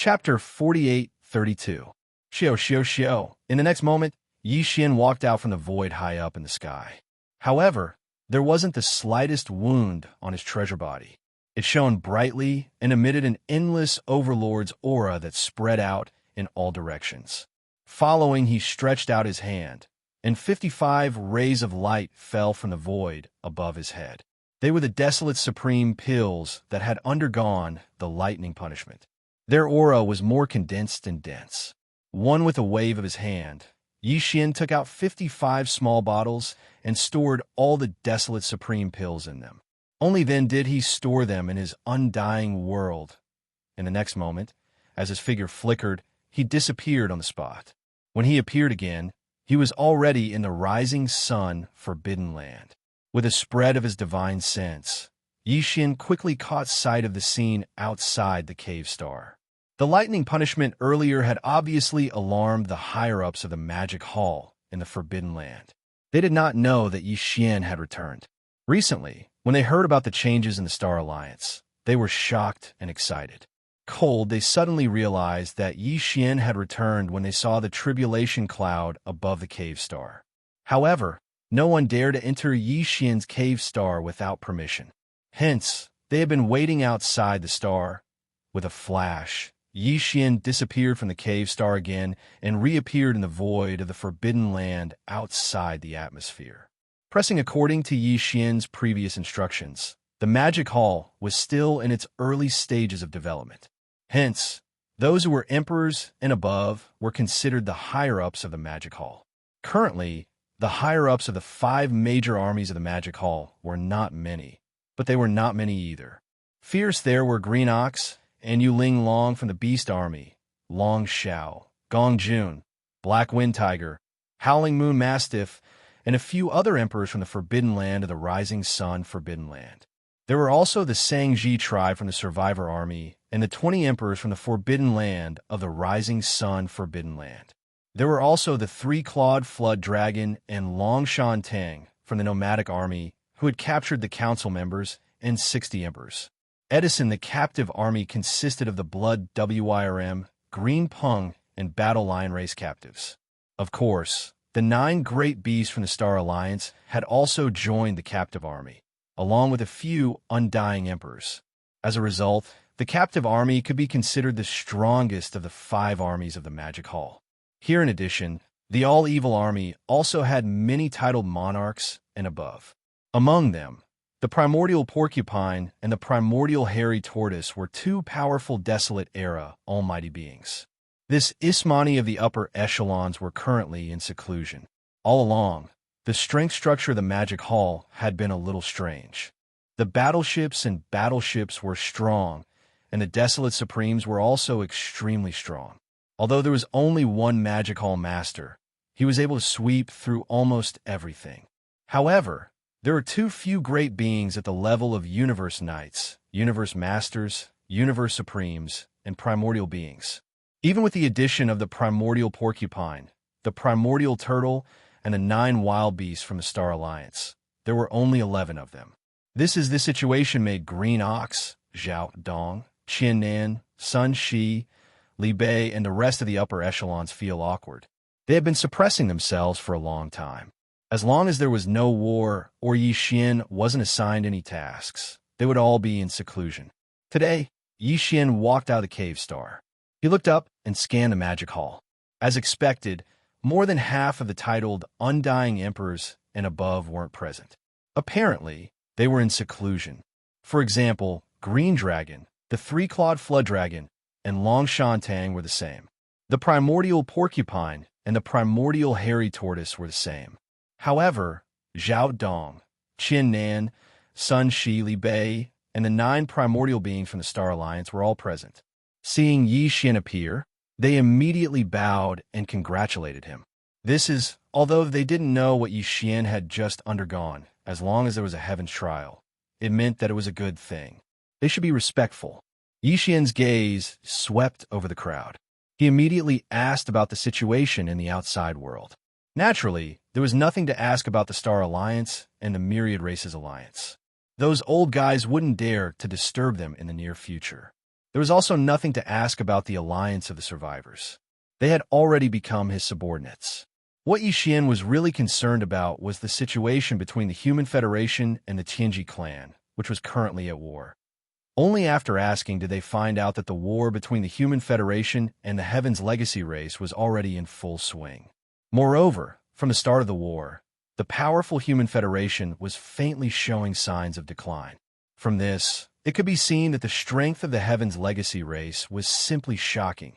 Chapter 48:32. Xiao xiao xiao. In the next moment, Yi Xian walked out from the void high up in the sky. However, there wasn't the slightest wound on his treasure body. It shone brightly and emitted an endless overlord's aura that spread out in all directions. Following, he stretched out his hand, and 55 rays of light fell from the void above his head. They were the desolate supreme pills that had undergone the lightning punishment. Their aura was more condensed and dense. One with a wave of his hand, Yi Xian took out 55 small bottles and stored all the desolate supreme pills in them. Only then did he store them in his undying world. In the next moment, as his figure flickered, he disappeared on the spot. When he appeared again, he was already in the rising sun forbidden land. With a spread of his divine sense, Yi Xian quickly caught sight of the scene outside the cave star. The lightning punishment earlier had obviously alarmed the higher-ups of the magic hall in the Forbidden Land. They did not know that Yi Xian had returned. Recently, when they heard about the changes in the Star Alliance, they were shocked and excited. Cold, they suddenly realized that Yi Xian had returned when they saw the tribulation cloud above the cave star. However, no one dared to enter Yi Xian's cave star without permission. Hence, they had been waiting outside the star. With a flash, Yi Xian disappeared from the cave star again and reappeared in the void of the Forbidden Land outside the atmosphere. Pressing according to Yi Xian's previous instructions, the magic hall was still in its early stages of development. Hence, those who were emperors and above were considered the higher-ups of the magic hall. Currently, the higher-ups of the 5 major armies of the magic hall were not many, but they were not many either. Fierce there were Green Ox and Yuling Long from the Beast Army, Long Xiao, Gong Jun, Black Wind Tiger, Howling Moon Mastiff, and a few other emperors from the Forbidden Land of the Rising Sun Forbidden Land. There were also the Sangji tribe from the Survivor Army and the 20 emperors from the Forbidden Land of the Rising Sun Forbidden Land. There were also the 3-clawed Flood Dragon and Long Shan Tang from the Nomadic Army who had captured the council members and 60 emperors. Edison, the captive army, consisted of the Blood WIRM, Green Pung, and Battle Lion race captives. Of course, the 9 great beasts from the Star Alliance had also joined the captive army, along with a few undying emperors. As a result, the captive army could be considered the strongest of the 5 armies of the Magic Hall. Here, in addition, the All-Evil Army also had many titled monarchs and above. Among them, the Primordial Porcupine and the Primordial Hairy Tortoise were 2 powerful Desolate-era almighty beings. This Ismani of the upper echelons were currently in seclusion. All along, the strength structure of the Magic Hall had been a little strange. The battleships were strong, and the Desolate Supremes were also extremely strong. Although there was only one Magic Hall master, he was able to sweep through almost everything. However, there were too few great beings at the level of Universe Knights, Universe Masters, Universe Supremes, and Primordial Beings. Even with the addition of the Primordial Porcupine, the Primordial Turtle, and the 9 wild beasts from the Star Alliance, there were only 11 of them. This situation made Green Ox, Zhao Dong, Qian Nan, Sun Shi, Li Bei, and the rest of the upper echelons feel awkward. They had been suppressing themselves for a long time. As long as there was no war or Yi Xian wasn't assigned any tasks, they would all be in seclusion. Today, Yi Xian walked out of the cave star. He looked up and scanned the magic hall. As expected, more than half of the titled Undying Emperors and above weren't present. Apparently, they were in seclusion. For example, Green Dragon, the 3-clawed Flood Dragon, and Long Shan Tang were the same. The Primordial Porcupine and the Primordial Hairy Tortoise were the same. However, Zhao Dong, Qian Nan, Sun Shi, Li Bei, and the 9 primordial beings from the Star Alliance were all present. Seeing Yi Xian appear, they immediately bowed and congratulated him. Although they didn't know what Yi Xian had just undergone, as long as there was a heaven's trial, it meant that it was a good thing. They should be respectful. Yi Xian's gaze swept over the crowd. He immediately asked about the situation in the outside world. Naturally, there was nothing to ask about the Star Alliance and the Myriad Races Alliance. Those old guys wouldn't dare to disturb them in the near future. There was also nothing to ask about the alliance of the survivors. They had already become his subordinates. What Yixian was really concerned about was the situation between the Human Federation and the Tianji clan, which was currently at war. Only after asking did they find out that the war between the Human Federation and the Heaven's Legacy race was already in full swing. Moreover, from the start of the war, the powerful Human Federation was faintly showing signs of decline. From this, it could be seen that the strength of the Heaven's Legacy race was simply shocking.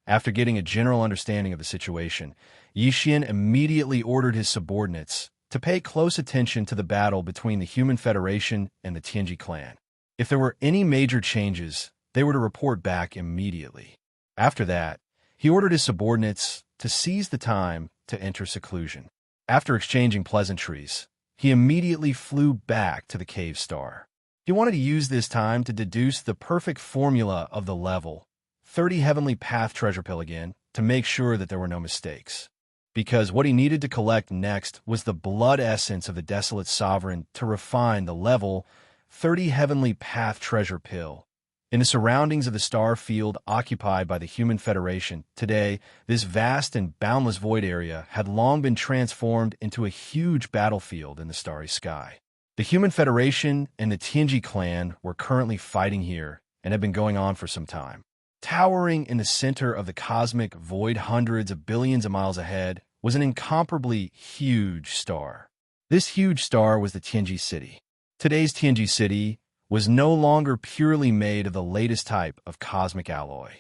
After getting a general understanding of the situation, Yixian immediately ordered his subordinates to pay close attention to the battle between the Human Federation and the Tianji clan. If there were any major changes, they were to report back immediately. After that, he ordered his subordinates to seize the time to enter seclusion. After exchanging pleasantries, he immediately flew back to the cave star. He wanted to use this time to deduce the perfect formula of the level 30 Heavenly Path treasure pill again to make sure that there were no mistakes. Because what he needed to collect next was the blood essence of the Desolate Sovereign to refine the level 30 Heavenly Path treasure pill. In the surroundings of the star field occupied by the Human Federation, today, this vast and boundless void area had long been transformed into a huge battlefield in the starry sky. The Human Federation and the Tianji clan were currently fighting here and had been going on for some time. Towering in the center of the cosmic void hundreds of billions of miles ahead was an incomparably huge star. This huge star was the Tianji City. Today's Tianji City was no longer purely made of the latest type of cosmic alloy.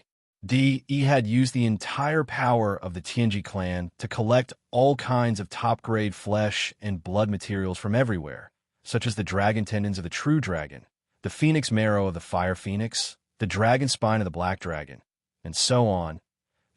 DE had used the entire power of the Tianji clan to collect all kinds of top-grade flesh and blood materials from everywhere, such as the dragon tendons of the true dragon, the phoenix marrow of the fire phoenix, the dragon spine of the black dragon, and so on.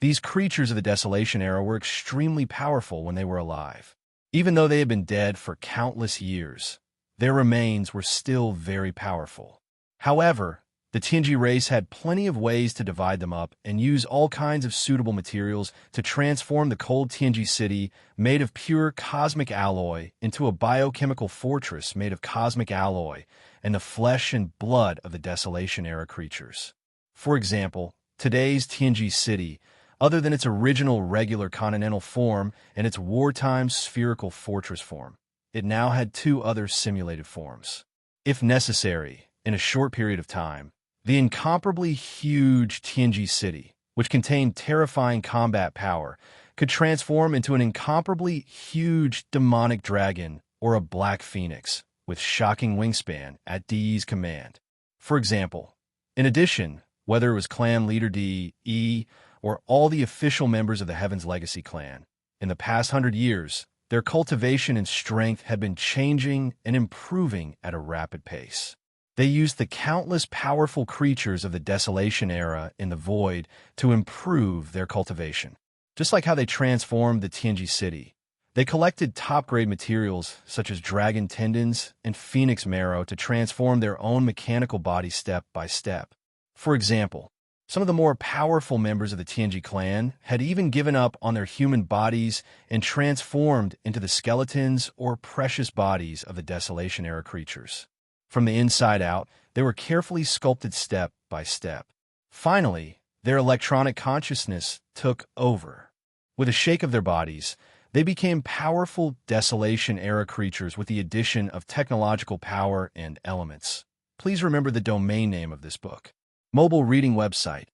These creatures of the Desolation era were extremely powerful when they were alive. Even though they had been dead for countless years, their remains were still very powerful. However, the Tianji race had plenty of ways to divide them up and use all kinds of suitable materials to transform the cold Tianji city made of pure cosmic alloy into a biochemical fortress made of cosmic alloy and the flesh and blood of the Desolation-era creatures. For example, today's Tianji city, other than its original regular continental form and its wartime spherical fortress form, it now had two other simulated forms. If necessary, in a short period of time, the incomparably huge Tianji city, which contained terrifying combat power, could transform into an incomparably huge demonic dragon or a black phoenix with shocking wingspan at DE's command. For example, in addition, whether it was clan leader DE or all the official members of the Heaven's Legacy clan, in the past 100 years, their cultivation and strength had been changing and improving at a rapid pace. They used the countless powerful creatures of the Desolation era in the Void to improve their cultivation. Just like how they transformed the Tianji city, they collected top-grade materials such as dragon tendons and phoenix marrow to transform their own mechanical body step by step. For example, some of the more powerful members of the Tianji clan had even given up on their human bodies and transformed into the skeletons or precious bodies of the Desolation-era creatures. From the inside out, they were carefully sculpted step by step. Finally, their electronic consciousness took over. With a shake of their bodies, they became powerful Desolation-era creatures with the addition of technological power and elements. Please remember the domain name of this book. Mobile reading website,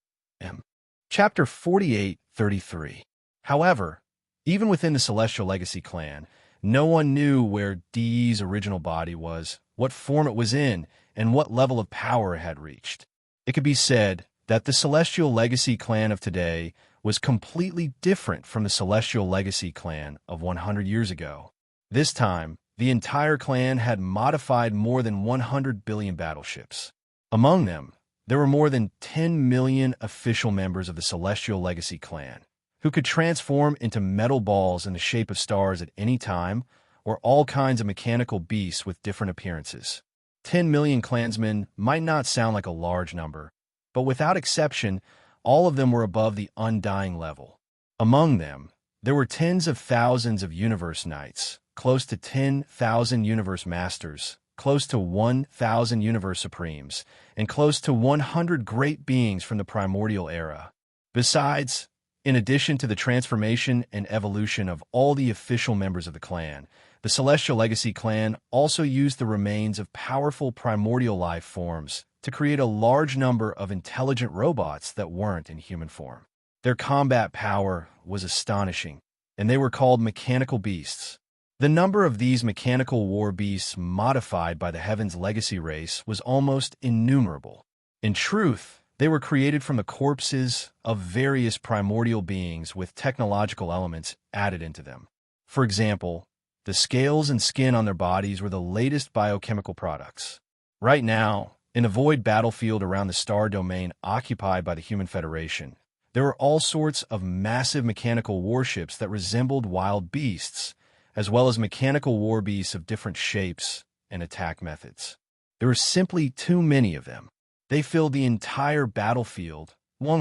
Chapter 4833. However, even within the Celestial Legacy clan, no one knew where DE's original body was, what form it was in, and what level of power it had reached. It could be said that the Celestial Legacy clan of today was completely different from the Celestial Legacy clan of 100 years ago. This time, the entire clan had modified more than 100 billion battleships. Among them, there were more than 10 million official members of the Celestial Legacy clan, who could transform into metal balls in the shape of stars at any time, or all kinds of mechanical beasts with different appearances. 10 million clansmen might not sound like a large number, but without exception, all of them were above the undying level. Among them, there were tens of thousands of Universe Knights, close to 10,000 Universe Masters, close to 1,000 universe supremes, and close to 100 great beings from the primordial era. Besides, in addition to the transformation and evolution of all the official members of the clan, the Celestial Legacy clan also used the remains of powerful primordial life forms to create a large number of intelligent robots that weren't in human form. Their combat power was astonishing, and they were called mechanical beasts. The number of these mechanical war beasts modified by the Heaven's Legacy race was almost innumerable. In truth, they were created from the corpses of various primordial beings with technological elements added into them. For example, the scales and skin on their bodies were the latest biochemical products. Right now, in the void battlefield around the star domain occupied by the Human Federation, there were all sorts of massive mechanical warships that resembled wild beasts, as well as mechanical war beasts of different shapes and attack methods. There were simply too many of them. They filled the entire battlefield. Long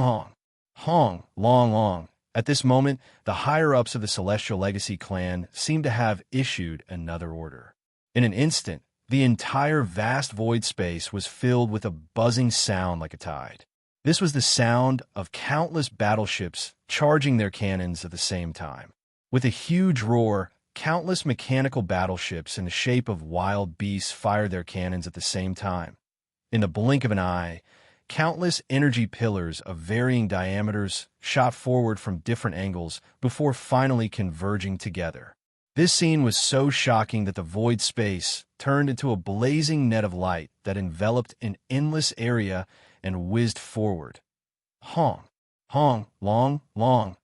Hong, long. At this moment, the higher-ups of the Celestial Legacy clan seemed to have issued another order. In an instant, the entire vast void space was filled with a buzzing sound like a tide. This was the sound of countless battleships charging their cannons at the same time. With a huge roar, countless mechanical battleships in the shape of wild beasts fired their cannons at the same time. In the blink of an eye, countless energy pillars of varying diameters shot forward from different angles before finally converging together. This scene was so shocking that the void space turned into a blazing net of light that enveloped an endless area and whizzed forward. Long.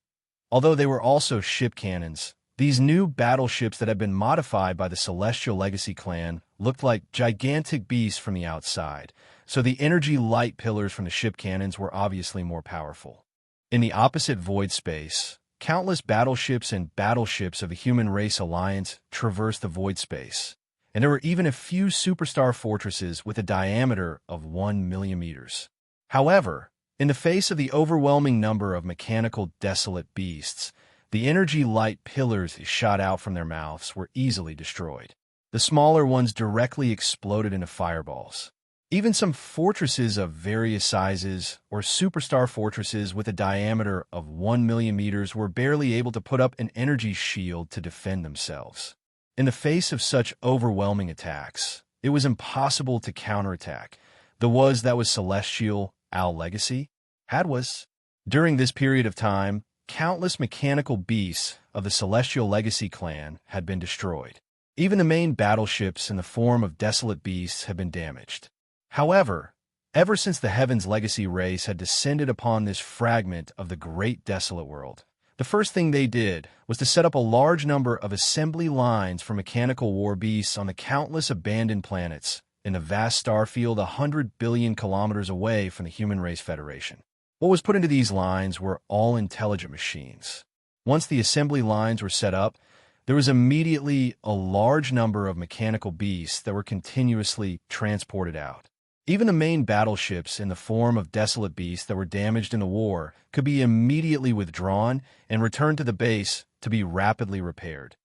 Although they were also ship cannons, these new battleships that had been modified by the Celestial Legacy clan looked like gigantic beasts from the outside, so the energy light pillars from the ship cannons were obviously more powerful. In the opposite void space, countless battleships and battleships of the Human Race Alliance traversed the void space, and there were even a few superstar fortresses with a diameter of 1 million meters. However, in the face of the overwhelming number of mechanical desolate beasts, the energy light pillars that shot out from their mouths were easily destroyed. The smaller ones directly exploded into fireballs. Even some fortresses of various sizes or superstar fortresses with a diameter of 1 million meters were barely able to put up an energy shield to defend themselves. In the face of such overwhelming attacks, it was impossible to counterattack. That was Celestial Legacy was. During this period of time, countless mechanical beasts of the Celestial Legacy clan had been destroyed. Even the main battleships in the form of desolate beasts had been damaged. However, ever since the Heaven's Legacy race had descended upon this fragment of the great desolate world, the first thing they did was to set up a large number of assembly lines for mechanical war beasts on the countless abandoned planets in the vast star field 100 billion kilometers away from the Human Race Federation. What was put into these lines were all intelligent machines. Once the assembly lines were set up, there was immediately a large number of mechanical beasts that were continuously transported out. Even the main battleships in the form of desolate beasts that were damaged in the war could be immediately withdrawn and returned to the base to be rapidly repaired.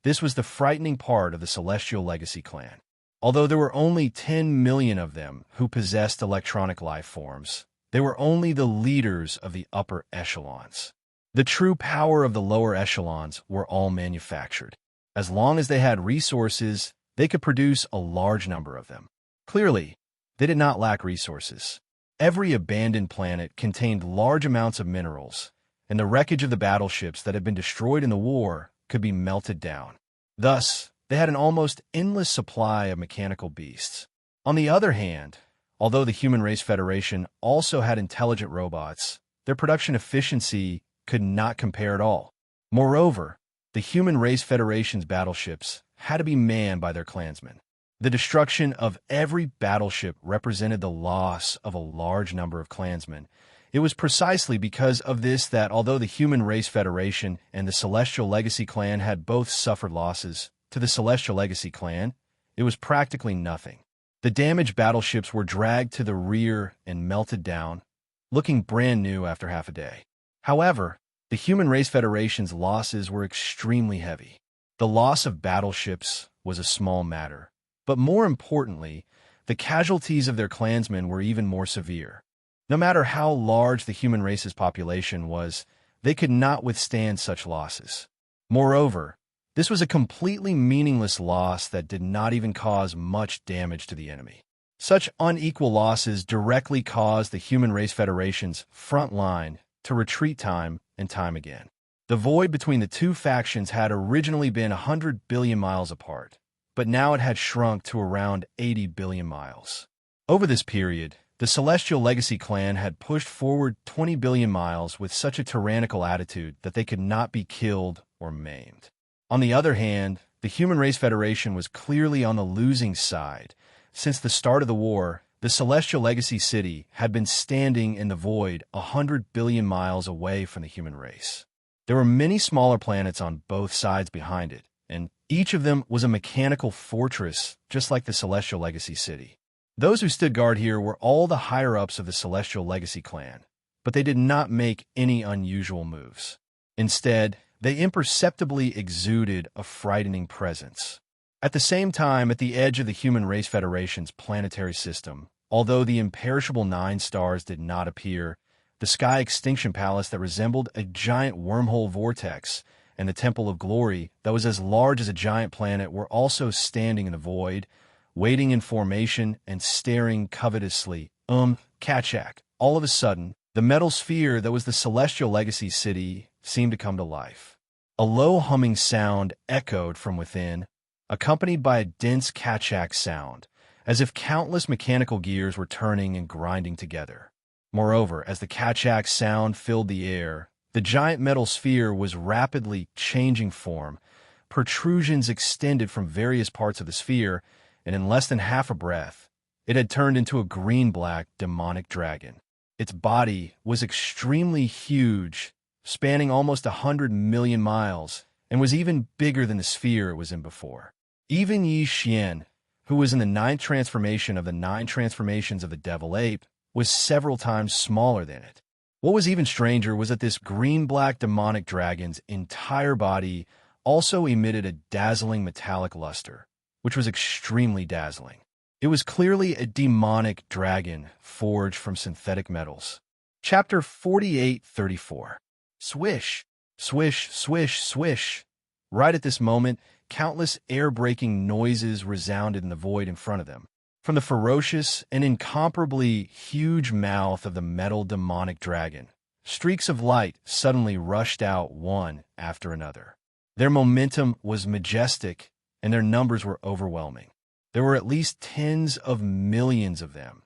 This was the frightening part of the Celestial Legacy clan. Although there were only 10 million of them who possessed electronic life forms, they were only the leaders of the upper echelons. The true power of the lower echelons were all manufactured. As long as they had resources, they could produce a large number of them. Clearly, they did not lack resources. Every abandoned planet contained large amounts of minerals, and the wreckage of the battleships that had been destroyed in the war could be melted down. Thus, they had an almost endless supply of mechanical beasts. On the other hand, although the Human Race Federation also had intelligent robots, their production efficiency could not compare at all. Moreover, the Human Race Federation's battleships had to be manned by their clansmen. The destruction of every battleship represented the loss of a large number of clansmen. It was precisely because of this that although the Human Race Federation and the Celestial Legacy clan had both suffered losses, to the Celestial Legacy clan, it was practically nothing. The damaged battleships were dragged to the rear and melted down, looking brand new after half a day. However, the Human Race Federation's losses were extremely heavy. The loss of battleships was a small matter, But more importantly, the casualties of their clansmen were even more severe. No matter how large the human race's population was, they could not withstand such losses. Moreover, this was a completely meaningless loss that did not even cause much damage to the enemy. Such unequal losses directly caused the Human Race Federation's front line to retreat time and time again. The void between the two factions had originally been 100 billion miles apart, but now it had shrunk to around 80 billion miles. Over this period, the Celestial Legacy clan had pushed forward 20 billion miles with such a tyrannical attitude that they could not be killed or maimed. On the other hand, the Human Race Federation was clearly on the losing side. Since the start of the war, the Celestial Legacy City had been standing in the void 100 billion miles away from the human race. There were many smaller planets on both sides behind it, and each of them was a mechanical fortress, just like the Celestial Legacy City. Those who stood guard here were all the higher-ups of the Celestial Legacy clan, but they did not make any unusual moves. Instead, they imperceptibly exuded a frightening presence. At the same time, at the edge of the Human Race Federation's planetary system, although the imperishable 9 stars did not appear, the Sky Extinction Palace that resembled a giant wormhole vortex and the Temple of Glory that was as large as a giant planet were also standing in the void, waiting in formation and staring covetously. Kachak. All of a sudden, the metal sphere that was the Celestial Legacy City seemed to come to life. A low humming sound echoed from within, accompanied by a dense Kachak sound, as if countless mechanical gears were turning and grinding together. Moreover, as the Kachak sound filled the air, the giant metal sphere was rapidly changing form. Protrusions extended from various parts of the sphere, and in less than half a breath, it had turned into a green-black demonic dragon. Its body was extremely huge, spanning almost 100 million miles, and was even bigger than the sphere it was in before. Even Xianxia, who was in the 9th transformation of the 9 transformations of the Devil Ape, was several times smaller than it. What was even stranger was that this green-black demonic dragon's entire body also emitted a dazzling metallic luster, which was extremely dazzling. It was clearly a demonic dragon forged from synthetic metals. Chapter 48:34. Swish, swish, swish, swish. Right at this moment, countless air-breaking noises resounded in the void in front of them. From the ferocious and incomparably huge mouth of the metal demonic dragon, streaks of light suddenly rushed out one after another. Their momentum was majestic, and their numbers were overwhelming. There were at least tens of millions of them.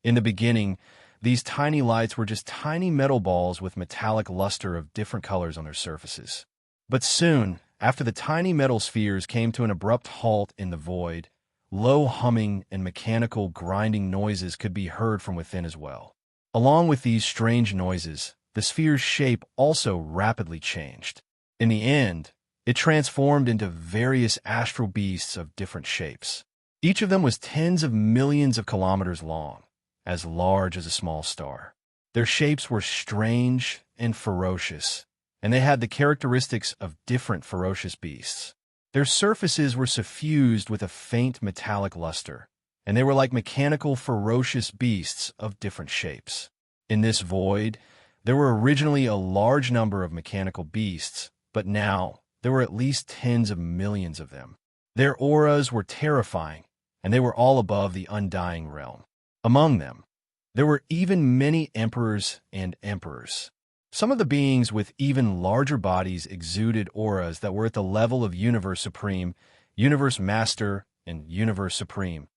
In the beginning, these tiny lights were just tiny metal balls with metallic luster of different colors on their surfaces. But soon, after the tiny metal spheres came to an abrupt halt in the void, low humming and mechanical grinding noises could be heard from within as well. Along with these strange noises, the sphere's shape also rapidly changed. In the end, it transformed into various astral beasts of different shapes. Each of them was tens of millions of kilometers long, as large as a small star. Their shapes were strange and ferocious, and they had the characteristics of different ferocious beasts. Their surfaces were suffused with a faint metallic luster, and they were like mechanical ferocious beasts of different shapes. In this void, there were originally a large number of mechanical beasts, but now there were at least tens of millions of them. Their auras were terrifying, and they were all above the undying realm. Among them, there were even many emperors and emperors. Some of the beings with even larger bodies exuded auras that were at the level of Universe Supreme, Universe Master, and Universe Supreme.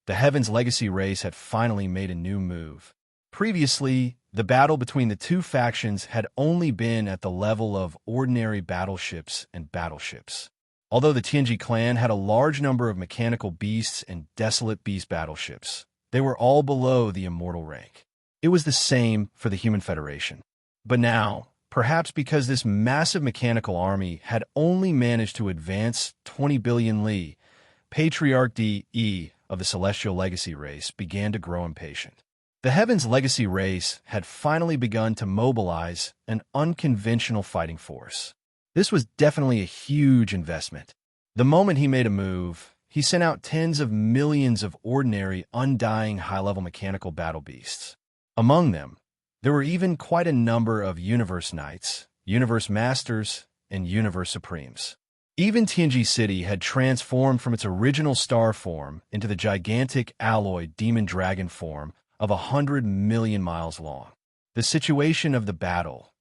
The Heaven's Legacy race had finally made a new move. Previously, the battle between the two factions had only been at the level of ordinary battleships and battleships. Although the Tianji clan had a large number of mechanical beasts and desolate beast battleships, they were all below the immortal rank. It was the same for the Human Federation. But now, perhaps because this massive mechanical army had only managed to advance 20 billion li, Patriarch D.E. of the Celestial Legacy race began to grow impatient. The Heaven's Legacy race had finally begun to mobilize an unconventional fighting force. This was definitely a huge investment. The moment he made a move, he sent out tens of millions of ordinary, undying, high-level mechanical battle beasts. Among them, there were even quite a number of Universe Knights, Universe Masters, and Universe Supremes. Even Tianji City had transformed from its original star form into the gigantic alloy demon dragon form of 100 million miles long. The situation of the battle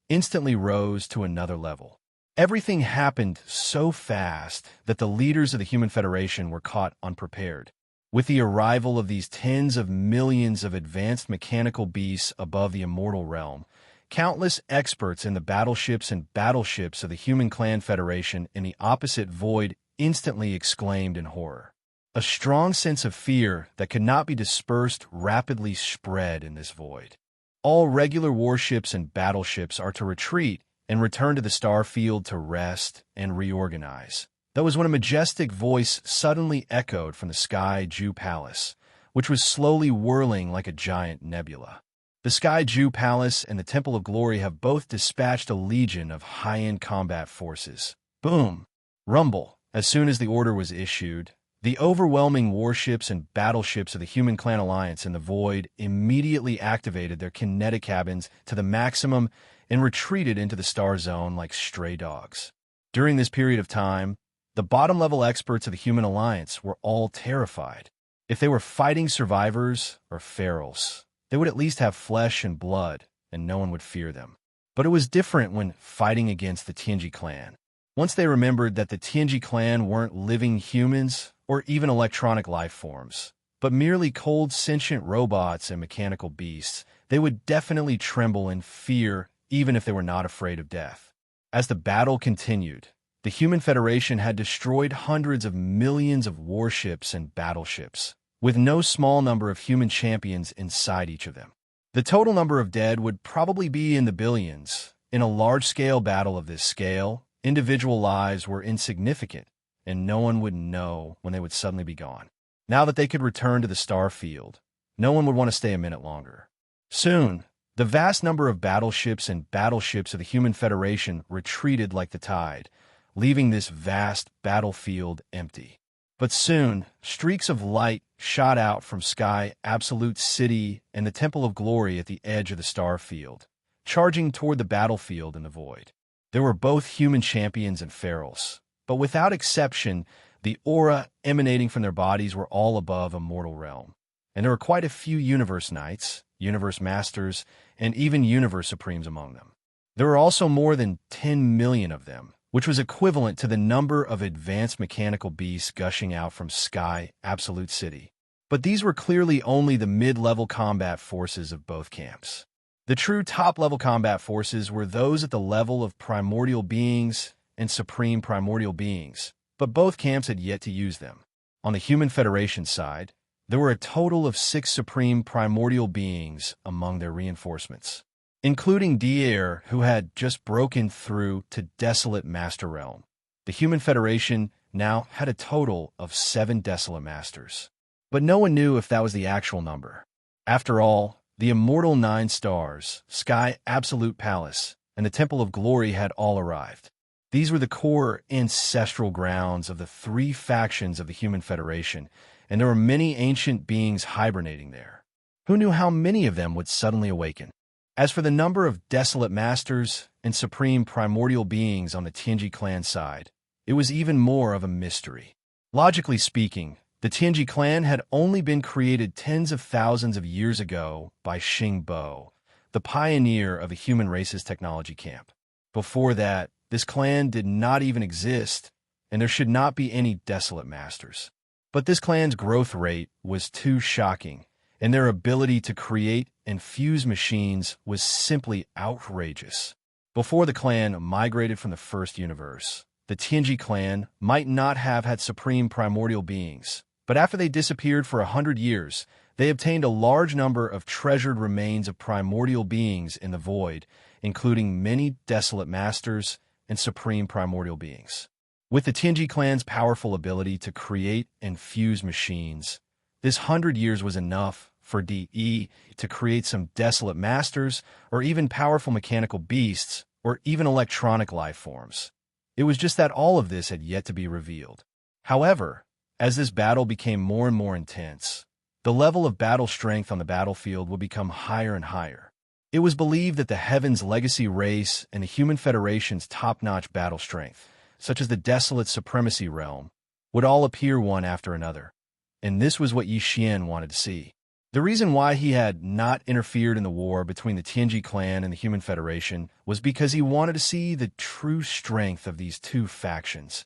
instantly rose to another level. Everything happened so fast that the leaders of the Human Federation were caught unprepared. With the arrival of these tens of millions of advanced mechanical beasts above the immortal realm, countless experts in the battleships and battleships of the Human Clan Federation in the opposite void instantly exclaimed in horror. A strong sense of fear that could not be dispersed rapidly spread in this void. All regular warships and battleships are to retreat and return to the star field to rest and reorganize. That was when a majestic voice suddenly echoed from the Sky Ju Palace, which was slowly whirling like a giant nebula. The Sky Ju Palace and the Temple of Glory have both dispatched a legion of high-end combat forces. Boom! Rumble! As soon as the order was issued, the overwhelming warships and battleships of the Human Clan Alliance in the Void immediately activated their kinetic cabins to the maximum and retreated into the star zone like stray dogs. During this period of time, the bottom-level experts of the Human Alliance were all terrified. If they were fighting survivors or ferals, they would at least have flesh and blood, and no one would fear them. But it was different when fighting against the Tianji clan. Once they remembered that the Tianji clan weren't living humans or even electronic life forms, but merely cold sentient robots and mechanical beasts, they would definitely tremble in fear even if they were not afraid of death. As the battle continued, the Human Federation had destroyed hundreds of millions of warships and battleships, with no small number of human champions inside each of them. The total number of dead would probably be in the billions. In a large-scale battle of this scale, individual lives were insignificant, and no one would know when they would suddenly be gone. Now that they could return to the star field, no one would want to stay a minute longer. Soon, the vast number of battleships and battleships of the Human Federation retreated like the tide, leaving this vast battlefield empty. But soon, streaks of light shot out from Sky Absolute City and the Temple of Glory at the edge of the star field, charging toward the battlefield in the void. There were both human champions and ferals, but without exception, the aura emanating from their bodies were all above immortal realm. And there were quite a few Universe Knights, Universe Masters, and even Universe Supremes among them. There were also more than 10 million of them, which was equivalent to the number of advanced mechanical beasts gushing out from Sky Absolute City. But these were clearly only the mid-level combat forces of both camps. The true top-level combat forces were those at the level of primordial beings and supreme primordial beings, but both camps had yet to use them. On the Human Federation side, there were a total of 6 supreme primordial beings among their reinforcements, including Devourer, who had just broken through to Desolate Master Realm. The Human Federation now had a total of 7 Desolate Masters. But no one knew if that was the actual number. After all, the immortal 9 stars, Sky Absolute Palace, and the Temple of Glory had all arrived. These were the core ancestral grounds of the 3 factions of the Human Federation, and there were many ancient beings hibernating there. Who knew how many of them would suddenly awaken? As for the number of Desolate Masters and Supreme Primordial Beings on the Tianji clan side, it was even more of a mystery. Logically speaking, the Tianji clan had only been created tens of thousands of years ago by Xing Bo, the pioneer of the human race's technology camp. Before that, this clan did not even exist, and there should not be any Desolate Masters. But this clan's growth rate was too shocking, and their ability to create and fuse machines was simply outrageous. Before the clan migrated from the first universe, the Tianji clan might not have had supreme primordial beings, but after they disappeared for 100 years, they obtained a large number of treasured remains of primordial beings in the void, including many Desolate Masters and supreme primordial beings. With the Tianji clan's powerful ability to create and fuse machines, this 100 years was enough for DE to create some Desolate Masters or even powerful mechanical beasts or even electronic life forms. It was just that all of this had yet to be revealed. However, As this battle became more and more intense, the level of battle strength on the battlefield would become higher and higher. It was believed that the Heaven's legacy race and the Human Federation's top-notch battle strength, such as the desolate supremacy realm, would all appear one after another. And this was what Xianxia wanted to see. The reason why he had not interfered in the war between the Tianji clan and the Human Federation was because he wanted to see the true strength of these two factions.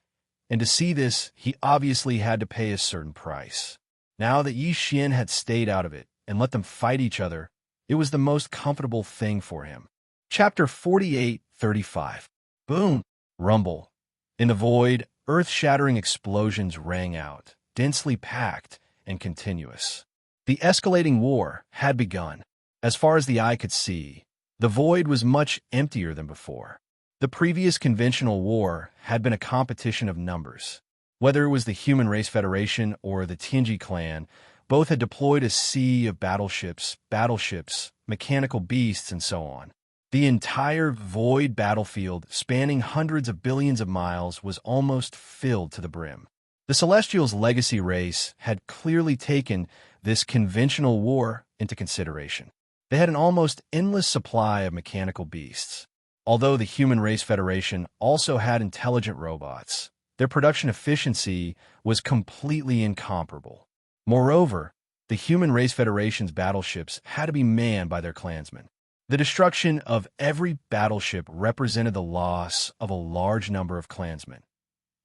And to see this, he obviously had to pay a certain price. Now that Xianxia had stayed out of it and let them fight each other, it was the most comfortable thing for him. Chapter 48:35. Boom! Rumble. In the void, earth-shattering explosions rang out, densely packed and continuous. The escalating war had begun. As far as the eye could see, the void was much emptier than before. The previous conventional war had been a competition of numbers. Whether it was the Human Race Federation or the Tianji clan, both had deployed a sea of battleships, mechanical beasts, and so on. The entire void battlefield, spanning hundreds of billions of miles, was almost filled to the brim. The Celestials' legacy race had clearly taken this conventional war into consideration. They had an almost endless supply of mechanical beasts. Although the Human Race Federation also had intelligent robots, their production efficiency was completely incomparable. Moreover, the Human Race Federation's battleships had to be manned by their clansmen. The destruction of every battleship represented the loss of a large number of clansmen.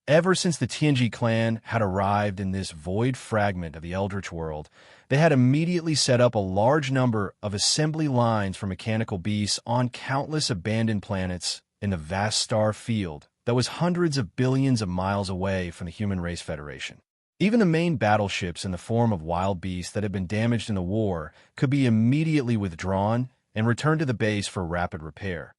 Ever since the Tianji clan had arrived in this void fragment of the Eldritch world, they had immediately set up a large number of assembly lines for mechanical beasts on countless abandoned planets in the vast star field that was hundreds of billions of miles away from the Human Race Federation. Even the main battleships in the form of wild beasts that had been damaged in the war could be immediately withdrawn and returned to the base for rapid repair.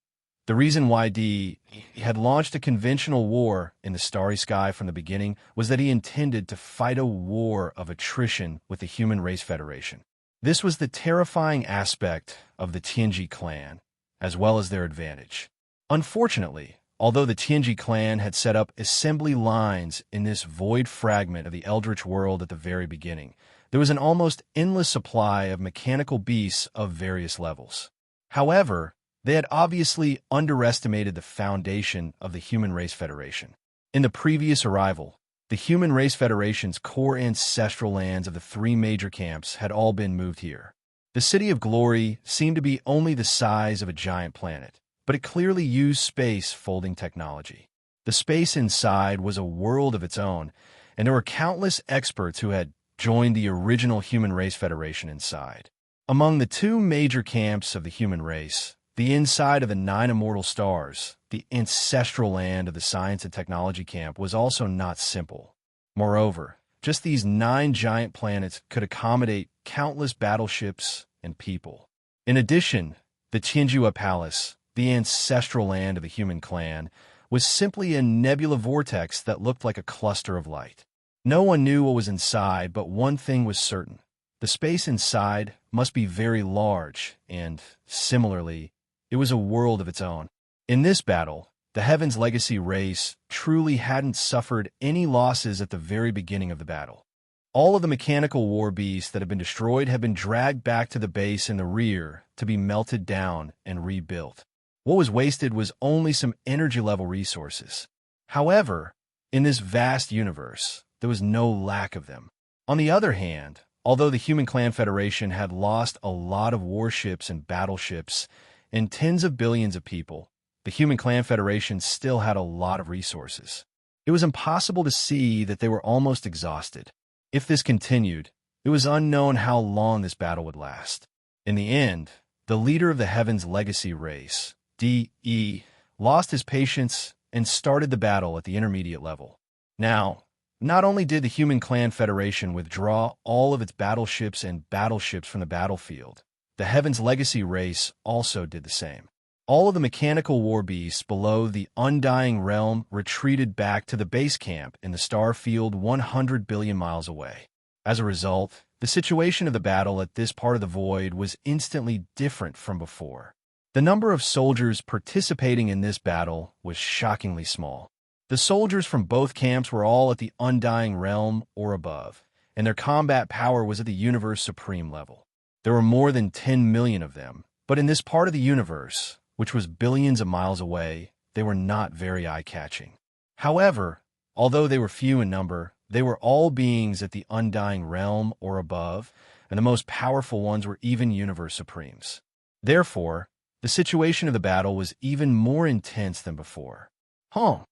The reason why D had launched a conventional war in the starry sky from the beginning was that he intended to fight a war of attrition with the Human Race Federation. This was the terrifying aspect of the Tianji clan, as well as their advantage. Unfortunately, although the Tianji clan had set up assembly lines in this void fragment of the Eldritch world at the very beginning, there was an almost endless supply of mechanical beasts of various levels. However, they had obviously underestimated the foundation of the Human Race Federation. In the previous arrival, the Human Race Federation's core ancestral lands of the three major camps had all been moved here. The City of Glory seemed to be only the size of a giant planet, but it clearly used space folding technology. The space inside was a world of its own, and there were countless experts who had joined the original Human Race Federation inside. Among the two major camps of the human race, the inside of the 9 immortal stars, the ancestral land of the science and technology camp, was also not simple. Moreover, just these 9 giant planets could accommodate countless battleships and people. In addition, the Tianjua Palace, the ancestral land of the human clan, was simply a nebula vortex that looked like a cluster of light. No one knew what was inside, but one thing was certain. The space inside must be very large, and, similarly, it was a world of its own. In this battle, the Heaven's legacy race truly hadn't suffered any losses at the very beginning of the battle. All of the mechanical war beasts that had been destroyed had been dragged back to the base in the rear to be melted down and rebuilt. What was wasted was only some energy-level resources. However, in this vast universe, there was no lack of them. On the other hand, although the Human Clan Federation had lost a lot of warships and battleships and tens of billions of people, the Human Clan Federation still had a lot of resources. It was impossible to see that they were almost exhausted. If this continued, it was unknown how long this battle would last. In the end, the leader of the Heaven's legacy race, D.E., lost his patience and started the battle at the intermediate level. Now, not only did the Human Clan Federation withdraw all of its battleships from the battlefield, the Heaven's legacy race also did the same. All of the mechanical war beasts below the Undying Realm retreated back to the base camp in the star field 100 billion miles away. As a result, the situation of the battle at this part of the void was instantly different from before. The number of soldiers participating in this battle was shockingly small. The soldiers from both camps were all at the Undying Realm or above, and their combat power was at the Universe Supreme level. There were more than 10 million of them, but in this part of the universe, which was billions of miles away, they were not very eye-catching. However, although they were few in number, they were all beings at the Undying Realm or above, and the most powerful ones were even Universe Supremes. Therefore, the situation of the battle was even more intense than before. Hong,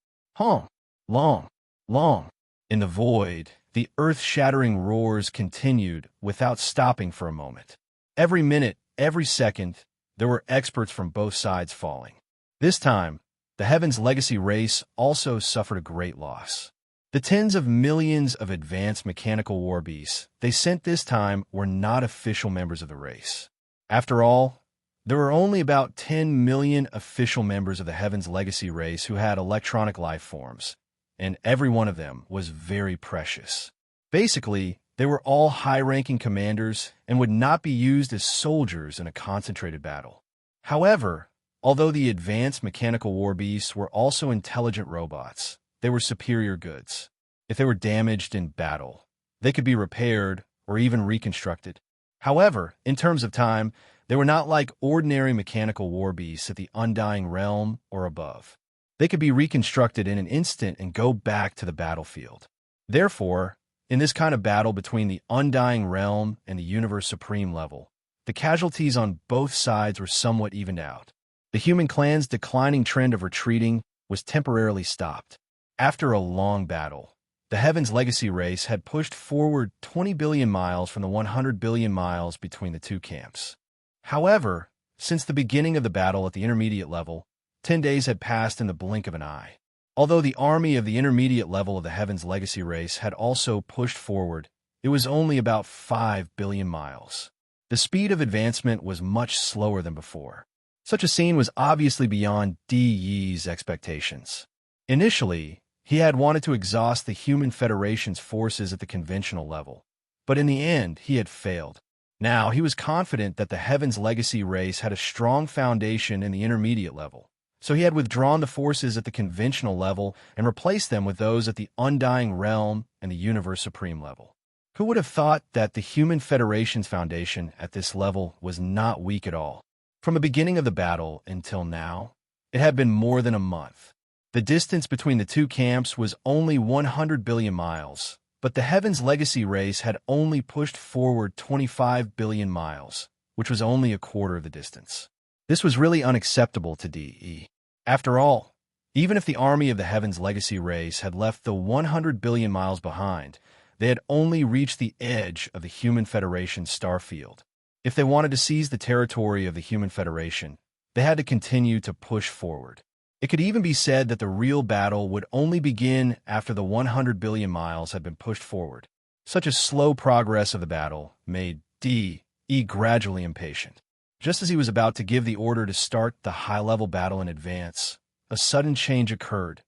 long, long. In the void, the earth-shattering roars continued without stopping for a moment. Every minute, every second, there were experts from both sides falling. This time, the Heaven's Legacy race also suffered a great loss. The tens of millions of advanced mechanical war beasts they sent this time were not official members of the race. After all, there were only about 10 million official members of the Heaven's Legacy race who had electronic life forms, and every one of them was very precious. Basically, they were all high-ranking commanders and would not be used as soldiers in a concentrated battle. However, although the advanced mechanical war beasts were also intelligent robots, they were superior goods. If they were damaged in battle, they could be repaired or even reconstructed. However, in terms of time, they were not like ordinary mechanical war beasts at the Undying Realm or above. They could be reconstructed in an instant and go back to the battlefield. Therefore, in this kind of battle between the Undying Realm and the Universe Supreme level, the casualties on both sides were somewhat evened out. The human clan's declining trend of retreating was temporarily stopped. After a long battle, the Heaven's Legacy race had pushed forward 20 billion miles from the 100 billion miles between the two camps. However, since the beginning of the battle at the intermediate level, 10 days had passed in the blink of an eye. Although the army of the intermediate level of the Heaven's Legacy race had also pushed forward, it was only about 5 billion miles. The speed of advancement was much slower than before. Such a scene was obviously beyond Di Yi's expectations. Initially, he had wanted to exhaust the Human Federation's forces at the conventional level, but in the end, he had failed. Now, he was confident that the Heaven's Legacy race had a strong foundation in the intermediate level, so he had withdrawn the forces at the conventional level and replaced them with those at the Undying Realm and the Universe Supreme level. Who would have thought that the Human Federation's foundation at this level was not weak at all? From the beginning of the battle until now, it had been more than a month. The distance between the two camps was only 100 billion miles, but the Heaven's Legacy race had only pushed forward 25 billion miles, which was only a quarter of the distance. This was really unacceptable to DE. After all, even if the army of the Heaven's Legacy race had left the 100 billion miles behind, they had only reached the edge of the Human Federation's star field. If they wanted to seize the territory of the Human Federation, they had to continue to push forward. It could even be said that the real battle would only begin after the 100 billion miles had been pushed forward. Such a slow progress of the battle made DE gradually impatient. Just as he was about to give the order to start the high-level battle in advance, a sudden change occurred.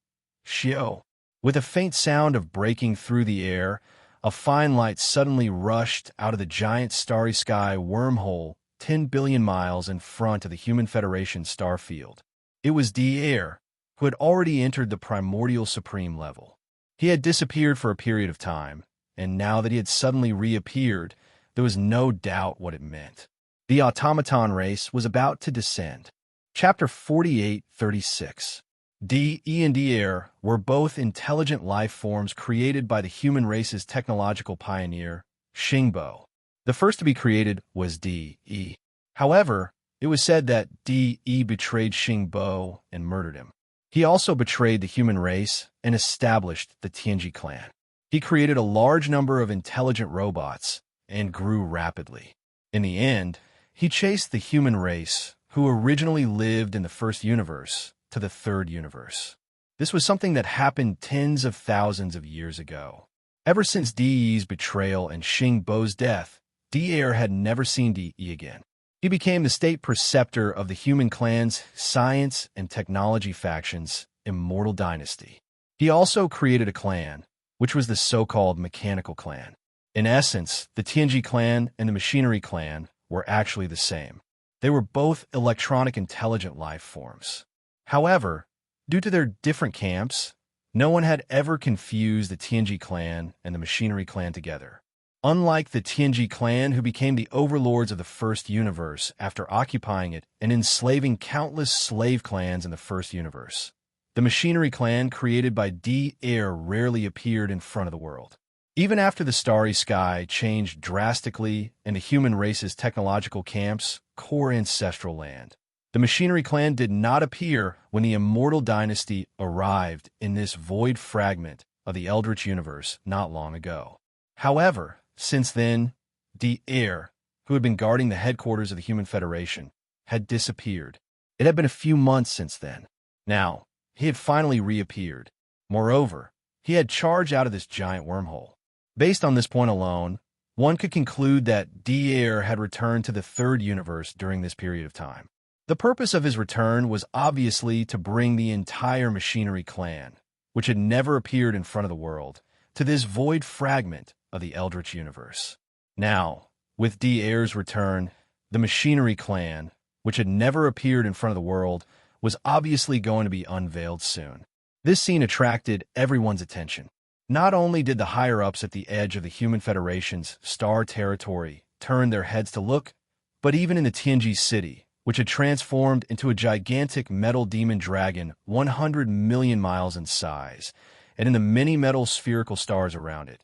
Xiao. With a faint sound of breaking through the air, a fine light suddenly rushed out of the giant starry sky wormhole 10 billion miles in front of the Human Federation star field. It was Devourer, who had already entered the primordial supreme level. He had disappeared for a period of time, and now that he had suddenly reappeared, there was no doubt what it meant. The automaton race was about to descend. Chapter 48:36. DE and Devourer were both intelligent life forms created by the human race's technological pioneer, Xingbo. The first to be created was DE. However, it was said that DE betrayed Xingbo and murdered him. He also betrayed the human race and established the Tianji clan. He created a large number of intelligent robots and grew rapidly. In the end, he chased the human race, who originally lived in the first universe, to the third universe. This was something that happened tens of thousands of years ago. Ever since DE's betrayal and Xingbo's death, Devourer had never seen DE again. He became the state preceptor of the human clan's science and technology faction's Immortal Dynasty. He also created a clan, which was the so-called Mechanical Clan. In essence, the Tianji clan and the Machinery clan were actually the same. They were both electronic intelligent life forms. However, due to their different camps, No one had ever confused the Tianji clan and the machinery clan together. Unlike the Tianji clan, who became the overlords of the First Universe after occupying it and enslaving countless slave clans in the First Universe, the machinery clan created by Devourer rarely appeared in front of the world. Even after the starry sky changed drastically and the human race's technological camps, core ancestral land, the machinery clan did not appear when the Immortal Dynasty arrived in this void fragment of the Eldritch universe not long ago. However, since then, Devourer, who had been guarding the headquarters of the Human Federation, had disappeared. It had been a few months since then. Now, he had finally reappeared. Moreover, he had charged out of this giant wormhole. Based on this point alone, one could conclude that Devourer had returned to the third universe during this period of time. The purpose of his return was obviously to bring the entire machinery clan, which had never appeared in front of the world, to this void fragment of the Eldritch universe. Now, with Devaurer's return, the machinery clan, which had never appeared in front of the world, was obviously going to be unveiled soon. This scene attracted everyone's attention. Not only did the higher-ups at the edge of the Human Federation's star territory turn their heads to look, but even in the Tianji city, which had transformed into a gigantic metal demon dragon 100 million miles in size, and in the many metal spherical stars around it,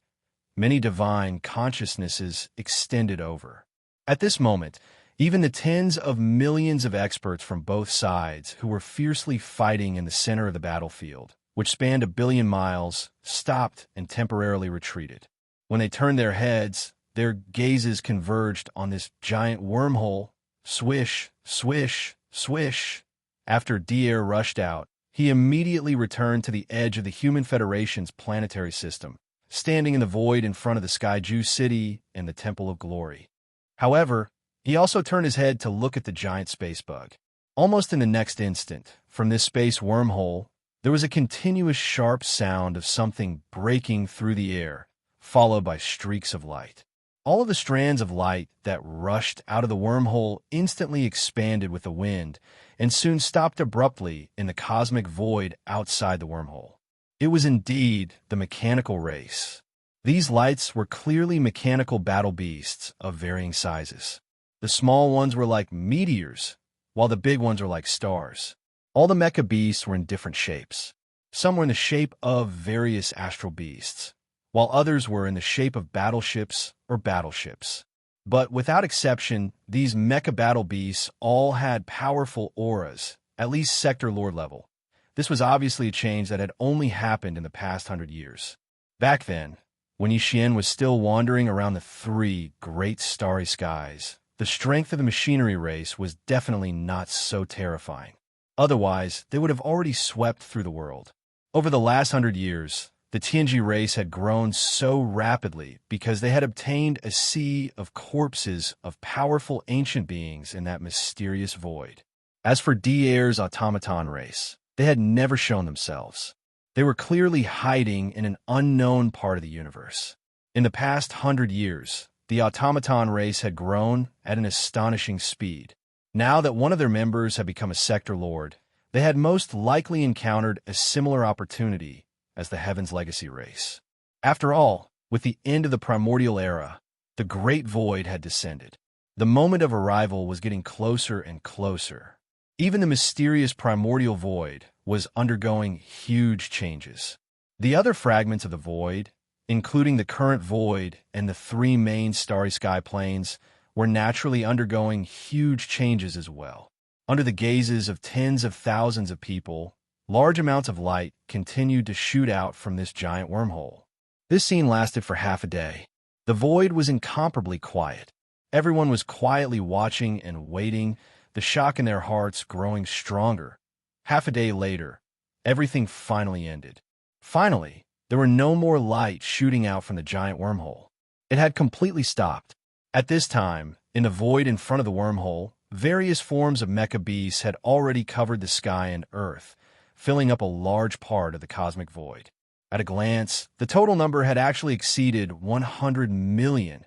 many divine consciousnesses extended over. At this moment, even the tens of millions of experts from both sides who were fiercely fighting in the center of the battlefield, which spanned 1 billion miles, stopped and temporarily retreated. When they turned their heads, their gazes converged on this giant wormhole. Swish, swish, swish. After Devourer rushed out, he immediately returned to the edge of the Human Federation's planetary system, standing in the void in front of the Skyju City and the Temple of Glory. However, he also turned his head to look at the giant space bug. Almost in the next instant, from this space wormhole, there was a continuous sharp sound of something breaking through the air, followed by streaks of light. All of the strands of light that rushed out of the wormhole instantly expanded with the wind and soon stopped abruptly in the cosmic void outside the wormhole. It was indeed the mechanical race. These lights were clearly mechanical battle beasts of varying sizes. The small ones were like meteors, while the big ones were like stars. All the mecha beasts were in different shapes. Some were in the shape of various astral beasts, while others were in the shape of battleships or battleships. But without exception, these mecha battle beasts all had powerful auras, at least Sector Lord level. This was obviously a change that had only happened in the past 100 years. Back then, when Xianxia was still wandering around the 3 great starry skies, the strength of the machinery race was definitely not so terrifying. Otherwise, they would have already swept through the world. Over the last 100 years, the Tianji race had grown so rapidly because they had obtained a sea of corpses of powerful ancient beings in that mysterious void. As for Devaurer's automaton race, they had never shown themselves. They were clearly hiding in an unknown part of the universe. In the past 100 years, the automaton race had grown at an astonishing speed. Now that one of their members had become a Sector Lord, they had most likely encountered a similar opportunity as the Heaven's Legacy race. After all, with the end of the primordial era, the Great Void had descended. The moment of arrival was getting closer and closer. Even the mysterious primordial void was undergoing huge changes. The other fragments of the void, including the current void and the 3 main starry sky planes, were naturally undergoing huge changes as well. Under the gazes of tens of thousands of people, large amounts of light continued to shoot out from this giant wormhole. This scene lasted for half a day. The void was incomparably quiet. Everyone was quietly watching and waiting, the shock in their hearts growing stronger. Half a day later, everything finally ended. Finally, there were no more light shooting out from the giant wormhole. It had completely stopped. At this time, in the void in front of the wormhole, various forms of mecha beasts had already covered the sky and earth, filling up a large part of the cosmic void. At a glance, the total number had actually exceeded 100 million.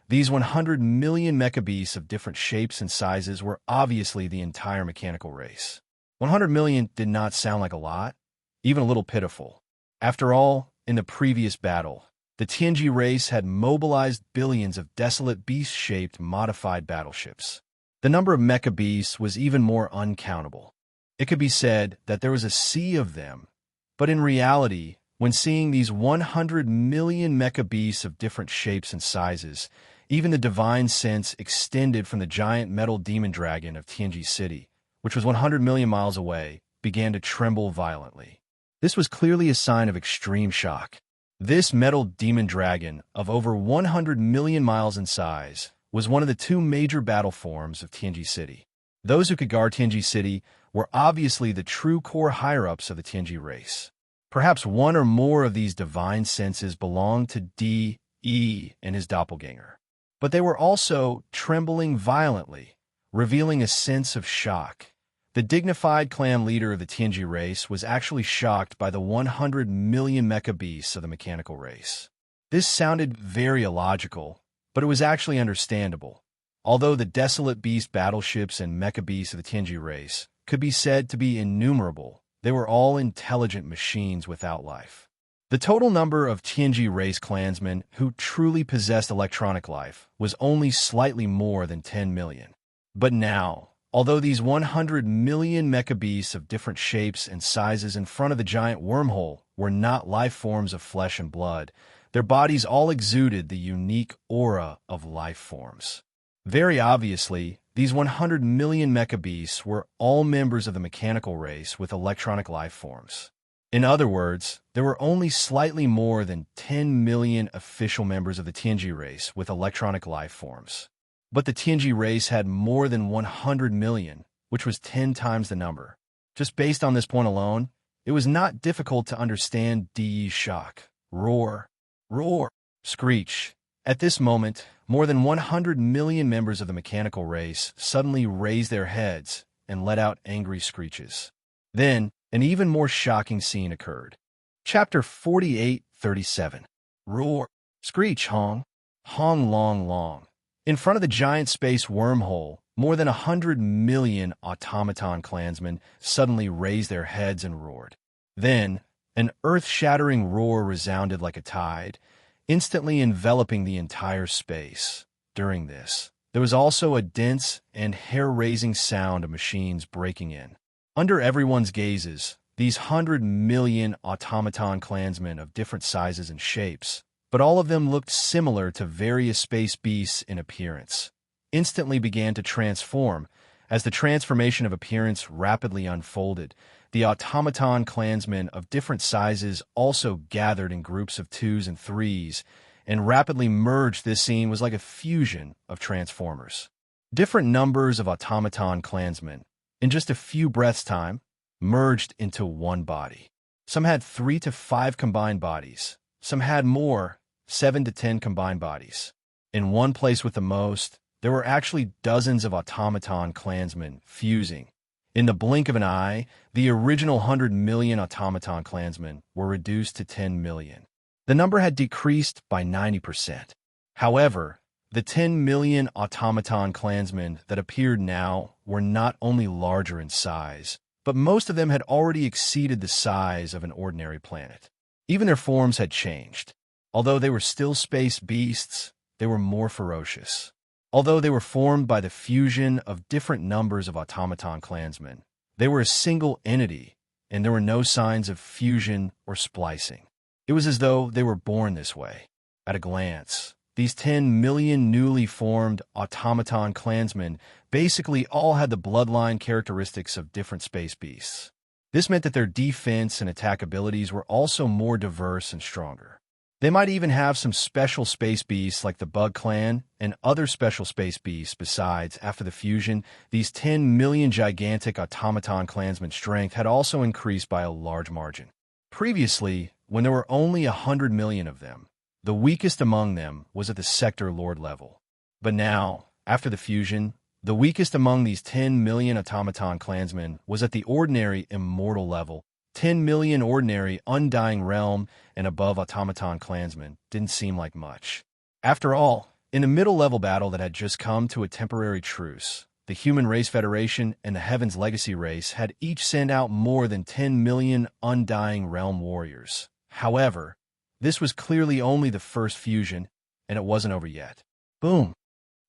These 100 million mecha beasts of different shapes and sizes were obviously the entire mechanical race. 100 million did not sound like a lot, even a little pitiful. After all, in the previous battle, the Tianji race had mobilized billions of desolate beast-shaped modified battleships. The number of mecha beasts was even more uncountable. It could be said that there was a sea of them, but in reality, when seeing these 100 million mecha beasts of different shapes and sizes, even the divine sense extended from the giant metal demon dragon of Tianji City, which was 100 million miles away, began to tremble violently. This was clearly a sign of extreme shock. This metal demon dragon, of over 100 million miles in size, was one of the two major battle forms of Tianji City. Those who could guard Tianji City were obviously the true core higher-ups of the Tianji race. Perhaps one or more of these divine senses belonged to D.E. and his doppelganger. But they were also trembling violently, revealing a sense of shock. The dignified clan leader of the Tianji race was actually shocked by the 100 million mecha beasts of the mechanical race. This sounded very illogical, but it was actually understandable. Although the desolate beast battleships and mecha beasts of the Tianji race could be said to be innumerable, they were all intelligent machines without life. The total number of Tianji race clansmen who truly possessed electronic life was only slightly more than 10 million. But now, although these 100 million mecha beasts of different shapes and sizes in front of the giant wormhole were not life forms of flesh and blood, their bodies all exuded the unique aura of life forms. Very obviously, these 100 million mecha beasts were all members of the mechanical race with electronic life forms. In other words, there were only slightly more than 10 million official members of the Tianji race with electronic life forms. But the Tianji race had more than 100 million, which was 10 times the number. Just based on this point alone, it was not difficult to understand Di's shock. Roar, roar, screech. At this moment, more than 100 million members of the mechanical race suddenly raised their heads and let out angry screeches. Then, an even more shocking scene occurred. Chapter 48:37. Roar, screech, hong, hong long long. In front of the giant space wormhole, more than 100 million automaton clansmen suddenly raised their heads and roared. Then, an earth-shattering roar resounded like a tide, instantly enveloping the entire space. During this, there was also a dense and hair-raising sound of machines breaking in. Under everyone's gazes, these 100 million automaton clansmen of different sizes and shapes, but all of them looked similar to various space beasts in appearance, instantly began to transform. As the transformation of appearance rapidly unfolded, the automaton clansmen of different sizes also gathered in groups of 2s and 3s, and rapidly merged. This scene was like a fusion of transformers. Different numbers of automaton clansmen, in just a few breaths' time, merged into one body. Some had 3 to 5 combined bodies. Some had more, 7 to 10 combined bodies. In one place with the most, there were actually dozens of automaton clansmen fusing. In the blink of an eye, the original 100 million automaton clansmen were reduced to 10 million. The number had decreased by 90%. However, the 10 million automaton clansmen that appeared now were not only larger in size, but most of them had already exceeded the size of an ordinary planet. Even their forms had changed. Although they were still space beasts, they were more ferocious. Although they were formed by the fusion of different numbers of automaton clansmen, they were a single entity, and there were no signs of fusion or splicing. It was as though they were born this way. At a glance, these 10 million newly formed automaton clansmen basically all had the bloodline characteristics of different space beasts. This meant that their defense and attack abilities were also more diverse and stronger. They might even have some special space beasts like the Bug Clan and other special space beasts. Besides, after the fusion, these 10 million gigantic automaton clansmen's strength had also increased by a large margin. Previously, when there were only 100 million of them, the weakest among them was at the Sector Lord level. But now, after the fusion, the weakest among these 10 million automaton clansmen was at the ordinary immortal level. 10 million ordinary undying realm and above automaton clansmen didn't seem like much. After all, in a middle-level battle that had just come to a temporary truce, the Human Race Federation and the Heaven's Legacy race had each sent out more than 10 million undying realm warriors. However, this was clearly only the first fusion, and it wasn't over yet. Boom!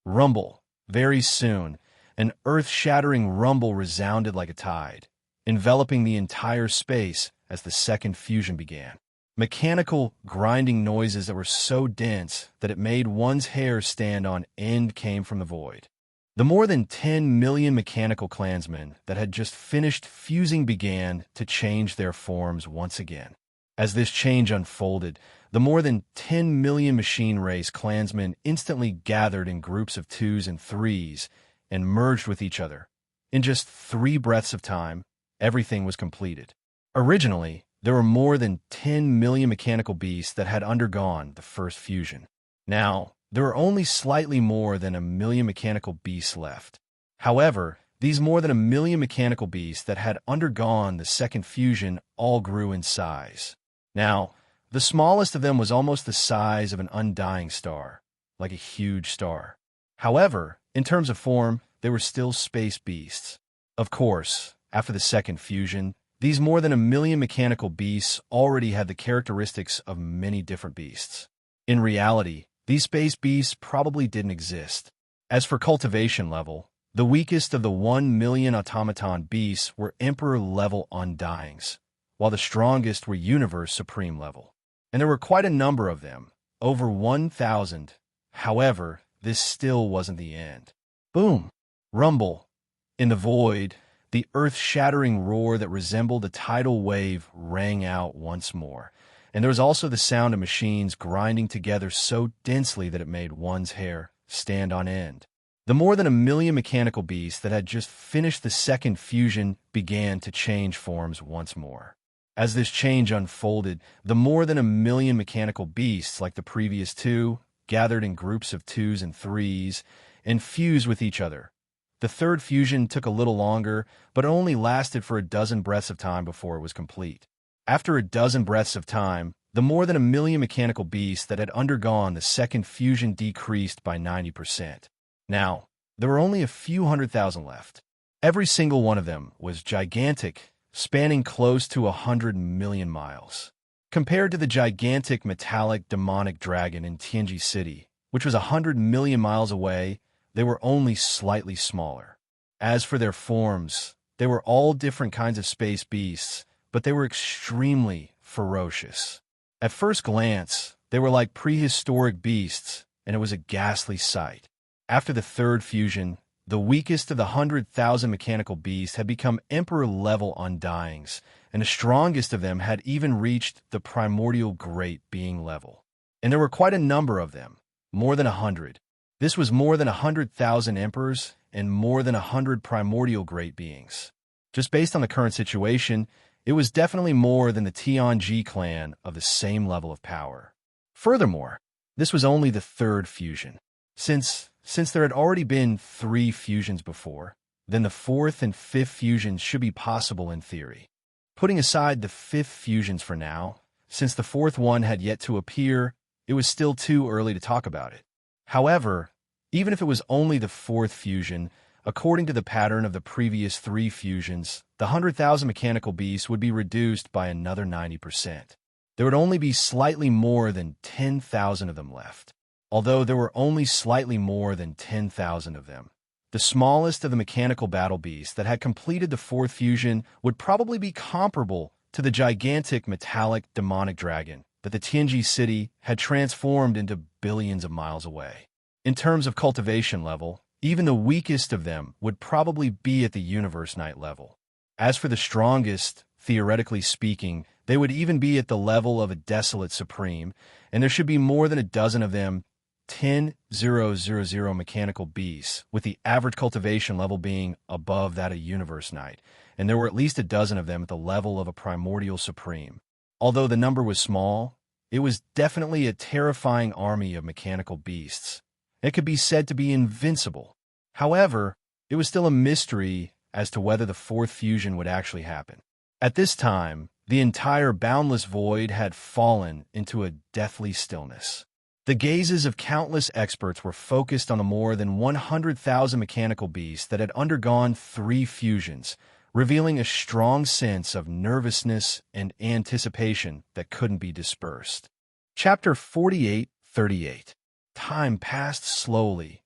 Rumble. Very soon, an earth-shattering rumble resounded like a tide, enveloping the entire space as the second fusion began. Mechanical, grinding noises that were so dense that it made one's hair stand on end came from the void. The more than 10 million mechanical clansmen that had just finished fusing began to change their forms once again. As this change unfolded, the more than 10 million machine race clansmen instantly gathered in groups of 2s and 3s and merged with each other. In just 3 breaths of time, everything was completed. Originally, there were more than 10 million mechanical beasts that had undergone the first fusion. Now, there were only slightly more than 1 million mechanical beasts left. However, these more than 1 million mechanical beasts that had undergone the second fusion all grew in size. Now, the smallest of them was almost the size of an undying star, like a huge star. However, in terms of form, they were still space beasts. Of course, after the second fusion, these more than 1 million mechanical beasts already had the characteristics of many different beasts. In reality, these space beasts probably didn't exist. As for cultivation level, the weakest of the 1 million automaton beasts were Emperor-level undyings, while the strongest were Universe Supreme level. And there were quite a number of them, over 1,000. However, this still wasn't the end. Boom! Rumble. In the void, the earth-shattering roar that resembled a tidal wave rang out once more, and there was also the sound of machines grinding together so densely that it made one's hair stand on end. The more than 1 million mechanical beasts that had just finished the second fusion began to change forms once more. As this change unfolded, the more than 1 million mechanical beasts, like the previous 2, gathered in groups of 2s and 3s and fused with each other. The third fusion took a little longer, but it only lasted for a dozen breaths of time before it was complete. After a dozen breaths of time, the more than 1 million mechanical beasts that had undergone the second fusion decreased by 90%. Now, there were only a few 100,000 left. Every single one of them was gigantic, spanning close to 100 million miles. Compared to the gigantic metallic demonic dragon in Xianxia City, which was 100 million miles away, they were only slightly smaller. As for their forms, they were all different kinds of space beasts, but they were extremely ferocious. At first glance, they were like prehistoric beasts, and it was a ghastly sight. After the third fusion, the weakest of the 100,000 mechanical beasts had become Emperor-level undyings, and the strongest of them had even reached the primordial great being level. And there were quite a number of them, more than 100. This was more than 100,000 emperors and more than 100 primordial great beings. Just based on the current situation, it was definitely more than the Tianji clan of the same level of power. Furthermore, this was only the third fusion. Since there had already been 3 fusions before, then the 4th and 5th fusions should be possible in theory. Putting aside the 5th fusions for now, since the 4th one had yet to appear, it was still too early to talk about it. However, even if it was only the 4th fusion, according to the pattern of the previous 3 fusions, the 100,000 mechanical beasts would be reduced by another 90%. There would only be slightly more than 10,000 of them left. Although there were only slightly more than 10,000 of them, the smallest of the mechanical battle beasts that had completed the 4th fusion would probably be comparable to the gigantic metallic demonic dragon that the Xianxia city had transformed into billions of miles away. In terms of cultivation level, even the weakest of them would probably be at the Universe Knight level. As for the strongest, theoretically speaking, they would even be at the level of a Desolate Supreme, and there should be more than a dozen of them, 10,000 mechanical beasts, with the average cultivation level being above that of Universe Knight, and there were at least a dozen of them at the level of a Primordial Supreme. Although the number was small, it was definitely a terrifying army of mechanical beasts. It could be said to be invincible. However, it was still a mystery as to whether the 4th fusion would actually happen. At this time, the entire boundless void had fallen into a deathly stillness. The gazes of countless experts were focused on the more than 100,000 mechanical beasts that had undergone 3 fusions, revealing a strong sense of nervousness and anticipation that couldn't be dispersed. Chapter 48:38. Time passed slowly.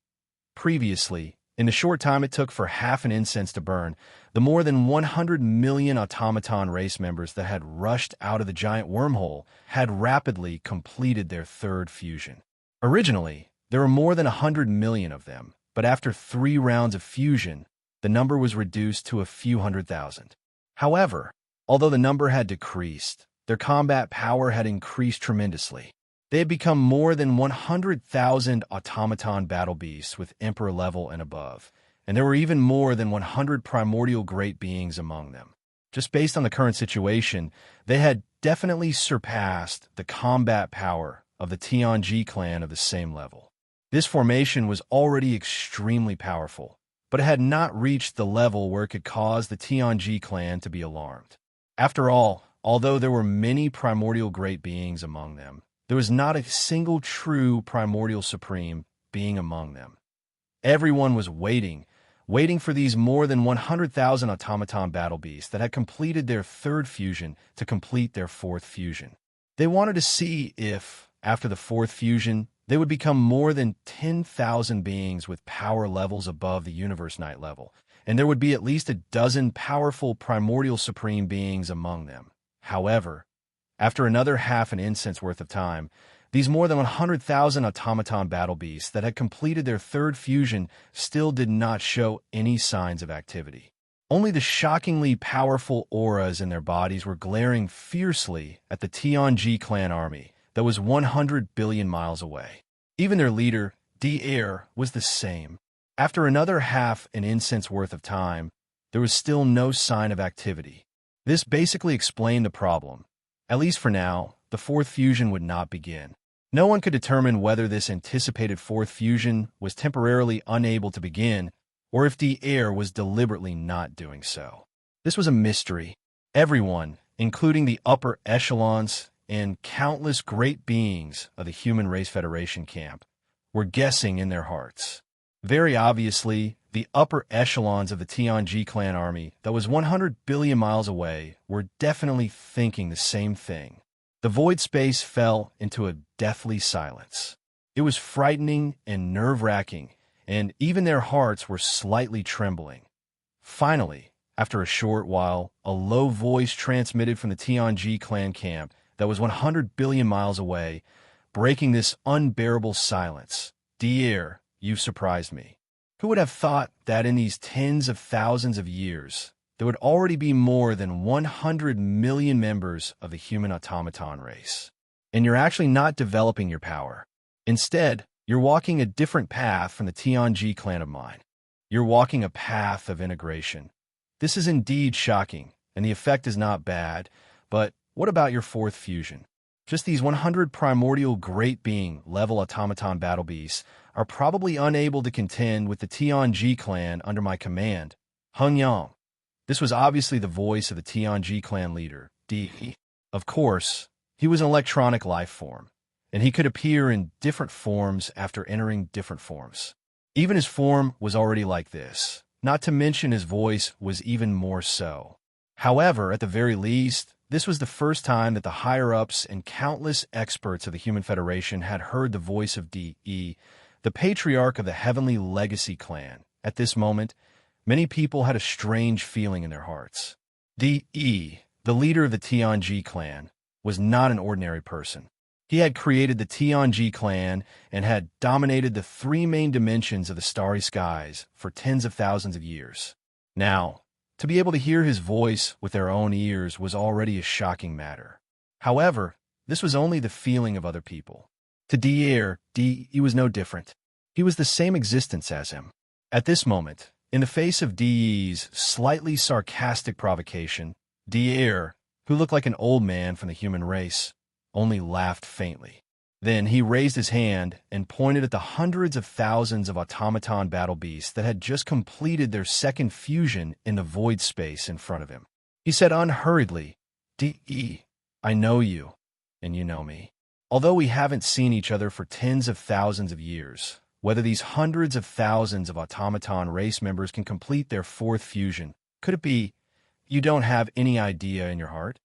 Previously, in the short time it took for half an incense to burn, the more than 100 million automaton race members that had rushed out of the giant wormhole had rapidly completed their third fusion. Originally, there were more than 100 million of them, but after 3 rounds of fusion, the number was reduced to a few 100,000. However, although the number had decreased, their combat power had increased tremendously. They had become more than 100,000 automaton battle beasts with Emperor level and above, and there were even more than 100 primordial great beings among them. Just based on the current situation, they had definitely surpassed the combat power of the Tianji clan of the same level. This formation was already extremely powerful, but it had not reached the level where it could cause the Tianji clan to be alarmed. After all, although there were many primordial great beings among them, there was not a single true primordial supreme being among them. Everyone was waiting for these more than 100,000 automaton battle beasts that had completed their third fusion to complete their fourth fusion. They wanted to see if, after the fourth fusion, they would become more than 10,000 beings with power levels above the Universe Knight level, and there would be at least a dozen powerful primordial supreme beings among them. However, after another half an incense worth of time, these more than 100,000 automaton battle beasts that had completed their third fusion still did not show any signs of activity. Only the shockingly powerful auras in their bodies were glaring fiercely at the Tianji clan army that was 100 billion miles away. Even their leader, Devourer, was the same. After another half an incense worth of time, there was still no sign of activity. This basically explained the problem. At least for now, the fourth fusion would not begin. No one could determine whether this anticipated fourth fusion was temporarily unable to begin, or if Devourer was deliberately not doing so. This was a mystery. Everyone, including the upper echelons and countless great beings of the Human Race Federation camp, were guessing in their hearts. Very obviously, the upper echelons of the Tianji clan army that was 100 billion miles away were definitely thinking the same thing. The void space fell into a deathly silence. It was frightening and nerve-wracking, and even their hearts were slightly trembling. Finally, after a short while, a low voice transmitted from the Tianji clan camp that was 100 billion miles away, breaking this unbearable silence. "Devourer, you've surprised me. Who would have thought that in these tens of thousands of years, there would already be more than 100 million members of the human automaton race? And you're actually not developing your power. Instead, you're walking a different path from the Tianji clan of mine. You're walking a path of integration. This is indeed shocking, and the effect is not bad, but what about your fourth fusion? Just these 100 primordial great being level automaton battle beasts are probably unable to contend with the Tianji clan under my command. Heng Yang." This was obviously the voice of the Tianji clan leader, Di. Of course, he was an electronic life form, and he could appear in different forms after entering different forms. Even his form was already like this, not to mention his voice was even more so. However, at the very least, this was the first time that the higher-ups and countless experts of the Human Federation had heard the voice of D.E., the patriarch of the Heavenly Legacy clan. At this moment, many people had a strange feeling in their hearts. D.E., the leader of the Tianji clan, was not an ordinary person. He had created the Tianji clan and had dominated the 3 main dimensions of the starry skies for tens of thousands of years. Now, to be able to hear his voice with their own ears was already a shocking matter. However, this was only the feeling of other people. To Devourer, he was no different. He was the same existence as him. At this moment, in the face of De's slightly sarcastic provocation, Devourer, who looked like an old man from the human race, only laughed faintly. Then he raised his hand and pointed at the hundreds of thousands of automaton battle beasts that had just completed their second fusion in the void space in front of him. He said unhurriedly, "D.E., I know you, and you know me. Although we haven't seen each other for tens of thousands of years, whether these hundreds of thousands of automaton race members can complete their fourth fusion, could it be you don't have any idea in your heart?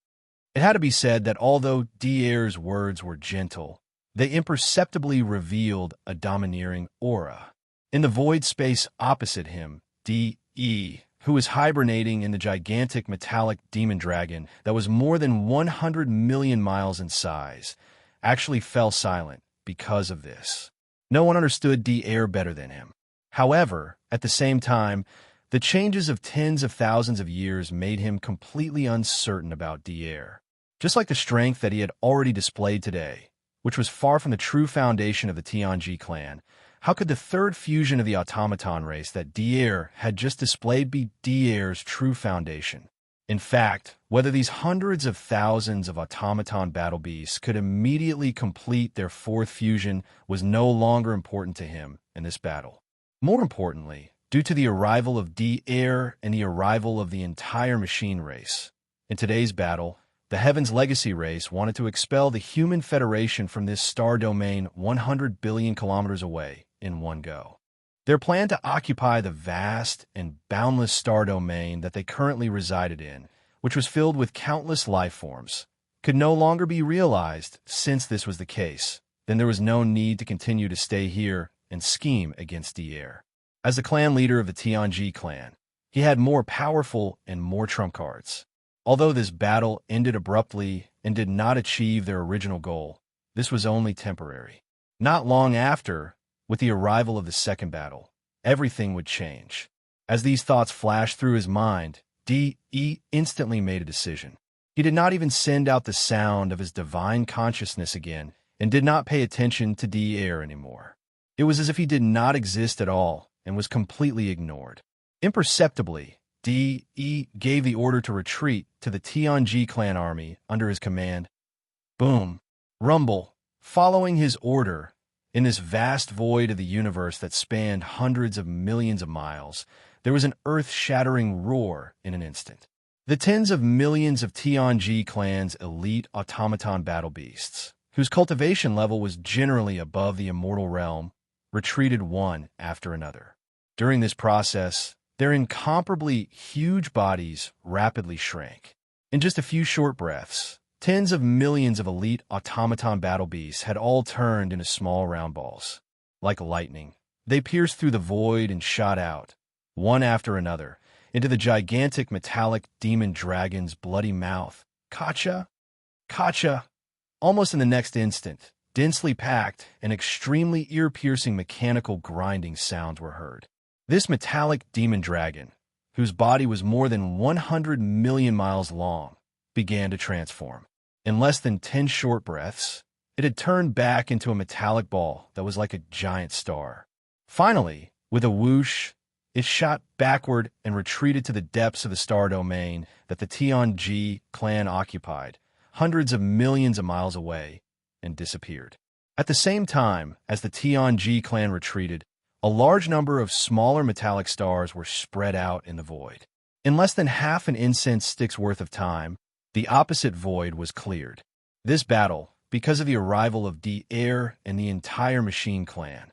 It had to be said that although Dier's words were gentle, they imperceptibly revealed a domineering aura. In the void space opposite him, D.E., who was hibernating in the gigantic metallic demon dragon that was more than 100 million miles in size, actually fell silent because of this. No one understood Dier better than him. However, at the same time, the changes of tens of thousands of years made him completely uncertain about Dier. Just like the strength that he had already displayed today, which was far from the true foundation of the Tianji clan, how could the third fusion of the automaton race that Dier had just displayed be Dier's true foundation? In fact, whether these hundreds of thousands of automaton battle beasts could immediately complete their fourth fusion was no longer important to him in this battle. More importantly, due to the arrival of Dier and the arrival of the entire machine race, in today's battle, the Heaven's Legacy race wanted to expel the Human Federation from this star domain 100 billion kilometers away in one go. Their plan to occupy the vast and boundless star domain that they currently resided in, which was filled with countless life forms, could no longer be realized. Since this was the case, then there was no need to continue to stay here and scheme against Dier. As the clan leader of the Tianji clan, he had more powerful and more trump cards. Although this battle ended abruptly and did not achieve their original goal, this was only temporary. Not long after, with the arrival of the second battle, everything would change. As these thoughts flashed through his mind, D.E. instantly made a decision. He did not even send out the sound of his divine consciousness again and did not pay attention to Dier anymore. It was as if he did not exist at all and was completely ignored. Imperceptibly, D.E. gave the order to retreat to the Tianji clan army under his command. Boom! Rumble! Following his order, in this vast void of the universe that spanned hundreds of millions of miles, there was an earth-shattering roar in an instant. The tens of millions of Tianji clan's elite automaton battle beasts, whose cultivation level was generally above the immortal realm, retreated one after another. During this process, their incomparably huge bodies rapidly shrank. In just a few short breaths, tens of millions of elite automaton battle beasts had all turned into small round balls. Like lightning, they pierced through the void and shot out, one after another, into the gigantic metallic demon dragon's bloody mouth. Kacha! Kacha! Almost in the next instant, densely packed and extremely ear-piercing mechanical grinding sounds were heard. This metallic demon dragon, whose body was more than 100 million miles long, began to transform. In less than 10 short breaths, it had turned back into a metallic ball that was like a giant star. Finally, with a whoosh, it shot backward and retreated to the depths of the star domain that the Tianji clan occupied, hundreds of millions of miles away, and disappeared. At the same time as the Tianji clan retreated, a large number of smaller metallic stars were spread out in the void. In less than half an incense stick's worth of time, the opposite void was cleared. This battle, because of the arrival of Dier and the entire machine clan,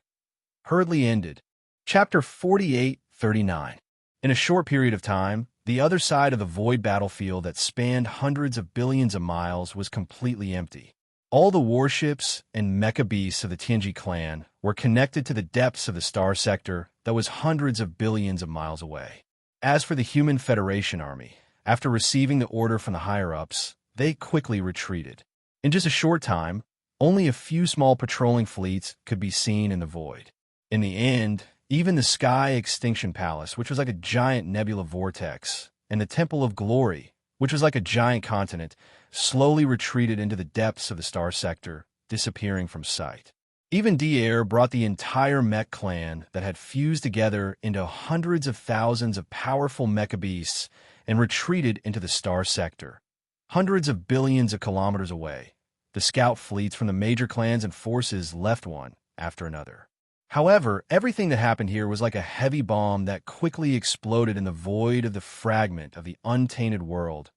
hurriedly ended. Chapter 48:39. In a short period of time, the other side of the void battlefield that spanned hundreds of billions of miles was completely empty. All the warships and mecha beasts of the Tianji clan were connected to the depths of the star sector that was hundreds of billions of miles away. As for the Human Federation army, after receiving the order from the higher-ups, they quickly retreated. In just a short time, only a few small patrolling fleets could be seen in the void. In the end, even the Sky Extinction Palace, which was like a giant nebula vortex, and the Temple of Glory, which was like a giant continent, slowly retreated into the depths of the star sector, disappearing from sight. Even Dier brought the entire mech clan that had fused together into hundreds of thousands of powerful mecha beasts and retreated into the star sector. Hundreds of billions of kilometers away, the scout fleets from the major clans and forces left one after another. However, everything that happened here was like a heavy bomb that quickly exploded in the void of the fragment of the untainted world.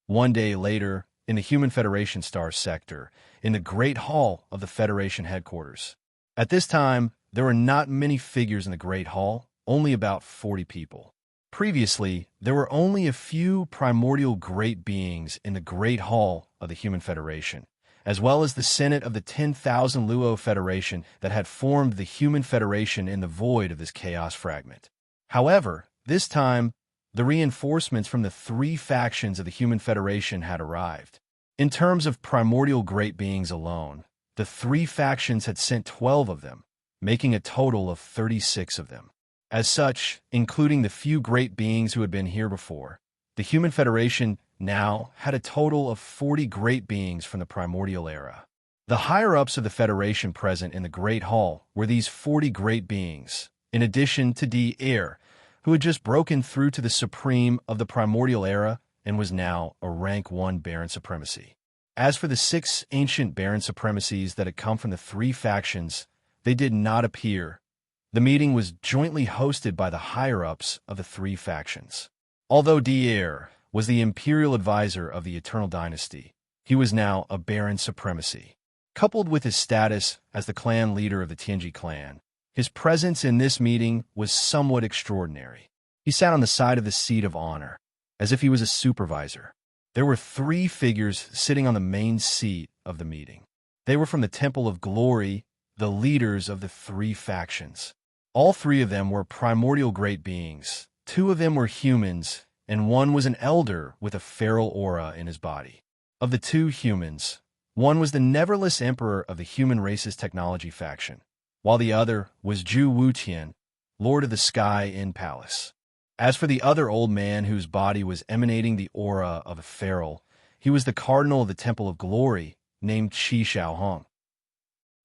One day later, in the Human Federation star sector, in the Great Hall of the Federation headquarters. At this time, there were not many figures in the Great Hall, only about 40 people. Previously, there were only a few primordial great beings in the Great Hall of the Human Federation, as well as the Senate of the 10,000 Luo Federation that had formed the Human Federation in the void of this chaos fragment. However, this time, the reinforcements from the three factions of the Human Federation had arrived. In terms of primordial great beings alone, the three factions had sent 12 of them, making a total of 36 of them. As such, including the few great beings who had been here before, the Human Federation now had a total of 40 great beings from the primordial era. The higher-ups of the Federation present in the Great Hall were these 40 great beings, in addition to Devourer, who had just broken through to the Supreme of the primordial era and was now a rank 1 Baron Supremacy. As for the 6 ancient Baron Supremacies that had come from the three factions, they did not appear. The meeting was jointly hosted by the higher-ups of the three factions. Although Devourer was the imperial advisor of the Eternal Dynasty, he was now a Baron Supremacy. Coupled with his status as the clan leader of the Tianji clan, his presence in this meeting was somewhat extraordinary. He sat on the side of the seat of honor, as if he was a supervisor. There were 3 figures sitting on the main seat of the meeting. They were from the Temple of Glory, the leaders of the three factions. All 3 of them were primordial great beings. 2 of them were humans, and 1 was an elder with a feral aura in his body. Of the 2 humans, 1 was the neverless emperor of the human race's technology faction, while the other was Wuxia, Lord of the Sky in Palace. As for the other old man whose body was emanating the aura of a feral, he was the cardinal of the Temple of Glory, named Xianxia.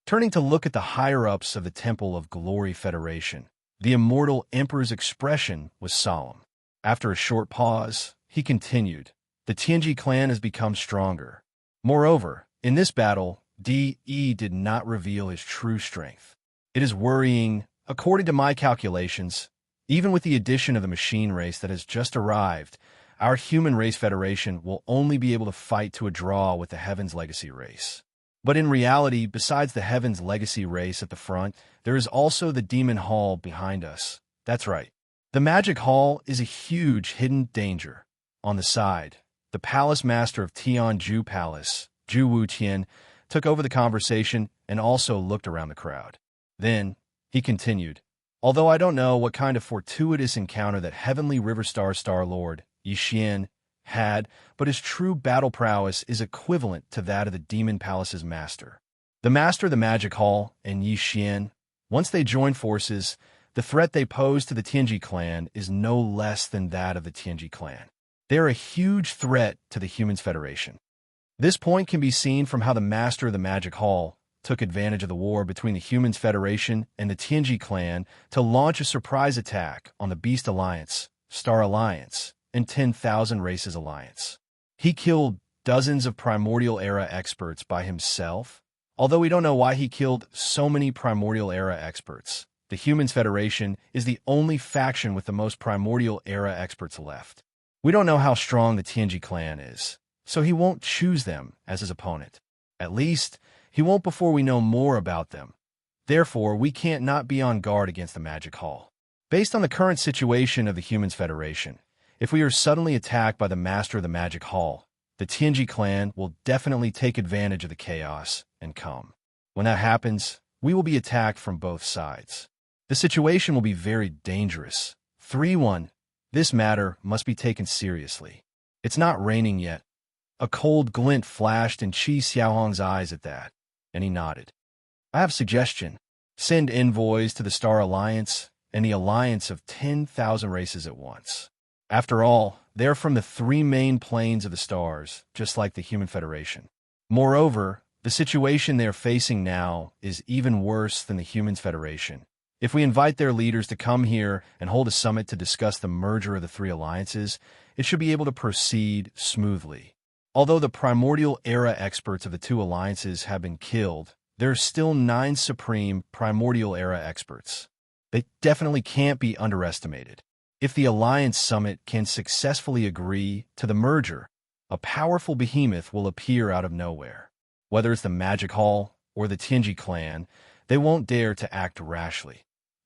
Turning to look at the higher-ups of the Temple of Glory Federation, the immortal emperor's expression was solemn. After a short pause, he continued, "The Tianji clan has become stronger. Moreover, in this battle, De did not reveal his true strength. It is worrying. According to my calculations, even with the addition of the machine race that has just arrived, our human race federation will only be able to fight to a draw with the Heaven's Legacy race. But in reality, besides the Heaven's Legacy race at the front, there is also the Demon Hall behind us. That's right. The Magic Hall is a huge hidden danger. On the side, the Palace Master of Tianju Palace, Wuxia, took over the conversation and also looked around the crowd. Then, he continued, although I don't know what kind of fortuitous encounter that Heavenly River Star Lord, Xianxia, had, but his true battle prowess is equivalent to that of the Demon Palace's master. The master of the Magic Hall and Xianxia, once they join forces, the threat they pose to the Tianji clan is no less than that of the Tianji clan. They are a huge threat to the Humans Federation. This point can be seen from how the master of the Magic Hall took advantage of the war between the Humans Federation and the Tianji clan to launch a surprise attack on the Beast Alliance, Star Alliance, and 10,000 Races Alliance. He killed dozens of Primordial Era experts by himself, although we don't know why he killed so many Primordial Era experts. The Humans Federation is the only faction with the most Primordial Era experts left. We don't know how strong the Tianji clan is, so he won't choose them as his opponent. At least, he won't before we know more about them. Therefore, we can't not be on guard against the Magic Hall. Based on the current situation of the Humans Federation, if we are suddenly attacked by the Master of the Magic Hall, the Tianji clan will definitely take advantage of the chaos and come. When that happens, we will be attacked from both sides. The situation will be very dangerous. 3-1. This matter must be taken seriously. It's not raining yet. A cold glint flashed in Qi Xiaohong's eyes at that, and he nodded. I have a suggestion. Send envoys to the Star Alliance and the Alliance of 10,000 races at once. After all, they're from the 3 main planes of the stars, just like the Human Federation. Moreover, the situation they're facing now is even worse than the Humans Federation. If we invite their leaders to come here and hold a summit to discuss the merger of the 3 alliances, it should be able to proceed smoothly. Although the Primordial Era experts of the 2 alliances have been killed, there are still 9 supreme Primordial Era experts. They definitely can't be underestimated. If the Alliance Summit can successfully agree to the merger, a powerful behemoth will appear out of nowhere. Whether it's the Magic Hall or the Tianji clan, they won't dare to act rashly.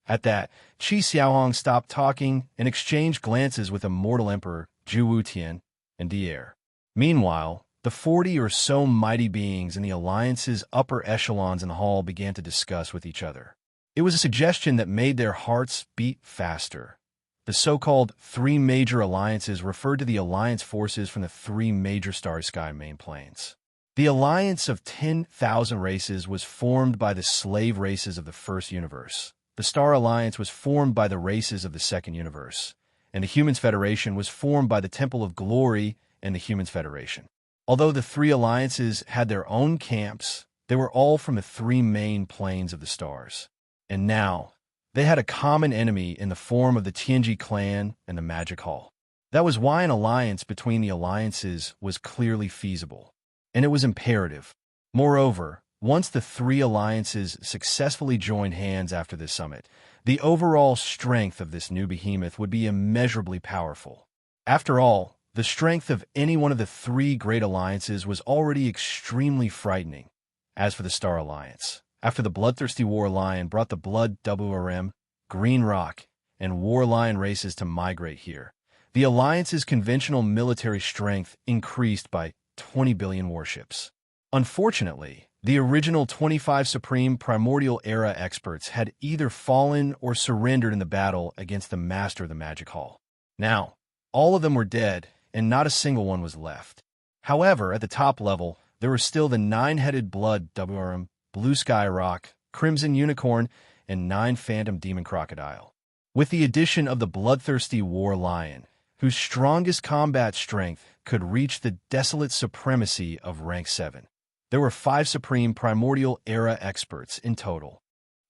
At that, Qi Xiaohong stopped talking and exchanged glances with Immortal Emperor Zhu Wutian and Devourer. Meanwhile, the 40 or so mighty beings in the Alliance's upper echelons in the hall began to discuss with each other. It was a suggestion that made their hearts beat faster. The so-called three major alliances referred to the alliance forces from the three major star-sky main planes. The alliance of 10,000 races was formed by the slave races of the first universe. The Star Alliance was formed by the races of the second universe, and the Humans Federation was formed by the Temple of Glory and the Humans Federation. Although the three alliances had their own camps, they were all from the three main planes of the stars. And now, they had a common enemy in the form of the Tianji clan and the Magic Hall. That was why an alliance between the alliances was clearly feasible, and it was imperative. Moreover, once the three alliances successfully joined hands after this summit, the overall strength of this new behemoth would be immeasurably powerful. After all, the strength of any one of the three great alliances was already extremely frightening. As for the Star Alliance, after the bloodthirsty War Lion brought the Blood WRM, Green Rock, and War Lion races to migrate here, the Alliance's conventional military strength increased by 20 billion warships. Unfortunately, the original 25 Supreme Primordial Era experts had either fallen or surrendered in the battle against the Master of the Magic Hall. Now, all of them were dead, and not a single one was left. However, at the top level, there were still the 9-headed Blood WRM, Blue Sky Rock, Crimson Unicorn, and 9 Phantom Demon Crocodile. With the addition of the bloodthirsty War Lion, whose strongest combat strength could reach the desolate supremacy of rank 7. There were 5 Supreme Primordial Era experts in total.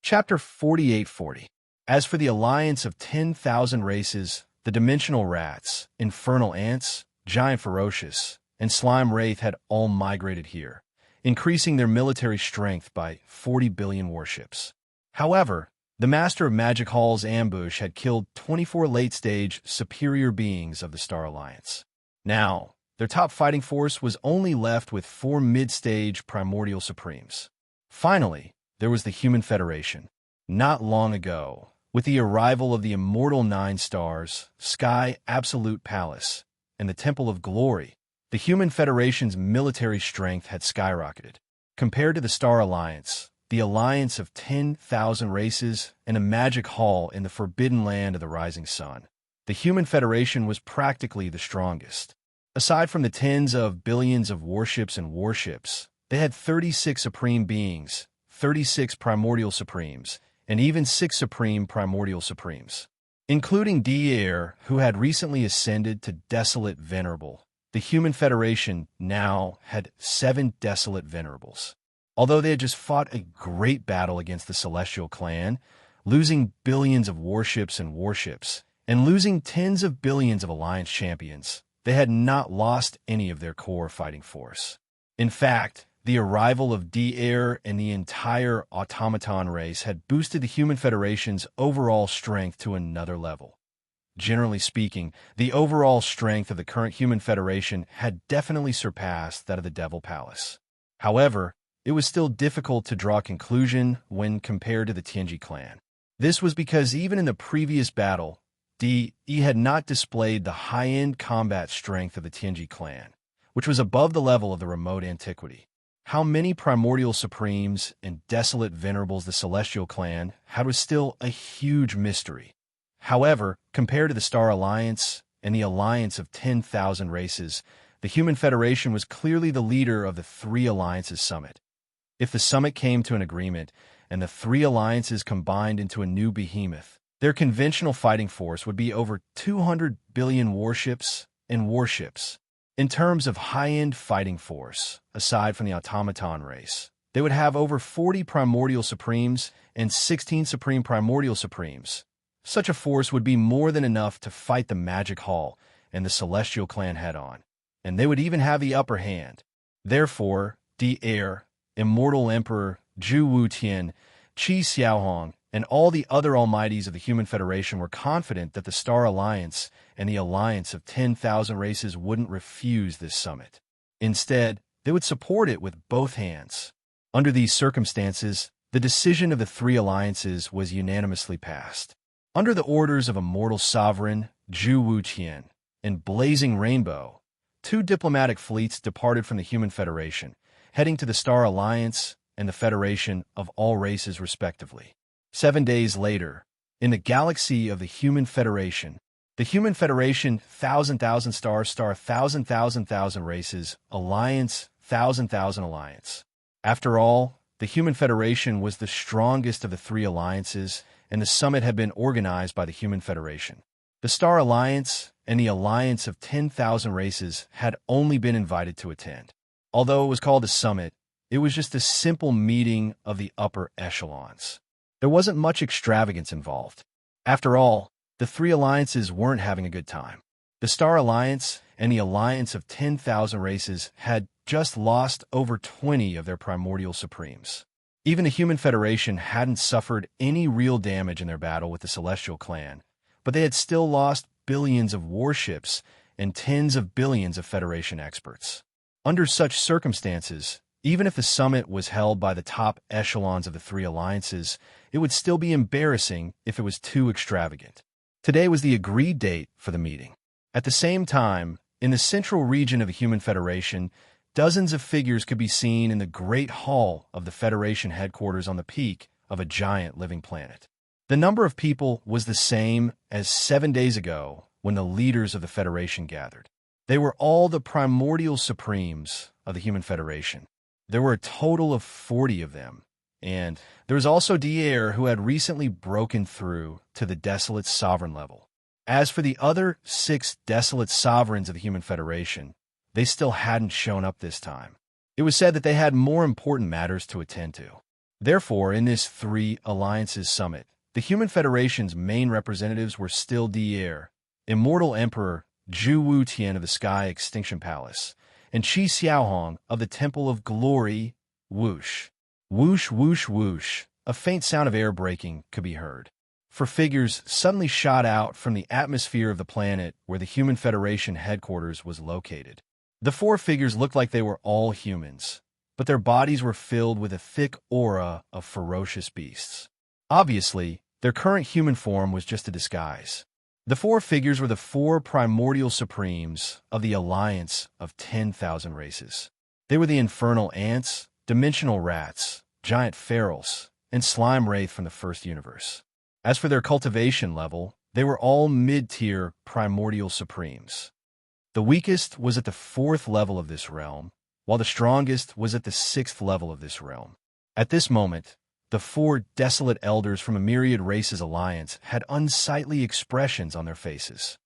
Chapter 4840. As for the alliance of 10,000 races, the Dimensional Rats, Infernal Ants, Giant Ferocious, and Slime Wraith had all migrated here, increasing their military strength by 40 billion warships. However, the Master of Magic Hall's ambush had killed 24 late-stage superior beings of the Star Alliance. Now, their top fighting force was only left with 4 mid-stage Primordial Supremes. Finally, there was the Human Federation. Not long ago, with the arrival of the Immortal 9 Stars, Sky Absolute Palace, and the Temple of Glory, the Human Federation's military strength had skyrocketed. Compared to the Star Alliance, the alliance of 10,000 races and a magic hall in the forbidden land of the rising sun, the Human Federation was practically the strongest. Aside from the tens of billions of warships, they had 36 Supreme Beings, 36 Primordial Supremes, and even 6 Supreme Primordial Supremes. Including Devourer, who had recently ascended to Desolate Venerable, the Human Federation now had 7 Desolate Venerables. Although they had just fought a great battle against the Celestial Clan, losing billions of warships, and losing tens of billions of Alliance champions, they had not lost any of their core fighting force. In fact, the arrival of Devourer and the entire automaton race had boosted the Human Federation's overall strength to another level. Generally speaking, the overall strength of the current Human Federation had definitely surpassed that of the Devil Palace. However, it was still difficult to draw a conclusion when compared to the Tianji clan. This was because even in the previous battle, He had not displayed the high-end combat strength of the Tianji clan, which was above the level of the remote antiquity. How many Primordial Supremes and Desolate Venerables the Celestial clan had was still a huge mystery. However, compared to the Star Alliance and the alliance of 10,000 races, the Human Federation was clearly the leader of the 3 alliances summit. If the summit came to an agreement and the 3 alliances combined into a new behemoth, their conventional fighting force would be over 200 billion warships. In terms of high-end fighting force, aside from the automaton race, they would have over 40 Primordial Supremes and 16 Supreme Primordial Supremes. Such a force would be more than enough to fight the Magic Hall and the Celestial Clan head-on, and they would even have the upper hand. Therefore, Devourer, Immortal Emperor Zhu Wutian, Qi Xiaohong, and all the other almighties of the Human Federation were confident that the Star Alliance and the alliance of 10,000 races wouldn't refuse this summit. Instead, they would support it with both hands. Under these circumstances, the decision of the three alliances was unanimously passed. Under the orders of Immortal Sovereign Wuxia and Blazing Rainbow, two diplomatic fleets departed from the Human Federation, heading to the Star Alliance and the Federation of all races respectively. 7 days later, in the galaxy of the Human Federation, the Human Federation, 1,000,000 star, 1,000,000,000 races, alliance, 1,000,000 alliance. After all, the Human Federation was the strongest of the three alliances, and the summit had been organized by the Human Federation. The Star Alliance and the Alliance of 10,000 races had only been invited to attend. Although it was called a summit, it was just a simple meeting of the upper echelons. There wasn't much extravagance involved. After all, the three alliances weren't having a good time. The Star Alliance and the Alliance of 10,000 races had just lost over 20 of their primordial supremes. Even the Human Federation hadn't suffered any real damage in their battle with the Celestial Clan, but they had still lost billions of warships and tens of billions of Federation experts. Under such circumstances, even if the summit was held by the top echelons of the three alliances, it would still be embarrassing if it was too extravagant. Today was the agreed date for the meeting. At the same time, in the central region of the Human Federation, dozens of figures could be seen in the Great Hall of the Federation headquarters on the peak of a giant living planet. The number of people was the same as 7 days ago when the leaders of the Federation gathered. They were all the primordial supremes of the Human Federation. There were a total of 40 of them, and there was also Devourer, who had recently broken through to the Desolate Sovereign level. As for the other 6 Desolate Sovereigns of the Human Federation, they still hadn't shown up this time. It was said that they had more important matters to attend to. Therefore, in this three alliances summit, the Human Federation's main representatives were still Devourer, Immortal Emperor Wuxia of the Sky Extinction Palace, and Xianxia of the Temple of Glory, whoosh. Whoosh, whoosh, whoosh. A faint sound of air breaking could be heard. For figures suddenly shot out from the atmosphere of the planet where the Human Federation headquarters was located. The 4 figures looked like they were all humans, but their bodies were filled with a thick aura of ferocious beasts. Obviously, their current human form was just a disguise. The 4 figures were the 4 primordial supremes of the Alliance of 10,000 races. They were the infernal ants, dimensional rats, giant ferals, and slime wraith from the first universe. As for their cultivation level, they were all mid-tier primordial supremes. The weakest was at the 4th level of this realm, while the strongest was at the 6th level of this realm. At this moment, the 4 desolate elders from a myriad races alliance had unsightly expressions on their faces.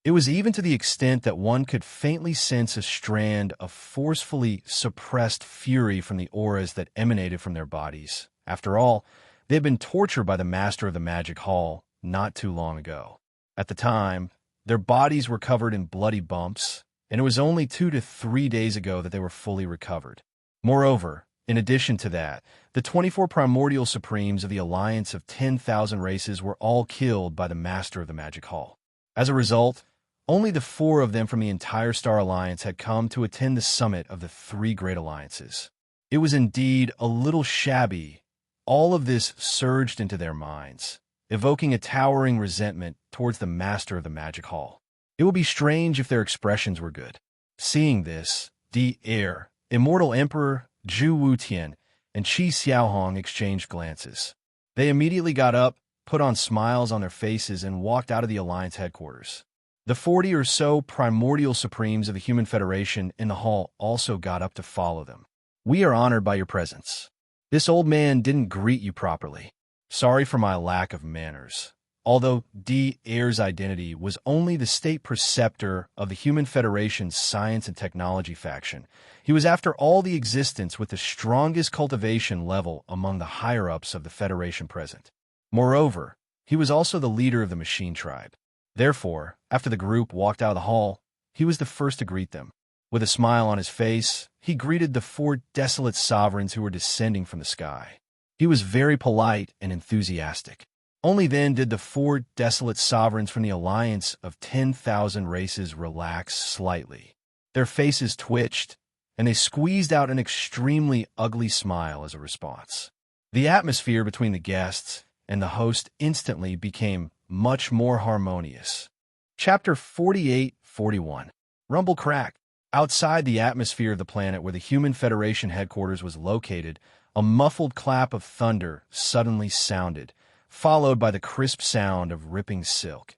It was even to the extent that one could faintly sense a strand of forcefully suppressed fury from the auras that emanated from their bodies. After all, they had been tortured by the Master of the Magic Hall not too long ago. At the time, their bodies were covered in bloody bumps, and it was only 2 to 3 days ago that they were fully recovered. Moreover, in addition to that, the 24 primordial supremes of the Alliance of 10,000 races were all killed by the Master of the Magic Hall. As a result, only the 4 of them from the entire Star Alliance had come to attend the summit of the 3 great alliances. It was indeed a little shabby. All of this surged into their minds, evoking a towering resentment towards the Master of the Magic Hall. It would be strange if their expressions were good. Seeing this, Devourer, Immortal Emperor Wuxia, and Xianxia exchanged glances. They immediately got up, put on smiles on their faces, and walked out of the Alliance headquarters. The 40 or so primordial supremes of the Human Federation in the hall also got up to follow them. "We are honored by your presence. This old man didn't greet you properly. Sorry for my lack of manners." Although Devaurer's identity was only the state preceptor of the Human Federation's Science and Technology faction, he was after all the existence with the strongest cultivation level among the higher-ups of the Federation present. Moreover, he was also the leader of the Machine Tribe. Therefore, after the group walked out of the hall, he was the first to greet them. With a smile on his face, he greeted the 4 desolate sovereigns who were descending from the sky. He was very polite and enthusiastic. Only then did the 4 desolate sovereigns from the Alliance of 10,000 races relax slightly. Their faces twitched, and they squeezed out an extremely ugly smile as a response. The atmosphere between the guests and the host instantly became much more harmonious. Chapter 48-41. Rumble Crack. Outside the atmosphere of the planet where the Human Federation headquarters was located, a muffled clap of thunder suddenly sounded, followed by the crisp sound of ripping silk.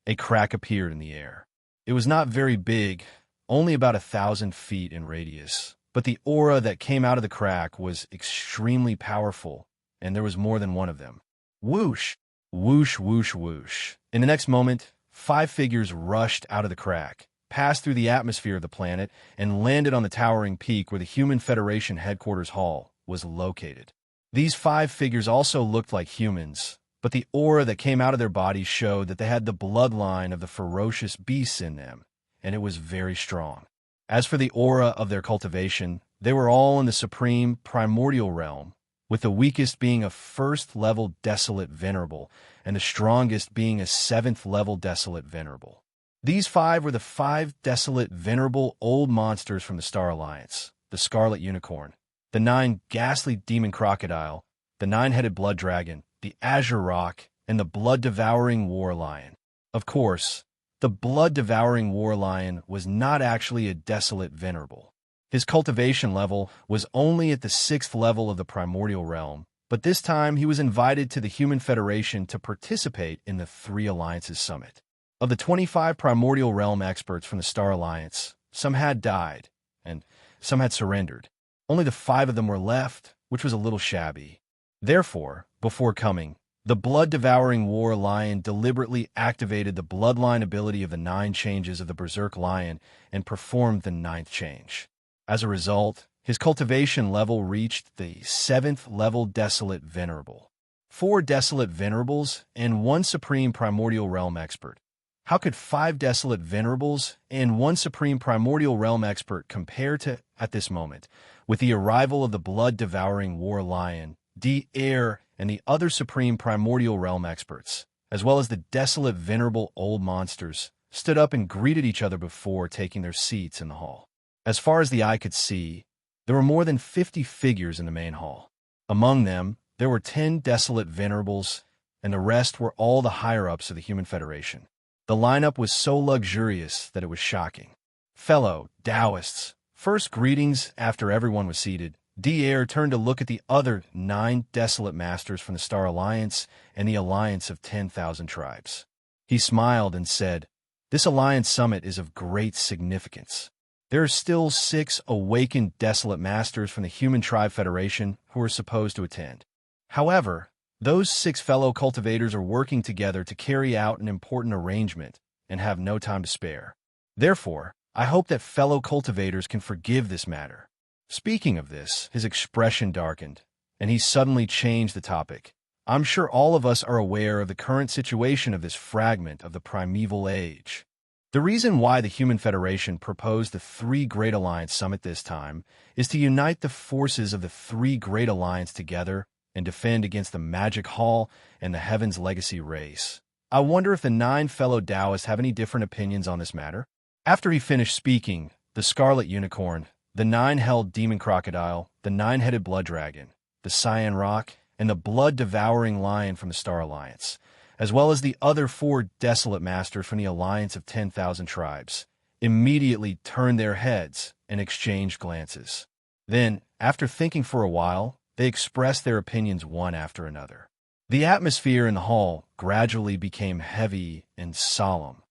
A crack appeared in the air. It was not very big, only about 1,000 feet in radius, but the aura that came out of the crack was extremely powerful, and there was more than one of them. Whoosh! Whoosh, whoosh, whoosh. In the next moment, 5 figures rushed out of the crack, passed through the atmosphere of the planet, and landed on the towering peak where the Human Federation headquarters hall was located. These 5 figures also looked like humans, but the aura that came out of their bodies showed that they had the bloodline of the ferocious beasts in them, and it was very strong. As for the aura of their cultivation, they were all in the supreme primordial realm, with the weakest being a 1st-level desolate venerable, and the strongest being a 7th-level desolate venerable. These 5 were the 5 desolate venerable old monsters from the Star Alliance: the Scarlet Unicorn, the 9 ghastly demon crocodile, the 9-headed blood dragon, the Azure Rock, and the blood-devouring war lion. Of course, the blood-devouring war lion was not actually a desolate venerable. His cultivation level was only at the 6th level of the primordial realm, but this time he was invited to the Human Federation to participate in the 3 Alliances Summit. Of the 25 primordial realm experts from the Star Alliance, some had died, and some had surrendered. Only the 5 of them were left, which was a little shabby. Therefore, before coming, the blood-devouring war lion deliberately activated the bloodline ability of the 9 changes of the Berserk Lion and performed the 9th change. As a result, his cultivation level reached the 7th level Desolate Venerable. 4 Desolate Venerables and 1 Supreme Primordial Realm Expert. How could 5 Desolate Venerables and 1 Supreme Primordial Realm Expert compare to, at this moment, with the arrival of the blood-devouring war lion, Devourer, and the other Supreme Primordial Realm Experts, as well as the Desolate Venerable Old Monsters, stood up and greeted each other before taking their seats in the hall. As far as the eye could see, there were more than 50 figures in the main hall. Among them, there were 10 Desolate Venerables, and the rest were all the higher-ups of the Human Federation. The lineup was so luxurious that it was shocking. Fellow Taoists, first greetings after everyone was seated. Devourer turned to look at the other 9 Desolate Masters from the Star Alliance and the Alliance of 10,000 Tribes. He smiled and said, "This Alliance Summit is of great significance. There are still 6 awakened Desolate Masters from the Human Tribe Federation who are supposed to attend. However, those 6 fellow cultivators are working together to carry out an important arrangement and have no time to spare. Therefore, I hope that fellow cultivators can forgive this matter." Speaking of this, his expression darkened, and he suddenly changed the topic. "I'm sure all of us are aware of the current situation of this fragment of the primeval age. The reason why the Human Federation proposed the 3 Great Alliance Summit this time is to unite the forces of the 3 Great Alliance together and defend against the Magic Hall and the Heaven's Legacy race. I wonder if the 9 fellow Taoists have any different opinions on this matter?" After he finished speaking, the Scarlet Unicorn, the 9-held demon crocodile, the 9-headed blood dragon, the Cyan Rock, and the blood-devouring lion from the Star Alliance, as well as the other 4 Desolate Masters from the Alliance of 10,000 Tribes, immediately turned their heads and exchanged glances. Then, after thinking for a while, they expressed their opinions one after another. The atmosphere in the hall gradually became heavy and solemn.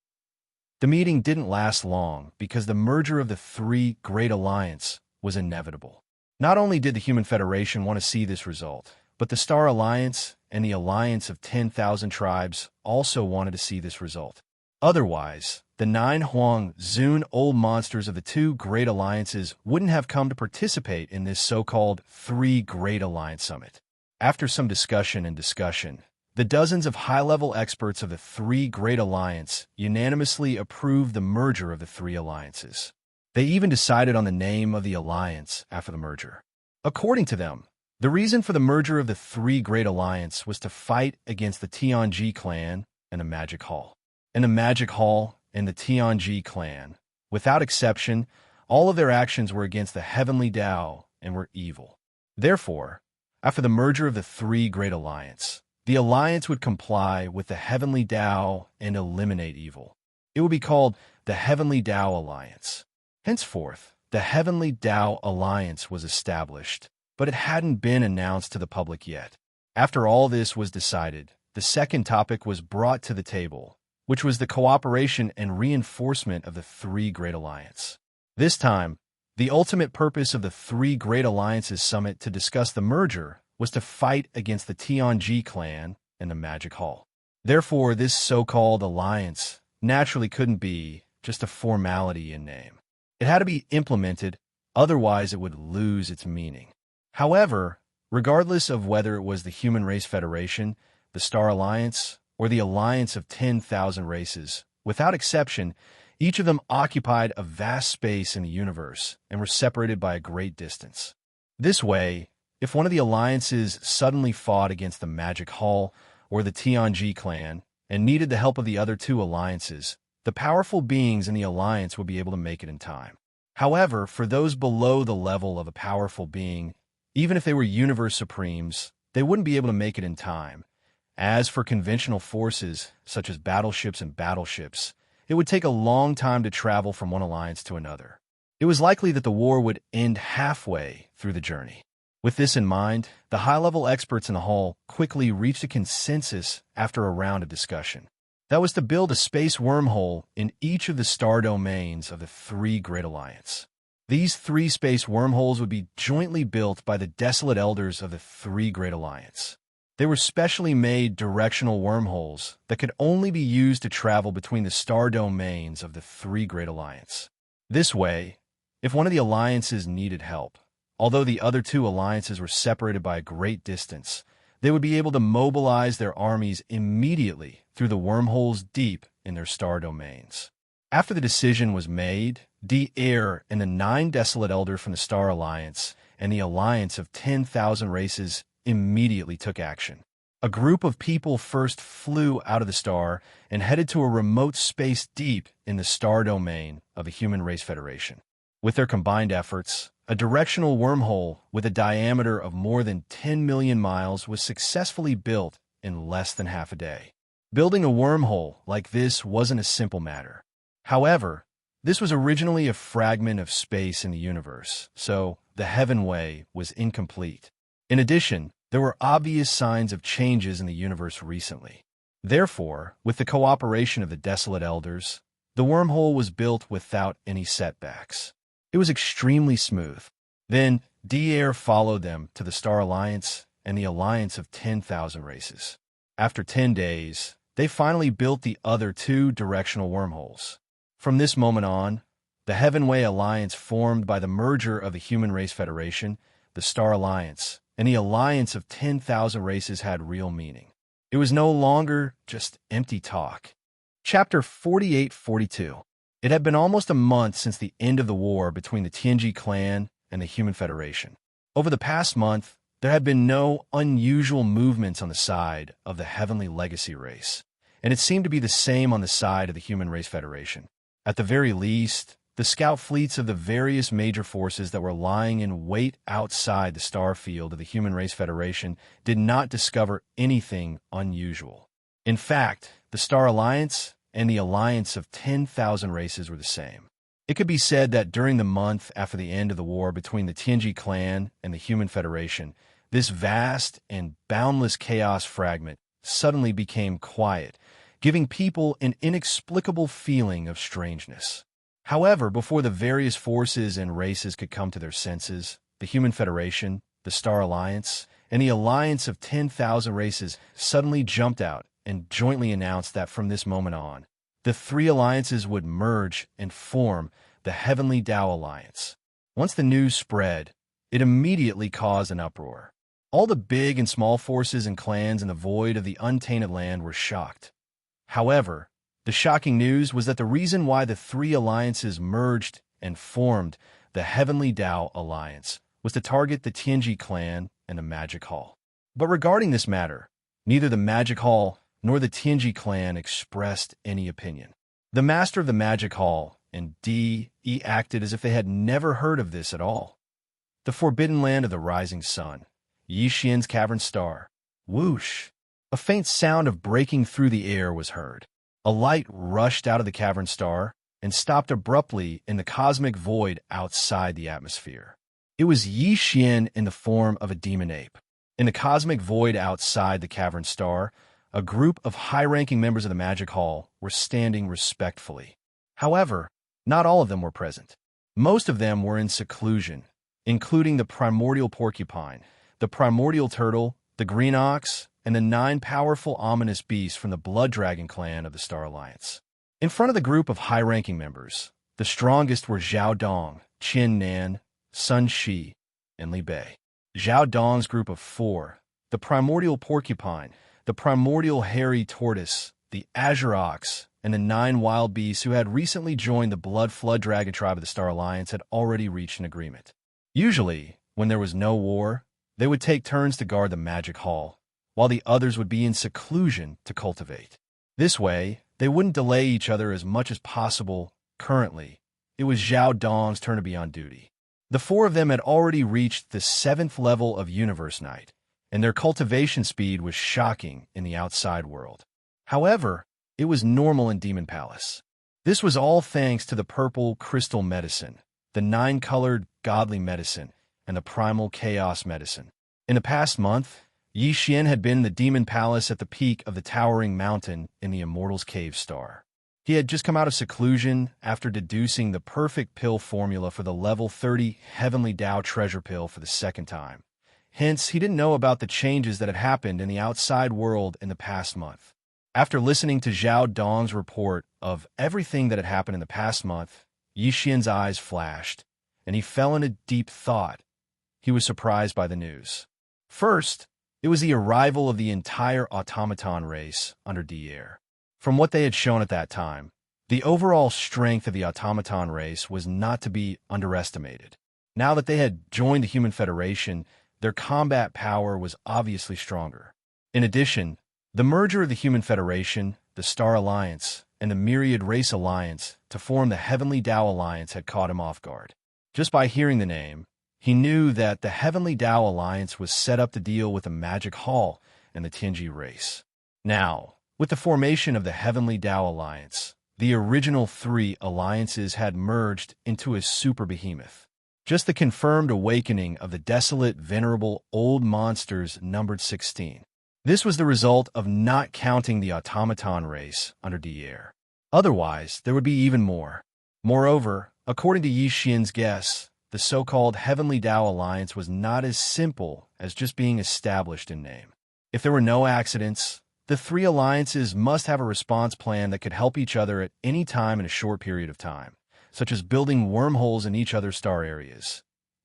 The meeting didn't last long because the merger of the 3 Great Alliance was inevitable. Not only did the Human Federation want to see this result, but the Star Alliance and the Alliance of 10,000 Tribes also wanted to see this result. Otherwise, the 9 Huang Zun old monsters of the 2 Great Alliances wouldn't have come to participate in this so-called 3 Great Alliance Summit. After some discussion, the dozens of high-level experts of the 3 Great Alliance unanimously approved the merger of the 3 alliances. They even decided on the name of the alliance after the merger. According to them, the reason for the merger of the 3 Great Alliance was to fight against the Tianji clan and the Magic Hall. And the Magic Hall and the Tianji clan, without exception, all of their actions were against the Heavenly Tao and were evil. Therefore, After the merger of the three great alliance, the alliance would comply with the heavenly Tao and eliminate evil. It would be called the Heavenly Tao Alliance. Henceforth, the Heavenly Tao Alliance was established, but it hadn't been announced to the public yet. After all this was decided, the second topic was brought to the table, which was the cooperation and reinforcement of the three great alliance. This time, the ultimate purpose of the three great alliances summit to discuss the merger was to fight against the Tianji clan and the Magic Hall. Therefore, this so-called alliance naturally couldn't be just a formality in name. It had to be implemented, otherwise it would lose its meaning. However, regardless of whether it was the Human Race Federation, the Star Alliance, or the Alliance of 10,000 Races, without exception, each of them occupied a vast space in the universe and were separated by a great distance. This way, if one of the alliances suddenly fought against the Magic Hall or the Tianji clan and needed the help of the other two alliances, the powerful beings in the alliance would be able to make it in time. However, for those below the level of a powerful being, even if they were universe supremes, they wouldn't be able to make it in time. As for conventional forces, such as battleships and battleships, it would take a long time to travel from one alliance to another. It was likely that the war would end halfway through the journey. With this in mind, the high-level experts in the hall quickly reached a consensus after a round of discussion. That was to build a space wormhole in each of the star domains of the three great alliance. These three space wormholes would be jointly built by the desolate elders of the three great alliance. They were specially made directional wormholes that could only be used to travel between the star domains of the three great alliance. This way, if one of the alliances needed help, although the other two alliances were separated by a great distance, they would be able to mobilize their armies immediately through the wormholes deep in their star domains. After the decision was made, Devourer and the 9 desolate elders from the Star Alliance and the Alliance of 10,000 Races immediately took action. A group of people first flew out of the star and headed to a remote space deep in the star domain of the Human Race Federation. With their combined efforts, a directional wormhole with a diameter of more than 10 million miles was successfully built in less than half a day. Building a wormhole like this wasn't a simple matter. However, this was originally a fragment of space in the universe, so the Heavenway was incomplete. In addition, there were obvious signs of changes in the universe recently. Therefore, with the cooperation of the desolate elders, the wormhole was built without any setbacks. It was extremely smooth. Then, Devourer followed them to the Star Alliance and the Alliance of 10,000 Races. After 10 days, they finally built the other 2 directional wormholes. From this moment on, the Heavenway Alliance formed by the merger of the Human Race Federation, the Star Alliance, and the Alliance of 10,000 Races had real meaning. It was no longer just empty talk. Chapter 48-42. It had been almost a month since the end of the war between the Tianji clan and the Human Federation. Over the past month, there had been no unusual movements on the side of the Heavenly Legacy race, and it seemed to be the same on the side of the Human Race Federation. At the very least, the scout fleets of the various major forces that were lying in wait outside the star field of the Human Race Federation did not discover anything unusual. In fact, the Star Alliance and the Alliance of 10,000 Races were the same. It could be said that during the month after the end of the war between the Tianji clan and the Human Federation, this vast and boundless chaos fragment suddenly became quiet, giving people an inexplicable feeling of strangeness. However, before the various forces and races could come to their senses, the Human Federation, the Star Alliance, and the Alliance of 10,000 Races suddenly jumped out and jointly announced that from this moment on, the 3 alliances would merge and form the Heavenly Tao Alliance. Once the news spread, it immediately caused an uproar. All the big and small forces and clans in the void of the untainted land were shocked. However, the shocking news was that the reason why the 3 alliances merged and formed the Heavenly Tao Alliance was to target the Tianji clan and the Magic Hall. But regarding this matter, neither the Magic Hall nor the Tianji clan expressed any opinion. The master of the Magic Hall and Di acted as if they had never heard of this at all. The Forbidden Land of the Rising Sun. Yixian's cavern star. Whoosh! A faint sound of breaking through the air was heard. A light rushed out of the cavern star and stopped abruptly in the cosmic void outside the atmosphere. It was Yixian in the form of a demon ape. In the cosmic void outside the cavern star, a group of high-ranking members of the Magic Hall were standing respectfully. However, not all of them were present. Most of them were in seclusion, including the primordial porcupine, the primordial turtle, the green ox, and the 9 powerful ominous beasts from the Blood Dragon clan of the Star Alliance. In front of the group of high-ranking members, the strongest were Zhao Dong, Qin Nan, Sun Shi, and Li Bei. Zhao Dong's group of 4, the primordial porcupine, the primordial hairy tortoise, the azure ox, and the 9 wild beasts who had recently joined the Blood Flood Dragon tribe of the Star Alliance had already reached an agreement. Usually, when there was no war, they would take turns to guard the Magic Hall, while the others would be in seclusion to cultivate. This way, they wouldn't delay each other as much as possible. Currently, it was Zhao Dong's turn to be on duty. The 4 of them had already reached the 7th level of Universe Night, and their cultivation speed was shocking in the outside world. However, it was normal in Demon Palace. This was all thanks to the purple crystal medicine, the 9-colored godly medicine, and the primal chaos medicine. In the past month, Yixian had been in the Demon Palace at the peak of the towering mountain in the Immortal's Cave Star. He had just come out of seclusion after deducing the perfect pill formula for the level 30 Heavenly Tao treasure pill for the 2nd time. Hence, he didn't know about the changes that had happened in the outside world in the past month. After listening to Zhao Dong's report of everything that had happened in the past month, Yixian's eyes flashed, and he fell into deep thought. He was surprised by the news. First, it was the arrival of the entire automaton race under Devourer. From what they had shown at that time, the overall strength of the automaton race was not to be underestimated. Now that they had joined the Human Federation, their combat power was obviously stronger. In addition, the merger of the Human Federation, the Star Alliance, and the Myriad Race Alliance to form the Heavenly Tao Alliance had caught him off guard. Just by hearing the name, he knew that the Heavenly Tao Alliance was set up to deal with the Magic Hall and the Tianji race. Now, with the formation of the Heavenly Tao Alliance, the original 3 alliances had merged into a super behemoth. Just the confirmed awakening of the desolate, venerable old monsters numbered 16. This was the result of not counting the automaton race under Devourer. Otherwise, there would be even more. Moreover, according to Yixian's guess, the so-called Heavenly Tao Alliance was not as simple as just being established in name. If there were no accidents, the 3 alliances must have a response plan that could help each other at any time in a short period of time, such as building wormholes in each other's star areas.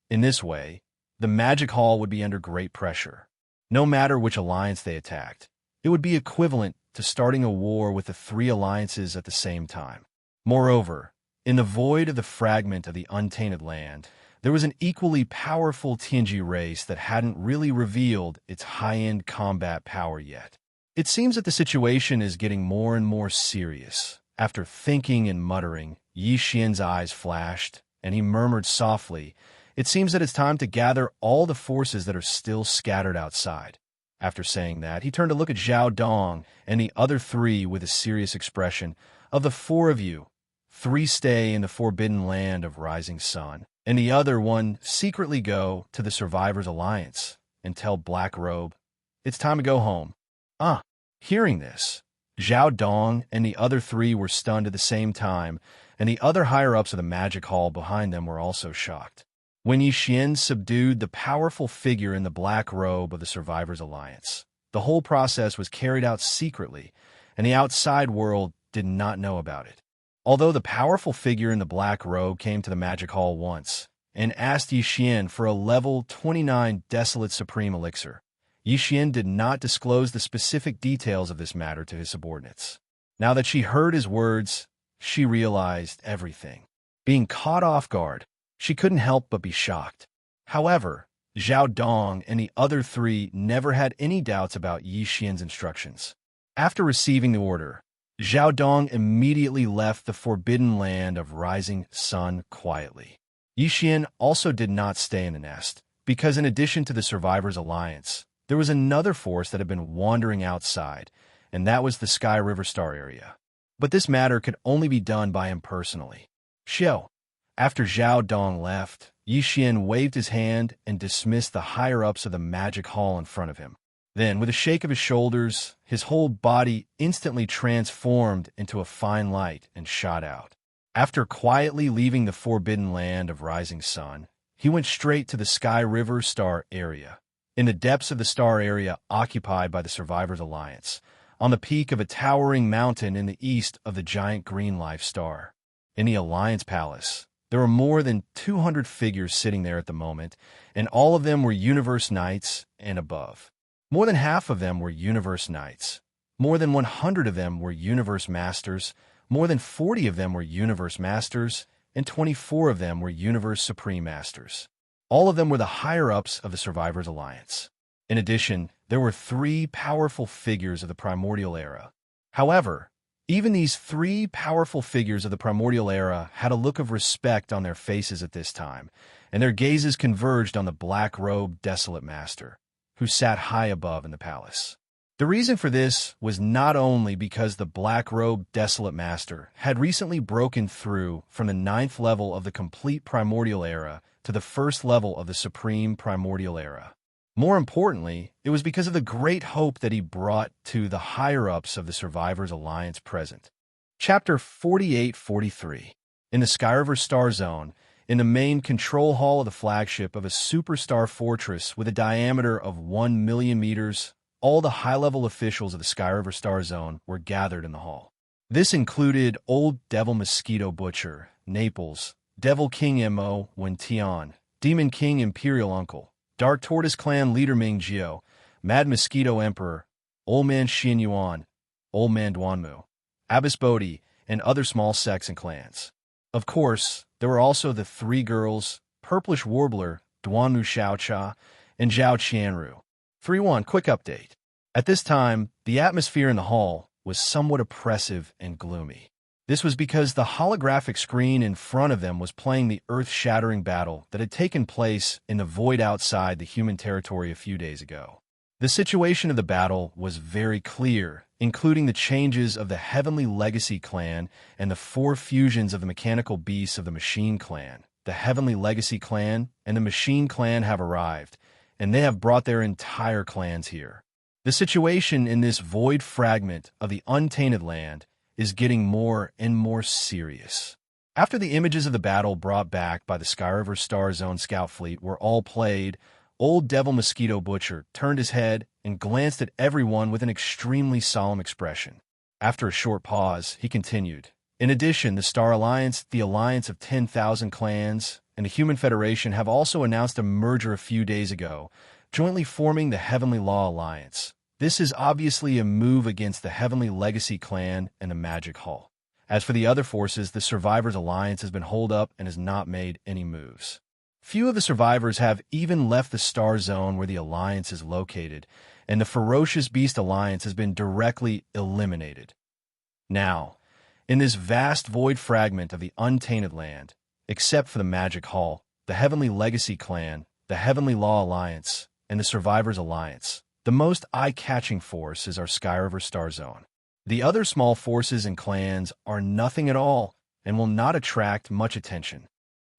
In this way, the Magic Hall would be under great pressure. No matter which alliance they attacked, it would be equivalent to starting a war with the 3 alliances at the same time. Moreover, in the void of the fragment of the untainted land, there was an equally powerful Tianji race that hadn't really revealed its high-end combat power yet. It seems that the situation is getting more and more serious. After thinking and muttering, Yixian's eyes flashed, and he murmured softly, "It seems that it's time to gather all the forces that are still scattered outside." After saying that, he turned to look at Zhao Dong and the other 3 with a serious expression. "Of the 4 of you, 3 stay in the forbidden land of Rising Sun, and the other 1 secretly go to the Survivors Alliance and tell Black Robe, it's time to go home." Hearing this, Zhao Dong and the other 3 were stunned at the same time, and the other higher-ups of the Magic Hall behind them were also shocked. When Yixian subdued the powerful figure in the black robe of the Survivors Alliance, the whole process was carried out secretly, and the outside world did not know about it. Although the powerful figure in the black robe came to the Magic Hall once and asked Yixian for a level 29 Desolate Supreme Elixir, Yixian did not disclose the specific details of this matter to his subordinates. Now that she heard his words, she realized everything. Being caught off guard, she couldn't help but be shocked. However, Zhao Dong and the other 3 never had any doubts about Yixian's instructions. After receiving the order, Zhao Dong immediately left the forbidden land of Rising Sun quietly. Yixian also did not stay in the nest, because in addition to the Survivors Alliance, there was another force that had been wandering outside, and that was the Sky River Star area. But this matter could only be done by him personally. Xiao. After Zhao Dong left, Yi Xian waved his hand and dismissed the higher-ups of the magic hall in front of him. Then, with a shake of his shoulders, his whole body instantly transformed into a fine light and shot out. After quietly leaving the forbidden land of Rising Sun, he went straight to the Sky River Star area. In the depths of the star area occupied by the Survivors Alliance, on the peak of a towering mountain in the east of the giant green life star. In the Alliance Palace, there were more than 200 figures sitting there at the moment, and all of them were Universe Knights and above. More than half of them were Universe Knights. More than 100 of them were Universe Masters. More than 40 of them were Universe Masters, and 24 of them were Universe Supreme Masters. All of them were the higher-ups of the Survivors Alliance. In addition, there were 3 powerful figures of the Primordial Era. However, even these 3 powerful figures of the Primordial Era had a look of respect on their faces at this time, and their gazes converged on the black-robed Desolate Master, who sat high above in the palace. The reason for this was not only because the black-robed Desolate Master had recently broken through from the 9th level of the complete Primordial Era to the 1st level of the Supreme Primordial Era. More importantly, it was because of the great hope that he brought to the higher-ups of the Survivors Alliance present. Chapter 48-43. In the Sky River Star Zone, in the main control hall of the flagship of a superstar fortress with a diameter of 1 million meters, all the high-level officials of the Sky River Star Zone were gathered in the hall. This included Old Devil Mosquito Butcher, Naples, Devil King Mo Wentian, Demon King Imperial Uncle, Dark Tortoise Clan Leader Ming Jiao, Mad Mosquito Emperor, Old Man Xin Yuan, Old Man Duanmu, Abbess Bodhi, and other small sects and clans. Of course, there were also the 3 girls, Purplish Warbler, Duanmu Xiaocha, and Zhao Qianru. 3-1 Quick update. At this time, the atmosphere in the hall was somewhat oppressive and gloomy. This was because the holographic screen in front of them was playing the earth-shattering battle that had taken place in the void outside the human territory a few days ago. The situation of the battle was very clear, including the changes of the Heavenly Legacy clan and the 4 fusions of the mechanical beasts of the Machine clan. The Heavenly Legacy clan and the Machine clan have arrived, and they have brought their entire clans here. The situation in this void fragment of the untainted land is getting more and more serious. After the images of the battle brought back by the Sky River Star Zone scout fleet were all played, Old Devil Mosquito Butcher turned his head and glanced at everyone with an extremely solemn expression. After a short pause, he continued, "In addition, the Star Alliance, the Alliance of 10,000 Clans, and the Human Federation have also announced a merger a few days ago, jointly forming the Heavenly Law Alliance. This is obviously a move against the Heavenly Legacy clan and the Magic Hall. As for the other forces, the Survivors Alliance has been holed up and has not made any moves. Few of the survivors have even left the Star Zone where the Alliance is located, and the Ferocious Beast Alliance has been directly eliminated. Now, in this vast void fragment of the untainted land, except for the Magic Hall, the Heavenly Legacy clan, the Heavenly Law Alliance, and the Survivors Alliance, the most eye-catching force is our Sky River Star Zone. The other small forces and clans are nothing at all and will not attract much attention.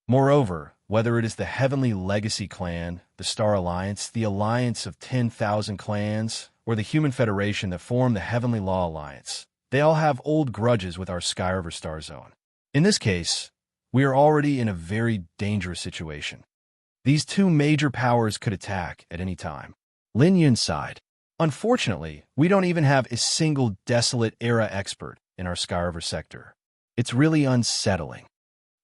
Moreover, whether it is the Heavenly Legacy clan, the Star Alliance, the Alliance of 10,000 Clans, or the Human Federation that form the Heavenly Law Alliance, they all have old grudges with our Sky River Star Zone. In this case, we are already in a very dangerous situation. These 2 major powers could attack at any time." Lin Yun sighed. "Unfortunately, we don't even have a single Desolate Era expert in our Sky River sector. It's really unsettling.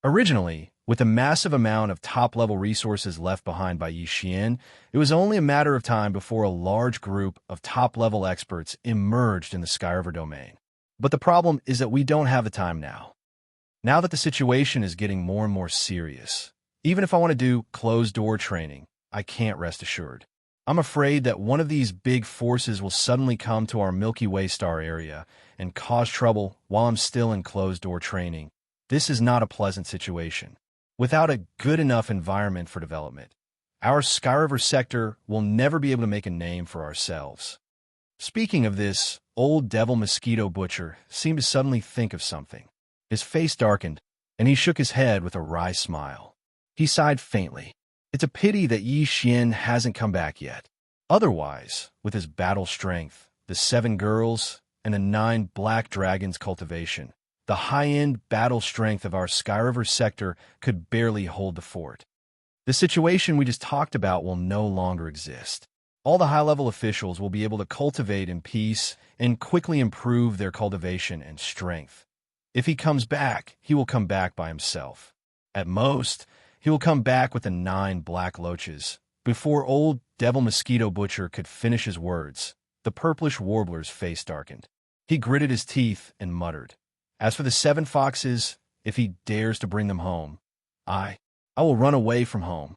Originally, with a massive amount of top-level resources left behind by Yi Xian, it was only a matter of time before a large group of top-level experts emerged in the Sky River domain. But the problem is that we don't have the time now. Now that the situation is getting more and more serious, even if I want to do closed-door training, I can't rest assured. I'm afraid that one of these big forces will suddenly come to our Milky Way star area and cause trouble while I'm still in closed-door training. This is not a pleasant situation. Without a good enough environment for development, Our Skyriver sector will never be able to make a name for ourselves. Speaking of this, old devil mosquito butcher seemed to suddenly think of something. His face darkened, and he shook his head with a wry smile. He sighed faintly. It's a pity that Yi Xian hasn't come back yet. Otherwise, with his battle strength, the 7 girls, and the 9 black dragons cultivation, the high-end battle strength of our Skyriver sector could barely hold the fort. The situation we just talked about will no longer exist. All the high-level officials will be able to cultivate in peace and quickly improve their cultivation and strength. If he comes back, he will come back by himself. At most, he will come back with the 9 black loaches. Before old devil mosquito butcher could finish his words, the purplish warbler's face darkened. He gritted his teeth and muttered, "As for the 7 foxes, if he dares to bring them home, I will run away from home.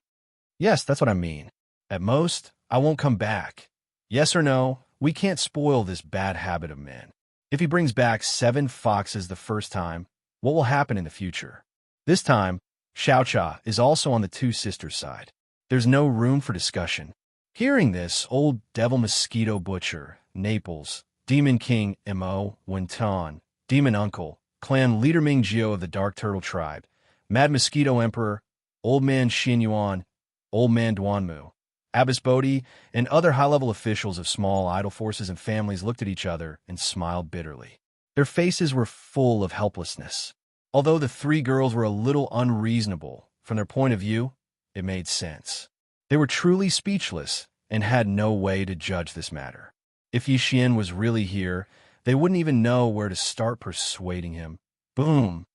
Yes, that's what I mean. At most, I won't come back. Yes or no, we can't spoil this bad habit of men. If he brings back 7 foxes the first time, what will happen in the future?" This time, Xianxia is also on the 2 sisters' side. There's no room for discussion. Hearing this, old devil mosquito butcher, Naples, Demon King Mo, Winton, Demon Uncle, Clan Leader Mingjio of the Dark Turtle Tribe, Mad Mosquito Emperor, Old Man Xinyuan, Old Man Duanmu, Abbess Bodhi, and other high-level officials of small idol forces and families looked at each other and smiled bitterly. Their faces were full of helplessness. Although the 3 girls were a little unreasonable, from their point of view, it made sense. They were truly speechless and had no way to judge this matter. If Yi Xian was really here, they wouldn't even know where to start persuading him. Boom!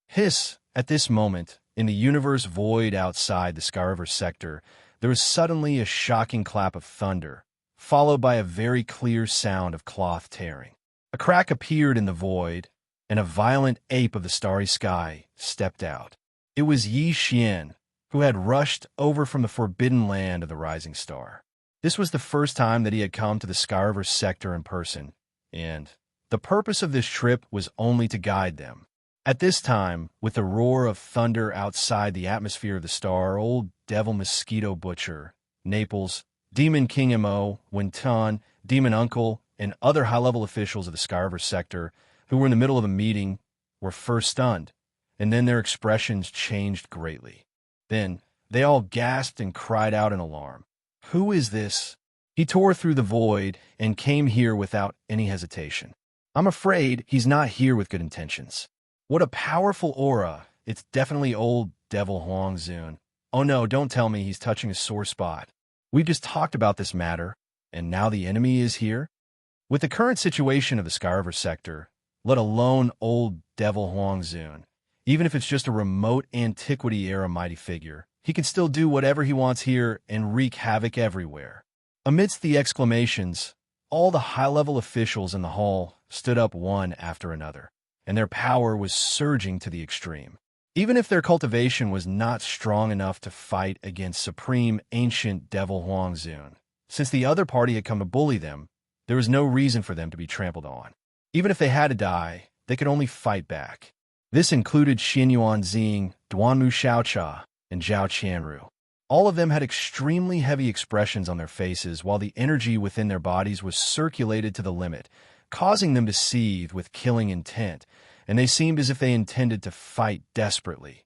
Hiss! At this moment, in the universe void outside the Skyriver sector, there was suddenly a shocking clap of thunder, followed by a very clear sound of cloth tearing. A crack appeared in the void, and a violent ape of the starry sky stepped out. It was Yi Xian, who had rushed over from the forbidden land of the rising star. This was the first time that he had come to the Skyriver sector in person, and the purpose of this trip was only to guide them. At this time, with the roar of thunder outside the atmosphere of the star, old devil mosquito butcher, Naples, Demon King Mo, Winton, Demon Uncle, and other high-level officials of the Skyriver sector who were in the middle of a meeting were first stunned, and then their expressions changed greatly. Then, they all gasped and cried out in alarm. "Who is this? He tore through the void and came here without any hesitation. I'm afraid he's not here with good intentions. What a powerful aura. It's definitely old devil Huangzun. Oh no, don't tell me he's touching a sore spot. We've just talked about this matter, and now the enemy is here?" With the current situation of the Skyriver sector, let alone old devil Huangzun, even if it's just a remote antiquity-era mighty figure, he can still do whatever he wants here and wreak havoc everywhere. Amidst the exclamations, all the high-level officials in the hall stood up one after another, and their power was surging to the extreme. Even if their cultivation was not strong enough to fight against supreme ancient devil Huangzun, since the other party had come to bully them, there was no reason for them to be trampled on. Even if they had to die, they could only fight back. This included Xinyuan Xing, Duanmu Xiaocha, and Zhao Qianru. All of them had extremely heavy expressions on their faces while the energy within their bodies was circulated to the limit, causing them to seethe with killing intent, and they seemed as if they intended to fight desperately.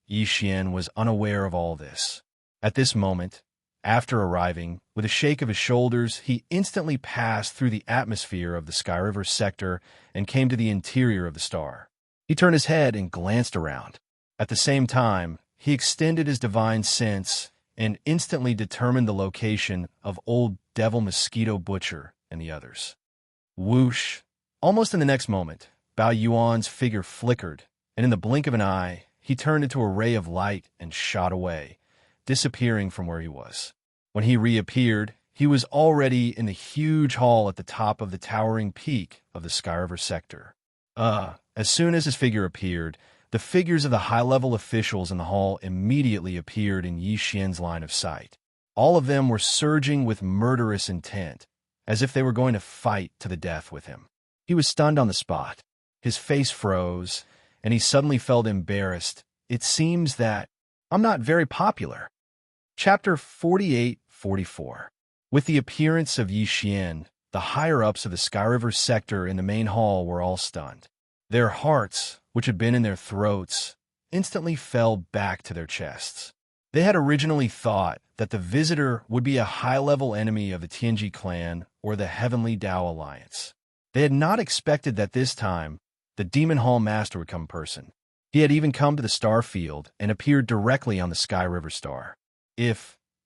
Yi Xian was unaware of all this. At this moment, after arriving, with a shake of his shoulders, he instantly passed through the atmosphere of the Skyriver sector and came to the interior of the star. He turned his head and glanced around. At the same time, he extended his divine sense and instantly determined the location of old devil mosquito butcher and the others. Whoosh! Almost in the next moment, Bao Yuan's figure flickered, and in the blink of an eye, he turned into a ray of light and shot away, disappearing from where he was. When he reappeared, he was already in the huge hall at the top of the towering peak of the Skyriver sector. As soon as his figure appeared, the figures of the high-level officials in the hall immediately appeared in Yi Xian's line of sight. All of them were surging with murderous intent, as if they were going to fight to the death with him. He was stunned on the spot. His face froze, and he suddenly felt embarrassed. It seems that I'm not very popular. Chapter 48-44. With the appearance of Yixian, the higher-ups of the Sky River sector in the main hall were all stunned. Their hearts, which had been in their throats, instantly fell back to their chests. They had originally thought that the visitor would be a high-level enemy of the Tianji clan or the Heavenly Dao Alliance. They had not expected that this time the Demon Hall Master would come in person. He had even come to the star field and appeared directly on the Sky River star.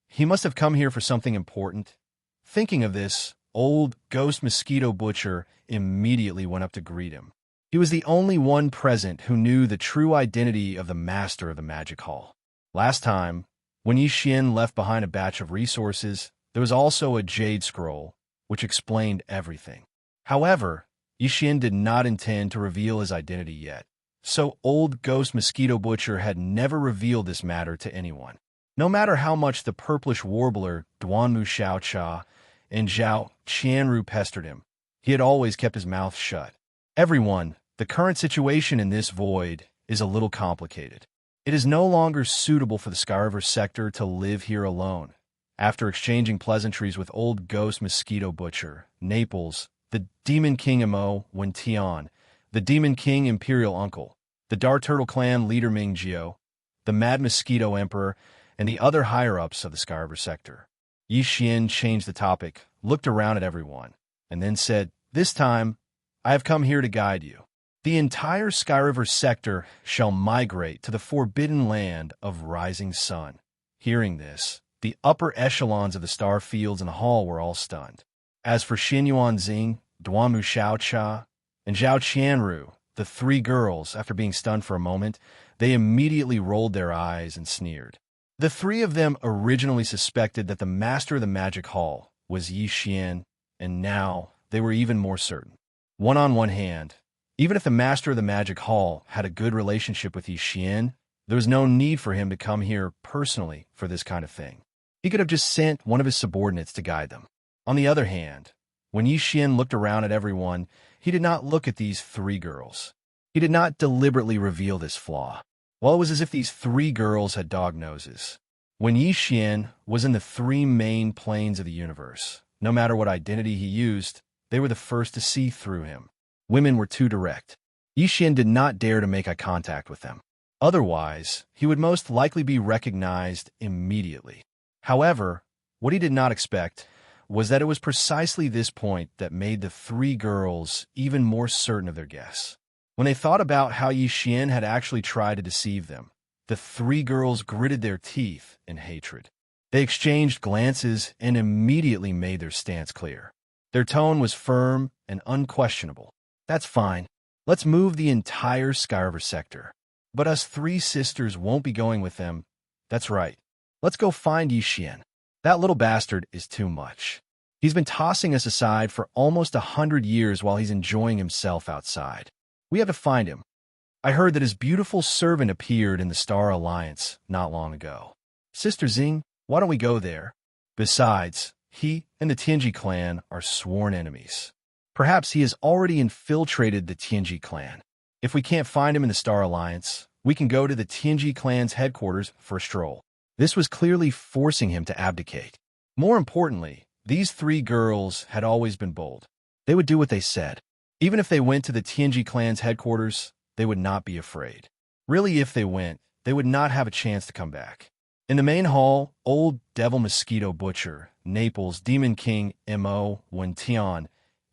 He must have come here for something important. Thinking of this, old Ghost Mosquito Butcher immediately went up to greet him. He was the only one present who knew the true identity of the master of the Magic Hall. Last time, when Yixian left behind a batch of resources, there was also a jade scroll, which explained everything. However, Yixian did not intend to reveal his identity yet, so old Ghost Mosquito Butcher had never revealed this matter to anyone. No matter how much the purplish warbler Duanmu Xiaocha and Zhao Qianru pestered him, he had always kept his mouth shut. Everyone, the current situation in this void is a little complicated. It is no longer suitable for the Sky River sector to live here alone. After exchanging pleasantries with old Ghost Mosquito Butcher, Naples, the Demon King Imo Wentian, the Demon King Imperial Uncle, the Dark Turtle Clan leader Ming Jiao, the Mad Mosquito Emperor, and the other higher-ups of the Sky River sector, Yixian changed the topic, looked around at everyone, and then said, "This time, I have come here to guide you. The entire Sky River sector shall migrate to the forbidden land of Rising Sun." Hearing this, the upper echelons of the star fields in the hall were all stunned. As for Xinyuan Xing, Duanmu Xiaocha, and Zhao Qianru, the three girls, after being stunned for a moment, they immediately rolled their eyes and sneered. The three of them originally suspected that the master of the Magic Hall was Yixian, and now they were even more certain. On one hand, even if the master of the Magic Hall had a good relationship with Yixian, there was no need for him to come here personally for this kind of thing. He could have just sent one of his subordinates to guide them. On the other hand, when Yixian looked around at everyone, he did not look at these three girls. He did not deliberately reveal this flaw. Well, it was as if these three girls had dog noses. When Yixian was in the three main planes of the universe, no matter what identity he used, they were the first to see through him. Women were too direct. Yixian did not dare to make eye contact with them. Otherwise, he would most likely be recognized immediately. However, what he did not expect was that it was precisely this point that made the three girls even more certain of their guess. When they thought about how Yixian had actually tried to deceive them, the three girls gritted their teeth in hatred. They exchanged glances and immediately made their stance clear. Their tone was firm and unquestionable. "That's fine. Let's move the entire Sky River sector. But us three sisters won't be going with them. That's right. Let's go find Yixian. That little bastard is too much. He's been tossing us aside for almost 100 years while he's enjoying himself outside. We have to find him. I heard that his beautiful servant appeared in the Star Alliance not long ago. Sister Xing, why don't we go there? Besides, he and the Tianji clan are sworn enemies. Perhaps he has already infiltrated the Tianji clan. If we can't find him in the Star Alliance, we can go to the Tianji clan's headquarters for a stroll." This was clearly forcing him to abdicate. More importantly, these three girls had always been bold. They would do what they said. Even if they went to the Tianji clan's headquarters, they would not be afraid. Really, if they went, they would not have a chance to come back. In the main hall, old Devil Mosquito Butcher, Naples, Demon King Imo Wentian,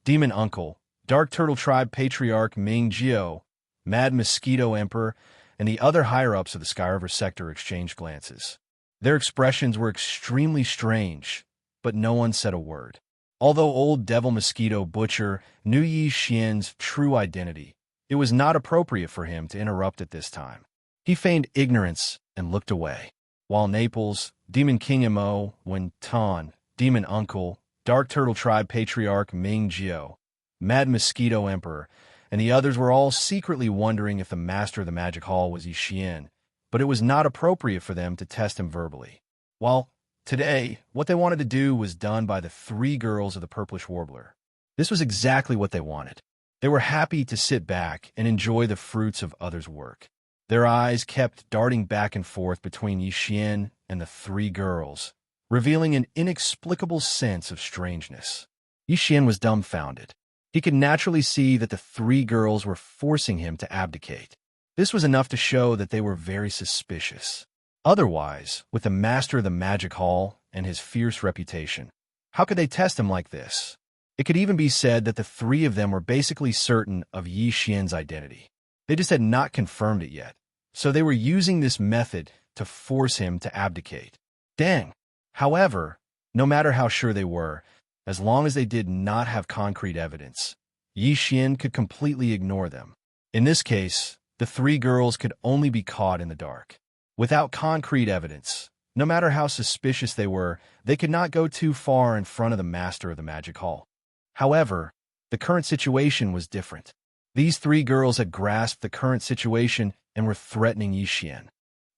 Demon Uncle, Dark Turtle Tribe Patriarch Ming Jiao, Mad Mosquito Emperor, and the other higher-ups of the Sky River sector exchanged glances. Their expressions were extremely strange, but no one said a word. Although old Devil Mosquito Butcher knew Yixian's true identity, it was not appropriate for him to interrupt at this time. He feigned ignorance and looked away, while Naples, Demon King Imo Wentian, Demon Uncle, Dark Turtle Tribe Patriarch Ming Jiao, Mad Mosquito Emperor, and the others were all secretly wondering if the master of the Magic Hall was Yixian, but it was not appropriate for them to test him verbally. While today, what they wanted to do was done by the three girls of the Purplish Warbler. This was exactly what they wanted. They were happy to sit back and enjoy the fruits of others' work. Their eyes kept darting back and forth between Yixian and the three girls, revealing an inexplicable sense of strangeness. Yixian was dumbfounded. He could naturally see that the three girls were forcing him to abdicate. This was enough to show that they were very suspicious. Otherwise, with the master of the magic hall and his fierce reputation, how could they test him like this? It could even be said that the three of them were basically certain of Yixian's identity. They just had not confirmed it yet, so they were using this method to force him to abdicate. Dang! However, no matter how sure they were, as long as they did not have concrete evidence, Yixian could completely ignore them. In this case, the three girls could only be caught in the dark. Without concrete evidence, no matter how suspicious they could not go too far in front of the master of the magic hall. However, the current situation was different. These three girls had grasped the current situation and were threatening Yixian.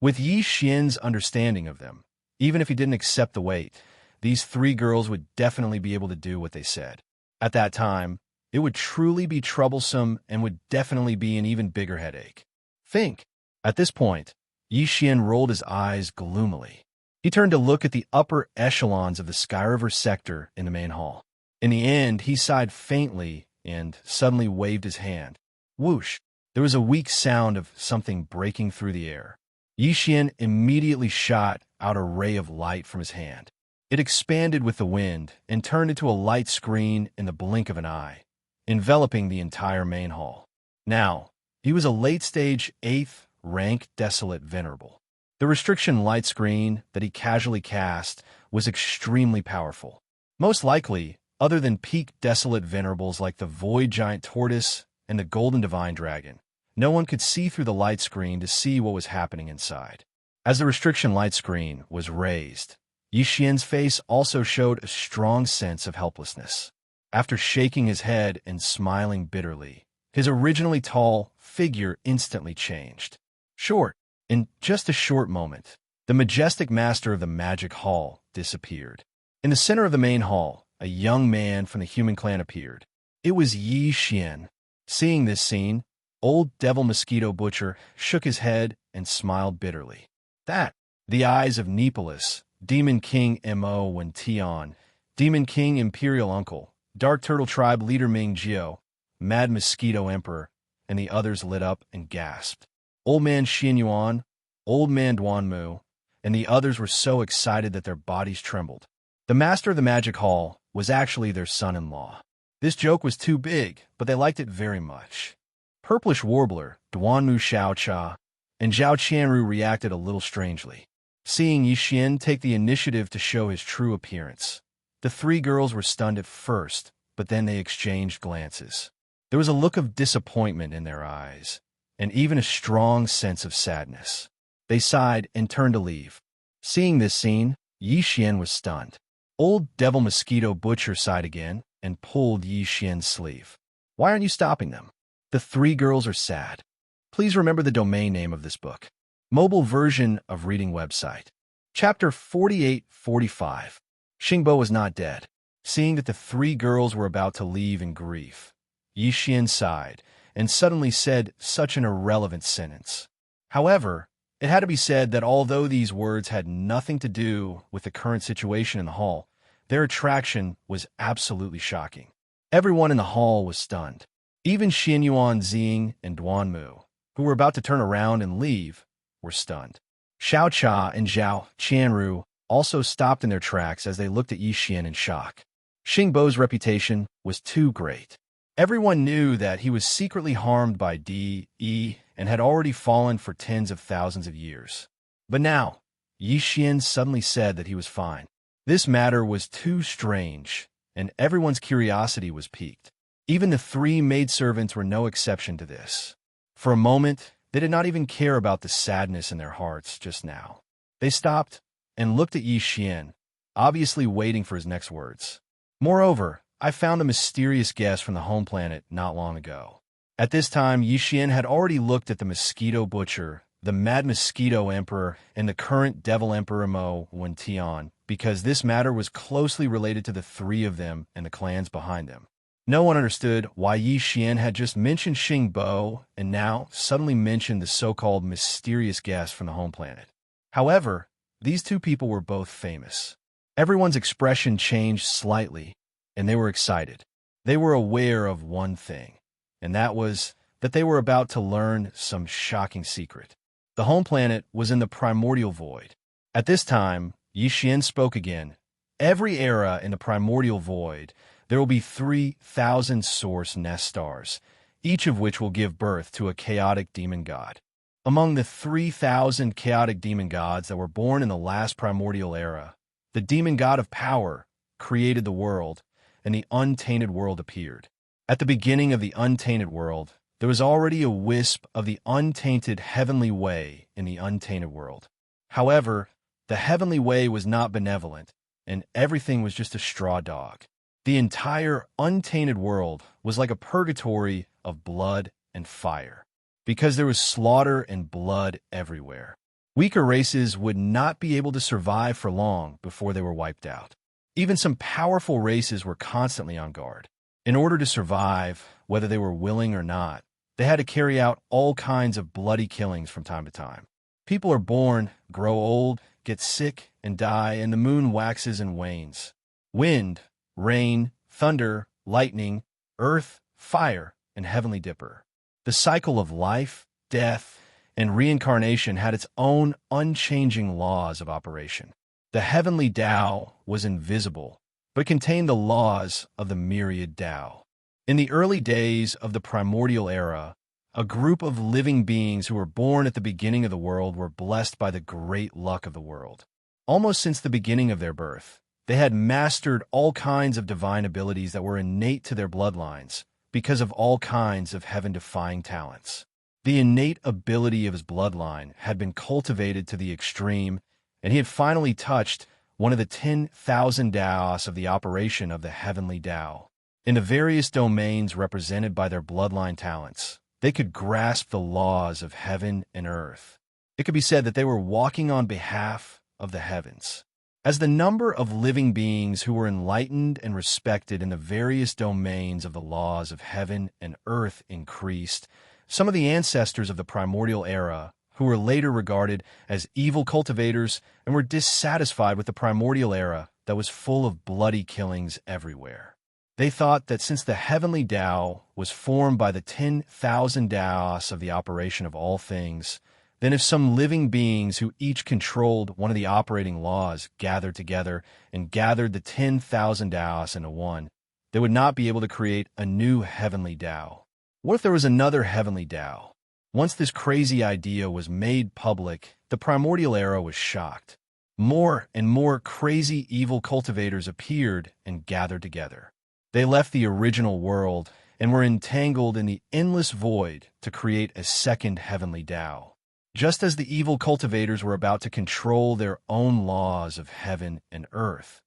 With Yixian's understanding of them, even if he didn't accept the weight, these three girls would definitely be able to do what they said. At that time, it would truly be troublesome and would definitely be an even bigger headache. Think. At this point, Yixian rolled his eyes gloomily. He turned to look at the upper echelons of the Sky River sector in the main hall. In the end, he sighed faintly and suddenly waved his hand. Whoosh! There was a weak sound of something breaking through the air. Yixian immediately shot out a ray of light from his hand. It expanded with the wind and turned into a light screen in the blink of an eye, enveloping the entire main hall. Now, he was a late-stage 8th rank Desolate Venerable. The restriction light screen that he casually cast was extremely powerful. Most likely, other than peak Desolate Venerables like the Void Giant Tortoise and the Golden Divine Dragon, no one could see through the light screen to see what was happening inside. As the restriction light screen was raised, Yixian's face also showed a strong sense of helplessness. After shaking his head and smiling bitterly, his originally tall figure instantly changed. Short. In just a short moment, the majestic master of the magic hall disappeared. In the center of the main hall, a young man from the human clan appeared. It was Yixian. Seeing this scene, old Devil Mosquito Butcher shook his head and smiled bitterly. The eyes of Nepolis, Demon King Mo Wen Tian, Demon King Imperial Uncle, Dark Turtle Tribe Leader Ming Jiao, Mad Mosquito Emperor, and the others lit up and gasped. Old Man Xianyuan, Old Man Duanmu, and the others were so excited that their bodies trembled. The master of the magic hall was actually their son-in-law. This joke was too big, but they liked it very much. Purplish Warbler, Duanmu Xiaocha, and Zhao Qianru reacted a little strangely. Seeing Yixian take the initiative to show his true appearance, the three girls were stunned at first, but then they exchanged glances. There was a look of disappointment in their eyes, and even a strong sense of sadness. They sighed and turned to leave. Seeing this scene, Yixian was stunned. Old Devil Mosquito Butcher sighed again and pulled Yixian's sleeve. Why aren't you stopping them? The three girls are sad. Please remember the domain name of this book. Mobile version of reading website. Chapter 4845. Xingbo was not dead. Seeing that the three girls were about to leave in grief, Yixian sighed and suddenly said such an irrelevant sentence. However, it had to be said that although these words had nothing to do with the current situation in the hall, their attraction was absolutely shocking. Everyone in the hall was stunned. Even Xianyuan Xing and Duanmu, who were about to turn around and leave, were stunned. Xiao Cha and Zhao Qianru also stopped in their tracks as they looked at Yixian in shock. Xingbo's reputation was too great. Everyone knew that he was secretly harmed by D.E. and had already fallen for tens of thousands of years. But now, Yixian suddenly said that he was fine. This matter was too strange, and everyone's curiosity was piqued. Even the three maidservants were no exception to this. For a moment, they did not even care about the sadness in their hearts just now. They stopped and looked at Yixian, obviously waiting for his next words. Moreover, I found a mysterious guest from the home planet not long ago. At this time, Yixian had already looked at the Mosquito Butcher, the Mad Mosquito Emperor, and the current Devil Emperor Mo Wen Tian, because this matter was closely related to the three of them and the clans behind them. No one understood why Yi Xian had just mentioned Xing Bo and now suddenly mentioned the so-called mysterious guest from the home planet. However, these two people were both famous. Everyone's expression changed slightly, and they were excited. They were aware of one thing, and that was that they were about to learn some shocking secret. The home planet was in the primordial void. At this time, Yi Xian spoke again. Every era in the primordial void, there will be 3,000 source nest stars, each of which will give birth to a chaotic demon god. Among the 3,000 chaotic demon gods that were born in the last primordial era, the demon god of power created the world, and the untainted world appeared. At the beginning of the untainted world, there was already a wisp of the untainted heavenly way in the untainted world. However, the heavenly way was not benevolent, and everything was just a straw dog. The entire untainted world was like a purgatory of blood and fire, because there was slaughter and blood everywhere. Weaker races would not be able to survive for long before they were wiped out. Even some powerful races were constantly on guard. In order to survive, whether they were willing or not, they had to carry out all kinds of bloody killings from time to time. People are born, grow old, get sick, and die, and the moon waxes and wanes. Wind, rain, thunder, lightning, earth, fire, and heavenly dipper. The cycle of life, death, and reincarnation had its own unchanging laws of operation. The heavenly Tao was invisible, but contained the laws of the myriad Tao. In the early days of the primordial era, a group of living beings who were born at the beginning of the world were blessed by the great luck of the world. Almost since the beginning of their birth, they had mastered all kinds of divine abilities that were innate to their bloodlines because of all kinds of heaven-defying talents. The innate ability of his bloodline had been cultivated to the extreme, and he had finally touched one of the 10,000 Daos of the operation of the heavenly Tao. In the various domains represented by their bloodline talents, they could grasp the laws of heaven and earth. It could be said that they were walking on behalf of the heavens. As the number of living beings who were enlightened and respected in the various domains of the laws of heaven and earth increased, some of the ancestors of the primordial era, who were later regarded as evil cultivators and were dissatisfied with the primordial era that was full of bloody killings everywhere. They thought that since the heavenly Tao was formed by the 10,000 Daos of the operation of all things, then if some living beings who each controlled one of the operating laws gathered together and gathered the 10,000 Daos into one, they would not be able to create a new heavenly Tao. What if there was another heavenly Tao? Once this crazy idea was made public, the primordial era was shocked. More and more crazy evil cultivators appeared and gathered together. They left the original world and were entangled in the endless void to create a second heavenly Tao. Just as the evil cultivators were about to control their own laws of heaven and earth,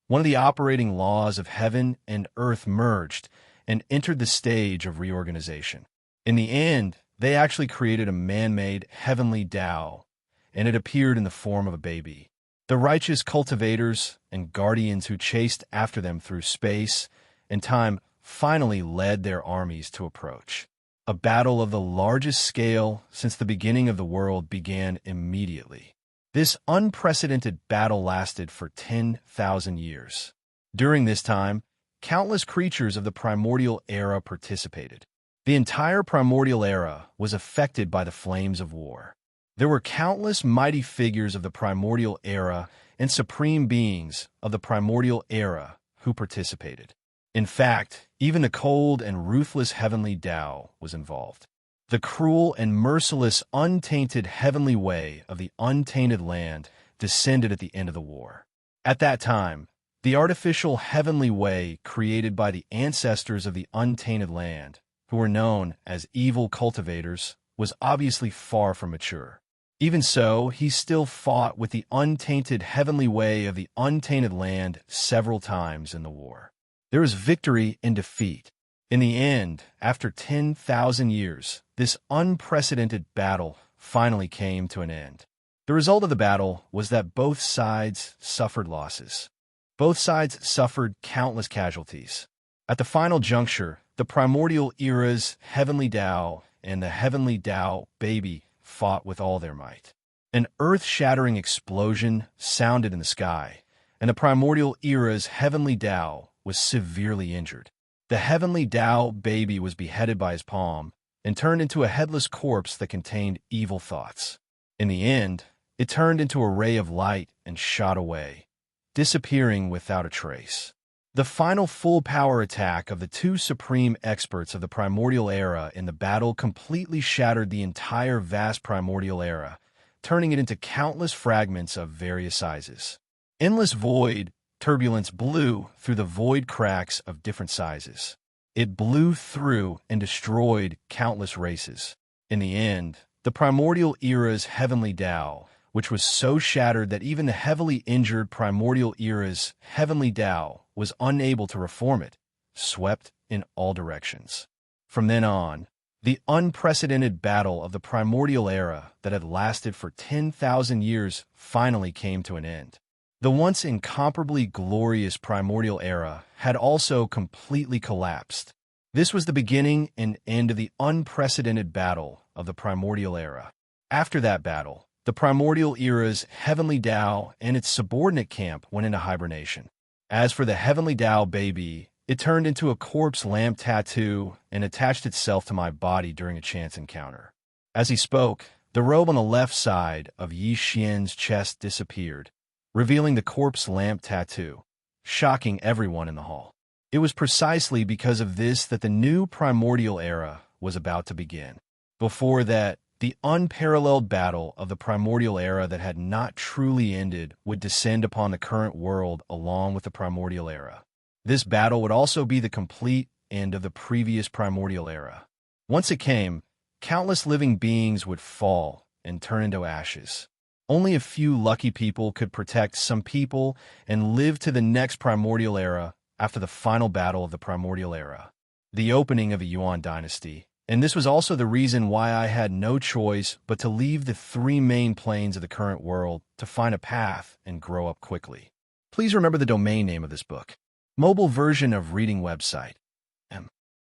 one of the operating laws of heaven and earth merged and entered the stage of reorganization. In the end, they actually created a man-made heavenly Tao, and it appeared in the form of a baby. The righteous cultivators and guardians who chased after them through space and time finally led their armies to approach. A battle of the largest scale since the beginning of the world began immediately. This unprecedented battle lasted for 10,000 years. During this time, countless creatures of the primordial era participated. The entire primordial era was affected by the flames of war. There were countless mighty figures of the primordial era and supreme beings of the primordial era who participated. In fact, even the cold and ruthless heavenly Tao was involved. The cruel and merciless untainted heavenly way of the untainted land descended at the end of the war. At that time, the artificial heavenly way created by the ancestors of the untainted land, who were known as evil cultivators, was obviously far from mature. Even so, he still fought with the untainted heavenly way of the untainted land several times in the war. There was victory and defeat. In the end, after 10,000 years, this unprecedented battle finally came to an end. The result of the battle was that both sides suffered losses. Both sides suffered countless casualties. At the final juncture, the primordial era's heavenly Tao and the heavenly Tao baby fought with all their might. An earth-shattering explosion sounded in the sky, and the primordial era's heavenly Tao was severely injured. The heavenly Tao baby was beheaded by his palm and turned into a headless corpse that contained evil thoughts. In the end, it turned into a ray of light and shot away, disappearing without a trace. The final full-power attack of the two supreme experts of the primordial era in the battle completely shattered the entire vast primordial era, turning it into countless fragments of various sizes. Endless void turbulence blew through the void cracks of different sizes. It blew through and destroyed countless races. In the end, the primordial era's heavenly Tao, which was so shattered that even the heavily injured primordial era's heavenly Tao was unable to reform it, swept in all directions. From then on, the unprecedented battle of the primordial era that had lasted for 10,000 years finally came to an end. The once incomparably glorious primordial era had also completely collapsed. This was the beginning and end of the unprecedented battle of the primordial era. After that battle, the primordial era's heavenly Tao and its subordinate camp went into hibernation. As for the heavenly Tao baby, it turned into a corpse lamp tattoo and attached itself to my body during a chance encounter. As he spoke, the robe on the left side of Yi Xian's chest disappeared, revealing the corpse lamp tattoo, shocking everyone in the hall. It was precisely because of this that the new primordial era was about to begin. Before that, the unparalleled battle of the primordial era that had not truly ended would descend upon the current world along with the primordial era. This battle would also be the complete end of the previous primordial era. Once it came, countless living beings would fall and turn into ashes. Only a few lucky people could protect some people and live to the next primordial era after the final battle of the primordial era, the opening of the Yuan dynasty. And this was also the reason why I had no choice but to leave the three main planes of the current world to find a path and grow up quickly. Please remember the domain name of this book. Mobile version of reading website.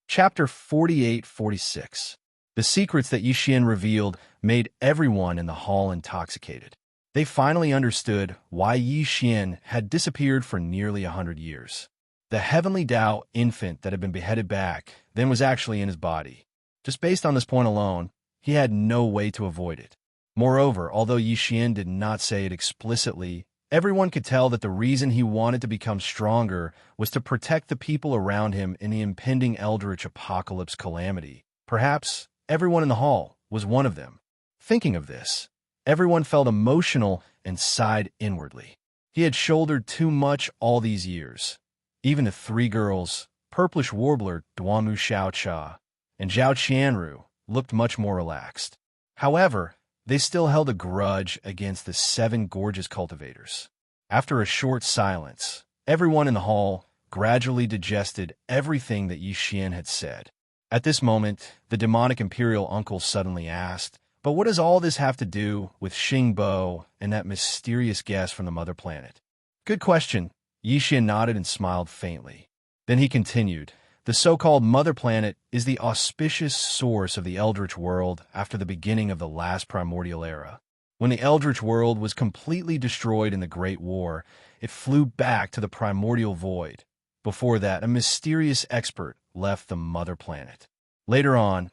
Chapter 48-46. The secrets that Yi Xian revealed made everyone in the hall intoxicated. They finally understood why Yi Xian had disappeared for nearly 100 years. The heavenly Tao infant that had been beheaded back then was actually in his body. Just based on this point alone, he had no way to avoid it. Moreover, although Yi Xian did not say it explicitly, everyone could tell that the reason he wanted to become stronger was to protect the people around him in the impending eldritch apocalypse calamity. Perhaps everyone in the hall was one of them. Thinking of this, everyone felt emotional and sighed inwardly. He had shouldered too much all these years. Even the three girls, Purplish Warbler Duamu Xiaocha and Zhao Qianru, looked much more relaxed. However, they still held a grudge against the 7 gorgeous cultivators. After a short silence, everyone in the hall gradually digested everything that Yi Xian had said. At this moment, the demonic imperial uncle suddenly asked, "But what does all this have to do with Xingbo and that mysterious guest from the mother planet?" "Good question." Yi Xian nodded and smiled faintly. Then he continued, "The so-called mother planet is the auspicious source of the eldritch world after the beginning of the last primordial era. When the eldritch world was completely destroyed in the Great War, it flew back to the primordial void. Before that, a mysterious expert left the mother planet. Later on,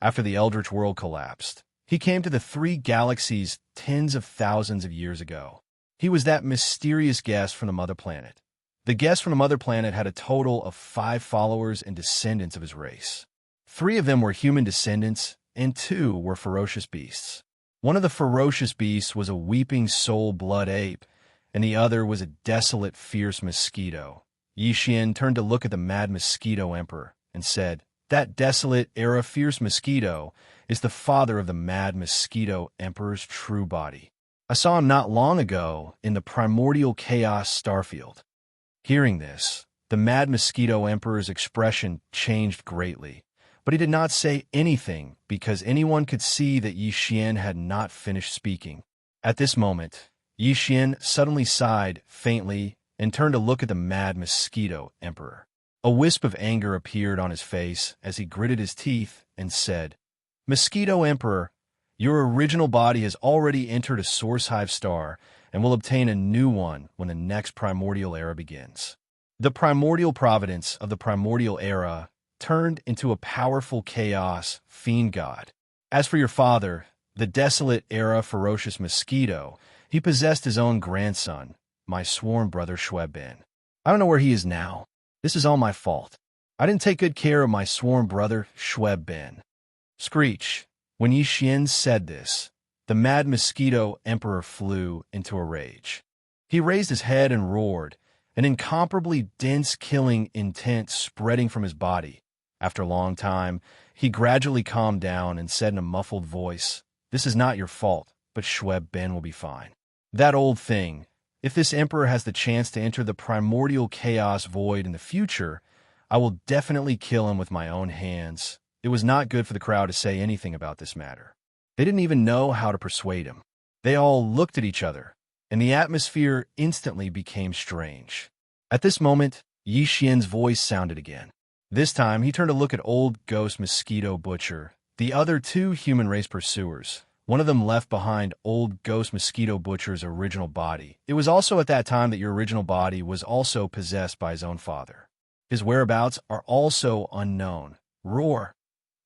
after the eldritch world collapsed, he came to the 3 galaxies tens of thousands of years ago. He was that mysterious guest from the mother planet. The guest from the mother planet had a total of 5 followers and descendants of his race. 3 of them were human descendants, and 2 were ferocious beasts. One of the ferocious beasts was a weeping soul blood ape, and the other was a desolate, fierce mosquito. Yi Xian turned to look at the mad mosquito emperor and said, "That desolate, era fierce mosquito is the father of the mad mosquito emperor's true body. I saw him not long ago in the primordial chaos starfield." Hearing this, the mad mosquito emperor's expression changed greatly, but he did not say anything because anyone could see that Yi Xian had not finished speaking. At this moment, Yi Xian suddenly sighed faintly and turned to look at the mad mosquito emperor. A wisp of anger appeared on his face as he gritted his teeth and said, Mosquito Emperor, your original body has already entered a source hive star and will obtain a new one when the next primordial era begins. The primordial providence of the primordial era turned into a powerful chaos fiend god. As for your father, the desolate era ferocious mosquito, he possessed his own grandson, my sworn brother Xueben. I don't know where he is now. This is all my fault. I didn't take good care of my sworn brother Xueben. Screech. When Yi Xian said this, the mad mosquito emperor flew into a rage. He raised his head and roared, an incomparably dense killing intent spreading from his body. After a long time, he gradually calmed down and said in a muffled voice, This is not your fault, but Xueben will be fine. That old thing, if this emperor has the chance to enter the primordial chaos void in the future, I will definitely kill him with my own hands. It was not good for the crowd to say anything about this matter. They didn't even know how to persuade him. They all looked at each other, and the atmosphere instantly became strange. At this moment, Yi Xian's voice sounded again. This time, he turned to look at old ghost mosquito butcher, the other two human race pursuers. One of them left behind old ghost mosquito butcher's original body. It was also at that time that your original body was also possessed by his own father. His whereabouts are also unknown. Roar.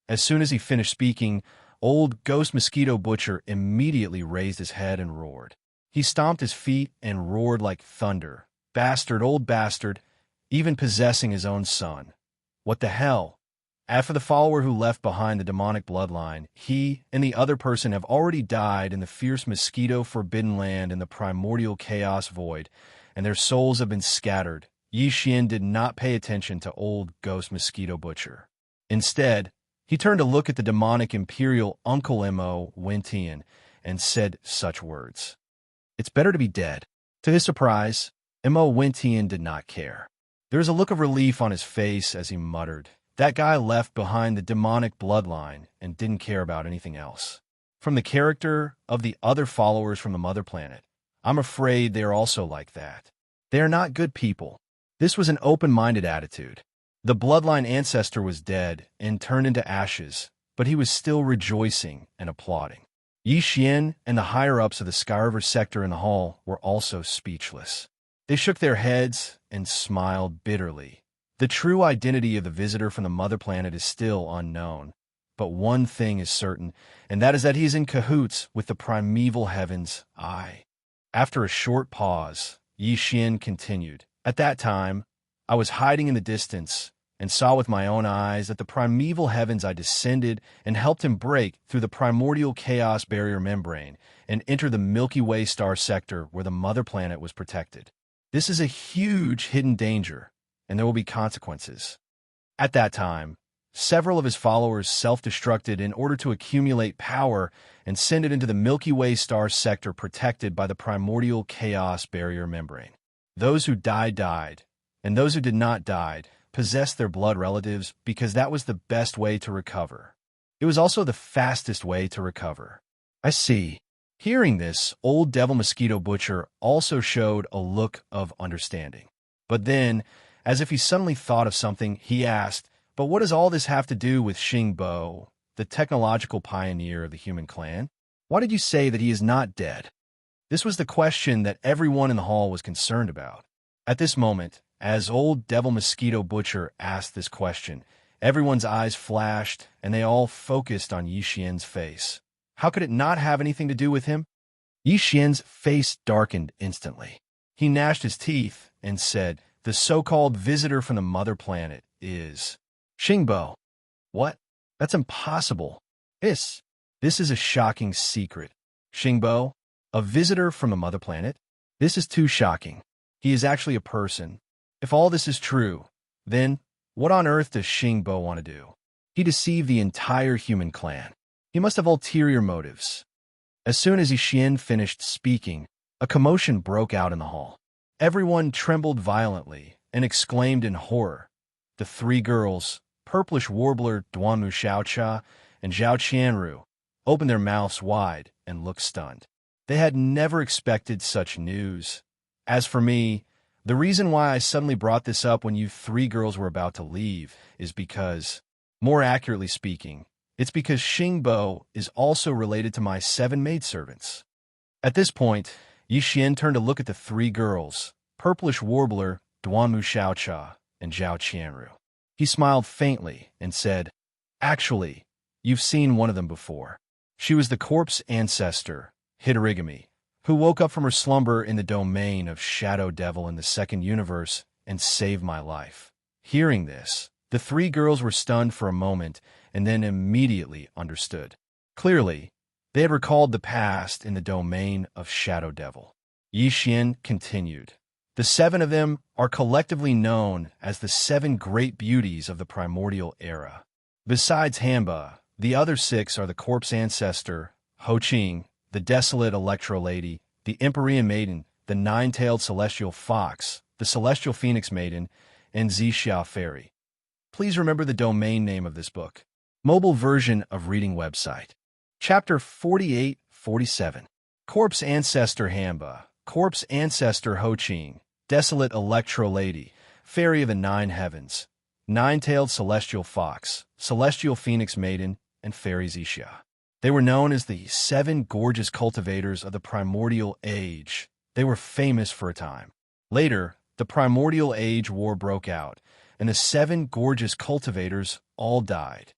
As soon as he finished speaking, old ghost mosquito butcher immediately raised his head and roared. He stomped his feet and roared like thunder. Bastard, old bastard, even possessing his own son. What the hell? After the follower who left behind the demonic bloodline, he and the other person have already died in the fierce mosquito forbidden land in the primordial chaos void, and their souls have been scattered. Yi Xian did not pay attention to old ghost mosquito butcher. Instead, he turned to look at the demonic imperial Uncle Mo Wentian and said such words. It's better to be dead. To his surprise, Mo Wentian did not care. There was a look of relief on his face as he muttered, That guy left behind the demonic bloodline and didn't care about anything else. From the character of the other followers from the mother planet, I'm afraid they are also like that. They are not good people. This was an open-minded attitude. The bloodline ancestor was dead and turned into ashes, but he was still rejoicing and applauding. Yi Xian and the higher-ups of the Skyriver sector in the hall were also speechless. They shook their heads and smiled bitterly. The true identity of the visitor from the mother planet is still unknown, but one thing is certain, and that is that he is in cahoots with the primeval heavens' eye. After a short pause, Yi Xian continued, At that time, I was hiding in the distance and saw with my own eyes that the primeval heavens I descended and helped him break through the primordial chaos barrier membrane and enter the Milky Way star sector where the mother planet was protected. This is a huge hidden danger, and there will be consequences. At that time, several of his followers self-destructed in order to accumulate power and send it into the Milky Way star sector protected by the primordial chaos barrier membrane. Those who died, and those who did not die possessed their blood relatives because that was the best way to recover. It was also the fastest way to recover. I see. Hearing this, old devil mosquito butcher also showed a look of understanding. But then, as if he suddenly thought of something, he asked, But what does all this have to do with Xingbo, the technological pioneer of the human clan? Why did you say that he is not dead? This was the question that everyone in the hall was concerned about. At this moment, as old devil mosquito butcher asked this question, everyone's eyes flashed and they all focused on Yi Xian's face. How could it not have anything to do with him? Yi Xian's face darkened instantly. He gnashed his teeth and said, The so-called visitor from the mother planet is Xingbo. What? That's impossible. This is a shocking secret. Xingbo, a visitor from the mother planet? This is too shocking. He is actually a person. If all this is true, then what on earth does Xingbo want to do? He deceived the entire human clan. He must have ulterior motives. As soon as Yi Xian finished speaking, a commotion broke out in the hall. Everyone trembled violently and exclaimed in horror. The three girls, purplish warbler Duanmu Xiaocha and Zhao Qianru, opened their mouths wide and looked stunned. They had never expected such news. As for me, The reason why I suddenly brought this up when you three girls were about to leave is because, more accurately speaking, it's because Xingbo is also related to my 7 maidservants. At this point, Yixian turned to look at the 3 girls, Purplish Warbler, Duanmu Xiaocha, and Zhao Qianru. He smiled faintly and said, "Actually, you've seen one of them before. She was the corpse ancestor, Hitorigami, who woke up from her slumber in the domain of Shadow Devil in the second universe and saved my life." Hearing this, the 3 girls were stunned for a moment and then immediately understood. Clearly, they had recalled the past in the domain of Shadow Devil. Yixian continued. The 7 of them are collectively known as the 7 great beauties of the primordial era. Besides Hanba, the other 6 are the corpse ancestor, Ho Qing, the desolate Electro Lady, the Empyrean Maiden, the 9-tailed celestial fox, the celestial phoenix maiden, and Xianxia fairy. Please remember the domain name of this book. Mobile version of reading website. Chapter 48-47. Corpse Ancestor Hanba, Corpse Ancestor Ho Qing, Desolate Electro Lady, Fairy of the 9 Heavens, 9-tailed Celestial Fox, Celestial Phoenix Maiden, and Fairy Xianxia. They were known as the 7 gorgeous cultivators of the primordial age. They were famous for a time. Later, the primordial age war broke out, and the 7 gorgeous cultivators all died.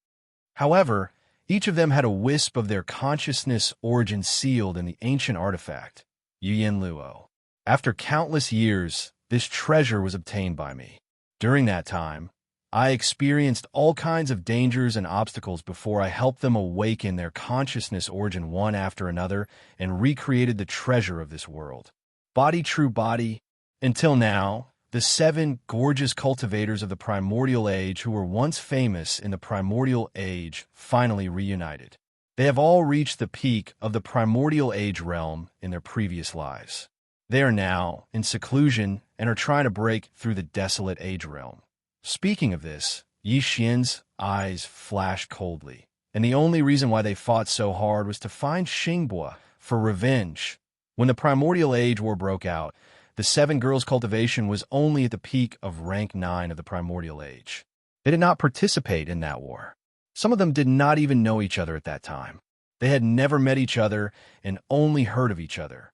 However, each of them had a wisp of their consciousness origin sealed in the ancient artifact, Yuyan Luo. After countless years, this treasure was obtained by me. During that time, I experienced all kinds of dangers and obstacles before I helped them awaken their consciousness origin one after another and recreated the treasure of this world. Body true body. Until now, the 7 gorgeous cultivators of the primordial age who were once famous in the primordial age finally reunited. They have all reached the peak of the primordial age realm in their previous lives. They are now in seclusion and are trying to break through the desolate age realm. Speaking of this, Yixian's eyes flashed coldly, and the only reason why they fought so hard was to find Xingbo for revenge. When the primordial age war broke out, the 7 girls' cultivation was only at the peak of rank 9 of the primordial age. They did not participate in that war. Some of them did not even know each other at that time. They had never met each other and only heard of each other.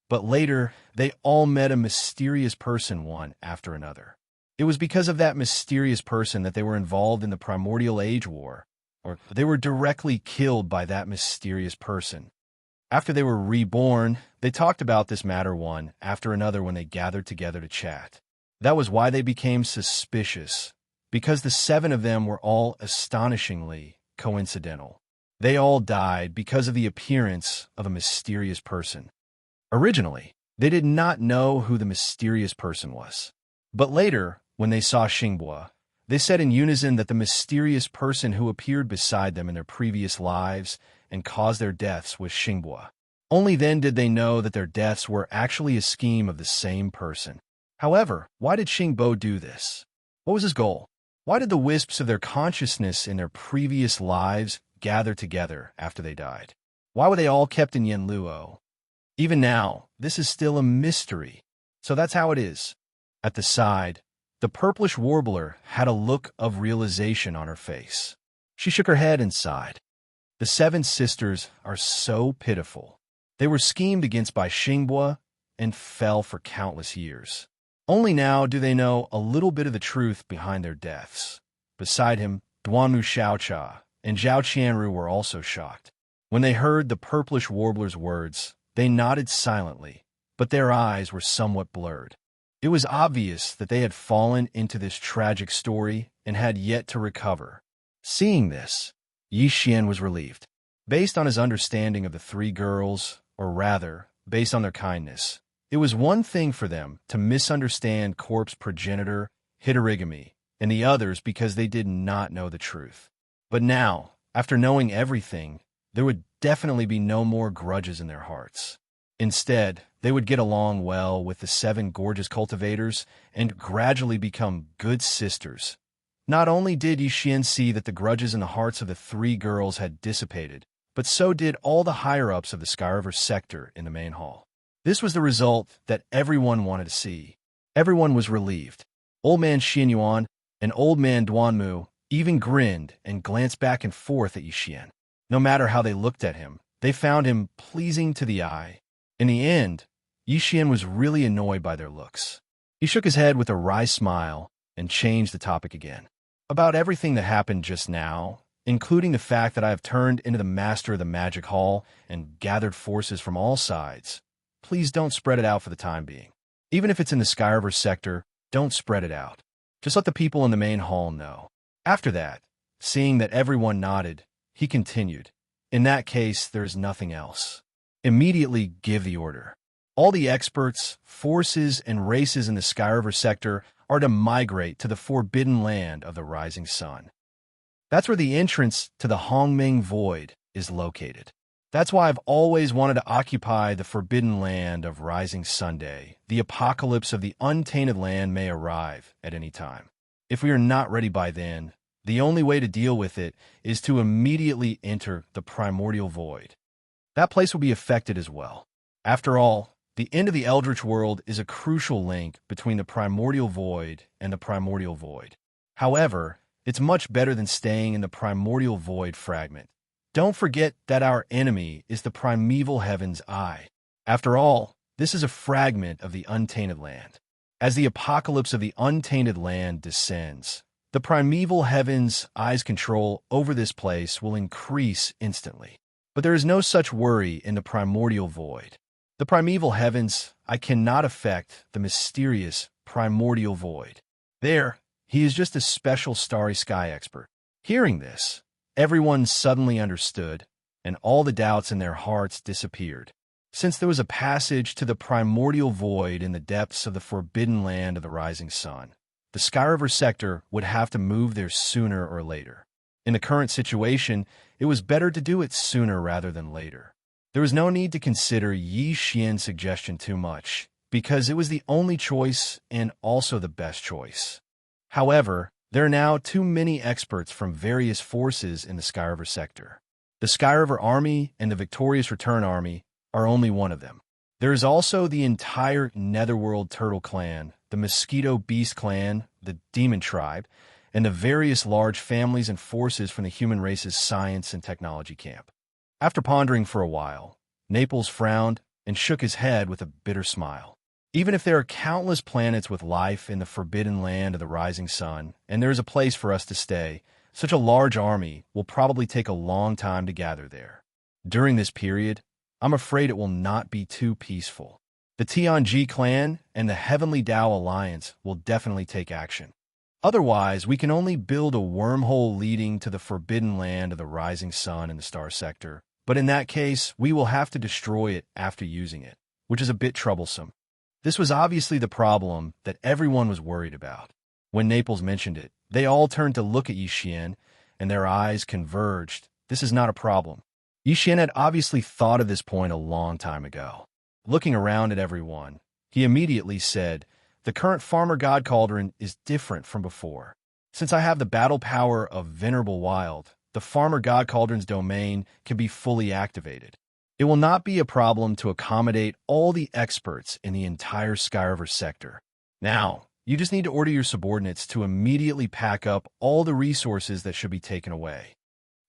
But later, they all met a mysterious person one after another. It was because of that mysterious person that they were involved in the primordial age war, or they were directly killed by that mysterious person. After they were reborn, they talked about this matter one after another when they gathered together to chat. That was why they became suspicious, because the 7 of them were all astonishingly coincidental. They all died because of the appearance of a mysterious person. Originally, they did not know who the mysterious person was. But later, when they saw Xingbo, they said in unison that the mysterious person who appeared beside them in their previous lives and caused their deaths was Xingbo. Only then did they know that their deaths were actually a scheme of the same person. However, why did Xingbo do this? What was his goal? Why did the wisps of their consciousness in their previous lives gather together after they died? Why were they all kept in Yanluo? Even now, this is still a mystery. So that's how it is. At the side, the purplish warbler had a look of realization on her face. She shook her head and sighed. The 7 sisters are so pitiful. They were schemed against by Xingbo and fell for countless years. Only now do they know a little bit of the truth behind their deaths. Beside him, Duanmu Xiaocha and Zhao Qianru were also shocked. When they heard the purplish warbler's words, they nodded silently, but their eyes were somewhat blurred. It was obvious that they had fallen into this tragic story and had yet to recover. Seeing this, Yixian was relieved. Based on his understanding of the 3 girls, or rather, based on their kindness, it was one thing for them to misunderstand corpse progenitor Hitorigami and the others because they did not know the truth. But now, after knowing everything, there would definitely be no more grudges in their hearts. Instead, they would get along well with the 7 gorgeous cultivators and gradually become good sisters. Not only did Yixian see that the grudges in the hearts of the 3 girls had dissipated, but so did all the higher-ups of the Skyriver sector in the main hall. This was the result that everyone wanted to see. Everyone was relieved. Old Man Xianyuan and Old Man Duanmu even grinned and glanced back and forth at Yixian. No matter how they looked at him, they found him pleasing to the eye. In the end, Yixian was really annoyed by their looks. He shook his head with a wry smile and changed the topic again. About everything that happened just now, including the fact that I have turned into the master of the magic hall and gathered forces from all sides. Please don't spread it out for the time being. Even if it's in the Skyriver sector, don't spread it out. Just let the people in the main hall know. After that, seeing that everyone nodded, he continued, in that case, there is nothing else. Immediately give the order. All the experts, forces, and races in the Skyriver sector are to migrate to the forbidden land of the rising sun. That's where the entrance to the Hongming Void is located. That's why I've always wanted to occupy the forbidden land of Rising Sunday. The apocalypse of the untainted land may arrive at any time. If we are not ready by then, the only way to deal with it is to immediately enter the primordial void. That place will be affected as well. After all, the end of the Eldritch world is a crucial link between the primordial void and the primordial void. However, it's much better than staying in the primordial void fragment. Don't forget that our enemy is the primeval heaven's eye. After all, this is a fragment of the untainted land. As the apocalypse of the untainted land descends, the primeval heaven's eye's control over this place will increase instantly. But there is no such worry in the primordial void. The primeval heavens eye cannot affect the mysterious primordial void. There, he is just a special starry sky expert. Hearing this, everyone suddenly understood, and all the doubts in their hearts disappeared. Since there was a passage to the primordial void in the depths of the forbidden land of the rising sun, the Skyriver sector would have to move there sooner or later. In the current situation, it was better to do it sooner rather than later. There was no need to consider Yi Xian's suggestion too much, because it was the only choice and also the best choice. However, there are now too many experts from various forces in the Skyriver sector. The Skyriver Army and the Victorious Return Army are only one of them. There is also the entire Netherworld Turtle Clan, the Mosquito Beast Clan, the Demon Tribe, and the various large families and forces from the human race's science and technology camp. After pondering for a while, Naples frowned and shook his head with a bitter smile. Even if there are countless planets with life in the forbidden land of the rising sun, and there is a place for us to stay, such a large army will probably take a long time to gather there. During this period, I'm afraid it will not be too peaceful. The Tianji clan and the Heavenly Tao Alliance will definitely take action. Otherwise, we can only build a wormhole leading to the forbidden land of the rising sun in the star sector, but in that case, we will have to destroy it after using it, which is a bit troublesome. This was obviously the problem that everyone was worried about. When Naples mentioned it, they all turned to look at Yixian, and their eyes converged. This is not a problem. Yixian had obviously thought of this point a long time ago. Looking around at everyone, he immediately said, the current Farmer God Cauldron is different from before. Since I have the battle power of Venerable Wild, the Farmer God Cauldron's domain can be fully activated. It will not be a problem to accommodate all the experts in the entire Skyriver sector. Now, you just need to order your subordinates to immediately pack up all the resources that should be taken away.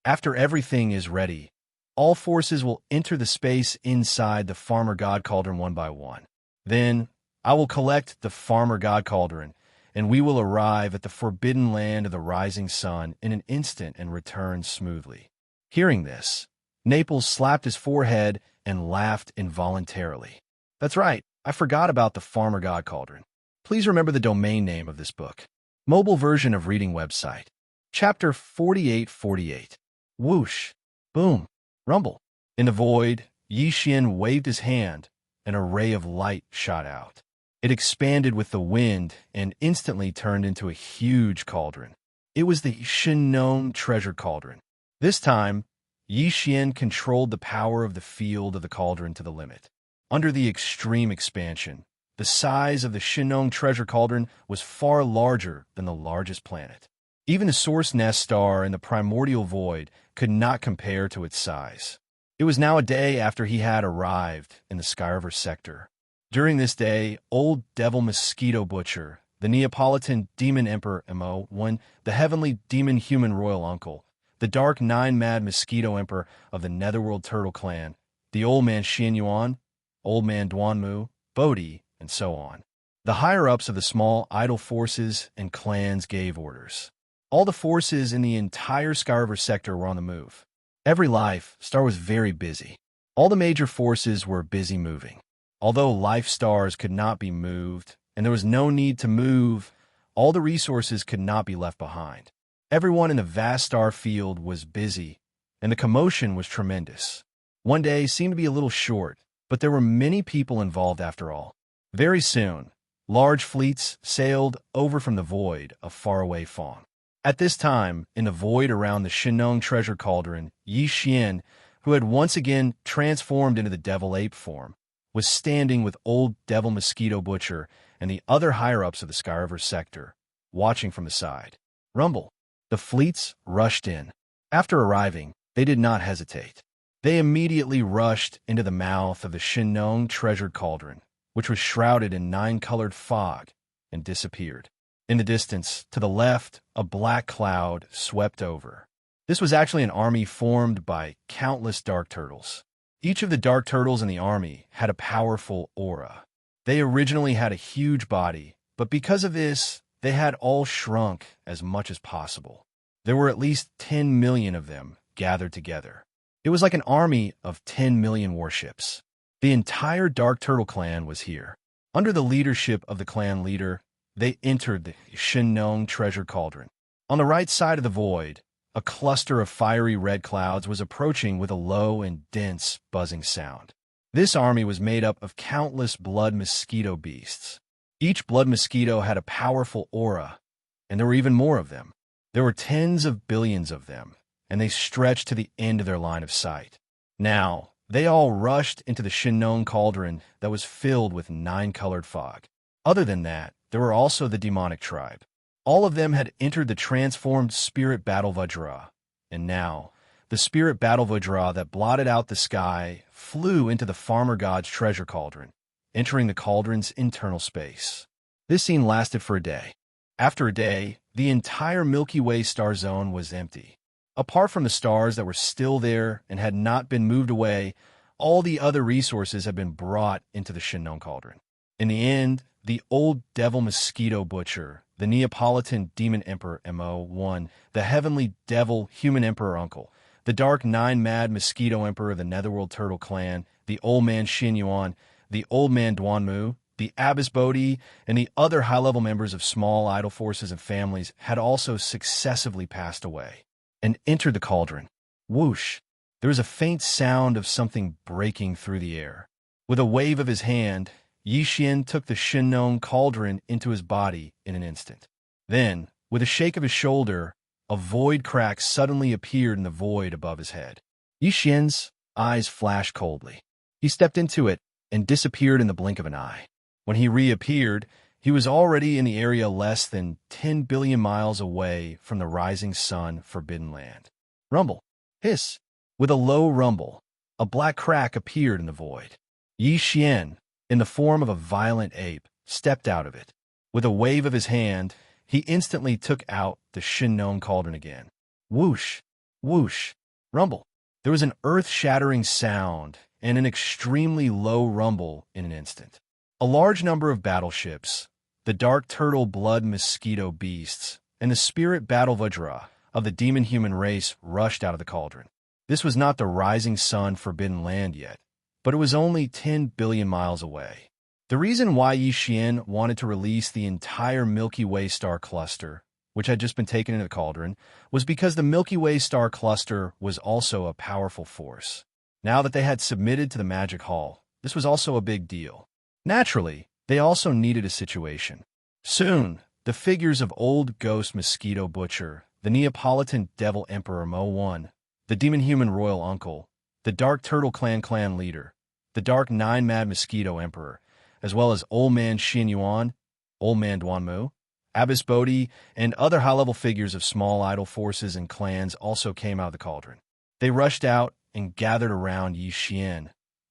After everything is ready, all forces will enter the space inside the Farmer God Cauldron one by one. Then, I will collect the Farmer God Cauldron, and we will arrive at the forbidden land of the rising sun in an instant and return smoothly. Hearing this, Naples slapped his forehead and laughed involuntarily. That's right, I forgot about the Farmer God Cauldron. Please remember the domain name of this book. Mobile version of reading website. Chapter 4848. Whoosh. Boom. Rumble. In the void, Yixian waved his hand, and a ray of light shot out. It expanded with the wind and instantly turned into a huge cauldron. It was the Xianxia treasure cauldron. This time, Yixian controlled the power of the field of the cauldron to the limit. Under the extreme expansion, the size of the Xianxia treasure cauldron was far larger than the largest planet. Even the source nest star in the primordial void could not compare to its size. It was now a day after he had arrived in the Skyriver sector. During this day, Old Devil Mosquito Butcher, the Neapolitan Demon Emperor Mo1, the Heavenly Demon Human Royal Uncle, the Dark Nine Mad Mosquito Emperor of the Netherworld Turtle Clan, the Old Man Xianyuan, Old Man Duanmu, Bodhi, and so on. The higher-ups of the small idle forces and clans gave orders. All the forces in the entire Skyriver sector were on the move. Every life star was very busy. All the major forces were busy moving. Although life stars could not be moved, and there was no need to move, all the resources could not be left behind. Everyone in the vast star field was busy, and the commotion was tremendous. One day seemed to be a little short, but there were many people involved after all. Very soon, large fleets sailed over from the void of faraway Fong. At this time, in the void around the Shinong treasure cauldron, Yi Xian, who had once again transformed into the devil ape form, was standing with Old Devil Mosquito Butcher and the other higher-ups of the Skyriver sector, watching from the side. Rumble. The fleets rushed in. After arriving, they did not hesitate. They immediately rushed into the mouth of the Shinong treasure cauldron, which was shrouded in nine-colored fog, and disappeared. In the distance, to the left, a black cloud swept over. This was actually an army formed by countless dark turtles. Each of the dark turtles in the army had a powerful aura. They originally had a huge body, but because of this, they had all shrunk as much as possible. There were at least 10 million of them gathered together. It was like an army of 10 million warships. The entire Dark Turtle clan was here. Under the leadership of the clan leader, they entered the Shinong treasure cauldron. On the right side of the void, a cluster of fiery red clouds was approaching with a low and dense buzzing sound. This army was made up of countless blood mosquito beasts. Each blood mosquito had a powerful aura, and there were even more of them. There were tens of billions of them, and they stretched to the end of their line of sight. Now, they all rushed into the Shinong cauldron that was filled with nine-colored fog. Other than that, there were also the demonic tribe. All of them had entered the transformed Spirit Battle Vajra, and now, the Spirit Battle Vajra that blotted out the sky flew into the Farmer God's treasure cauldron, entering the cauldron's internal space. This scene lasted for a day. After a day, the entire Milky Way star zone was empty. Apart from the stars that were still there and had not been moved away, all the other resources had been brought into the Shinong cauldron. In the end, the Old Devil Mosquito Butcher, the Neapolitan Demon Emperor Mo1, the Heavenly Devil Human Emperor Uncle, the Dark Nine Mad Mosquito Emperor of the Netherworld Turtle Clan, the Old Man Xianyuan, the Old Man Duanmu, the Abbess Bodhi, and the other high-level members of small idle forces and families had also successively passed away and entered the cauldron. Whoosh! There was a faint sound of something breaking through the air. With a wave of his hand, Yi Xian took the Shinong cauldron into his body in an instant. Then, with a shake of his shoulder, a void crack suddenly appeared in the void above his head. Yi Xian's eyes flashed coldly. He stepped into it and disappeared in the blink of an eye. When he reappeared, he was already in the area less than 10 billion miles away from the rising sun Forbidden Land. Rumble. Hiss. With a low rumble, a black crack appeared in the void. Yi Xian, in the form of a violent ape, stepped out of it. With a wave of his hand, he instantly took out the Shinong cauldron again. Whoosh! Whoosh! Rumble! There was an earth-shattering sound and an extremely low rumble in an instant. A large number of battleships, the Dark Turtle Blood Mosquito Beasts, and the Spirit Battle Vajra of the demon-human race rushed out of the cauldron. This was not the rising sun Forbidden Land yet, but it was only 10 billion miles away. The reason why Yi Xian wanted to release the entire Milky Way star cluster, which had just been taken into the cauldron, was because the Milky Way star cluster was also a powerful force. Now that they had submitted to the Magic Hall, this was also a big deal. Naturally, they also needed a situation. Soon, the figures of Old Ghost Mosquito Butcher, the Neapolitan Devil Emperor Mo1, the Demon-Human Royal Uncle, the Dark Turtle Clan leader, the Dark Nine Mad Mosquito Emperor, as well as Old Man Xianyuan, Old Man Duanmu, Abbess Bodhi, and other high-level figures of small idle forces and clans also came out of the cauldron. They rushed out and gathered around Yi Xian,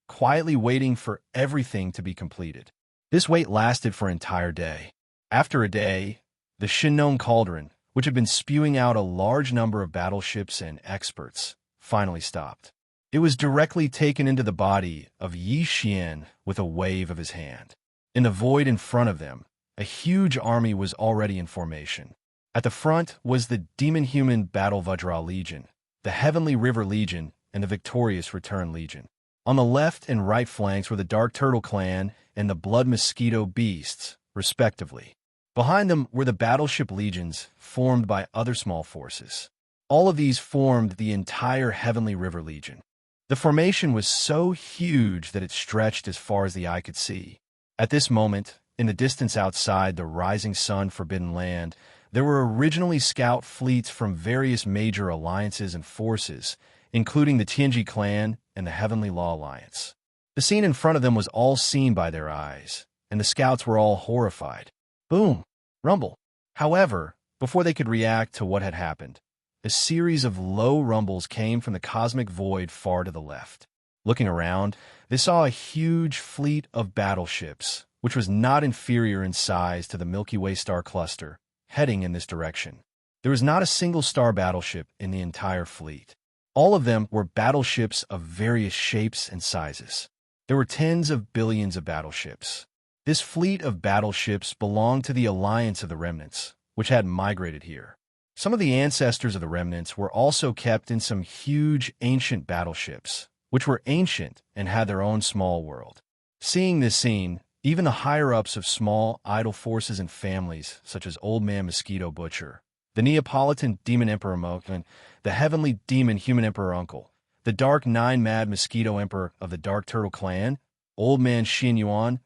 quietly waiting for everything to be completed. This wait lasted for an entire day. After a day, the Shinnong Cauldron, which had been spewing out a large number of battleships and experts, finally stopped. It was directly taken into the body of Yi Xian with a wave of his hand. In the void in front of them, a huge army was already in formation. At the front was the demon-human Battle Vajra Legion, the Heavenly River Legion, and the victorious Return Legion. On the left and right flanks were the Dark Turtle Clan and the Blood Mosquito Beasts, respectively. Behind them were the battleship legions, formed by other small forces. All of these formed the entire Heavenly River Legion. The formation was so huge that it stretched as far as the eye could see. At this moment, in the distance outside the rising sun forbidden land, there were originally scout fleets from various major alliances and forces, including the Tianji clan and the Heavenly Law Alliance. The scene in front of them was all seen by their eyes, and the scouts were all horrified. Boom! Rumble! However, before they could react to what had happened, a series of low rumbles came from the cosmic void far to the left. Looking around, they saw a huge fleet of battleships, which was not inferior in size to the Milky Way star cluster, heading in this direction. There was not a single star battleship in the entire fleet. All of them were battleships of various shapes and sizes. There were tens of billions of battleships. This fleet of battleships belonged to the Alliance of the Remnants, which had migrated here. Some of the ancestors of the Remnants were also kept in some huge ancient battleships, which were ancient and had their own small world. Seeing this scene, even the higher-ups of small, idle forces and families, such as Old Man Mosquito Butcher, the Neapolitan Demon Emperor Mokan, the Heavenly Demon Human Emperor Uncle, the Dark Nine Mad Mosquito Emperor of the Dark Turtle Clan, Old Man Xin Yuan,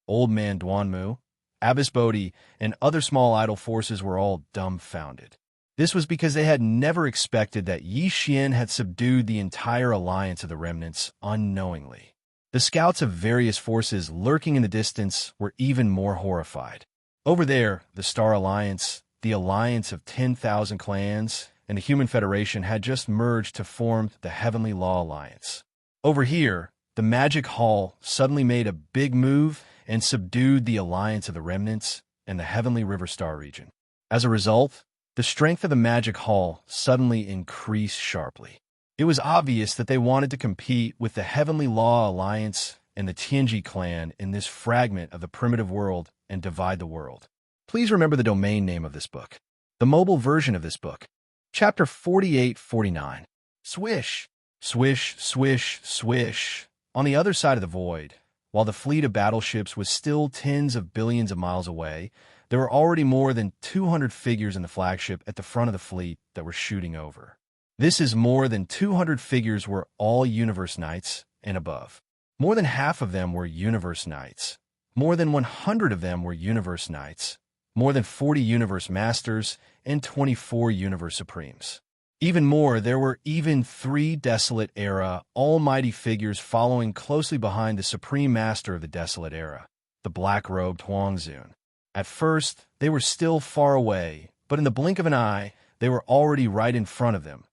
Old Man Duanmu, Abbas Bodhi, and other small idle forces were all dumbfounded. This was because they had never expected that Yi Xian had subdued the entire alliance of the remnants unknowingly. The scouts of various forces lurking in the distance were even more horrified. Over there, the Star Alliance, the alliance of 10,000 clans, and the Human Federation had just merged to form the Heavenly Law Alliance. Over here, the Magic Hall suddenly made a big move and subdued the alliance of the remnants and the Heavenly River Star region. As a result, the strength of the Magic Hall suddenly increased sharply. It was obvious that they wanted to compete with the Heavenly Law Alliance and the Tianji clan in this fragment of the primitive world and divide the world. Please remember the domain name of this book. The mobile version of this book. Chapter 48-49. Swish, swish, swish, swish. On the other side of the void, while the fleet of battleships was still tens of billions of miles away, there were already more than 200 figures in the flagship at the front of the fleet that were shooting over. This is more than 200 figures were all Universe Knights and above. More than half of them were Universe Knights. More than 100 of them were Universe Knights. More than 40 Universe Masters and 24 Universe Supremes. Even more, there were even 3 Desolate Era almighty figures following closely behind the Supreme Master of the Desolate Era, the black-robed Huangzun. At first, they were still far away, but in the blink of an eye, they were already right in front of them.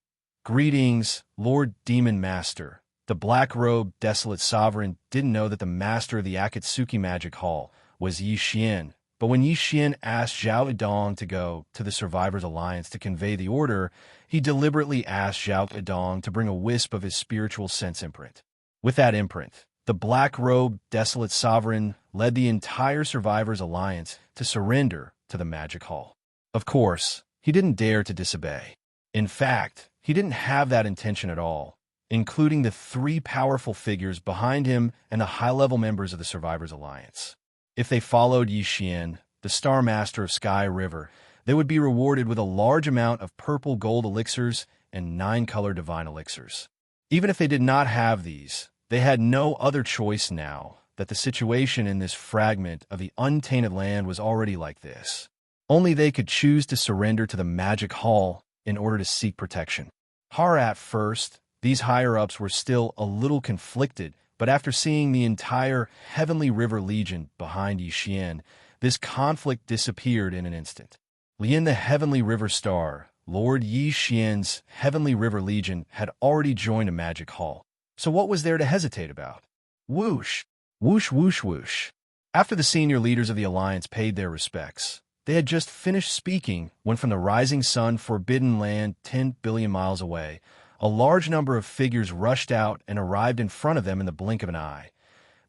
Greetings, Lord Demon Master. The black-robed Desolate Sovereign didn't know that the Master of the Akatsuki Magic Hall was Yi Xian, but when Yi Xian asked Zhao Yidong to go to the Survivors Alliance to convey the order, he deliberately asked Zhao Yidong to bring a wisp of his spiritual sense imprint. With that imprint, the black-robed Desolate Sovereign led the entire Survivors Alliance to surrender to the Magic Hall. Of course, he didn't dare to disobey. In fact, he didn't have that intention at all, including the 3 powerful figures behind him and the high-level members of the Survivors Alliance. If they followed Yi Xian, the Star Master of Sky River, they would be rewarded with a large amount of purple gold elixirs and 9-color divine elixirs. Even if they did not have these, they had no other choice now that the situation in this fragment of the untainted land was already like this. Only they could choose to surrender to the Magic Hall in order to seek protection. At first, these higher-ups were still a little conflicted, but after seeing the entire Heavenly River Legion behind Yi Xian, this conflict disappeared in an instant. Lian the Heavenly River Star, Lord Yi Xian's Heavenly River Legion, had already joined a Magic Hall. So what was there to hesitate about? Whoosh! Whoosh, whoosh, whoosh. After the senior leaders of the Alliance paid their respects, they had just finished speaking when from the rising sun forbidden land 10 billion miles away, a large number of figures rushed out and arrived in front of them in the blink of an eye.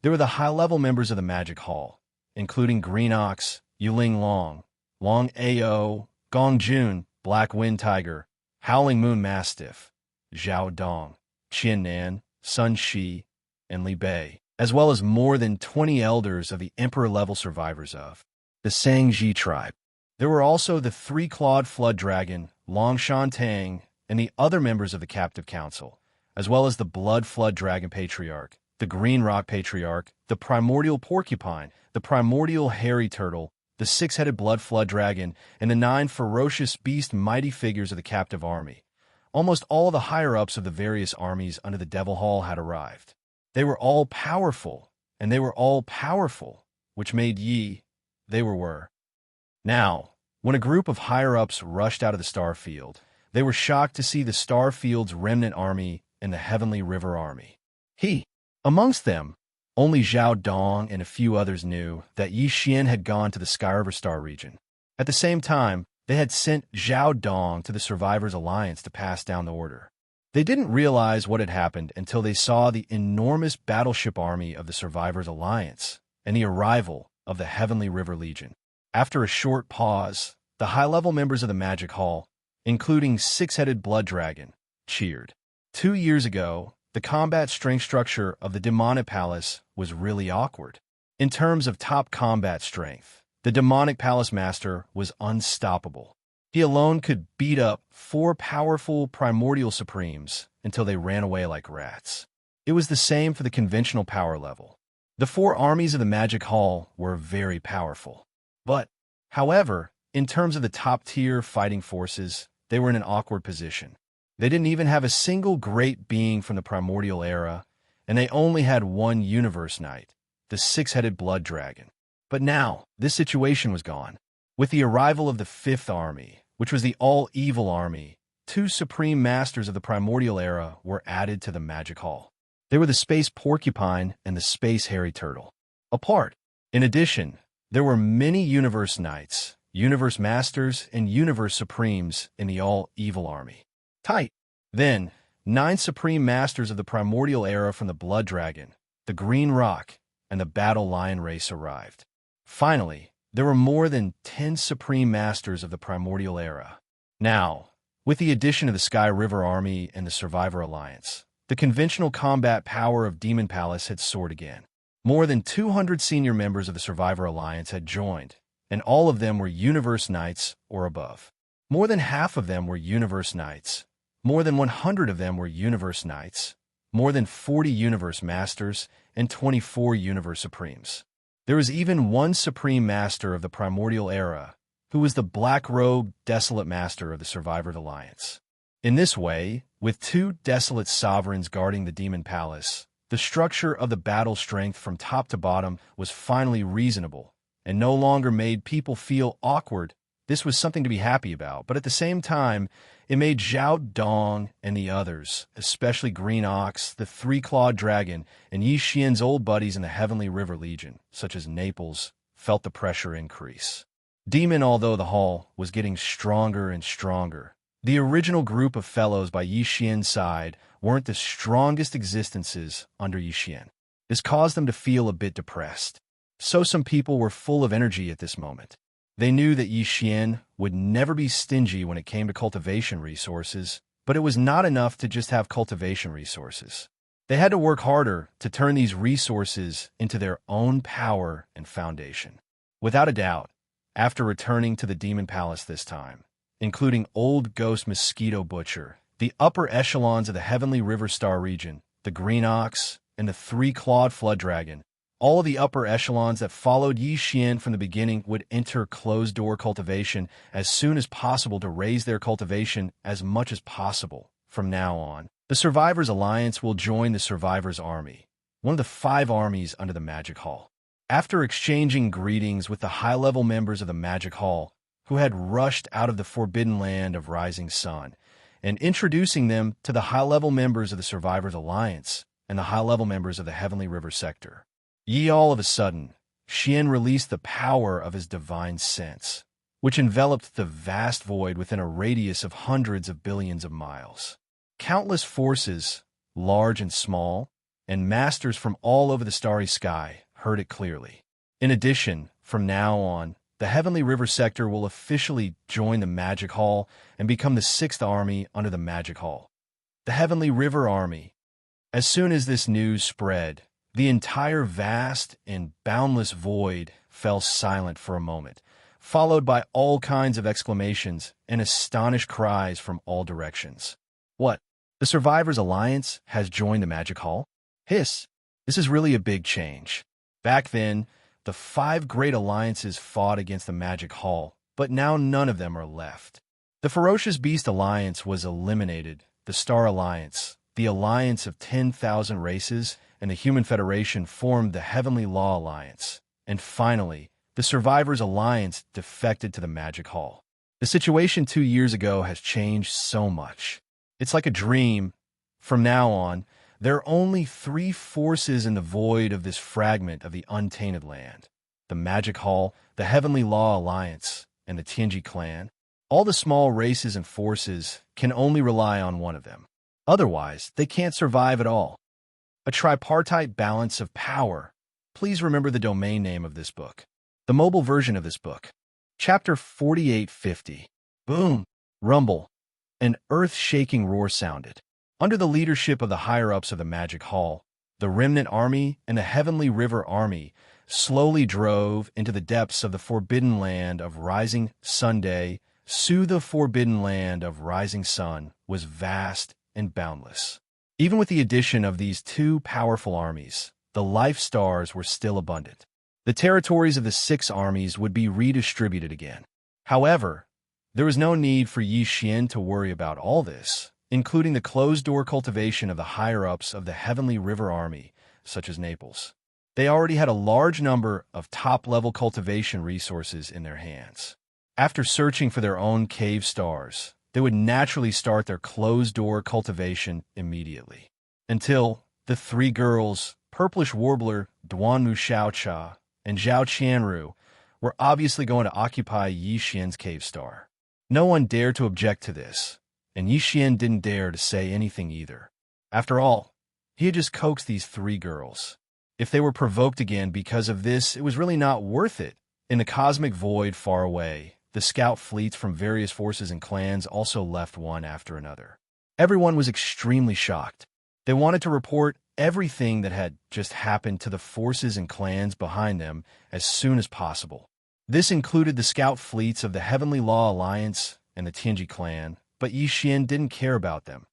They were the high-level members of the Magic Hall, including Green Ox, Yuling Long, Long Ao, Gong Jun, Black Wind Tiger, Howling Moon Mastiff, Zhao Dong, Qian Nan, Sun Shi, and Li Bei, as well as more than 20 elders of the Emperor-level survivors of the Xianxia tribe. There were also the three-clawed flood dragon, Long Shan Tang, and the other members of the Captive Council, as well as the Blood Flood Dragon Patriarch, the Green Rock Patriarch, the Primordial Porcupine, the Primordial Hairy Turtle, the six-headed Blood Flood Dragon, and the 9 ferocious beast mighty figures of the captive army. Almost all the higher-ups of the various armies under the Devil Hall had arrived. They were all powerful, and they were all powerful, which made they were. Now, when a group of higher-ups rushed out of the star field, they were shocked to see the star field's remnant army and the Heavenly River army. Amongst them, only Zhao Dong and a few others knew that Yi Xian had gone to the Sky River Star region. At the same time, they had sent Zhao Dong to the Survivors Alliance to pass down the order. They didn't realize what had happened until they saw the enormous battleship army of the Survivors Alliance and the arrival of the Heavenly River Legion. After a short pause, the high-level members of the Magic Hall, including Six-Headed Blood Dragon, cheered. 2 years ago, the combat strength structure of the Demonic Palace was really awkward. In terms of top combat strength, the Demonic Palace Master was unstoppable. He alone could beat up 4 powerful Primordial Supremes until they ran away like rats. It was the same for the conventional power level. The 4 armies of the Magic Hall were very powerful. But, however, in terms of the top-tier fighting forces, they were in an awkward position. They didn't even have a single great being from the Primordial era, and they only had 1 Universe Knight, the Six-Headed Blood Dragon. But now, this situation was gone. With the arrival of the 5th Army, which was the all-evil army, 2 Supreme Masters of the Primordial era were added to the Magic Hall. They were the Space Porcupine and the Space Hairy Turtle. Apart. In addition, there were many Universe Knights, Universe Masters, and Universe Supremes in the all-evil army. Then, 9 Supreme Masters of the Primordial era from the Blood Dragon, the Green Rock, and the Battle Lion race arrived. Finally, there were more than 10 Supreme Masters of the Primordial era. Now, with the addition of the Sky River Army and the Survivor Alliance, the conventional combat power of Demon Palace had soared again. More than 200 senior members of the Survivor Alliance had joined, and all of them were Universe Knights or above. More than half of them were Universe Knights. More than 100 of them were Universe Knights, more than 40 Universe Masters, and 24 Universe Supremes. There was even 1 Supreme Master of the Primordial era, who was the black-robed Desolate Master of the Survivor Alliance. In this way, with 2 Desolate Sovereigns guarding the Demon Palace, the structure of the battle strength from top to bottom was finally reasonable, and no longer made people feel awkward. This was something to be happy about, but at the same time, it made Zhao Dong and the others, especially Green Ox, the Three-Clawed Dragon, and Yi Xian's old buddies in the Heavenly River Legion, such as Naples, felt the pressure increase. Demon, although the hall was getting stronger and stronger, the original group of fellows by Yi Xian's side weren't the strongest existences under Yi Xian. This caused them to feel a bit depressed. So some people were full of energy at this moment. They knew that Yi Xian would never be stingy when it came to cultivation resources, but it was not enough to just have cultivation resources. They had to work harder to turn these resources into their own power and foundation. Without a doubt, after returning to the Demon Palace this time, including Old Ghost Mosquito Butcher, the upper echelons of the Heavenly River Star region, the Green Ox, and the Three-Clawed Flood Dragon, all of the upper echelons that followed Yi Xian from the beginning would enter closed-door cultivation as soon as possible to raise their cultivation as much as possible from now on. The Survivors Alliance will join the Survivors Army, one of the 5 armies under the Magic Hall. After exchanging greetings with the high-level members of the Magic Hall, who had rushed out of the forbidden land of Rising Sun, and introducing them to the high-level members of the Survivors Alliance, and the high-level members of the Heavenly River sector. All of a sudden, Xian released the power of his divine sense, which enveloped the vast void within a radius of hundreds of billions of miles. Countless forces, large and small, and masters from all over the starry sky heard it clearly. In addition, from now on, the Heavenly River sector will officially join the Magic Hall and become the sixth army under the Magic Hall. The Heavenly River Army. As soon as this news spread, the entire vast and boundless void fell silent for a moment, followed by all kinds of exclamations and astonished cries from all directions. What? The Survivors Alliance has joined the Magic Hall? Hiss! This is really a big change. Back then, the 5 great alliances fought against the Magic Hall, but now none of them are left. The Ferocious Beast Alliance was eliminated, the Star Alliance, the Alliance of 10,000 races, and the Human Federation formed the Heavenly Law Alliance. And finally, the Survivors Alliance defected to the Magic Hall. The situation 2 years ago has changed so much. It's like a dream. From now on, there are only 3 forces in the void of this fragment of the untainted land. The Magic Hall, the Heavenly Law Alliance, and the Tianji clan. All the small races and forces can only rely on one of them. Otherwise, they can't survive at all. A tripartite balance of power. Please remember the domain name of this book. The mobile version of this book. Chapter 4850. Boom! Rumble. An earth-shaking roar sounded. Under the leadership of the higher-ups of the Magic Hall, the Remnant Army and the Heavenly River Army slowly drove into the depths of the forbidden land of Rising Sunday. The forbidden land of Rising Sun was vast and boundless. Even with the addition of these 2 powerful armies, the life stars were still abundant. The territories of the 6 armies would be redistributed again. However, there was no need for Xian to worry about all this, including the closed-door cultivation of the higher-ups of the Heavenly River Army, such as Naples. They already had a large number of top-level cultivation resources in their hands. After searching for their own cave stars, they would naturally start their closed-door cultivation immediately. Until the 3 girls, Purplish Warbler, Duanmu Xiaocha, and Zhao Qianru, were obviously going to occupy Xian's cave star. No one dared to object to this, and Xian didn't dare to say anything either. After all, he had just coaxed these 3 girls. If they were provoked again because of this, it was really not worth it. In the cosmic void far away, the scout fleets from various forces and clans also left one after another. Everyone was extremely shocked. They wanted to report everything that had just happened to the forces and clans behind them as soon as possible. This included the scout fleets of the Heavenly Law Alliance and the Tianji clan, but Xian didn't care about them.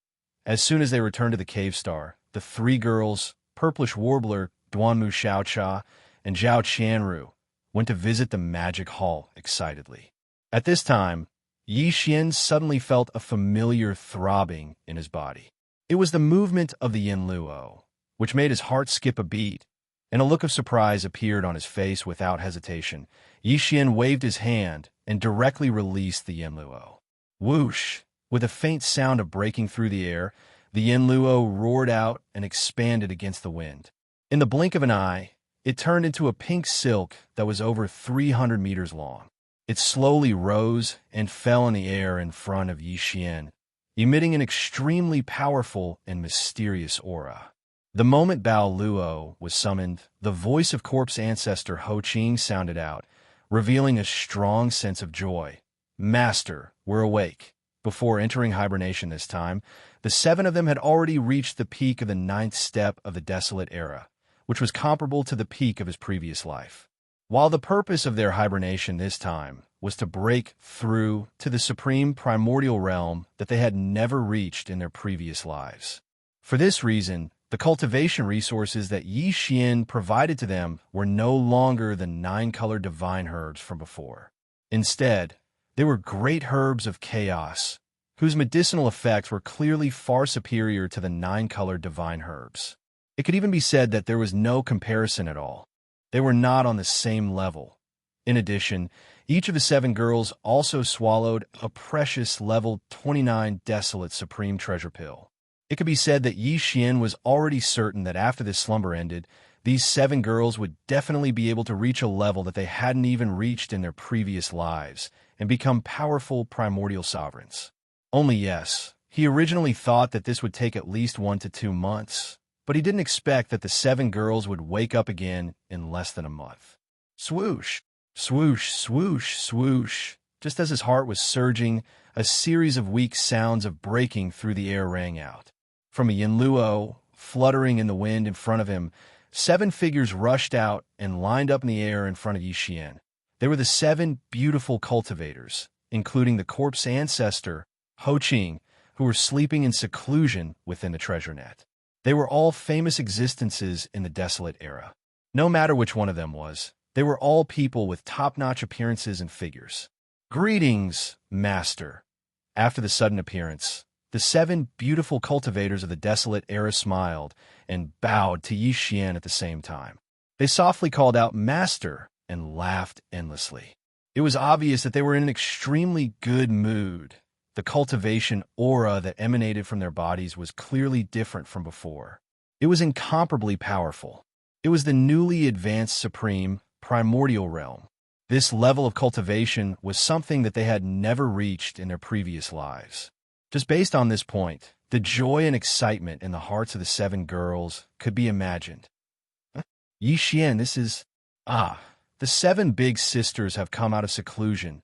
As soon as they returned to the cave star, the 3 girls, Purplish Warbler, Duanmu Xiaocha, and Zhao Qianru, went to visit the Magic Hall excitedly. At this time, Xian suddenly felt a familiar throbbing in his body. It was the movement of the Yin Luo, which made his heart skip a beat, and a look of surprise appeared on his face without hesitation. Xian waved his hand and directly released the Yin Luo. Whoosh! With a faint sound of breaking through the air, the Yin Luo roared out and expanded against the wind. In the blink of an eye, it turned into a pink silk that was over 300 meters long. It slowly rose and fell in the air in front of Xian, emitting an extremely powerful and mysterious aura. The moment Bao Luo was summoned, the voice of corpse ancestor Ho Qing sounded out, revealing a strong sense of joy. Master, we're awake. Before entering hibernation this time, the 7 of them had already reached the peak of the 9th step of the Desolate Era, which was comparable to the peak of his previous life. While the purpose of their hibernation this time was to break through to the supreme primordial realm that they had never reached in their previous lives. For this reason, the cultivation resources that Xian provided to them were no longer the 9-colored divine herbs from before. Instead, they were great herbs of chaos, whose medicinal effects were clearly far superior to the 9-colored divine herbs. It could even be said that there was no comparison at all. They were not on the same level. In addition, each of the 7 girls also swallowed a precious level 29 Desolate Supreme Treasure Pill. It could be said that Yi Xian was already certain that after this slumber ended, these 7 girls would definitely be able to reach a level that they hadn't even reached in their previous lives and become powerful primordial sovereigns. Only yes, he originally thought that this would take at least 1 to 2 months, but he didn't expect that the 7 girls would wake up again in less than a month. Swoosh, swoosh, swoosh, swoosh. Just as his heart was surging, a series of weak sounds of breaking through the air rang out. From a yinluo, fluttering in the wind in front of him, 7 figures rushed out and lined up in the air in front of Yi Xian. They were the 7 beautiful cultivators, including the corpse ancestor, Ho Qing, who were sleeping in seclusion within the treasure net. They were all famous existences in the desolate era. No matter which one of them was, they were all people with top-notch appearances and figures. Greetings, Master. After the sudden appearance, the 7 beautiful cultivators of the desolate era smiled and bowed to Yi Xian at the same time. They softly called out Master and laughed endlessly. It was obvious that they were in an extremely good mood. The cultivation aura that emanated from their bodies was clearly different from before. It was incomparably powerful. It was the newly advanced supreme primordial realm. This level of cultivation was something that they had never reached in their previous lives. Just based on this point, the joy and excitement in the hearts of the 7 girls could be imagined. Yi Xian, this is... the 7 big sisters have come out of seclusion.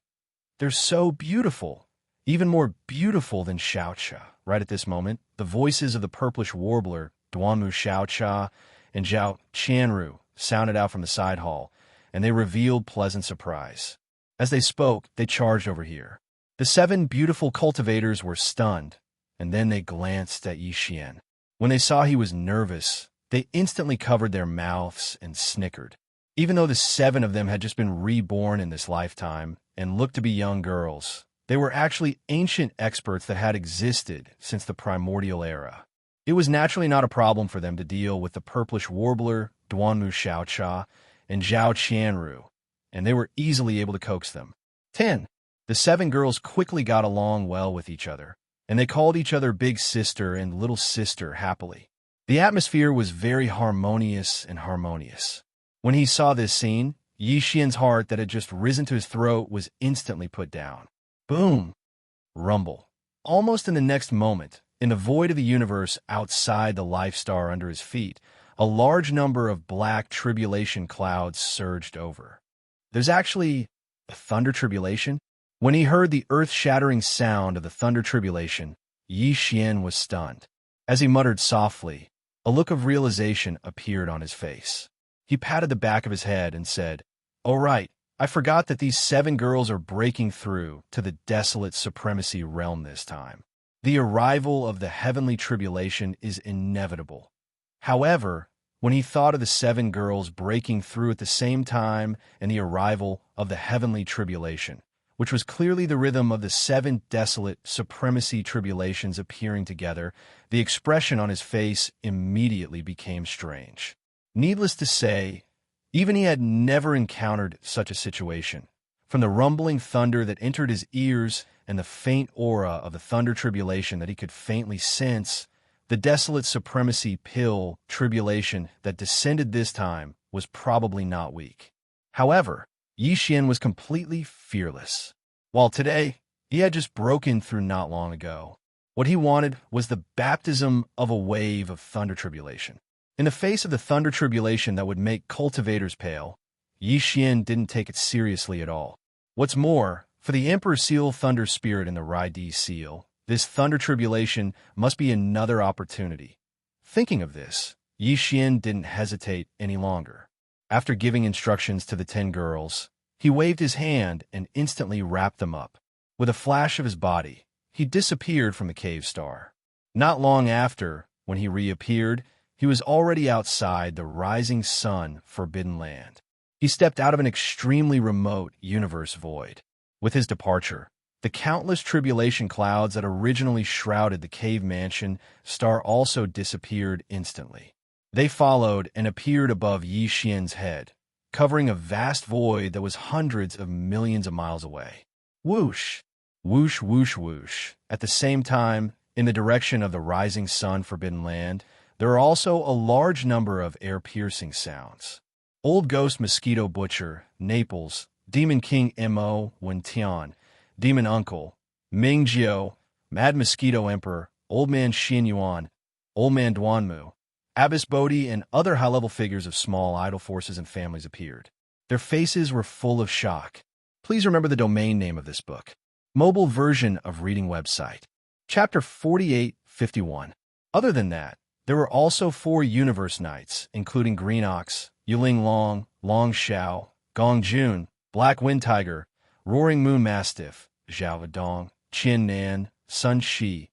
They're so beautiful, even more beautiful than Xianxia. Right at this moment, the voices of the purplish warbler, Duanmu Xiaocha and Zhao Qianru, sounded out from the side hall, and they revealed pleasant surprise. As they spoke, they charged over here. The 7 beautiful cultivators were stunned, and then they glanced at Yi Xian. When they saw he was nervous, they instantly covered their mouths and snickered. Even though the 7 of them had just been reborn in this lifetime and looked to be young girls, they were actually ancient experts that had existed since the primordial era. It was naturally not a problem for them to deal with the purplish warbler, Duanmu Xiaocha, and Zhao Qianru, and they were easily able to coax them. 10. The 7 girls quickly got along well with each other, and they called each other big sister and little sister happily. The atmosphere was very harmonious. When he saw this scene, Yi Xian's heart that had just risen to his throat was instantly put down. Boom! Rumble. Almost in the next moment, in the void of the universe outside the life star under his feet, a large number of black tribulation clouds surged over. There's actually a thunder tribulation? When he heard the earth-shattering sound of the thunder tribulation, Yi Xian was stunned. As he muttered softly, a look of realization appeared on his face. He patted the back of his head and said, "Oh right, I forgot that these 7 girls are breaking through to the desolate supremacy realm this time. The arrival of the heavenly tribulation is inevitable." However, when he thought of the 7 girls breaking through at the same time and the arrival of the heavenly tribulation, which was clearly the rhythm of the 7 desolate supremacy tribulations appearing together, the expression on his face immediately became strange. Needless to say, even he had never encountered such a situation. From the rumbling thunder that entered his ears and the faint aura of the thunder tribulation that he could faintly sense, the desolate supremacy pill tribulation that descended this time was probably not weak. However, Yi Xian was completely fearless. While today, he had just broken through not long ago. What he wanted was the baptism of a wave of thunder tribulation. In the face of the thunder tribulation that would make cultivators pale, Yi Xian didn't take it seriously at all. What's more, for the Emperor Seal Thunder Spirit in the Rai-Di Seal, this thunder tribulation must be another opportunity. Thinking of this, Yi Xian didn't hesitate any longer. After giving instructions to the 10 girls, he waved his hand and instantly wrapped them up. With a flash of his body, he disappeared from the cave star. Not long after, when he reappeared, he was already outside the rising sun forbidden land. He stepped out of an extremely remote universe void. With his departure, the countless tribulation clouds that originally shrouded the cave mansion star also disappeared instantly. They followed and appeared above Yi Xian's head, covering a vast void that was hundreds of millions of miles away. Whoosh! Whoosh, whoosh, whoosh. At the same time, In the direction of the rising sun forbidden land, there are also a large number of air-piercing sounds. Old Ghost Mosquito Butcher, Naples, Demon King Mo Wentian, Demon Uncle, Ming Jiao, Mad Mosquito Emperor, Old Man Xianyuan, Old Man Duanmu, Abbess Bodhi, and other high-level figures of small idol forces and families appeared. Their faces were full of shock. Please remember the domain name of this book. Mobile version of reading website. Chapter 4851. Other than that, there were also 4 Universe Knights, including Green Ox, Yuling Long, Long Xiao, Gong Jun, Black Wind Tiger, Roaring Moon Mastiff, Zhao Vedong, Qin Nan, Sun Shi,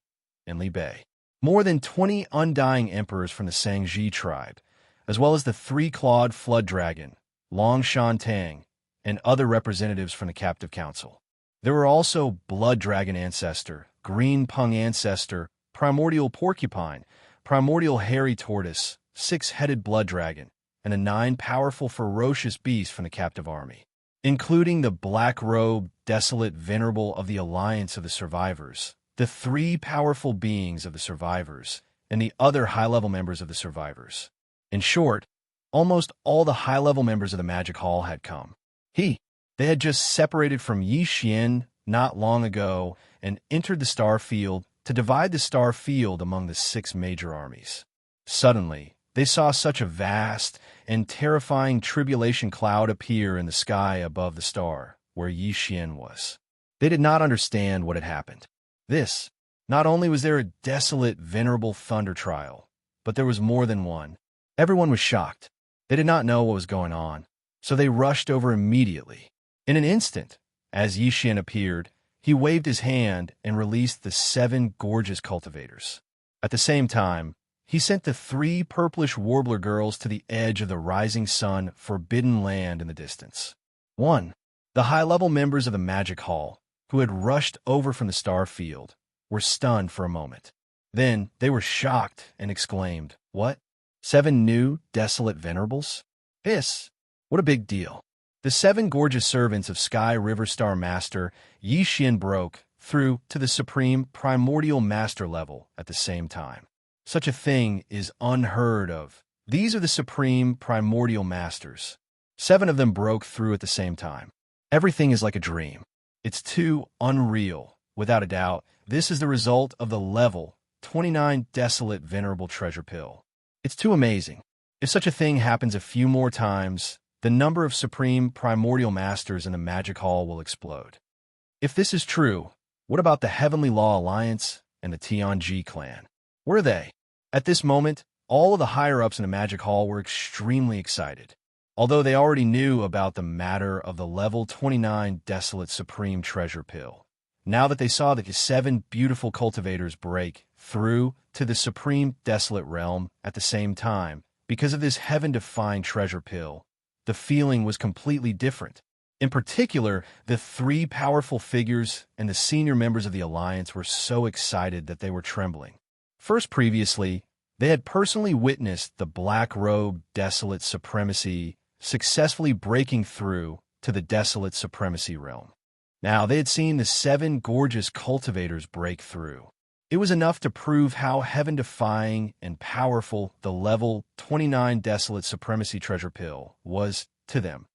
and Li Bei. More than 20 undying emperors from the Sangji tribe, as well as the 3-clawed Flood Dragon, Long Shan Tang, and other representatives from the Captive Council. There were also Blood Dragon Ancestor, Green Pung Ancestor, Primordial Porcupine, Primordial Hairy Tortoise, 6-headed Blood Dragon, and the 9 powerful ferocious beasts from the captive army, including the black-robed, desolate venerable of the Alliance of the Survivors, the 3 powerful beings of the Survivors, and the other high-level members of the Survivors. In short, almost all the high-level members of the Magic Hall had come. They had just separated from Yi Xian not long ago and entered the star field to divide the star field among the 6 major armies. Suddenly, they saw such a vast and terrifying tribulation cloud appear in the sky above the star where Yi Xian was. They did not understand what had happened. Not only was there a desolate, venerable thunder trial, but there was more than one. Everyone was shocked. They did not know what was going on, so they rushed over immediately. In an instant, as Yi Xian appeared, he waved his hand and released the 7 gorgeous cultivators. At the same time, he sent the 3 purplish warbler girls to the edge of the rising sun forbidden land in the distance. 1. The high-level members of the Magic Hall, who had rushed over from the star field, were stunned for a moment. Then they were shocked and exclaimed, "What? 7 new, desolate venerables? What a big deal." The 7 gorgeous servants of Sky River Star Master Yi Xian broke through to the Supreme Primordial Master level at the same time. Such a thing is unheard of. These are the Supreme Primordial Masters. 7 of them broke through at the same time. Everything is like a dream. It's too unreal. Without a doubt, this is the result of the level 29 Desolate Venerable Treasure Pill. It's too amazing. If such a thing happens a few more times, the number of Supreme Primordial Masters in the Magic Hall will explode. If this is true, what about the Heavenly Law Alliance and the Tianji clan? Where are they? At this moment, all of the higher-ups in the Magic Hall were extremely excited. Although they already knew about the matter of the level 29 Desolate Supreme Treasure Pill, now that they saw the 7 beautiful cultivators break through to the Supreme Desolate Realm at the same time, because of this heaven-defying treasure pill, the feeling was completely different. In particular, the 3 powerful figures and the senior members of the Alliance were so excited that they were trembling. First, previously, they had personally witnessed the black-robed Desolate Supremacy successfully breaking through to the Desolate Supremacy realm. Now, they had seen the 7 gorgeous cultivators break through. It was enough to prove how heaven-defying and powerful the level 29 Desolate Supremacy Treasure Pill was to them.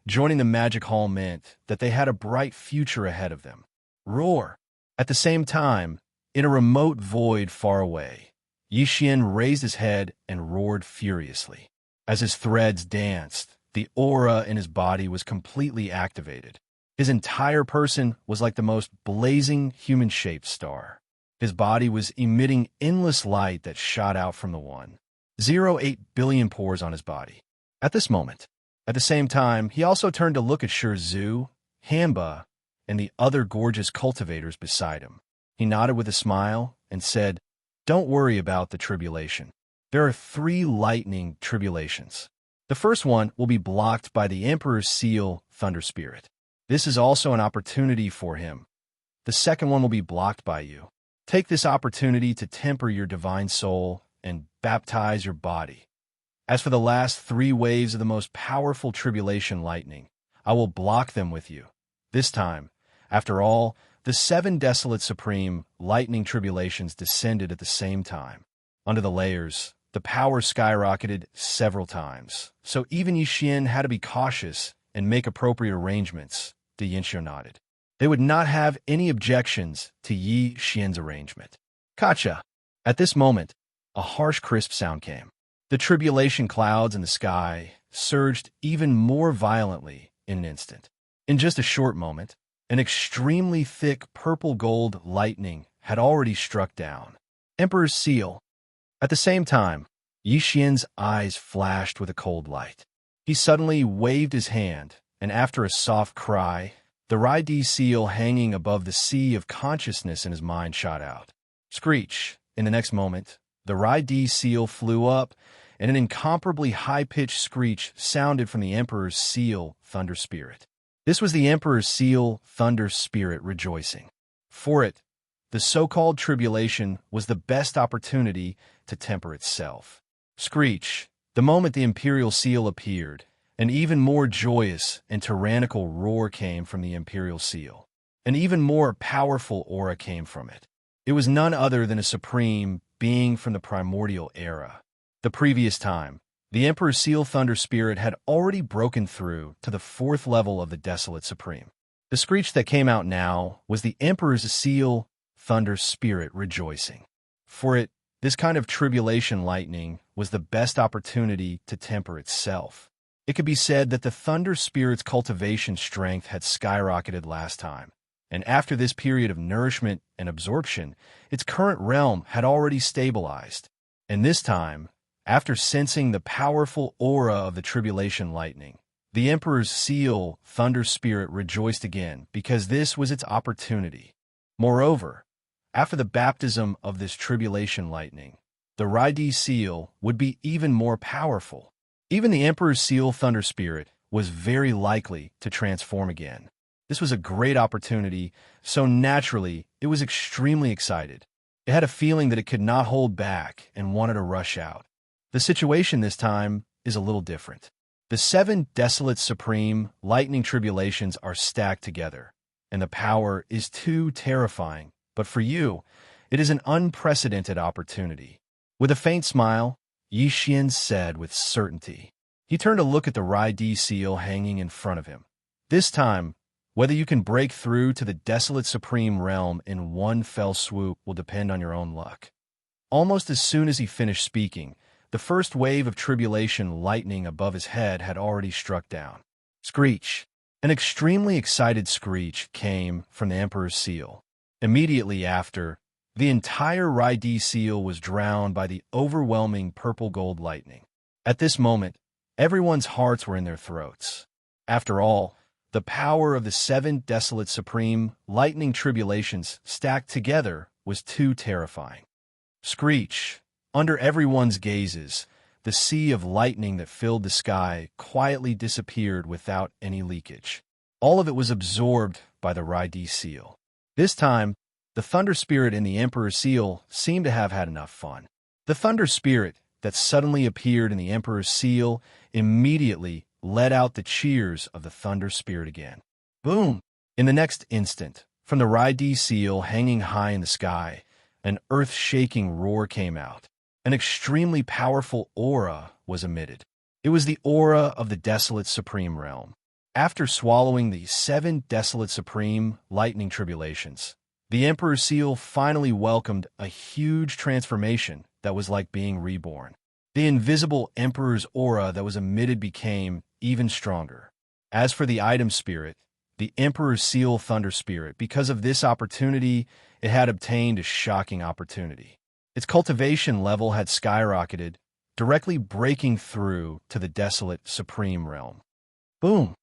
Joining the Magic Hall meant that they had a bright future ahead of them. Roar! At the same time, in a remote void far away, Yi Xian raised his head and roared furiously. As his threads danced, the aura in his body was completely activated. His entire person was like the most blazing human-shaped star. His body was emitting endless light that shot out from the 1.08 billion pores on his body. At this moment, at the same time, he also turned to look at Shi Zhu, Hanba, and the other gorgeous cultivators beside him. He nodded with a smile and said, "Don't worry about the tribulation. There are 3 lightning tribulations. The first one will be blocked by the Emperor's seal, Thunder Spirit. This is also an opportunity for him. The second one will be blocked by you. Take this opportunity to temper your divine soul and baptize your body. As for the last 3 waves of the most powerful tribulation lightning, I will block them with you. This time, after all, The 7 desolate supreme lightning tribulations descended at the same time. Under the layers, the power skyrocketed several times, so even Yixian had to be cautious and make appropriate arrangements. Xianxia nodded. They would not have any objections to Yi Xian's arrangement. Gotcha! At this moment, a harsh, crisp sound came. The tribulation clouds in the sky surged even more violently in an instant. In just a short moment, an extremely thick purple-gold lightning had already struck down. Emperor's seal. At the same time, Yi Xian's eyes flashed with a cold light. He suddenly waved his hand, and after a soft cry, the Rai-Di seal hanging above the sea of consciousness in his mind shot out. Screech! In the next moment, the Rai-Di seal flew up, and an incomparably high-pitched screech sounded from the Emperor's seal, Thunder Spirit. This was the Emperor's seal, Thunder Spirit, rejoicing. For it, the so-called tribulation was the best opportunity to temper itself. Screech! The moment the Imperial seal appeared, an even more joyous and tyrannical roar came from the Imperial seal. An even more powerful aura came from it. It was none other than a supreme being from the primordial era. The previous time, the Emperor's seal Thunder Spirit had already broken through to the 4th level of the Desolate Supreme. The screech that came out now was the Emperor's seal Thunder Spirit rejoicing. For it, this kind of tribulation lightning was the best opportunity to temper itself. It could be said that the Thunder Spirit's cultivation strength had skyrocketed last time, and after this period of nourishment and absorption, its current realm had already stabilized. And this time, after sensing the powerful aura of the tribulation lightning, the Emperor's seal, Thunder Spirit, rejoiced again because this was its opportunity. Moreover, after the baptism of this tribulation lightning, the Rai-Di seal would be even more powerful. Even the Emperor's seal, Thunder Spirit, was very likely to transform again. This was a great opportunity, so naturally, it was extremely excited. It had a feeling that it could not hold back and wanted to rush out. The situation this time is a little different. The 7 desolate supreme lightning tribulations are stacked together, and the power is too terrifying. But for you, it is an unprecedented opportunity. With a faint smile, Yi Xian said with certainty. He turned to look at the Rai-Di seal hanging in front of him. This time, whether you can break through to the desolate supreme realm in one fell swoop will depend on your own luck. Almost as soon as he finished speaking, the first wave of tribulation lightning above his head had already struck down. Screech! An extremely excited screech came from the Emperor's seal. Immediately after, the entire Rai-Di seal was drowned by the overwhelming purple-gold lightning. At this moment, everyone's hearts were in their throats. After all, the power of the 7 desolate supreme lightning tribulations stacked together was too terrifying. Screech! Under everyone's gazes, the sea of lightning that filled the sky quietly disappeared without any leakage. All of it was absorbed by the Rai-Di seal. This time, the Thunder Spirit and the Emperor's seal seemed to have had enough fun. The Thunder Spirit that suddenly appeared in the Emperor's seal immediately let out the cheers of the Thunder Spirit again. Boom! In the next instant, from the Rai-Di seal hanging high in the sky, an earth-shaking roar came out. An extremely powerful aura was emitted. It was the aura of the Desolate Supreme Realm. After swallowing the 7 Desolate Supreme lightning tribulations, the Emperor's seal finally welcomed a huge transformation that was like being reborn. The invisible Emperor's aura that was emitted became even stronger. As for the item spirit, the Emperor's seal Thunder Spirit, because of this opportunity, it had obtained a shocking opportunity. Its cultivation level had skyrocketed, directly breaking through to the Desolate Supreme Realm. Boom!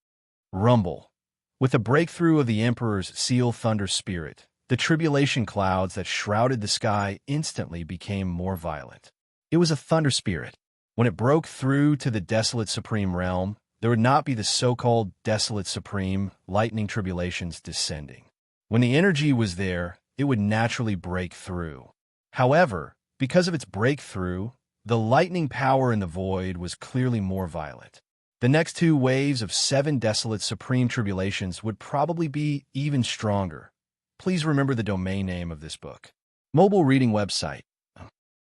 Rumble. With the breakthrough of the Emperor's seal Thunder Spirit, the tribulation clouds that shrouded the sky instantly became more violent. It was a Thunder Spirit. When it broke through to the Desolate Supreme Realm, there would not be the so-called Desolate Supreme lightning tribulations descending. When the energy was there, it would naturally break through. However, because of its breakthrough, the lightning power in the void was clearly more violent. The next 2 waves of 7 desolate supreme tribulations would probably be even stronger. please remember the domain name of this book. Mobile reading website.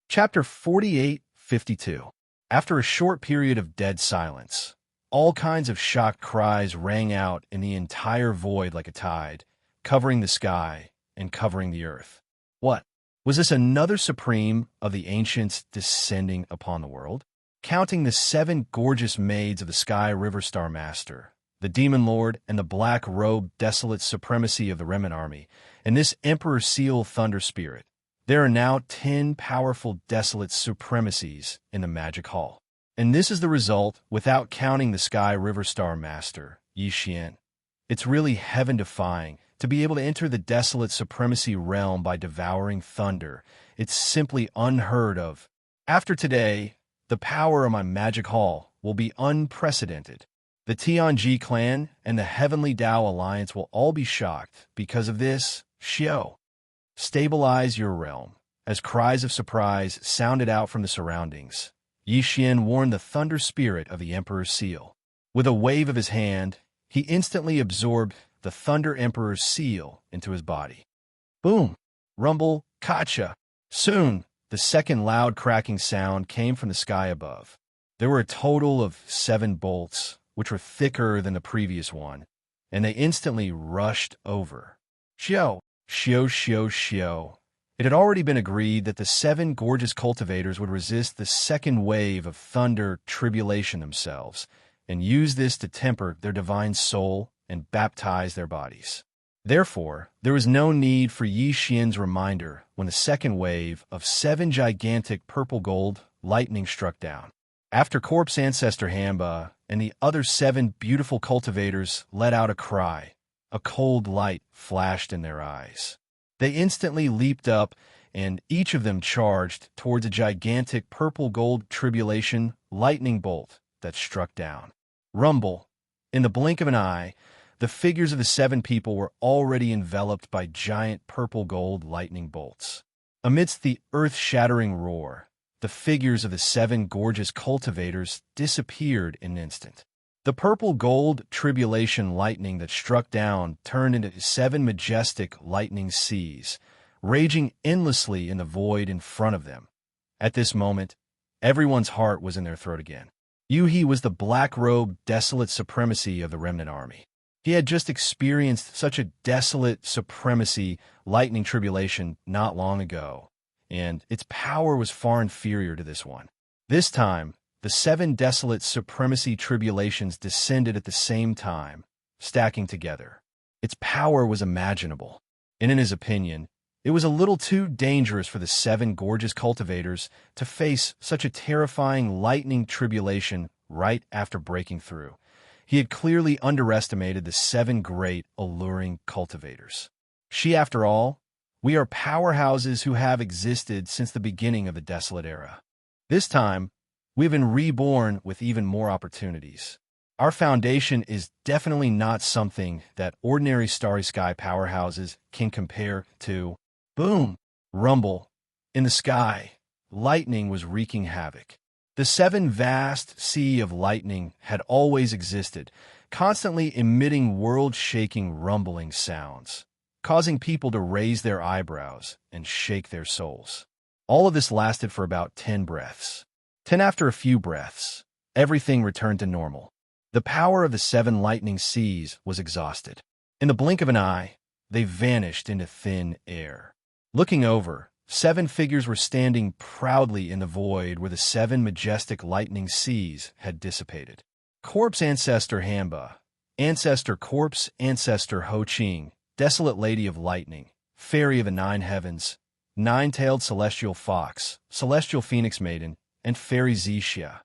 Chapter 4852. After a short period of dead silence, all kinds of shocked cries rang out in the entire void like a tide, covering the sky and covering the earth. What? Was this another supreme of the ancients descending upon the world? Counting the 7 gorgeous maids of the Sky River Star Master, the Demon Lord, and the black-robed desolate supremacy of the Remnant Army, and this Emperor Seal Thunder Spirit, there are now 10 powerful desolate supremacies in the Magic Hall. And this is the result without counting the Sky River Star Master, Xianxia. It's really heaven-defying to be able to enter the desolate supremacy realm by devouring thunder. It's simply unheard of. After today, the power of my Magic Hall will be unprecedented. The Tianji clan and the Heavenly Dao Alliance will all be shocked because of this. Xiao. Stabilize your realm. As cries of surprise sounded out from the surroundings, Xianxia warned the thunder spirit of the Emperor's seal. With a wave of his hand, he instantly absorbed the Thunder Emperor's seal into his body. Boom! Rumble! Kacha! Soon, the second loud cracking sound came from the sky above. There were a total of 7 bolts, which were thicker than the previous one, and they instantly rushed over. Xiao! Xiao, Xiao, Xiao. It had already been agreed that the 7 gorgeous cultivators would resist the second wave of thunder tribulation themselves, and use this to temper their divine soul and baptize their bodies. Therefore, there was no need for Xianxia's reminder when the second wave of 7 gigantic purple-gold lightning struck down. After Corpse Ancestor Hamba and the other 7 beautiful cultivators let out a cry, a cold light flashed in their eyes. They instantly leaped up, and each of them charged towards a gigantic purple-gold tribulation lightning bolt that struck down. Rumble! In the blink of an eye, the figures of the 7 people were already enveloped by giant purple-gold lightning bolts. Amidst the earth-shattering roar, the figures of the 7 gorgeous cultivators disappeared in an instant. The purple-gold tribulation lightning that struck down turned into 7 majestic lightning seas, raging endlessly in the void in front of them. At this moment, everyone's heart was in their throat again. Yuhi was the black-robed, desolate supremacy of the Remnant Army. He had just experienced such a desolate supremacy lightning tribulation not long ago, and its power was far inferior to this one. This time, the 7 desolate supremacy tribulations descended at the same time, stacking together. Its power was imaginable, and in his opinion, it was a little too dangerous for the 7 gorgeous cultivators to face such a terrifying lightning tribulation right after breaking through. He had clearly underestimated the 7 great, alluring cultivators. After all, we are powerhouses who have existed since the beginning of the Desolate Era. This time, we've been reborn with even more opportunities. Our foundation is definitely not something that ordinary Starry Sky powerhouses can compare to. Boom! Rumble! In the sky, lightning was wreaking havoc. The 7 vast sea of lightning had always existed, constantly emitting world-shaking rumbling sounds, causing people to raise their eyebrows and shake their souls. All of this lasted for about 10 breaths. 10 after a few breaths, everything returned to normal. The power of the 7 lightning seas was exhausted. In the blink of an eye, they vanished into thin air. Looking over, 7 figures were standing proudly in the void where the 7 majestic lightning seas had dissipated. Corpse Ancestor Hamba, Ancestor Corpse Ancestor Ho Ching, Desolate Lady of Lightning, Fairy of the 9 Heavens, 9-tailed Celestial Fox, Celestial Phoenix Maiden, and Fairy Xianxia.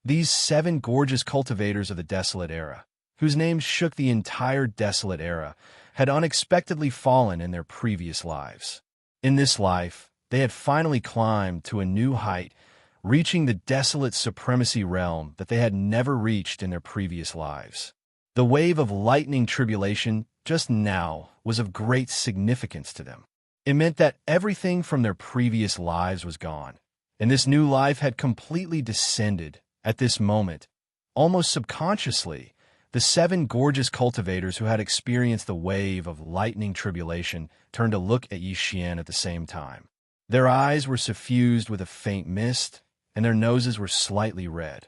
These 7 gorgeous cultivators of the Desolate Era, whose names shook the entire Desolate Era, had unexpectedly fallen in their previous lives. In this life, they had finally climbed to a new height, reaching the desolate supremacy realm that they had never reached in their previous lives. The wave of lightning tribulation just now was of great significance to them. It meant that everything from their previous lives was gone, and this new life had completely descended. At this moment, almost subconsciously, The 7 gorgeous cultivators who had experienced the wave of lightning tribulation turned to look at Yixian at the same time. Their eyes were suffused with a faint mist, and their noses were slightly red.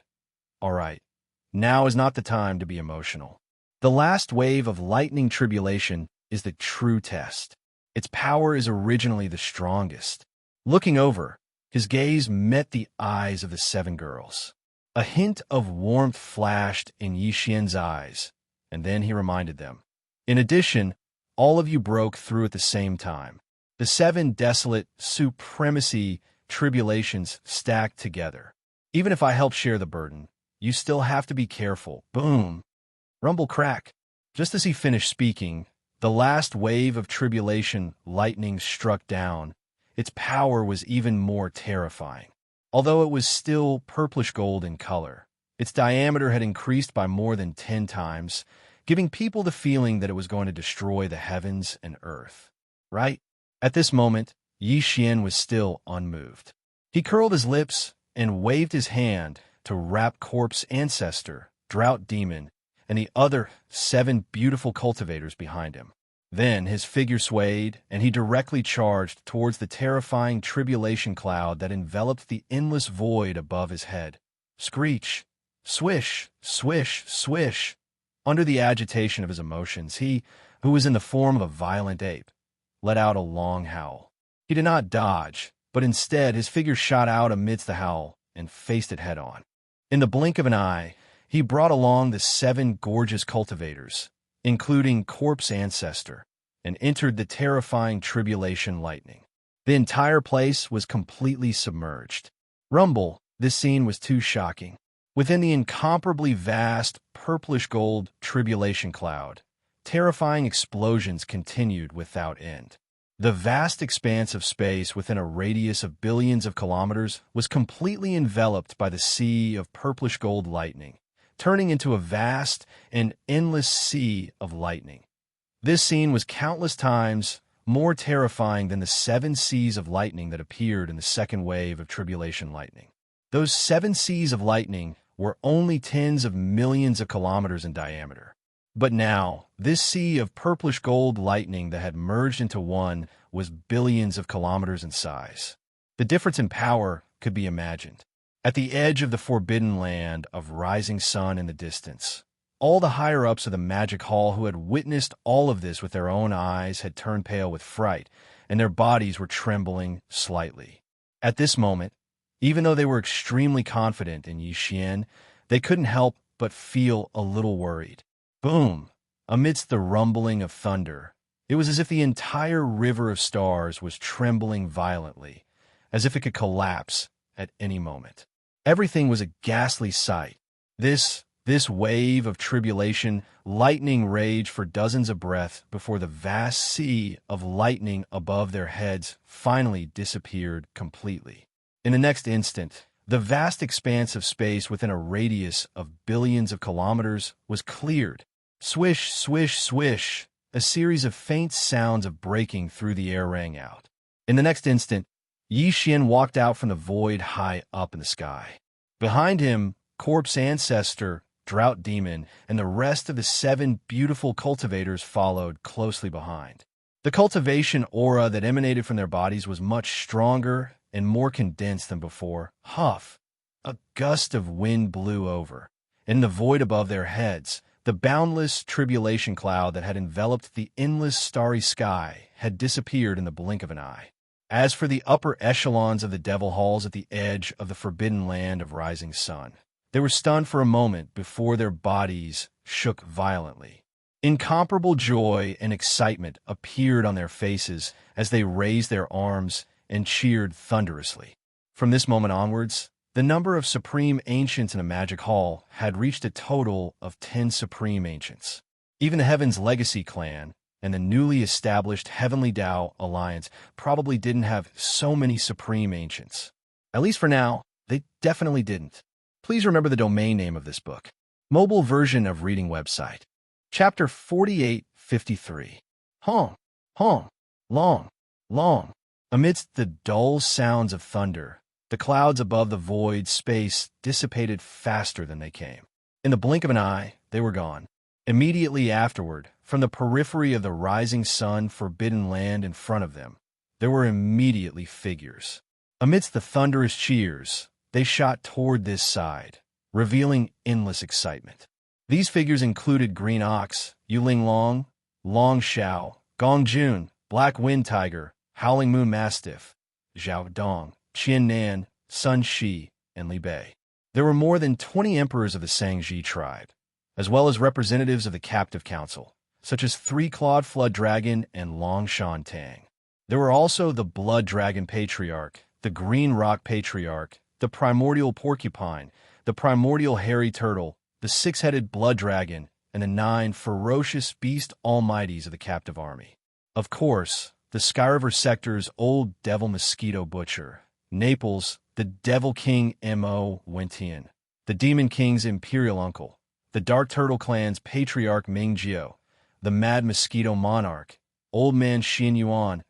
All right, now is not the time to be emotional. The last wave of lightning tribulation is the true test. Its power is originally the strongest. Looking over, his gaze met the eyes of the 7 girls. A hint of warmth flashed in Yixian's eyes, and then he reminded them. In addition, all of you broke through at the same time. The 7 desolate supremacy tribulations stacked together. Even if I help share the burden, you still have to be careful. Boom! Rumble crack. Just as he finished speaking, the last wave of tribulation lightning struck down. Its power was even more terrifying. Although it was still purplish gold in color, its diameter had increased by more than 10 times, giving people the feeling that it was going to destroy the heavens and earth. Right? At this moment, Yixian was still unmoved. He curled his lips and waved his hand to wrap Corpse Ancestor, Drought Demon, and the other 7 beautiful cultivators behind him. Then his figure swayed, and he directly charged towards the terrifying tribulation cloud that enveloped the endless void above his head. Screech! Swish! Swish! Swish! Under the agitation of his emotions, he, who was in the form of a violent ape, let out a long howl. He did not dodge, but instead his figure shot out amidst the howl and faced it head-on. In the blink of an eye, he brought along the 7 gorgeous cultivators, including Corpse Ancestor, and entered the terrifying tribulation lightning. The entire place was completely submerged. Rumble, this scene was too shocking. Within the incomparably vast, purplish gold tribulation cloud, terrifying explosions continued without end. The vast expanse of space within a radius of billions of kilometers was completely enveloped by the sea of purplish gold lightning, turning into a vast and endless sea of lightning. This scene was countless times more terrifying than the 7 seas of lightning that appeared in the second wave of tribulation lightning. Those 7 seas of lightning were only tens of millions of kilometers in diameter. But now, this sea of purplish gold lightning that had merged into one was billions of kilometers in size. The difference in power could be imagined. At the edge of the forbidden land of rising sun in the distance, all the higher-ups of the magic hall who had witnessed all of this with their own eyes had turned pale with fright, and their bodies were trembling slightly. At this moment, even though they were extremely confident in Yixian, they couldn't help but feel a little worried. Boom! Amidst the rumbling of thunder, it was as if the entire river of stars was trembling violently, as if it could collapse at any moment. Everything was a ghastly sight. This wave of tribulation, lightning raged for dozens of breaths before the vast sea of lightning above their heads finally disappeared completely. In the next instant, the vast expanse of space within a radius of billions of kilometers was cleared. Swish, swish, swish, a series of faint sounds of breaking through the air rang out. In the next instant, Yixian walked out from the void high up in the sky. Behind him, Corpse Ancestor, Drought Demon, and the rest of the 7 beautiful cultivators followed closely behind. The cultivation aura that emanated from their bodies was much stronger and more condensed than before. Huff! A gust of wind blew over. In the void above their heads, the boundless tribulation cloud that had enveloped the endless starry sky had disappeared in the blink of an eye. As for the upper echelons of the devil halls at the edge of the forbidden land of rising sun, they were stunned for a moment before their bodies shook violently. Incomparable joy and excitement appeared on their faces as they raised their arms and cheered thunderously. From this moment onwards, the number of Supreme Ancients in a magic hall had reached a total of 10 Supreme Ancients. Even the Heaven's Legacy clan and the newly established Heavenly Tao Alliance probably didn't have so many Supreme Ancients. At least for now, they definitely didn't. Please remember the domain name of this book. Mobile version of reading website. Chapter 4853. Hong, hong, long, long. Amidst the dull sounds of thunder, the clouds above the void space dissipated faster than they came. In the blink of an eye, they were gone. Immediately afterward, from the periphery of the rising sun forbidden land in front of them, there were immediately figures. Amidst the thunderous cheers, they shot toward this side, revealing endless excitement. These figures included Green Ox, Yuling Long, Long Xiao, Gong Jun, Black Wind Tiger, Howling Moon Mastiff, Zhao Dong, Qian Nan, Sun Shi, and Li Bei. There were more than 20 emperors of the Shangji tribe, as well as representatives of the captive council, such as Three-Clawed Flood Dragon and Long Shan Tang. There were also the Blood Dragon Patriarch, the Green Rock Patriarch, the Primordial Porcupine, the Primordial Hairy Turtle, the Six-Headed Blood Dragon, and the 9 ferocious beast almighties of the captive army. Of course, the Skyriver Sector's Old Devil Mosquito Butcher, Naples, the Devil King Mo Wentian, the Demon King's Imperial Uncle, the Dark Turtle Clan's Patriarch Mingjiu, the Mad Mosquito Monarch, Old Man Xin Yuan,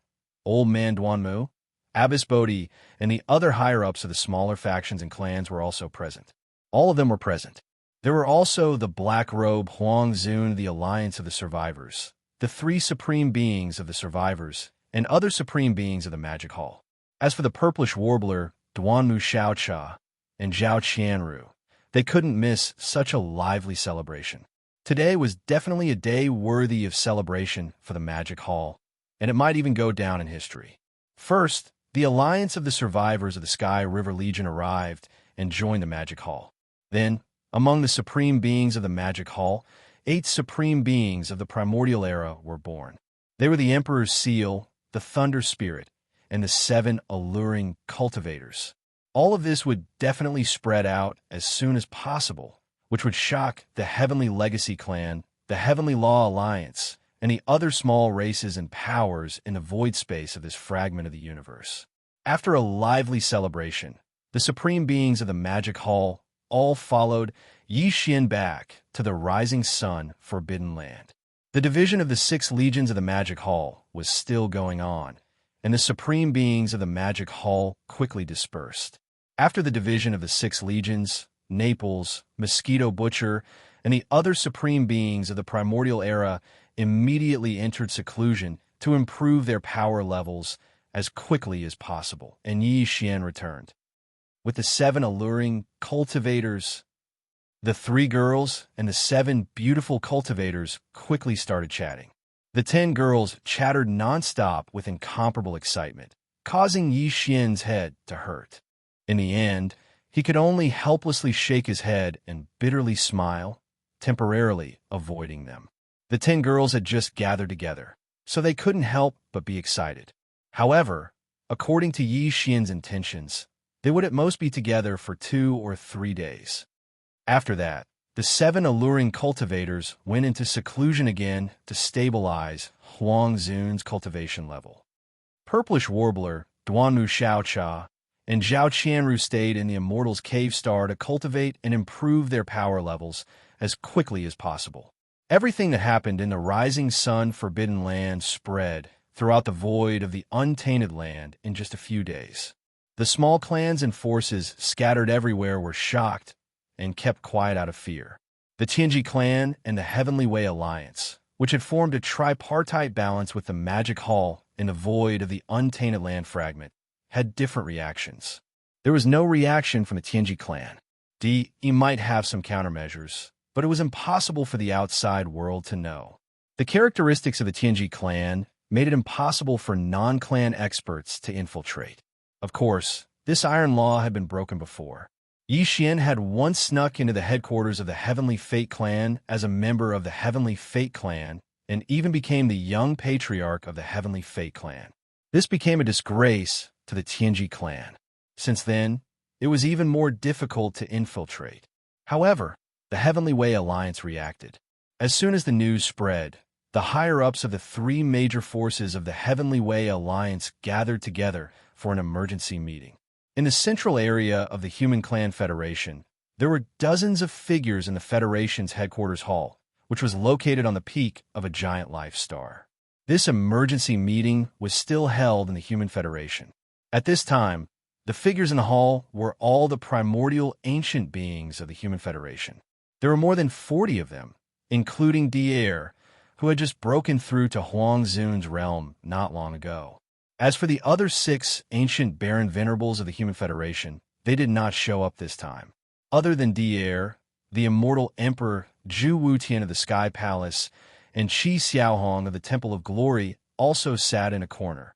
Old Man Duanmu, Abbess Bodhi, and the other higher-ups of the smaller factions and clans were also present. All of them were present. There were also the Black Robe Huang Zun, the Alliance of the Survivors, the 3 Supreme Beings of the Survivors, and other Supreme Beings of the Magic Hall. As for the Purplish Warbler, Duanmu Xiaocha, and Zhao Qianru, they couldn't miss such a lively celebration. Today was definitely a day worthy of celebration for the Magic Hall, and it might even go down in history. First, the Alliance of the Survivors of the Sky River Legion arrived and joined the Magic Hall. Then, among the Supreme Beings of the Magic Hall, 8 Supreme Beings of the Primordial Era were born. They were the Emperor's Seal, the Thunder Spirit, and the 7 alluring cultivators. All of this would definitely spread out as soon as possible, which would shock the Heavenly Legacy Clan, the Heavenly Law Alliance, and the other small races and powers in the void space of this fragment of the universe. After a lively celebration, the Supreme Beings of the Magic Hall all followed Yi Xian back to the Rising Sun Forbidden Land. The division of the 6 legions of the Magic Hall was still going on, and the Supreme Beings of the Magic Hall quickly dispersed. After the division of the 6 legions, Naples, Mosquito Butcher, and the other Supreme Beings of the Primordial Era immediately entered seclusion to improve their power levels as quickly as possible, and Yi Xian returned. With the 7 alluring cultivators, the 3 girls and the 7 beautiful cultivators quickly started chatting. The 10 girls chattered nonstop with incomparable excitement, causing Yi Xian's head to hurt. In the end, he could only helplessly shake his head and bitterly smile, temporarily avoiding them. The 10 girls had just gathered together, so they couldn't help but be excited. However, according to Yi Xian's intentions, they would at most be together for 2 or 3 days. After that, the 7 alluring cultivators went into seclusion again to stabilize Huang Zun's cultivation level. Purplish Warbler, Duanmu Xiaocha, and Zhao Qianru stayed in the Immortal's Cave Star to cultivate and improve their power levels as quickly as possible. Everything that happened in the Rising Sun Forbidden Land spread throughout the void of the Untainted Land in just a few days. The small clans and forces scattered everywhere were shocked and kept quiet out of fear. The Tianji clan and the Heavenly Way Alliance, which had formed a tripartite balance with the Magic Hall in the void of the Untainted Land fragment, had different reactions. There was no reaction from the Tianji clan. He might have some countermeasures, but it was impossible for the outside world to know. The characteristics of the Tianji clan made it impossible for non-clan experts to infiltrate. Of course, this iron law had been broken before. Yi Xian had once snuck into the headquarters of the Heavenly Fate clan as a member of the Heavenly Fate clan and even became the young patriarch of the Heavenly Fate clan. This became a disgrace to the Tianji clan. Since then, it was even more difficult to infiltrate. However, the Heavenly Way Alliance reacted. As soon as the news spread, the higher-ups of the 3 major forces of the Heavenly Way Alliance gathered together for an emergency meeting. In the central area of the Human Clan Federation, there were dozens of figures in the Federation's headquarters hall, which was located on the peak of a giant life star. This emergency meeting was still held in the Human Federation. At this time, the figures in the hall were all the primordial ancient beings of the Human Federation. There were more than 40 of them, including Devourer, who had just broken through to Huang Zun's realm not long ago. As for the other 6 ancient Baron Venerables of the Human Federation, they did not show up this time. Other than Devourer, the immortal Emperor Zhu Wutian of the Sky Palace and Qi Xiaohong of the Temple of Glory also sat in a corner.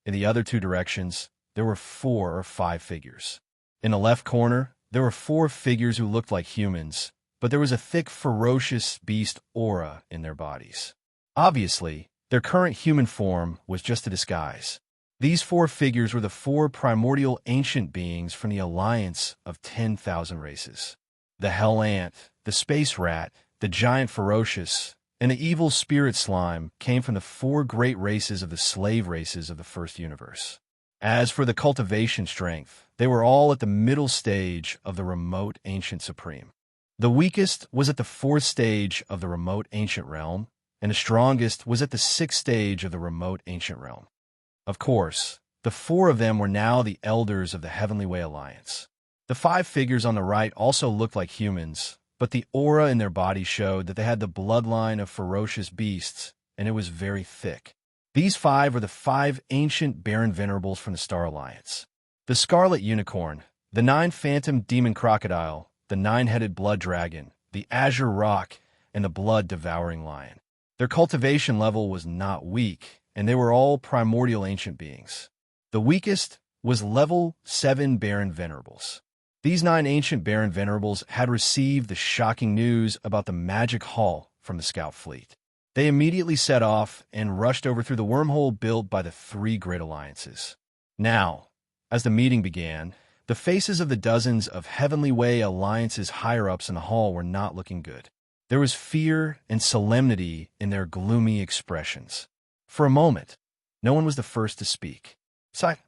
In the other 2 directions, there were 4 or 5 figures. In the left corner, there were 4 figures who looked like humans, but there was a thick, ferocious beast aura in their bodies. Obviously, their current human form was just a disguise. These 4 figures were the 4 primordial ancient beings from the alliance of 10,000 races. The Hell Ant, the Space Rat, the Giant Ferocious, and the Evil Spirit Slime came from the 4 great races of the slave races of the first universe. As for the cultivation strength, they were all at the middle stage of the remote ancient supreme. The weakest was at the 4th stage of the remote ancient realm, and the strongest was at the 6th stage of the remote ancient realm. Of course, the 4 of them were now the elders of the Heavenly Way Alliance. The 5 figures on the right also looked like humans, but the aura in their bodies showed that they had the bloodline of ferocious beasts, and it was very thick. These 5 were the 5 ancient Baron Venerables from the Star Alliance. The Scarlet Unicorn, the 9 Phantom Demon Crocodile, the 9-headed Blood Dragon, the Azure Rock, and the Blood Devouring Lion. Their cultivation level was not weak, and they were all primordial ancient beings. The weakest was level 7 Baron Venerables. These 9 ancient Baron Venerables had received the shocking news about the Magic Hall from the Scout Fleet. They immediately set off and rushed over through the wormhole built by the 3 great alliances. Now, as the meeting began, the faces of the dozens of Heavenly Way Alliance's higher-ups in the hall were not looking good. There was fear and solemnity in their gloomy expressions. For a moment, no one was the first to speak.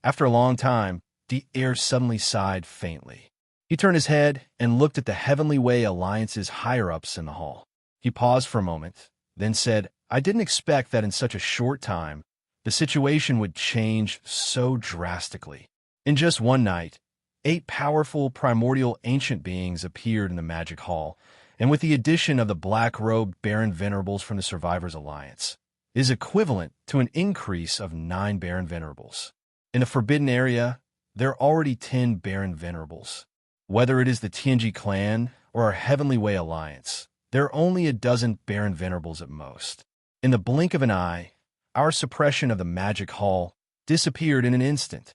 After a long time, the air suddenly sighed faintly. He turned his head and looked at the Heavenly Way Alliance's higher-ups in the hall. He paused for a moment, then said, "I didn't expect that in such a short time, the situation would change so drastically." In just one night, 8 powerful primordial ancient beings appeared in the Magic Hall, and with the addition of the black-robed Baron Venerables from the Survivors Alliance, is equivalent to an increase of 9 Baron Venerables. In the Forbidden Area, there are already 10 Baron Venerables. Whether it is the Tianji clan or our Heavenly Way Alliance, there are only a dozen Baron Venerables at most. In the blink of an eye, our suppression of the Magic Hall disappeared in an instant.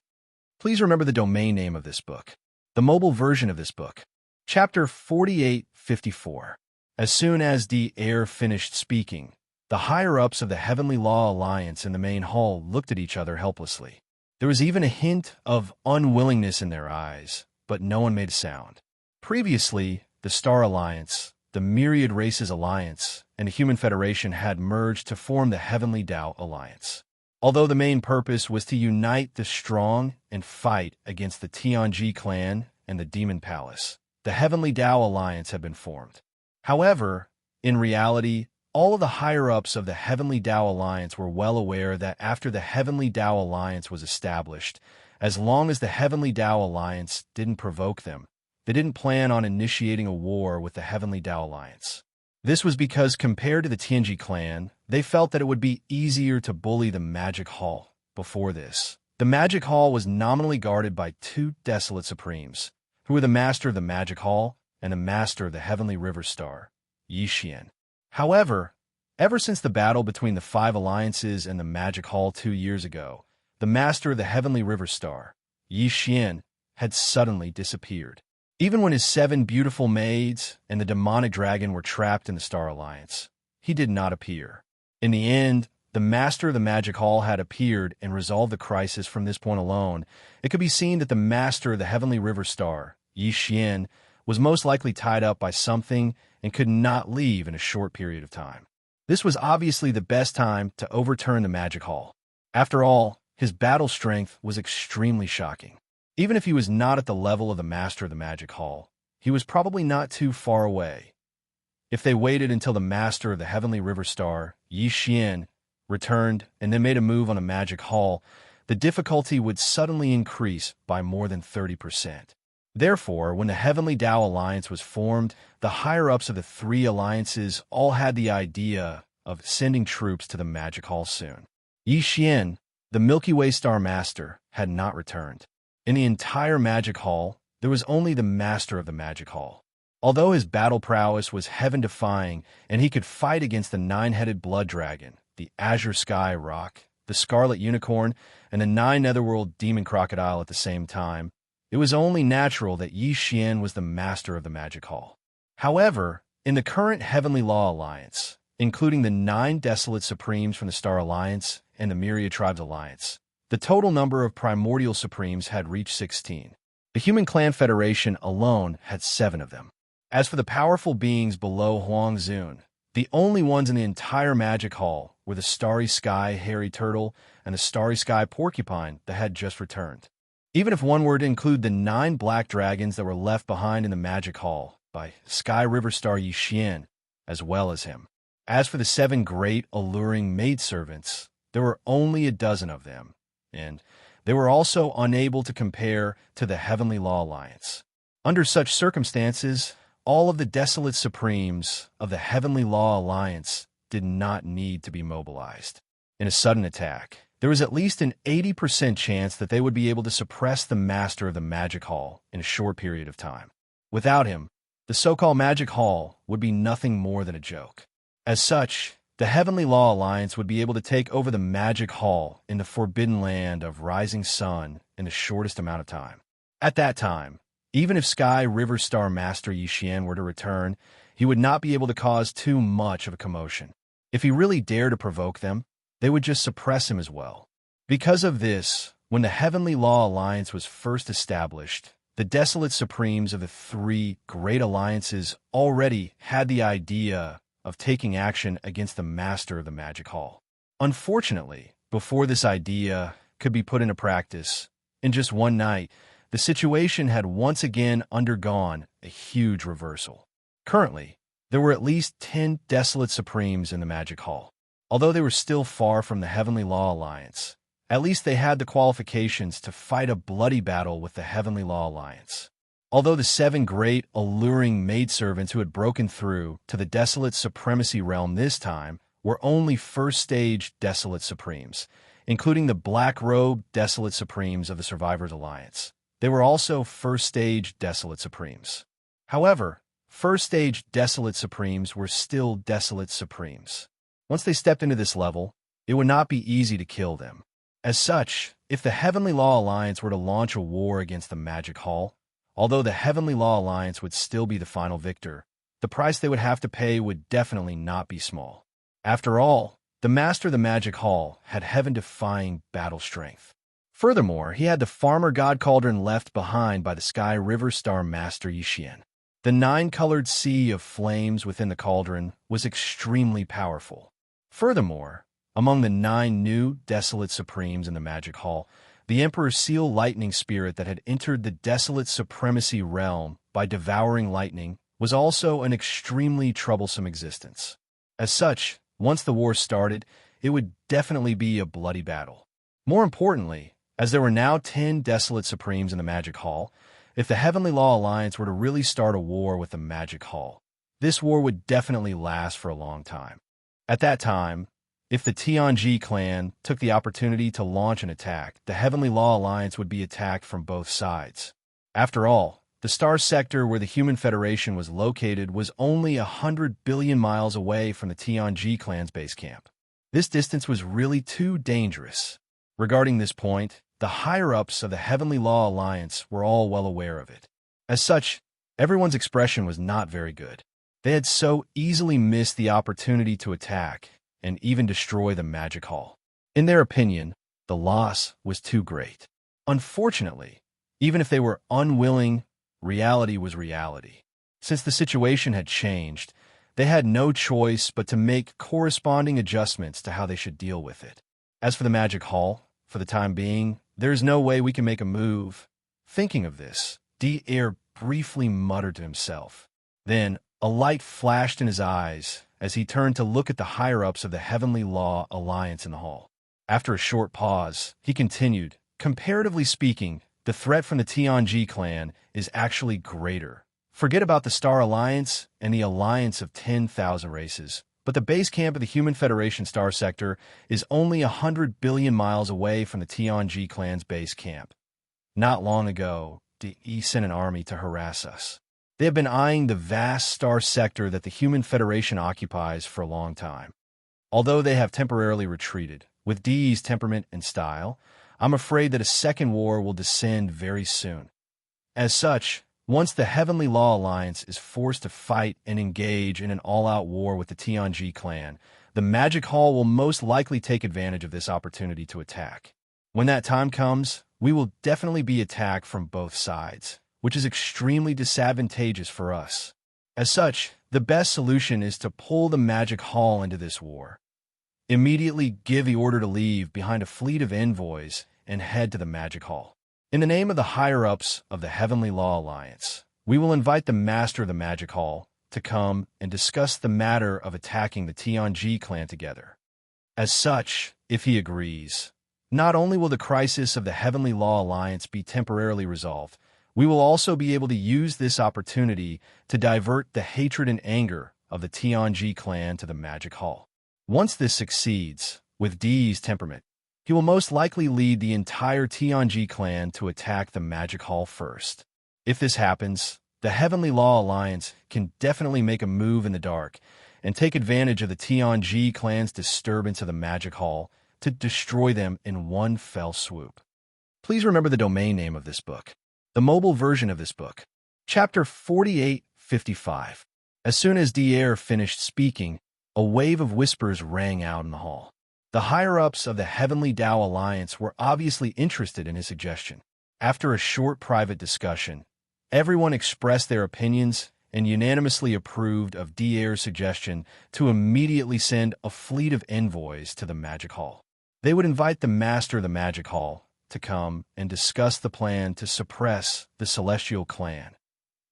Please remember the domain name of this book, the mobile version of this book. Chapter 4854. As soon as Devourer finished speaking, the higher-ups of the Heavenly Law Alliance in the main hall looked at each other helplessly. There was even a hint of unwillingness in their eyes, but no one made a sound. Previously, the Star Alliance, the Myriad Races Alliance, and the Human Federation had merged to form the Heavenly Tao Alliance. Although the main purpose was to unite the strong and fight against the Tianji clan and the Demon Palace, the Heavenly Tao Alliance had been formed. However, in reality, all of the higher-ups of the Heavenly Tao Alliance were well aware that after the Heavenly Tao Alliance was established, as long as the Heavenly Tao Alliance didn't provoke them, they didn't plan on initiating a war with the Heavenly Tao Alliance. This was because compared to the Tianji clan, they felt that it would be easier to bully the Magic Hall. Before this, the Magic Hall was nominally guarded by 2 Desolate Supremes, who were the Master of the Magic Hall and the Master of the Heavenly River Star, Xianxia. However, ever since the battle between the 5 alliances and the Magic Hall 2 years ago, the Master of the Heavenly River Star, Xianxia, had suddenly disappeared. Even when his 7 beautiful maids and the demonic dragon were trapped in the Star Alliance, he did not appear. In the end, the Master of the Magic Hall had appeared and resolved the crisis. From this point alone, it could be seen that the Master of the Heavenly River Star, Xianxia, was most likely tied up by something and could not leave in a short period of time. This was obviously the best time to overturn the Magic Hall. After all, his battle strength was extremely shocking. Even if he was not at the level of the Master of the Magic Hall, he was probably not too far away. If they waited until the Master of the Heavenly River Star, Xianxia, returned and then made a move on the Magic Hall, the difficulty would suddenly increase by more than 30%. Therefore, when the Heavenly Tao Alliance was formed, the higher-ups of the three alliances all had the idea of sending troops to the Magic Hall soon. Xian, the Milky Way Star Master, had not returned. In the entire Magic Hall, there was only the Master of the Magic Hall. Although his battle prowess was heaven-defying and he could fight against the nine-headed blood dragon, the Azure Sky Rock, the Scarlet Unicorn, and the nine Netherworld Demon Crocodile at the same time, it was only natural that Xian was the master of the Magic Hall. However, in the current Heavenly Law Alliance, including the 9 Desolate Supremes from the Star Alliance and the Myriad Tribes Alliance, the total number of Primordial Supremes had reached 16. The Human Clan Federation alone had 7 of them. As for the powerful beings below Huang Zun, the only ones in the entire Magic Hall were the Starry Sky Hairy Turtle and the Starry Sky Porcupine that had just returned. Even if one were to include the 9 black dragons that were left behind in the Magic Hall by Sky River Star Yixian, as well as him. As for the 7 great, alluring maidservants, there were only a dozen of them, and they were also unable to compare to the Heavenly Law Alliance. Under such circumstances, all of the Desolate Supremes of the Heavenly Law Alliance did not need to be mobilized. In a sudden attack, there was at least an 80% chance that they would be able to suppress the Master of the Magic Hall in a short period of time. Without him, the so-called Magic Hall would be nothing more than a joke. As such, the Heavenly Law Alliance would be able to take over the Magic Hall in the Forbidden Land of Rising Sun in the shortest amount of time. At that time, even if Sky River Star Master Yixian were to return, he would not be able to cause too much of a commotion. If he really dared to provoke them, they would just suppress him as well. Because of this, when the Heavenly Law Alliance was first established, the Desolate Supremes of the 3 great alliances already had the idea of taking action against the Master of the Magic Hall. Unfortunately, before this idea could be put into practice, in just one night, the situation had once again undergone a huge reversal. Currently, there were at least 10 Desolate Supremes in the Magic Hall. Although they were still far from the Heavenly Law Alliance, at least they had the qualifications to fight a bloody battle with the Heavenly Law Alliance. Although the 7 great, alluring maidservants who had broken through to the Desolate Supremacy realm this time were only first-stage Desolate Supremes, including the black-robed Desolate Supremes of the Survivors Alliance. They were also first-stage Desolate Supremes. However, first-stage Desolate Supremes were still Desolate Supremes. Once they stepped into this level, it would not be easy to kill them. As such, if the Heavenly Law Alliance were to launch a war against the Magic Hall, although the Heavenly Law Alliance would still be the final victor, the price they would have to pay would definitely not be small. After all, the Master of the Magic Hall had heaven-defying battle strength. Furthermore, he had the Farmer God Cauldron left behind by the Sky River Star Master Yixian. The 9-colored sea of flames within the cauldron was extremely powerful. Furthermore, among the 9 new Desolate Supremes in the Magic Hall, the Emperor Seal Lightning Spirit that had entered the Desolate Supremacy realm by devouring lightning was also an extremely troublesome existence. As such, once the war started, it would definitely be a bloody battle. More importantly, as there were now 10 Desolate Supremes in the Magic Hall, if the Heavenly Law Alliance were to really start a war with the Magic Hall, this war would definitely last for a long time. At that time, if the Tianji clan took the opportunity to launch an attack, the Heavenly Law Alliance would be attacked from both sides. After all, the star sector where the Human Federation was located was only 100 billion miles away from the Tianji clan's base camp. This distance was really too dangerous. Regarding this point, the higher-ups of the Heavenly Law Alliance were all well aware of it. As such, everyone's expression was not very good. They had so easily missed the opportunity to attack and even destroy the Magic Hall. In their opinion, the loss was too great. Unfortunately, even if they were unwilling, reality was reality. Since the situation had changed, they had no choice but to make corresponding adjustments to how they should deal with it. As for the Magic Hall, for the time being, there is no way we can make a move. Thinking of this, D-Air briefly muttered to himself. Then, a light flashed in his eyes as he turned to look at the higher-ups of the Heavenly Law Alliance in the hall. After a short pause, he continued, "Comparatively speaking, the threat from the Tianji clan is actually greater. Forget about the Star Alliance and the alliance of 10,000 races, but the base camp of the Human Federation Star Sector is only 100 billion miles away from the Tianji clan's base camp. Not long ago, Yi sent an army to harass us. They have been eyeing the vast star sector that the Human Federation occupies for a long time. Although they have temporarily retreated, with Yi's temperament and style, I'm afraid that a second war will descend very soon. As such, once the Heavenly Law Alliance is forced to fight and engage in an all-out war with the Tianji clan, the Magic Hall will most likely take advantage of this opportunity to attack. When that time comes, we will definitely be attacked from both sides, which is extremely disadvantageous for us. As such, the best solution is to pull the Magic Hall into this war. Immediately give the order to leave behind a fleet of envoys and head to the Magic Hall. In the name of the higher-ups of the Heavenly Law Alliance, we will invite the Master of the Magic Hall to come and discuss the matter of attacking the Tianji clan together. As such, if he agrees, not only will the crisis of the Heavenly Law Alliance be temporarily resolved, we will also be able to use this opportunity to divert the hatred and anger of the Tianji clan to the Magic Hall. Once this succeeds, with Di's temperament, he will most likely lead the entire Tianji clan to attack the Magic Hall first. If this happens, the Heavenly Law Alliance can definitely make a move in the dark and take advantage of the Tianji clan's disturbance of the Magic Hall to destroy them in one fell swoop. Please remember the domain name of this book. The mobile version of this book. Chapter 4855. As soon as Devourer finished speaking, a wave of whispers rang out in the hall. The higher-ups of the Heavenly Dao Alliance were obviously interested in his suggestion. After a short private discussion, everyone expressed their opinions and unanimously approved of Devaurer's suggestion to immediately send a fleet of envoys to the Magic Hall. They would invite the Master of the Magic Hall to come and discuss the plan to suppress the Celestial Clan.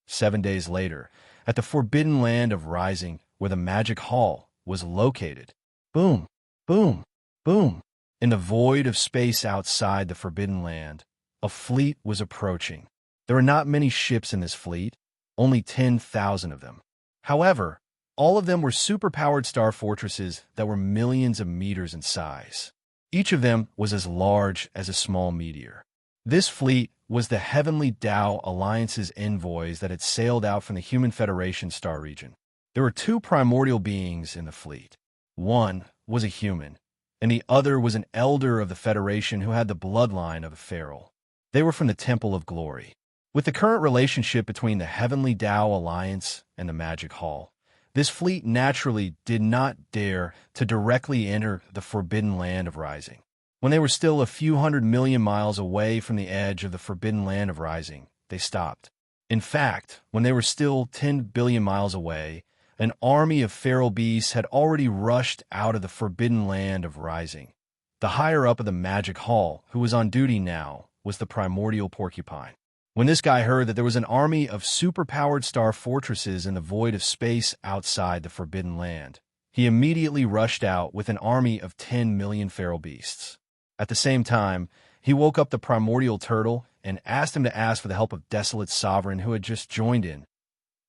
7 days later, at the Forbidden Land of Rising, where the Magic Hall was located, boom, boom, boom, in the void of space outside the Forbidden Land, a fleet was approaching. There were not many ships in this fleet, only 10,000 of them. However, all of them were superpowered star fortresses that were millions of meters in size. Each of them was as large as a small meteor. This fleet was the Heavenly Dao Alliance's envoys that had sailed out from the Human Federation star region. There were two primordial beings in the fleet. One was a human, and the other was an elder of the Federation who had the bloodline of a feral. They were from the Temple of Glory. With the current relationship between the Heavenly Dao Alliance and the Magic Hall, this fleet naturally did not dare to directly enter the Forbidden Land of Rising. When they were still a few 100 million miles away from the edge of the Forbidden Land of Rising, they stopped. In fact, when they were still 10 billion miles away, an army of feral beasts had already rushed out of the Forbidden Land of Rising. The higher-up of the Magic Hall, who was on duty now, was the primordial porcupine. When this guy heard that there was an army of superpowered star fortresses in the void of space outside the Forbidden Land, he immediately rushed out with an army of 10 million feral beasts. At the same time, he woke up the primordial turtle and asked him to ask for the help of Desolate Sovereign, who had just joined in.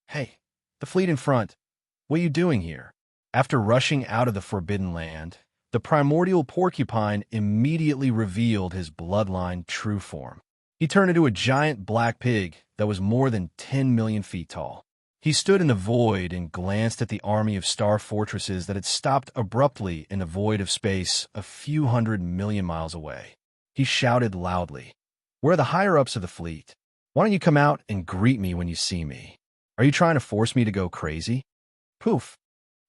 "Hey, the fleet in front. What are you doing here?" After rushing out of the Forbidden Land, the primordial porcupine immediately revealed his bloodline true form. He turned into a giant black pig that was more than 10 million feet tall. He stood in the void and glanced at the army of star fortresses that had stopped abruptly in the void of space a few 100 million miles away. He shouted loudly, "Where are the higher-ups of the fleet? Why don't you come out and greet me when you see me? Are you trying to force me to go crazy?" Poof.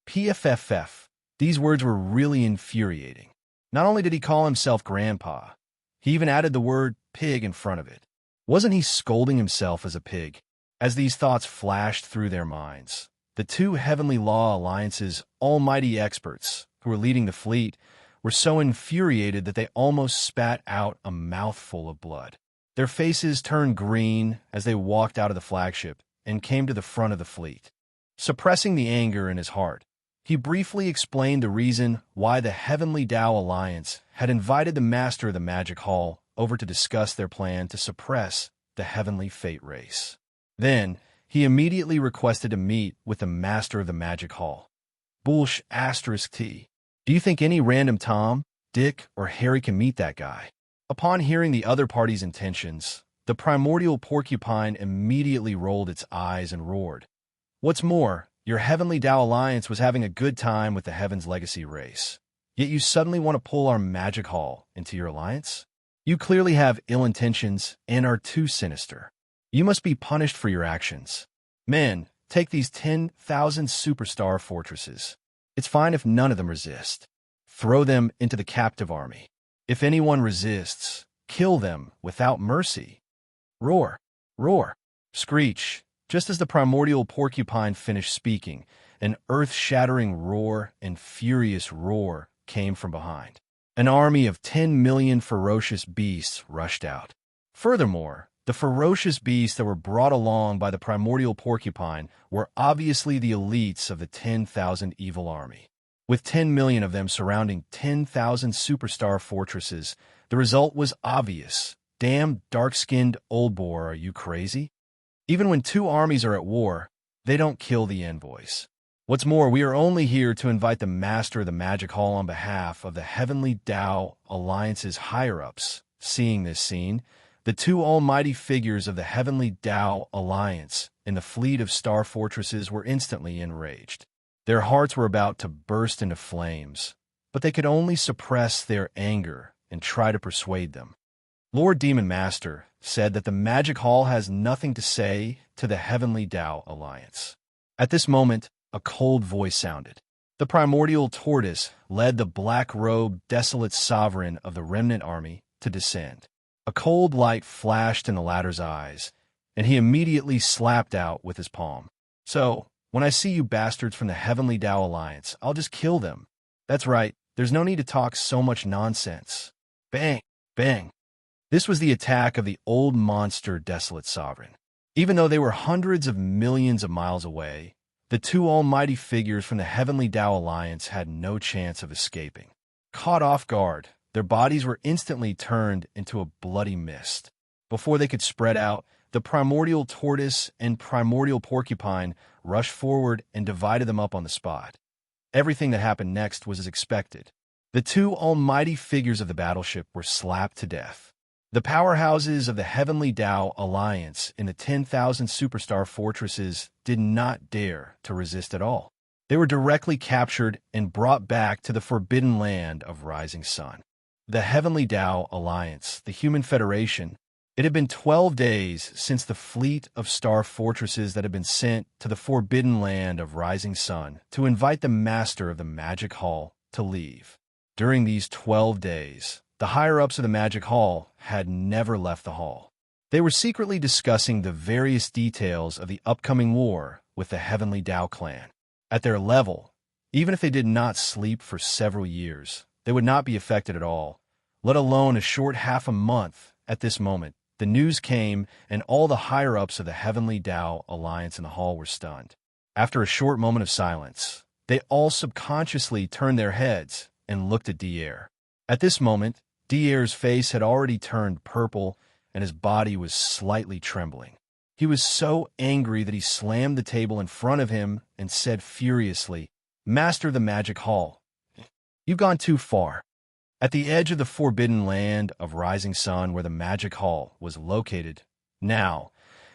PFFF. These words were really infuriating. Not only did he call himself Grandpa, he even added the word pig in front of it. Wasn't he scolding himself as a pig? As these thoughts flashed through their minds, the two Heavenly Law Alliance's almighty experts, who were leading the fleet, were so infuriated that they almost spat out a mouthful of blood. Their faces turned green as they walked out of the flagship and came to the front of the fleet. Suppressing the anger in his heart, he briefly explained the reason why the Heavenly Dao Alliance had invited the Master of the Magic Hall over to discuss their plan to suppress the heavenly fate race. Then, he immediately requested to meet with the master of the magic hall. Bullsh *T. Do you think any random Tom, Dick, or Harry can meet that guy? Upon hearing the other party's intentions, the primordial porcupine immediately rolled its eyes and roared. What's more, your Heavenly Tao Alliance was having a good time with the Heaven's Legacy race. Yet you suddenly want to pull our magic hall into your alliance? You clearly have ill intentions and are too sinister. You must be punished for your actions. Men, take these 10,000 superstar fortresses. It's fine if none of them resist. Throw them into the captive army. If anyone resists, kill them without mercy. Roar, roar, screech. Just as the primordial porcupine finished speaking, an earth-shattering roar and furious roar came from behind. An army of 10 million ferocious beasts rushed out. Furthermore, the ferocious beasts that were brought along by the primordial porcupine were obviously the elites of the 10,000 evil army. With 10 million of them surrounding 10,000 superstar fortresses, the result was obvious. Damn dark-skinned old boar, are you crazy? Even when two armies are at war, they don't kill the envoys. What's more, we are only here to invite the master of the magic hall on behalf of the Heavenly Tao Alliance's higher-ups. Seeing this scene, the two almighty figures of the Heavenly Tao Alliance and the fleet of star fortresses were instantly enraged. Their hearts were about to burst into flames, but they could only suppress their anger and try to persuade them. Lord Demon Master said that the Magic Hall has nothing to say to the Heavenly Tao Alliance. At this moment, a cold voice sounded. The primordial tortoise led the black-robed, desolate sovereign of the remnant army to descend. A cold light flashed in the latter's eyes, and he immediately slapped out with his palm. So, when I see you bastards from the Heavenly Tao Alliance, I'll just kill them. That's right, there's no need to talk so much nonsense. Bang, bang. This was the attack of the old monster desolate sovereign. Even though they were hundreds of millions of miles away, the two almighty figures from the Heavenly Tao Alliance had no chance of escaping. Caught off guard, their bodies were instantly turned into a bloody mist. Before they could spread out, the primordial tortoise and primordial porcupine rushed forward and divided them up on the spot. Everything that happened next was as expected. The two almighty figures of the battleship were slapped to death. The powerhouses of the Heavenly Tao Alliance in the 10,000 superstar fortresses did not dare to resist at all. They were directly captured and brought back to the forbidden land of Rising Sun. The Heavenly Tao Alliance, the Human Federation, it had been 12 days since the fleet of star fortresses that had been sent to the forbidden land of Rising Sun to invite the master of the Magic Hall to leave. During these 12 days, the higher-ups of the Magic Hall had never left the hall. They were secretly discussing the various details of the upcoming war with the Heavenly Tao clan. At their level, even if they did not sleep for several years, they would not be affected at all, let alone a short half a month. At this moment, the news came, and all the higher-ups of the Heavenly Tao Alliance in the hall were stunned. After a short moment of silence, they all subconsciously turned their heads and looked at Dier. At this moment, Dier's face had already turned purple, and his body was slightly trembling. He was so angry that he slammed the table in front of him and said furiously, "Master of the Magic Hall, you've gone too far." At the edge of the forbidden land of Rising Sun where the Magic Hall was located, now,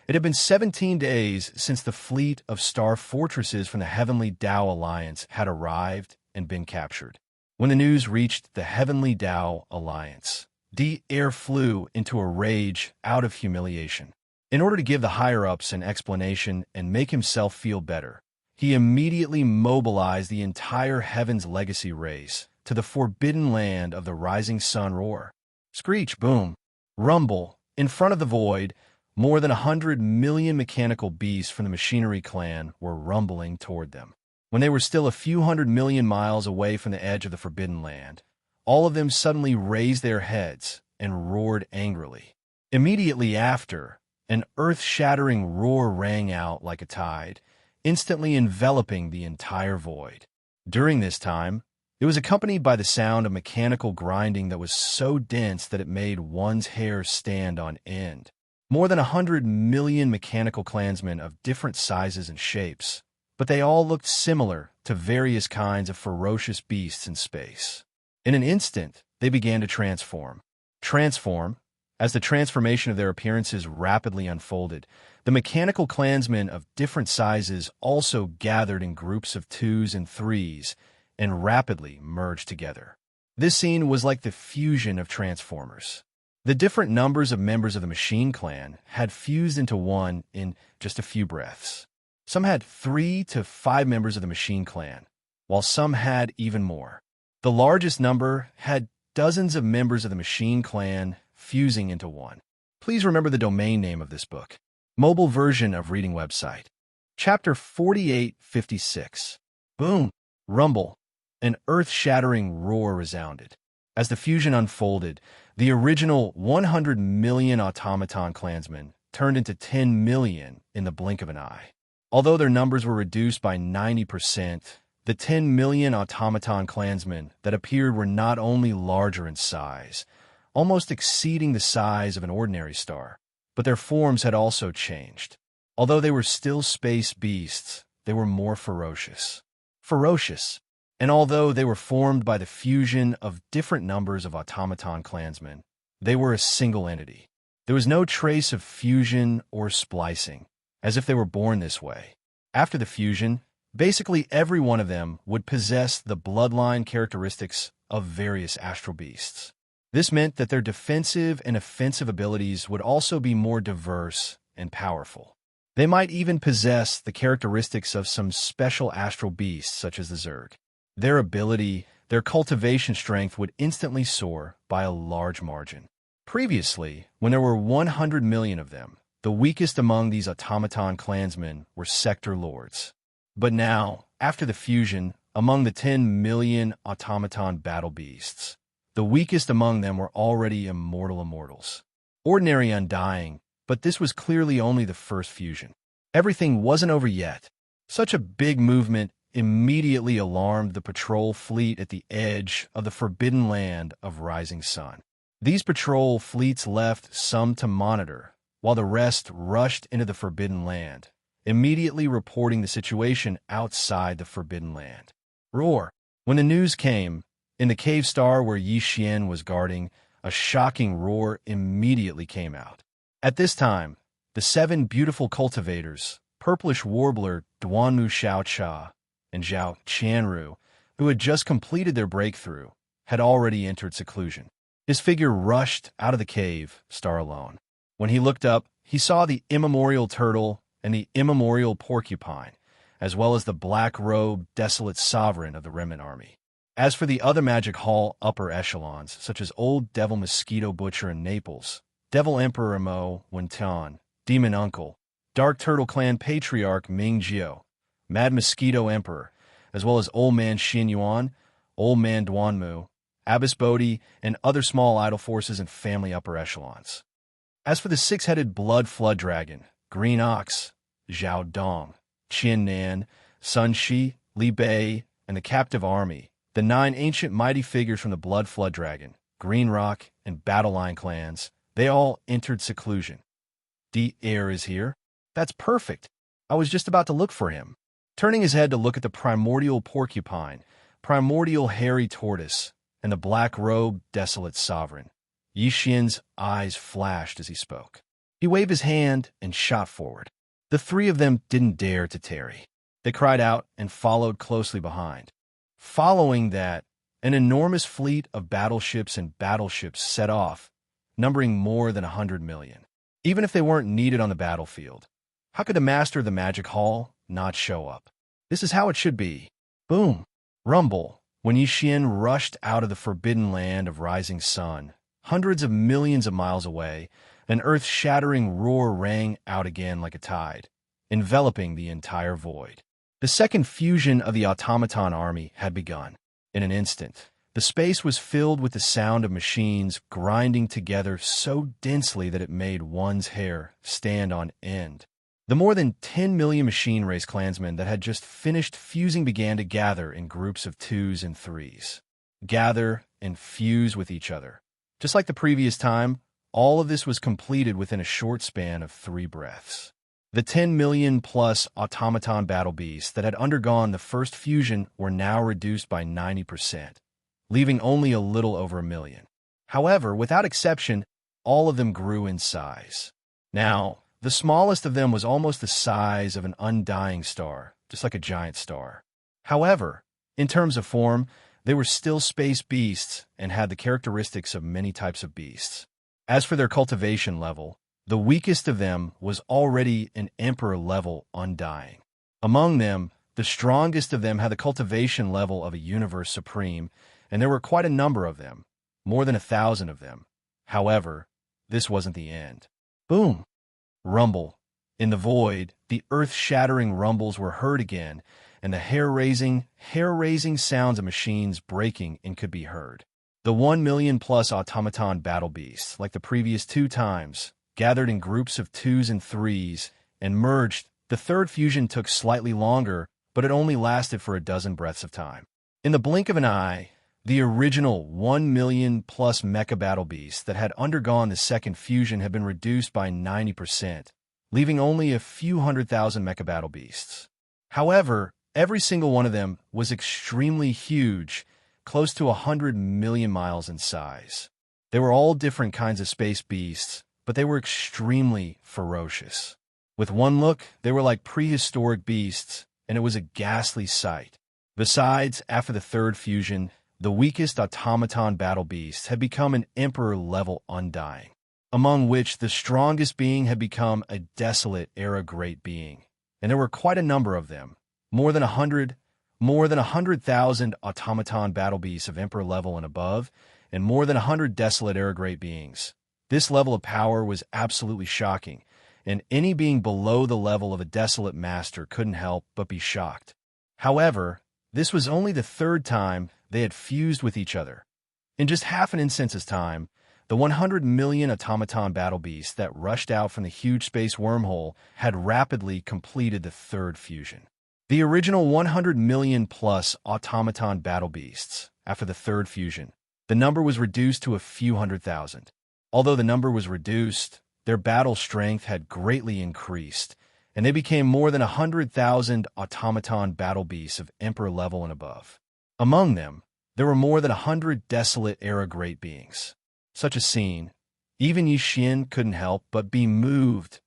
it had been 17 days since the fleet of star fortresses from the Heavenly Tao Alliance had arrived and been captured. When the news reached the Heavenly Tao Alliance, Dier flew into a rage out of humiliation. In order to give the higher-ups an explanation and make himself feel better, he immediately mobilized the entire Heaven's Legacy race to the forbidden land of the Rising Sun roar. Screech, boom, rumble. In front of the void, more than 100 million mechanical beasts from the Machinery clan were rumbling toward them. When they were still a few 100 million miles away from the edge of the forbidden land, all of them suddenly raised their heads and roared angrily. Immediately after, an earth-shattering roar rang out like a tide, instantly enveloping the entire void. During this time, It was accompanied by the sound of mechanical grinding that was so dense that it made one's hair stand on end. More than 100 million mechanical clansmen of different sizes and shapes, but they all looked similar to various kinds of ferocious beasts in space. In an instant, they began to transform. As the transformation of their appearances rapidly unfolded, the mechanical clansmen of different sizes also gathered in groups of 2s and 3s and rapidly merged together. This scene was like the fusion of Transformers. The different numbers of members of the Machine Clan had fused into one in just a few breaths. Some had 3 to 5 members of the Machine Clan, while some had even more. The largest number had dozens of members of the Machine Clan fusing into one. Please remember the domain name of this book. Mobile version of reading website. Chapter 4856. Boom! Rumble. An earth-shattering roar resounded. As the fusion unfolded, the original 100 million automaton clansmen turned into 10 million in the blink of an eye. Although their numbers were reduced by 90%, the 10 million automaton clansmen that appeared were not only larger in size, almost exceeding the size of an ordinary star, but their forms had also changed. Although they were still space beasts, they were more ferocious. And although they were formed by the fusion of different numbers of automaton clansmen, they were a single entity. There was no trace of fusion or splicing, as if they were born this way. After the fusion, basically every one of them would possess the bloodline characteristics of various astral beasts. This meant that their defensive and offensive abilities would also be more diverse and powerful. They might even possess the characteristics of some special astral beasts such as the Zerg. Their cultivation strength would instantly soar by a large margin. Previously, when there were 100 million of them, the weakest among these automaton clansmen were sector lords. But now, after the fusion, among the 10 million automaton battle beasts, the weakest among them were already immortals. Ordinary undying, but this was clearly only the first fusion. Everything wasn't over yet. Such a big movement immediately alarmed the patrol fleet at the edge of the forbidden land of Rising Sun. These patrol fleets left some to monitor, while the rest rushed into the forbidden land, immediately reporting the situation outside the forbidden land. Roar! When the news came, in the cave star where Xianxia was guarding, a shocking roar immediately came out. At this time, the 7 beautiful cultivators, purplish warbler Duanmu Xiaocha and Zhao Qianru, who had just completed their breakthrough, had already entered seclusion. His figure rushed out of the cave, star alone. When he looked up, he saw the immemorial turtle and the immemorial porcupine, as well as the black-robed, desolate sovereign of the remnant army. As for the other Magic Hall upper echelons, such as Old Devil Mosquito Butcher in Naples, Devil Emperor Mo Wentan, Demon Uncle, Dark Turtle Clan Patriarch Ming Jiao, Mad Mosquito Emperor, as well as Old Man Xin Yuan, Old Man Duanmu, Abbess Bodhi, and other small idol forces and family upper echelons. As for the 6-headed Blood Flood Dragon, Green Ox, Zhao Dong, Qian Nan, Sun Shi, Li Bei, and the Captive Army, the 9 ancient mighty figures from the Blood Flood Dragon, Green Rock, and Battle Line clans, they all entered seclusion. The heir is here? That's perfect. I was just about to look for him. Turning his head to look at the primordial porcupine, primordial hairy tortoise, and the black-robed, desolate sovereign, Yixian's eyes flashed as he spoke. He waved his hand and shot forward. The 3 of them didn't dare to tarry. They cried out and followed closely behind. Following that, an enormous fleet of battleships set off, numbering more than 100 million. Even if they weren't needed on the battlefield, how could the master of the Magic Hall not show up? This is how it should be. Boom! Rumble! When Yixian rushed out of the forbidden land of Rising Sun, hundreds of millions of miles away, an earth-shattering roar rang out again like a tide, enveloping the entire void. The second fusion of the automaton army had begun. In an instant, the space was filled with the sound of machines grinding together so densely that it made one's hair stand on end. The more than 10 million machine race clansmen that had just finished fusing began to gather in groups of 2s and 3s. Gather and fuse with each other. Just like the previous time, all of this was completed within a short span of 3 breaths. The 10 million plus automaton battle beasts that had undergone the first fusion were now reduced by 90%, leaving only a little over 1 million. However, without exception, all of them grew in size. Now, the smallest of them was almost the size of an undying star, just like a giant star. However, in terms of form, they were still space beasts and had the characteristics of many types of beasts. As for their cultivation level, the weakest of them was already an emperor-level undying. Among them, the strongest of them had the cultivation level of a universe supreme, and there were quite a number of them, more than 1,000 of them. However, this wasn't the end. Boom! Rumble. In the void, the earth-shattering rumbles were heard again, and the hair-raising sounds of machines breaking could be heard. The 1 million plus automaton battle beasts, like the previous 2 times, gathered in groups of 2s and 3s and merged. The third fusion took slightly longer, but it only lasted for a dozen breaths of time. In the blink of an eye, the original 1 million plus mecha battle beasts that had undergone the second fusion had been reduced by 90%, leaving only a few 100,000 mecha battle beasts. However, every single one of them was extremely huge, close to 100 million miles in size. They were all different kinds of space beasts, but they were extremely ferocious. With one look, they were like prehistoric beasts, and it was a ghastly sight. Besides, after the third fusion, the weakest automaton battle beast had become an emperor-level undying, among which the strongest being had become a desolate era great being, and there were quite a number of them, more than 100,000 automaton battle beasts of emperor level and above, and more than 100 desolate era great beings. This level of power was absolutely shocking, and any being below the level of a desolate master couldn't help but be shocked. However, this was only the third time they had fused with each other. In just half an instant's time, the 100 million automaton battle beasts that rushed out from the huge space wormhole had rapidly completed the third fusion. The original 100 million plus automaton battle beasts, after the third fusion, the number was reduced to a few 100,000. Although the number was reduced, their battle strength had greatly increased, and they became more than 100,000 automaton battle beasts of emperor level and above. Among them, there were more than 100 desolate era great beings. Such a scene, even Xianxia couldn't help but be moved.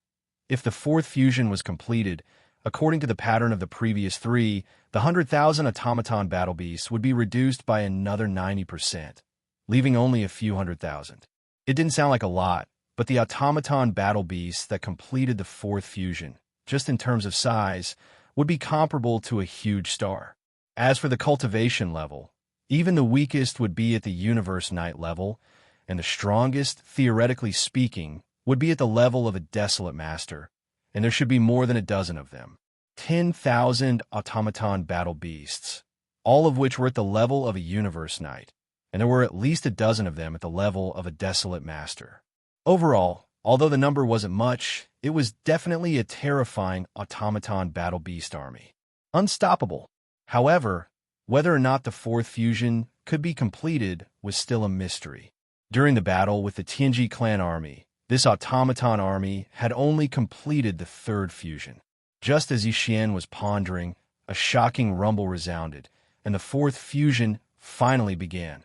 If the fourth fusion was completed, according to the pattern of the previous 3, the 100,000 automaton battle beasts would be reduced by another 90%, leaving only a few 100,000. It didn't sound like a lot, but the automaton battle beasts that completed the fourth fusion, just in terms of size, would be comparable to a huge star. As for the cultivation level, even the weakest would be at the universe night level, and the strongest, theoretically speaking, would be at the level of a desolate master, and there should be more than a dozen of them. 10,000 automaton battle beasts, all of which were at the level of a universe knight, and there were at least a dozen of them at the level of a desolate master. Overall, although the number wasn't much, it was definitely a terrifying automaton battle beast army. Unstoppable. However, whether or not the fourth fusion could be completed was still a mystery. During the battle with the Tianji clan army, this automaton army had only completed the third fusion. Just as Xianxia was pondering, a shocking rumble resounded, and the fourth fusion finally began.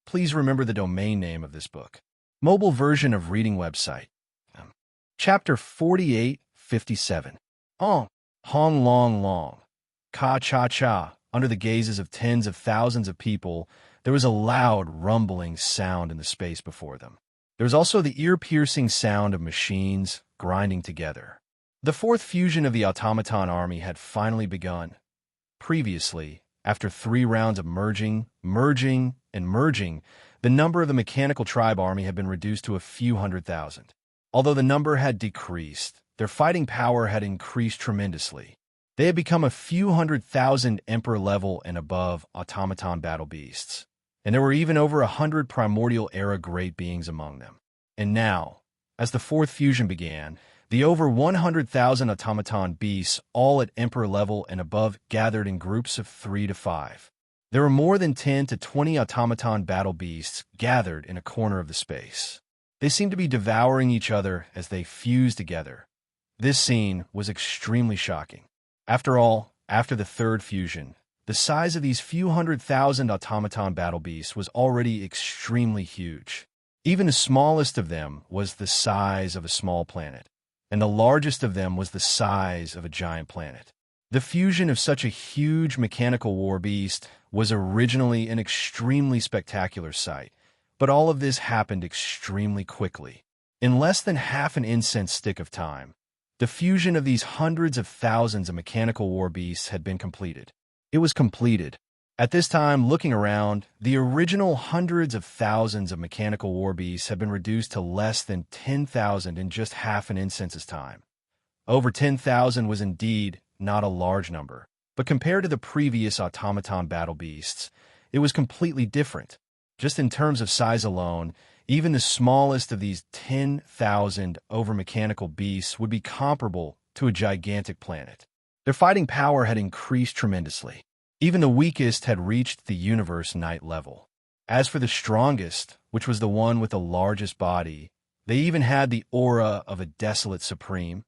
Please remember the domain name of this book. Mobile version of reading website. Chapter 4857. Hong long. Ka-cha-cha. Under the gazes of tens of thousands of people, there was a loud, rumbling sound in the space before them. There was also the ear-piercing sound of machines grinding together. The fourth fusion of the automaton army had finally begun. Previously, after 3 rounds of merging, the number of the mechanical tribe army had been reduced to a few 100,000. Although the number had decreased, their fighting power had increased tremendously. They had become a few 100,000 emperor-level and above automaton battle beasts, and there were even over 100 primordial era great beings among them. And now, as the fourth fusion began, The over 100,000 automaton beasts, all at Emperor level and above, gathered in groups of 3 to 5. There were more than 10 to 20 automaton battle beasts gathered in a corner of the space. They seemed to be devouring each other as they fused together. This scene was extremely shocking. After all, after the third fusion, the size of these few 100,000 automaton battle beasts was already extremely huge. Even the smallest of them was the size of a small planet, and the largest of them was the size of a giant planet. The fusion of such a huge mechanical war beast was originally an extremely spectacular sight, but all of this happened extremely quickly. In less than half an incense stick of time, the fusion of these hundreds of thousands of mechanical war beasts had been completed. It was completed. At this time, looking around, the original hundreds of thousands of mechanical war beasts had been reduced to less than 10,000 in just half an incense's time. Over 10,000 was indeed not a large number, but compared to the previous automaton battle beasts, it was completely different. Just in terms of size alone, even the smallest of these 10,000 over-mechanical beasts would be comparable to a gigantic planet. Their fighting power had increased tremendously. Even the weakest had reached the universe night level. As for the strongest, which was the one with the largest body, they even had the aura of a desolate supreme,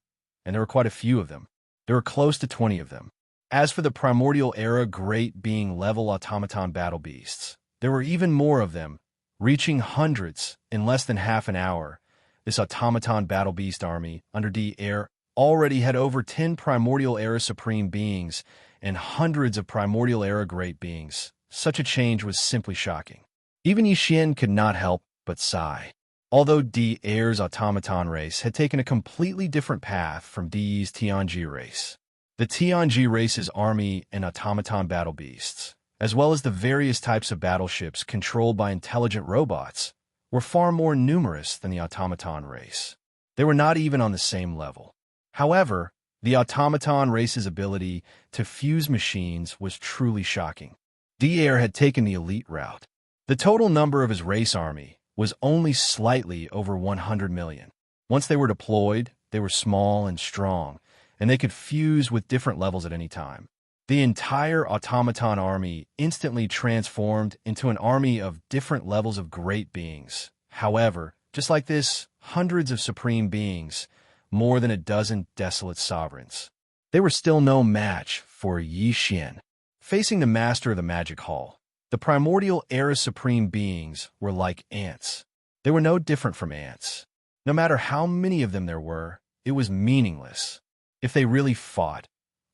and there were quite a few of them. There were close to 20 of them. As for the primordial era great being level automaton battle beasts, there were even more of them, reaching hundreds in less than half an hour. This automaton battle beast army under Devourer already had over 10 primordial era supreme beings and hundreds of primordial era great beings. Such a change was simply shocking. Even Xianxia could not help but sigh. Although Devaurer's automaton race had taken a completely different path from De's Xianxia race. The Xianxia race's army and automaton battle beasts, as well as the various types of battleships controlled by intelligent robots, were far more numerous than the automaton race. They were not even on the same level. However, the automaton race's ability to fuse machines was truly shocking. Devourer had taken the elite route. The total number of his race army was only slightly over 100 million. Once they were deployed, they were small and strong, and they could fuse with different levels at any time. The entire automaton army instantly transformed into an army of different levels of great beings. However, just like this, hundreds of supreme beings, more than a dozen desolate sovereigns. They were still no match for Xianxia. Facing the master of the magic hall, the primordial era supreme beings were like ants. They were no different from ants. No matter how many of them there were, it was meaningless. If they really fought,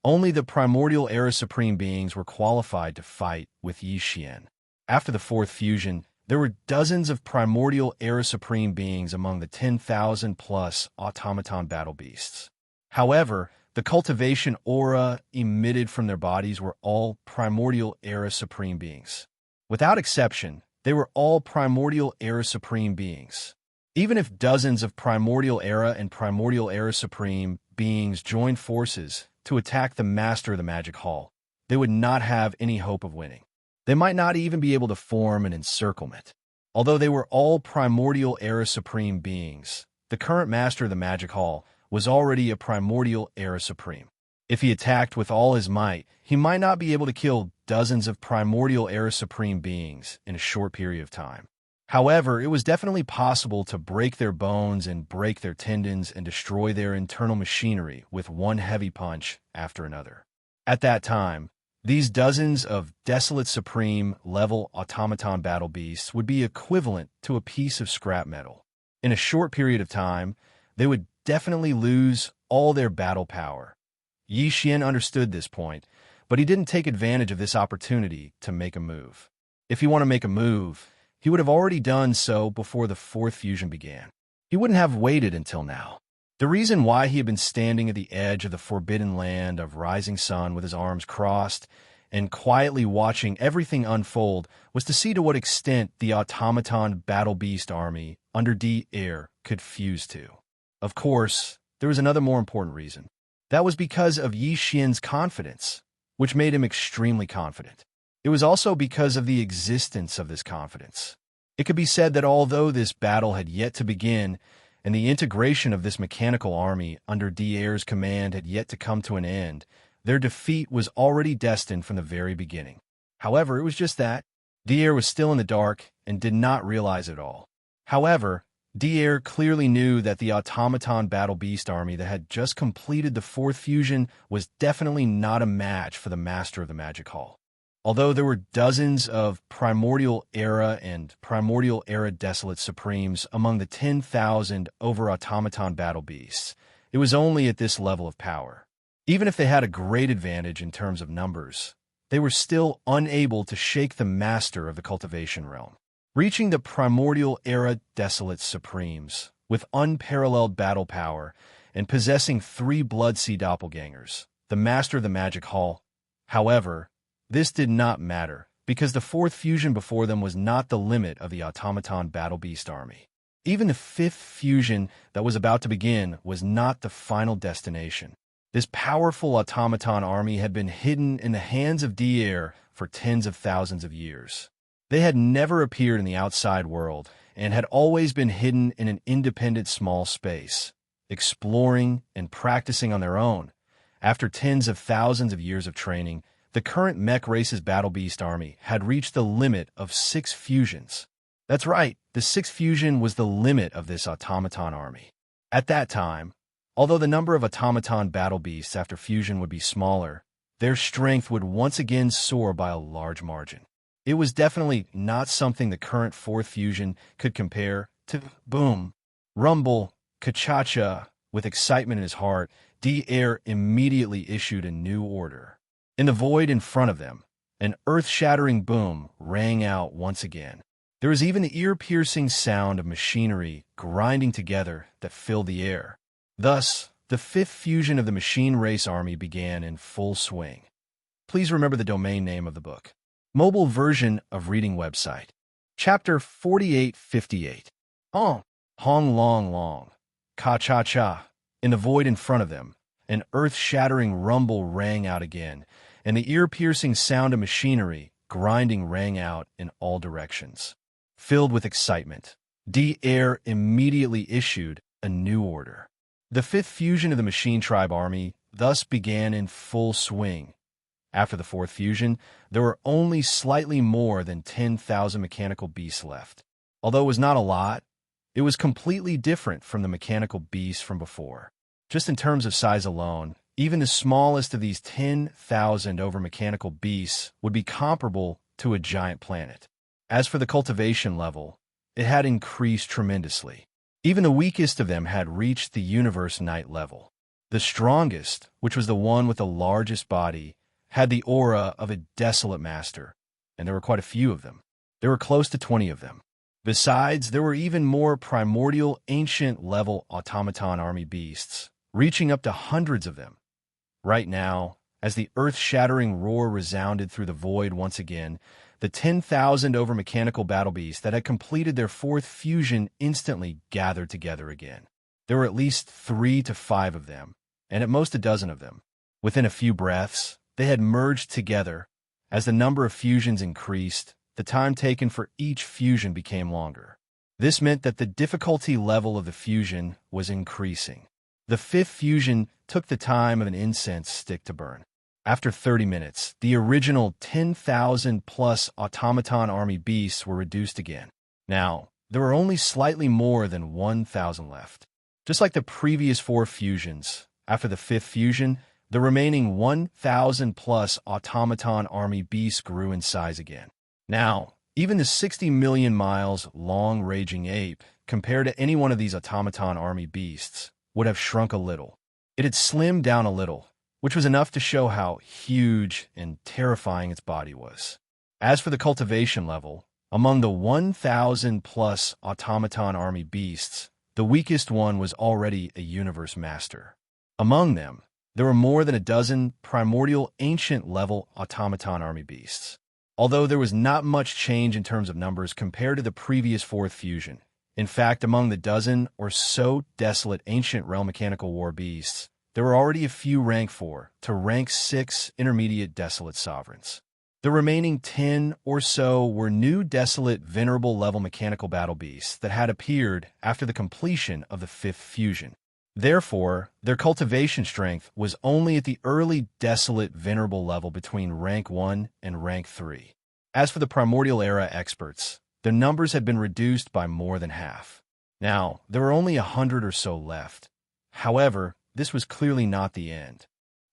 only the primordial era supreme beings were qualified to fight with Xianxia. After the fourth fusion, there were dozens of primordial era supreme beings among the 10,000 plus automaton battle beasts. However, the cultivation aura emitted from their bodies were all primordial era supreme beings. Without exception, they were all primordial era supreme beings. Even if dozens of primordial era and primordial era supreme beings joined forces to attack the master of the magic hall, they would not have any hope of winning. They might not even be able to form an encirclement. Although they were all primordial era supreme beings, the current master of the magic hall was already a primordial era supreme. If he attacked with all his might, he might not be able to kill dozens of primordial era supreme beings in a short period of time. However, it was definitely possible to break their bones and break their tendons and destroy their internal machinery with one heavy punch after another. At that time, these dozens of desolate supreme level automaton battle beasts would be equivalent to a piece of scrap metal. In a short period of time, they would definitely lose all their battle power. Xianxia understood this point, but he didn't take advantage of this opportunity to make a move. If he wanted to make a move, he would have already done so before the fourth fusion began. He wouldn't have waited until now. The reason why he had been standing at the edge of the forbidden land of Rising Sun with his arms crossed and quietly watching everything unfold was to see to what extent the automaton battle beast army under Devourer could fuse to. Of course, there was another more important reason. That was because of Xianxia's confidence, which made him extremely confident. It was also because of the existence of this confidence. It could be said that although this battle had yet to begin, and the integration of this mechanical army under Devaurer's command had yet to come to an end, their defeat was already destined from the very beginning. However, it was just that. Devourer was still in the dark and did not realize it all. However, Devourer clearly knew that the automaton battle beast army that had just completed the fourth fusion was definitely not a match for the master of the magic hall. Although there were dozens of Primordial Era and Primordial Era Desolate Supremes among the 10,000 over automaton battle beasts, it was only at this level of power. Even if they had a great advantage in terms of numbers, they were still unable to shake the master of the cultivation realm. Reaching the Primordial Era Desolate Supremes, with unparalleled battle power and possessing 3 Blood-Sea doppelgangers, the master of the magic hall. However, this did not matter, because the fourth fusion before them was not the limit of the automaton battle beast army. Even the fifth fusion that was about to begin was not the final destination. This powerful automaton army had been hidden in the hands of Devourer for tens of thousands of years. They had never appeared in the outside world and had always been hidden in an independent small space, exploring and practicing on their own. After tens of thousands of years of training, the current mech race's battle beast army had reached the limit of 6 fusions. That's right, the 6th fusion was the limit of this automaton army. At that time, although the number of automaton battle beasts after fusion would be smaller, their strength would once again soar by a large margin. It was definitely not something the current 4th fusion could compare to. Boom! Rumble, Xianxia, with excitement in his heart, Devourer immediately issued a new order. In the void in front of them, an earth-shattering boom rang out once again. There was even the ear-piercing sound of machinery grinding together that filled the air. Thus, the 5th fusion of the machine race army began in full swing. Please remember the domain name of the book. Mobile version of reading website. Chapter 4858. Hong long long. Ka-cha-cha. In the void in front of them, an earth-shattering rumble rang out again, and the ear-piercing sound of machinery grinding rang out in all directions. Filled with excitement, Devourer immediately issued a new order. The 5th fusion of the Machine Tribe army thus began in full swing. After the 4th fusion, there were only slightly more than 10,000 mechanical beasts left. Although it was not a lot, it was completely different from the mechanical beasts from before. Just in terms of size alone, even the smallest of these 10,000 over mechanical beasts would be comparable to a giant planet. As for the cultivation level, it had increased tremendously. Even the weakest of them had reached the universe night level. The strongest, which was the one with the largest body, had the aura of a desolate master, and there were quite a few of them. There were close to 20 of them. Besides, there were even more primordial ancient level automaton army beasts, reaching up to hundreds of them. Right now, as the earth-shattering roar resounded through the void once again, the 10,000 over mechanical battle beasts that had completed their 4th fusion instantly gathered together again. There were at least 3 to 5 of them, and at most a dozen of them. Within a few breaths, they had merged together. As the number of fusions increased, the time taken for each fusion became longer. This meant that the difficulty level of the fusion was increasing. The 5th fusion took the time of an incense stick to burn. After 30 minutes, the original 10,000-plus automaton army beasts were reduced again. Now, there were only slightly more than 1,000 left. Just like the previous 4 fusions, after the 5th fusion, the remaining 1,000-plus automaton army beasts grew in size again. Now, even the 60 million miles long raging ape, compared to any one of these automaton army beasts, would have shrunk a little. It had slimmed down a little, which was enough to show how huge and terrifying its body was. As for the cultivation level, among the 1,000-plus automaton army beasts, the weakest one was already a universe master. Among them, there were more than a dozen primordial ancient-level automaton army beasts. Although there was not much change in terms of numbers compared to the previous 4th fusion, in fact, among the dozen or so desolate ancient realm mechanical war beasts, there were already a few rank 4 to rank 6 intermediate desolate sovereigns. The remaining 10 or so were new desolate venerable level mechanical battle beasts that had appeared after the completion of the 5th fusion. Therefore, their cultivation strength was only at the early desolate venerable level between rank 1 and rank 3. As for the primordial era experts, their numbers had been reduced by more than half. Now, there were only 100 or so left. However, this was clearly not the end.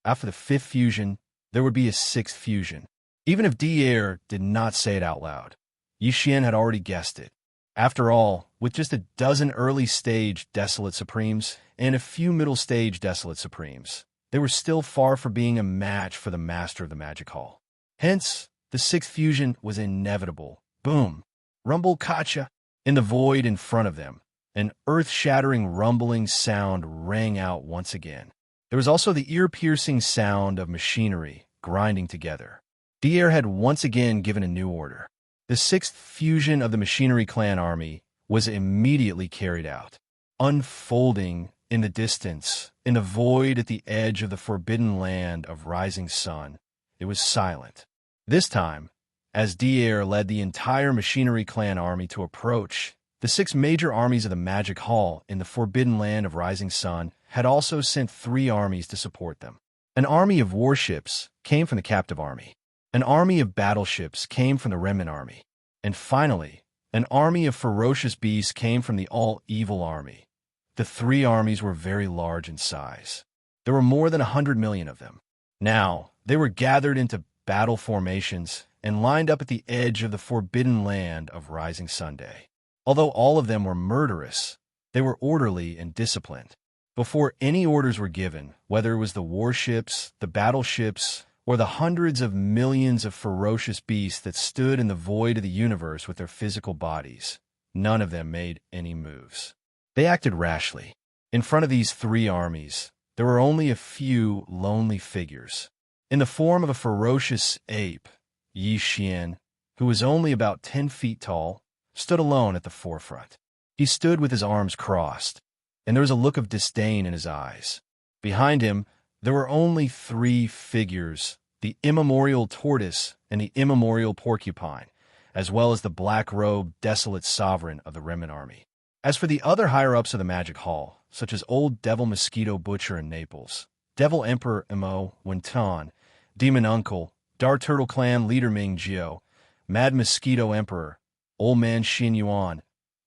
After the 5th fusion, there would be a 6th fusion. Even if Devourer did not say it out loud, Xianxia had already guessed it. After all, with just a dozen early-stage Desolate Supremes and a few middle-stage Desolate Supremes, they were still far from being a match for the Master of the Magic Hall. Hence, the 6th fusion was inevitable. Boom! Rumble Kacha! In the void in front of them, an earth-shattering rumbling sound rang out once again. There was also the ear-piercing sound of machinery grinding together. Devourer had once again given a new order. The 6th fusion of the Machinery Clan army was immediately carried out. Unfolding in the distance, in the void at the edge of the forbidden land of Rising Sun, it was silent. This time, as Devourer led the entire Machinery Clan army to approach, the 6 major armies of the Magic Hall in the forbidden land of Rising Sun had also sent 3 armies to support them. An army of warships came from the captive army. An army of battleships came from the remnant army. And finally, an army of ferocious beasts came from the all-evil army. The 3 armies were very large in size. There were more than 100 million of them. Now, they were gathered into battle formations and lined up at the edge of the forbidden land of Rising Sunday. Although all of them were murderous, they were orderly and disciplined. Before any orders were given, whether it was the warships, the battleships, or the hundreds of millions of ferocious beasts that stood in the void of the universe with their physical bodies, none of them made any moves. They acted rashly. In front of these 3 armies, there were only a few lonely figures. In the form of a ferocious ape, Xianxia, who was only about 10 feet tall, stood alone at the forefront. He stood with his arms crossed, and there was a look of disdain in his eyes. Behind him, there were only 3 figures, the immemorial tortoise and the immemorial porcupine, as well as the black-robed, desolate sovereign of the remnant army. As for the other higher-ups of the Magic Hall, such as Old Devil Mosquito Butcher in Naples, Devil Emperor Mo Wentan, Demon Uncle, Dark Turtle Clan Leader Ming Jiao, Mad Mosquito Emperor, Old Man Xin Yuan,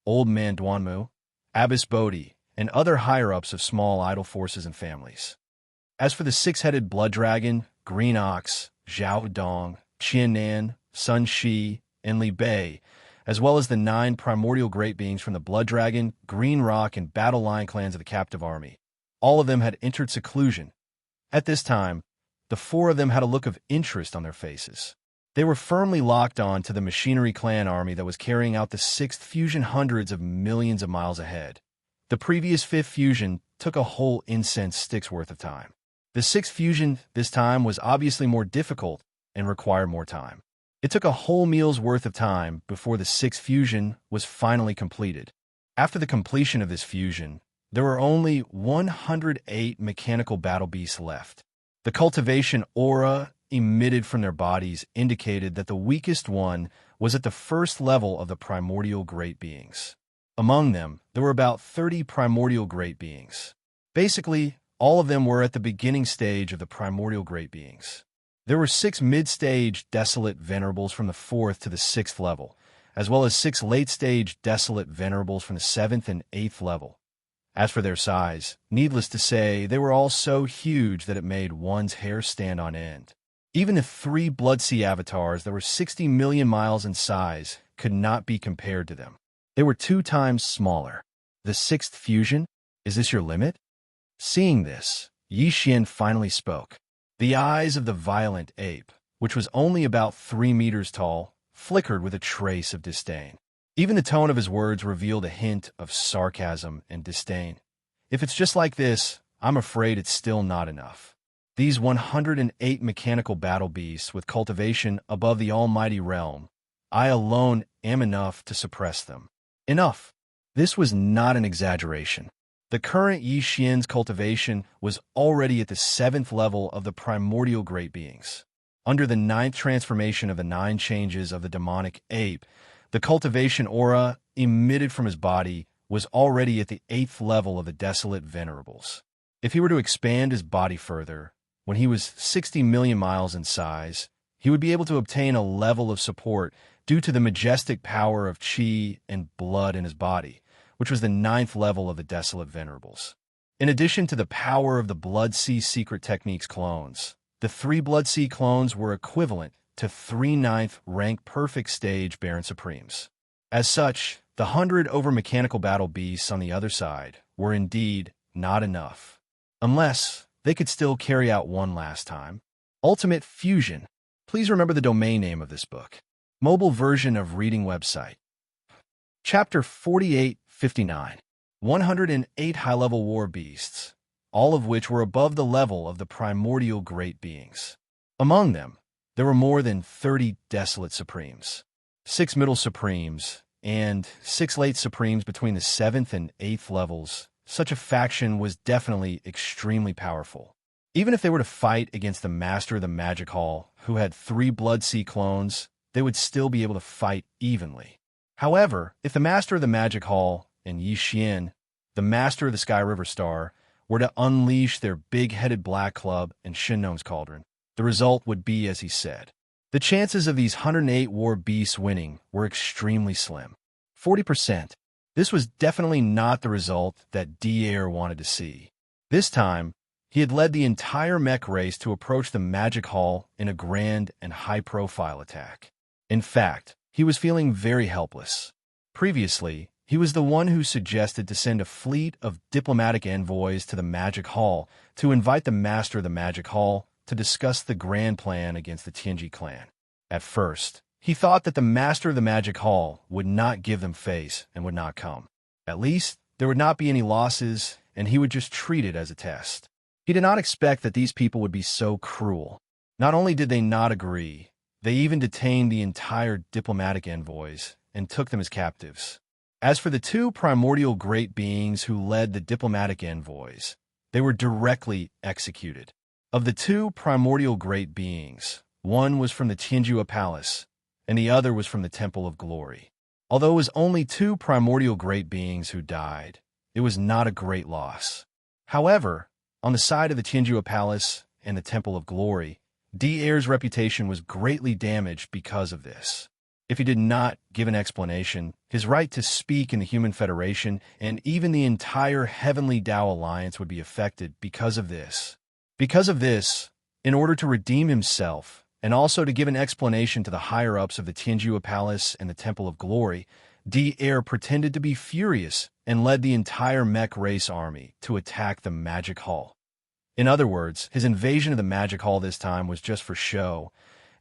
Old Man Duanmu, Abbess Bodhi, and other higher-ups of small idle forces and families. As for the 6-headed Blood Dragon, Green Ox, Zhao Dong, Qian Nan, Sun Shi, and Li Bei, as well as the 9 primordial great beings from the Blood Dragon, Green Rock, and Battle Lion clans of the captive army, all of them had entered seclusion. At this time, the 4 of them had a look of interest on their faces. They were firmly locked on to the Machinery Clan army that was carrying out the 6th fusion hundreds of millions of miles ahead. The previous 5th fusion took a whole incense stick's worth of time. The 6th fusion this time was obviously more difficult and required more time. It took a whole meal's worth of time before the 6th fusion was finally completed. After the completion of this fusion, there were only 108 mechanical battle beasts left. The cultivation aura emitted from their bodies indicated that the weakest one was at the first level of the primordial great beings. Among them, there were about 30 primordial great beings. Basically, all of them were at the beginning stage of the primordial great beings. There were 6 mid-stage desolate venerables from the 4th to the 6th level, as well as 6 late-stage desolate venerables from the 7th and 8th level. As for their size, needless to say, they were all so huge that it made one's hair stand on end. Even the 3 Bloodsea avatars that were 60 million miles in size could not be compared to them. They were 2 times smaller. The 6th fusion? Is this your limit? Seeing this, Xianxia finally spoke. The eyes of the violent ape, which was only about 3 meters tall, flickered with a trace of disdain. Even the tone of his words revealed a hint of sarcasm and disdain. If it's just like this, I'm afraid it's still not enough. These 108 mechanical battle beasts with cultivation above the almighty realm, I alone am enough to suppress them. Enough! This was not an exaggeration. The current Xianxia's cultivation was already at the 7th level of the primordial great beings. Under the 9th transformation of the 9 changes of the demonic ape, the cultivation aura emitted from his body was already at the 8th level of the desolate venerables. If he were to expand his body further, when he was 60 million miles in size, he would be able to obtain a level of support due to the majestic power of chi and blood in his body, which was the 9th level of the desolate venerables. In addition to the power of the Blood Sea secret techniques clones, the 3 Blood Sea clones were equivalent to 3 9th rank perfect stage Baron Supremes. As such, the 100 over mechanical battle beasts on the other side were indeed not enough, unless they could still carry out one last time. Ultimate Fusion. Please remember the domain name of this book. Mobile version of reading website. Chapter 4859. 108 high-level war beasts, all of which were above the level of the primordial great beings. Among them, there were more than 30 desolate supremes, 6 middle supremes, and 6 late supremes between the 7th and 8th levels. Such a faction was definitely extremely powerful. Even if they were to fight against the Master of the Magic Hall, who had 3 Blood Sea clones, they would still be able to fight evenly. However, if the Master of the Magic Hall and Xianxia, the Master of the Sky River Star, were to unleash their big-headed Black Club and Shinnom's Cauldron, the result would be as he said. The chances of these 108 war beasts winning were extremely slim. 40%. This was definitely not the result that Devourer wanted to see. This time, he had led the entire mech race to approach the Magic Hall in a grand and high-profile attack. In fact, he was feeling very helpless. Previously, he was the one who suggested to send a fleet of diplomatic envoys to the Magic Hall to invite the Master of the Magic Hall to discuss the grand plan against the Tianji clan. At first, he thought that the Master of the Magic Hall would not give them face and would not come. At least, there would not be any losses, and he would just treat it as a test. He did not expect that these people would be so cruel. Not only did they not agree, they even detained the entire diplomatic envoys and took them as captives. As for the 2 primordial great beings who led the diplomatic envoys, they were directly executed. Of the 2 primordial great beings, one was from the Tianjua Palace, and the other was from the Temple of Glory. Although it was only 2 primordial great beings who died, it was not a great loss. However, on the side of the Tianjua Palace and the Temple of Glory, Devaurer's reputation was greatly damaged because of this. If he did not give an explanation, his right to speak in the Human Federation and even the entire Heavenly Tao Alliance would be affected because of this. Because of this, in order to redeem himself, and also to give an explanation to the higher-ups of the Tianjua Palace and the Temple of Glory, Devourer pretended to be furious and led the entire mech race army to attack the Magic Hall. In other words, his invasion of the Magic Hall this time was just for show,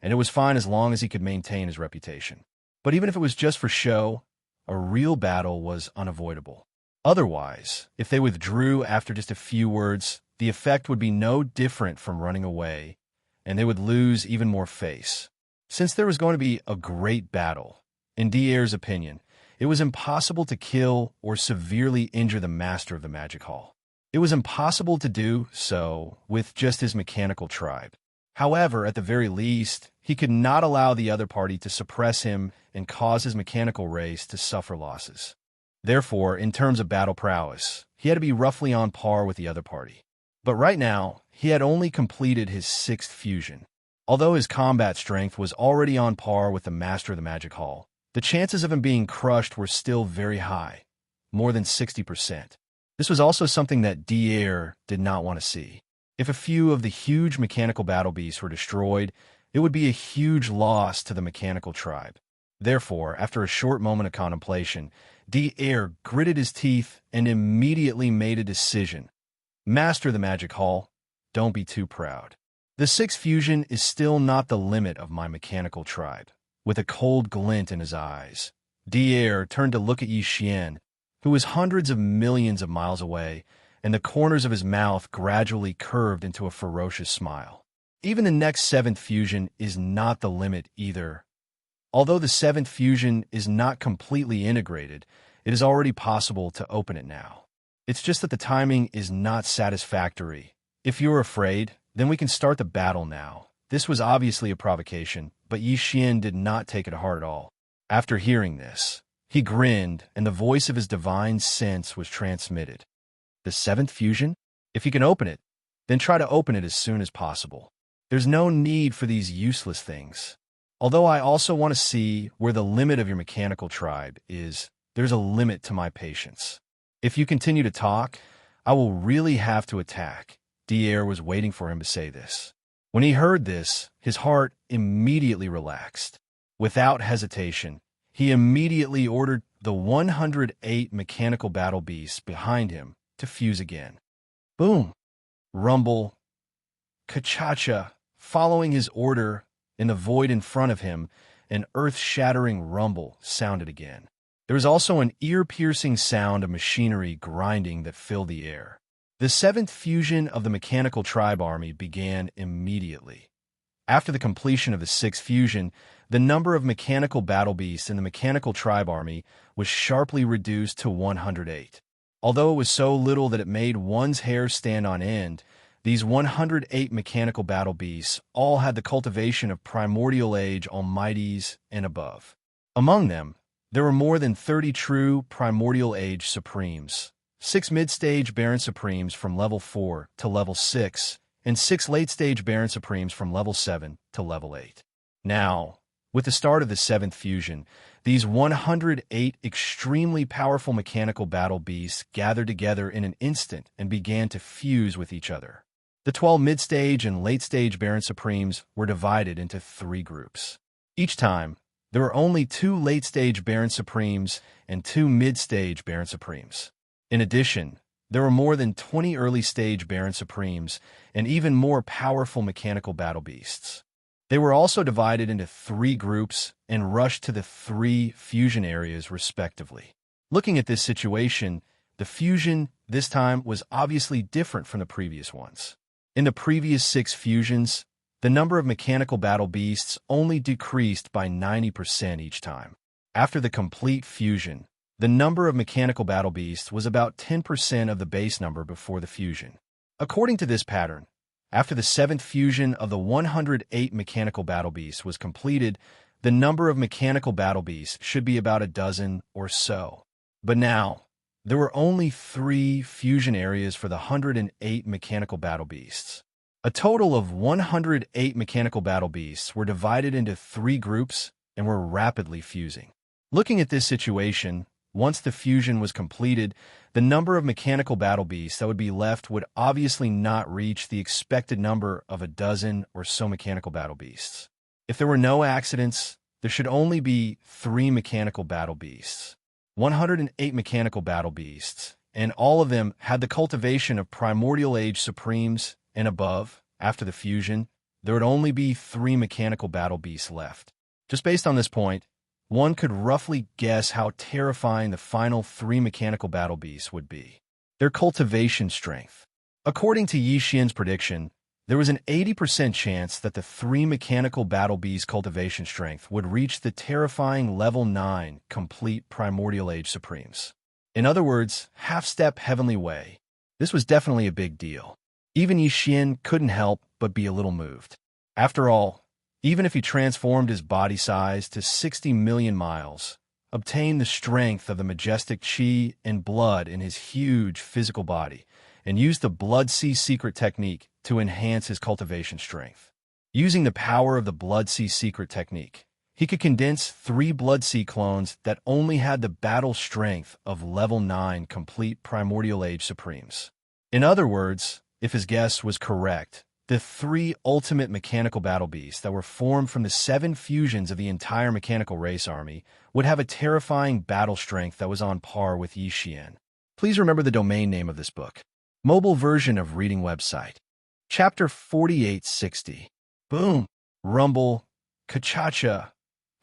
and it was fine as long as he could maintain his reputation. But even if it was just for show, a real battle was unavoidable. Otherwise, if they withdrew after just a few words, the effect would be no different from running away, and they would lose even more face. Since there was going to be a great battle, in Devaurer's opinion, it was impossible to kill or severely injure the Master of the Magic Hall. It was impossible to do so with just his mechanical tribe. However, at the very least, he could not allow the other party to suppress him and cause his mechanical race to suffer losses. Therefore, in terms of battle prowess, he had to be roughly on par with the other party. But right now, he had only completed his 6th fusion. Although his combat strength was already on par with the Master of the Magic Hall, the chances of him being crushed were still very high, more than 60%. This was also something that Devourer did not want to see. If a few of the huge mechanical battle beasts were destroyed, it would be a huge loss to the mechanical tribe. Therefore, after a short moment of contemplation, Devourer gritted his teeth and immediately made a decision. Master of the Magic Hall, don't be too proud. The 6th fusion is still not the limit of my mechanical tribe. With a cold glint in his eyes, Devourer turned to look at Xianxia, who was hundreds of millions of miles away, and the corners of his mouth gradually curved into a ferocious smile. Even the next 7th fusion is not the limit either. Although the 7th fusion is not completely integrated, it is already possible to open it now. It's just that the timing is not satisfactory. If you're afraid, then we can start the battle now. This was obviously a provocation, but Xian did not take it hard at all. After hearing this, he grinned, and the voice of his divine sense was transmitted. The seventh fusion? If you can open it, then try to open it as soon as possible. There's no need for these useless things. Although I also want to see where the limit of your mechanical tribe is, there's a limit to my patience. If you continue to talk, I will really have to attack. Dier was waiting for him to say this. When he heard this, his heart immediately relaxed. Without hesitation, he immediately ordered the 108 mechanical battle beasts behind him to fuse again. Boom! Rumble! Ka-cha-cha! Following his order, in the void in front of him, an earth-shattering rumble sounded again. There was also an ear-piercing sound of machinery grinding that filled the air. The seventh fusion of the mechanical tribe army began immediately. After the completion of the sixth fusion, the number of mechanical battle beasts in the mechanical tribe army was sharply reduced to 108. Although it was so little that it made one's hair stand on end, these 108 mechanical battle beasts all had the cultivation of primordial age almighties and above. Among them, there were more than 30 true primordial age supremes, 6 mid-stage Baron Supremes from level 4 to level 6, and 6 late-stage Baron Supremes from level 7 to level 8. Now, with the start of the 7th fusion, these 108 extremely powerful mechanical battle beasts gathered together in an instant and began to fuse with each other. The 12 mid-stage and late-stage Baron Supremes were divided into 3 groups. Each time, there were only 2 late-stage Baron Supremes and 2 mid-stage Baron Supremes. In addition, there were more than 20 early-stage Baron Supremes and even more powerful mechanical battle beasts. They were also divided into 3 groups and rushed to the 3 fusion areas respectively. Looking at this situation, the fusion this time was obviously different from the previous ones. In the previous 6 fusions, the number of mechanical battle beasts only decreased by 90% each time. After the complete fusion, the number of mechanical battle beasts was about 10% of the base number before the fusion. According to this pattern, after the 7th fusion of the 108 mechanical battle beasts was completed, the number of mechanical battle beasts should be about a dozen or so. But now, there were only 3 fusion areas for the 108 mechanical battle beasts. A total of 108 mechanical battle beasts were divided into 3 groups and were rapidly fusing. Looking at this situation, once the fusion was completed, the number of mechanical battle beasts that would be left would obviously not reach the expected number of a dozen or so mechanical battle beasts. If there were no accidents, there should only be 3 mechanical battle beasts. 108 mechanical battle beasts, and all of them had the cultivation of primordial age supremes and above. After the fusion, there would only be 3 mechanical battle beasts left. Just based on this point, one could roughly guess how terrifying the final 3 mechanical battle beasts would be. Their cultivation strength. According to Xian's prediction, there was an 80% chance that the 3 mechanical battle beasts' cultivation strength would reach the terrifying level 9 complete primordial age supremes. In other words, half-step heavenly way. This was definitely a big deal. Even Xian couldn't help but be a little moved. After all, even if he transformed his body size to 60 million miles, obtained the strength of the majestic qi and blood in his huge physical body, and used the Blood Sea secret technique to enhance his cultivation strength. Using the power of the Blood Sea secret technique, he could condense 3 Blood Sea clones that only had the battle strength of level 9 complete primordial age supremes. In other words, if his guess was correct, the 3 ultimate mechanical battle beasts that were formed from the 7 fusions of the entire mechanical race army would have a terrifying battle strength that was on par with Xian. Please remember the domain name of this book. Mobile version of reading website. Chapter 4860. Boom! Rumble! Ka-cha-cha!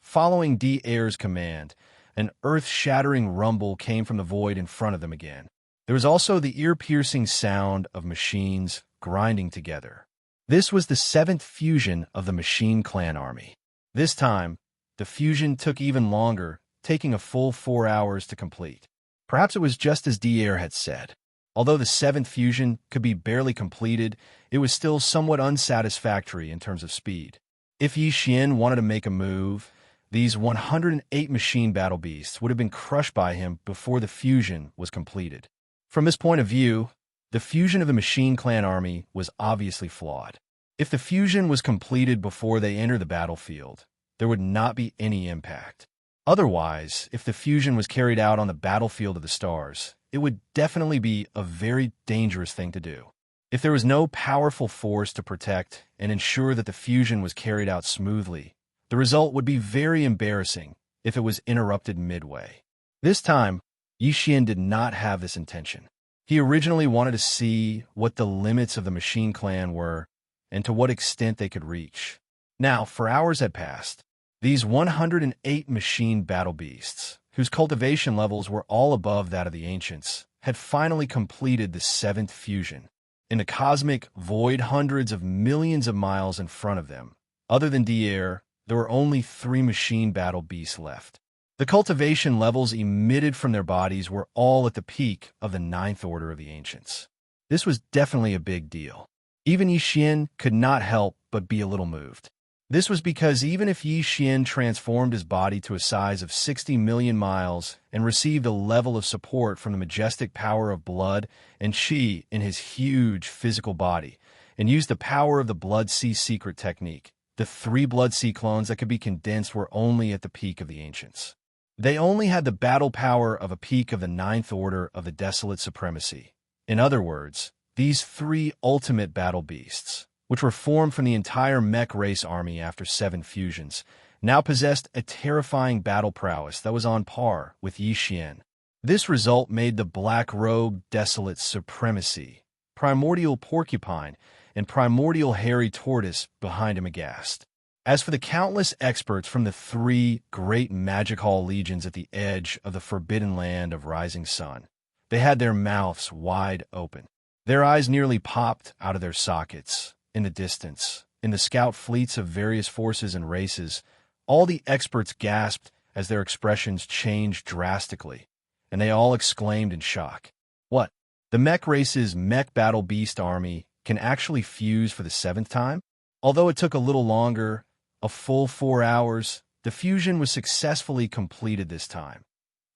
Following Dier's command, an earth-shattering rumble came from the void in front of them again. There was also the ear-piercing sound of machines grinding together. This was the 7th fusion of the Machine Clan army. This time, the fusion took even longer, taking a full 4 hours to complete. Perhaps it was just as Dier had said. Although the seventh fusion could be barely completed, it was still somewhat unsatisfactory in terms of speed. If Yixian wanted to make a move, these 108 machine battle beasts would have been crushed by him before the fusion was completed. From this point of view, the fusion of the Machine Clan army was obviously flawed. If the fusion was completed before they entered the battlefield, there would not be any impact. Otherwise, if the fusion was carried out on the battlefield of the stars, it would definitely be a very dangerous thing to do. If there was no powerful force to protect and ensure that the fusion was carried out smoothly, the result would be very embarrassing if it was interrupted midway. This time, Yixian did not have this intention. He originally wanted to see what the limits of the Machine Clan were and to what extent they could reach. Now, for hours had passed. These 108 machine battle beasts, whose cultivation levels were all above that of the ancients, had finally completed the seventh fusion. In the cosmic void hundreds of millions of miles in front of them, other than Devourer, there were only 3 machine battle beasts left. The cultivation levels emitted from their bodies were all at the peak of the ninth order of the ancients. This was definitely a big deal. Even Yixian could not help but be a little moved. This was because even if Yixian transformed his body to a size of 60 million miles and received a level of support from the majestic power of blood and qi in his huge physical body, and used the power of the Blood Sea secret technique, the 3 Blood Sea clones that could be condensed were only at the peak of the ancients. They only had the battle power of a peak of the ninth order of the desolate supremacy. In other words, these 3 ultimate battle beasts, which were formed from the entire mech race army after 7 fusions, now possessed a terrifying battle prowess that was on par with Yixian. This result made the Black Robe Desolate Supremacy, Primordial Porcupine, and Primordial Hairy Tortoise behind him aghast. As for the countless experts from the 3 great Magic Hall legions at the edge of the forbidden land of Rising Sun, they had their mouths wide open. Their eyes nearly popped out of their sockets. In the distance, in the scout fleets of various forces and races, all the experts gasped as their expressions changed drastically, and they all exclaimed in shock. What? The mech race's mech battle beast army can actually fuse for the 7th time? Although it took a little longer, a full 4 hours, the fusion was successfully completed this time.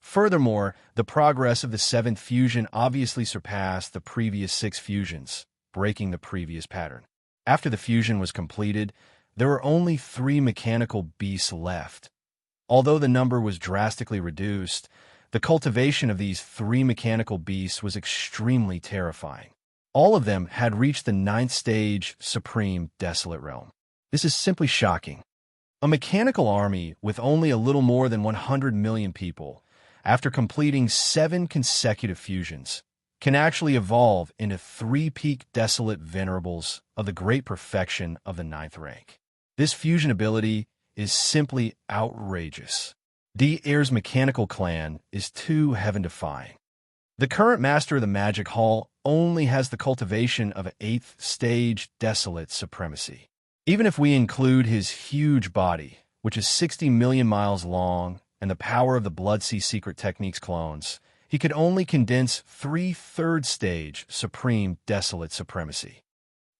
Furthermore, the progress of the 7th fusion obviously surpassed the previous 6 fusions, breaking the previous pattern. After the fusion was completed, there were only 3 mechanical beasts left. Although the number was drastically reduced, the cultivation of these 3 mechanical beasts was extremely terrifying. All of them had reached the 9th stage Supreme Desolate Realm. This is simply shocking. A mechanical army with only a little more than 100 million people, after completing 7 consecutive fusions, can actually evolve into 3 peak desolate venerables of the great perfection of the 9th rank. This fusion ability is simply outrageous. Devaurer's mechanical clan is too heaven-defying. The current master of the Magic Hall only has the cultivation of an 8th stage desolate supremacy. Even if we include his huge body, which is 60 million miles long, and the power of the Blood Sea secret techniques clones, he could only condense 3 third stage Supreme Desolate Supremacy.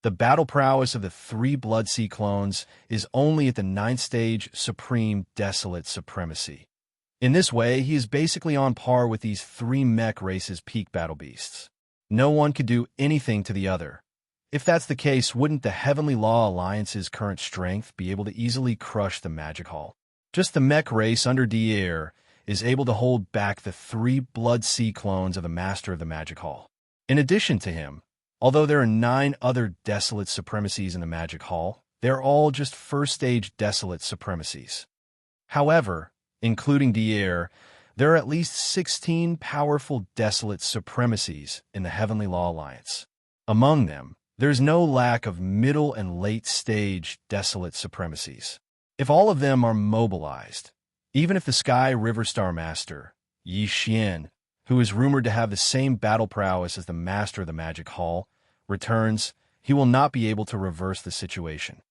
The battle prowess of the 3 Blood Sea clones is only at the 9th stage Supreme Desolate Supremacy. In this way, he is basically on par with these 3 mech races' peak battle beasts. No one could do anything to the other. If that's the case, wouldn't the Heavenly Law Alliance's current strength be able to easily crush the Magic Hall? Just the mech race under Devourer is able to hold back the 3 Blood Sea clones of the Master of the Magic Hall. In addition to him, although there are 9 other Desolate Supremacies in the Magic Hall, they're all just first-stage Desolate Supremacies. However, including Devourer, there are at least 16 powerful Desolate Supremacies in the Heavenly Law Alliance. Among them, there's no lack of middle and late-stage Desolate Supremacies. If all of them are mobilized, even if the Sky River Star Master, Yixian, who is rumored to have the same battle prowess as the Master of the Magic Hall, returns, he will not be able to reverse the situation.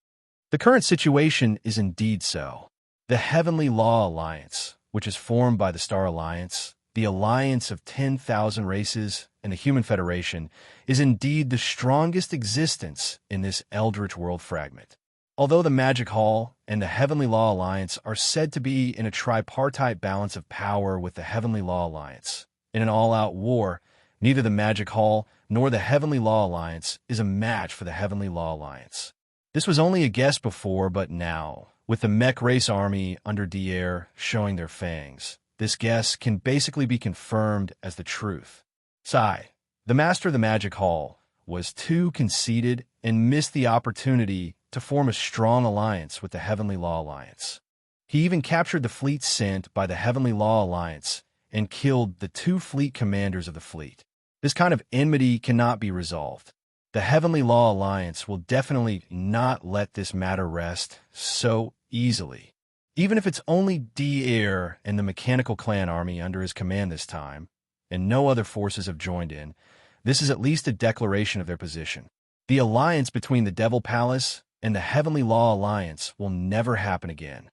The current situation is indeed so. The Heavenly Law Alliance, which is formed by the Star Alliance, the alliance of 10,000 races and the Human Federation, is indeed the strongest existence in this eldritch world fragment. Although the Magic Hall and the Heavenly Law Alliance are said to be in a tripartite balance of power with the Heavenly Law Alliance, in an all-out war, neither the Magic Hall nor the Heavenly Law Alliance is a match for the Heavenly Law Alliance. This was only a guess before, but now, with the mech race army under Devourer showing their fangs, this guess can basically be confirmed as the truth. Sai, the master of the Magic Hall, was too conceited and missed the opportunity to form a strong alliance with the Heavenly Law Alliance. He even captured the fleet sent by the Heavenly Law Alliance and killed the 2 fleet commanders of the fleet. This kind of enmity cannot be resolved. The Heavenly Law Alliance will definitely not let this matter rest so easily. Even if it's only Devourer and the Mechanical Clan army under his command this time, and no other forces have joined in, this is at least a declaration of their position. The alliance between the Devil Palace and the Heavenly Law Alliance will never happen again.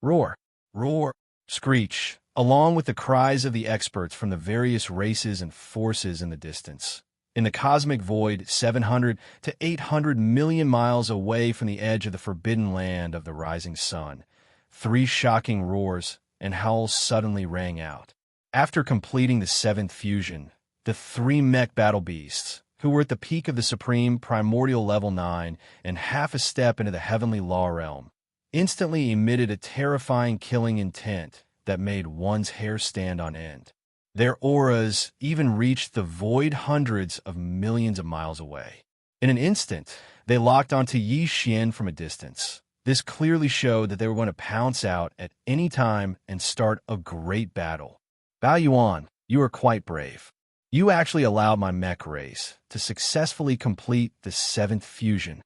Roar, roar, screech, along with the cries of the experts from the various races and forces in the distance. In the cosmic void 700 to 800 million miles away from the edge of the forbidden land of the rising sun, 3 shocking roars and howls suddenly rang out. After completing the 7th fusion, the 3 mech battle beasts, who were at the peak of the supreme primordial level 9 and half a step into the Heavenly Law realm, instantly emitted a terrifying killing intent that made one's hair stand on end. Their auras even reached the void hundreds of millions of miles away. In an instant, they locked onto Xianxia from a distance. This clearly showed that they were going to pounce out at any time and start a great battle. Bao Yuan, you are quite brave. You actually allowed my mech race to successfully complete the 7th fusion.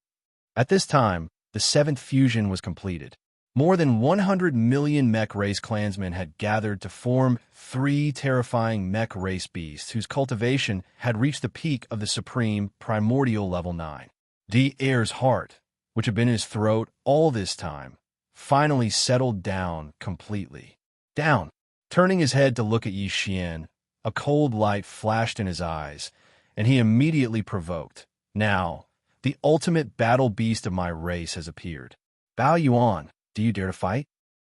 At this time, the 7th fusion was completed. More than 100 million mech race clansmen had gathered to form 3 terrifying mech race beasts whose cultivation had reached the peak of the supreme primordial level 9. Devaurer's heart, which had been in his throat all this time, finally settled down completely. Down. Turning his head to look at Xianxia, a cold light flashed in his eyes, and he immediately provoked. Now, the ultimate battle beast of my race has appeared. Bao Yuan, do you dare to fight?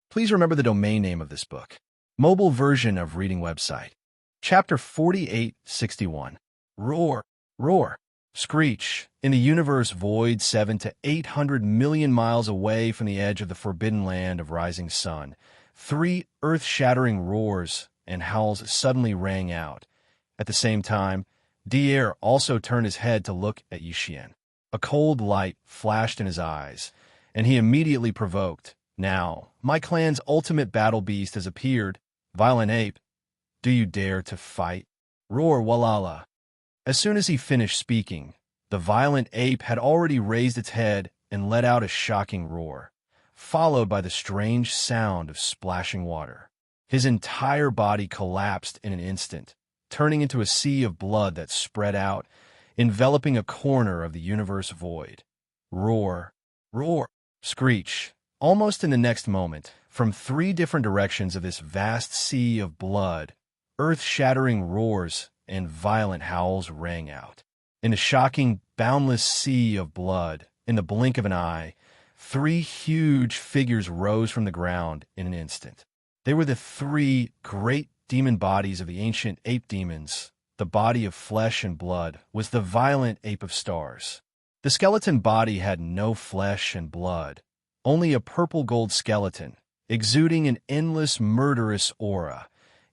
Please remember the domain name of this book. Mobile version of reading website. Chapter 4861. Roar, roar, screech. In the universe void 7 to 800 million miles away from the edge of the forbidden land of rising sun, 3 earth-shattering roars and howls suddenly rang out. At the same time, Devourer also turned his head to look at Xianxia. A cold light flashed in his eyes, and he immediately provoked. Now, my clan's ultimate battle beast has appeared. Violent ape, do you dare to fight? Roar Walala. As soon as he finished speaking, the violent ape had already raised its head and let out a shocking roar, followed by the strange sound of splashing water. His entire body collapsed in an instant, turning into a sea of blood that spread out, enveloping a corner of the universe void. Roar, roar, screech. Almost in the next moment, from 3 different directions of this vast sea of blood, earth-shattering roars and violent howls rang out. In the shocking, boundless sea of blood, in the blink of an eye, 3 huge figures rose from the ground in an instant. They were the 3 great demon bodies of the ancient ape demons. The body of flesh and blood was the violent ape of stars. The skeleton body had no flesh and blood, only a purple-gold skeleton, exuding an endless murderous aura,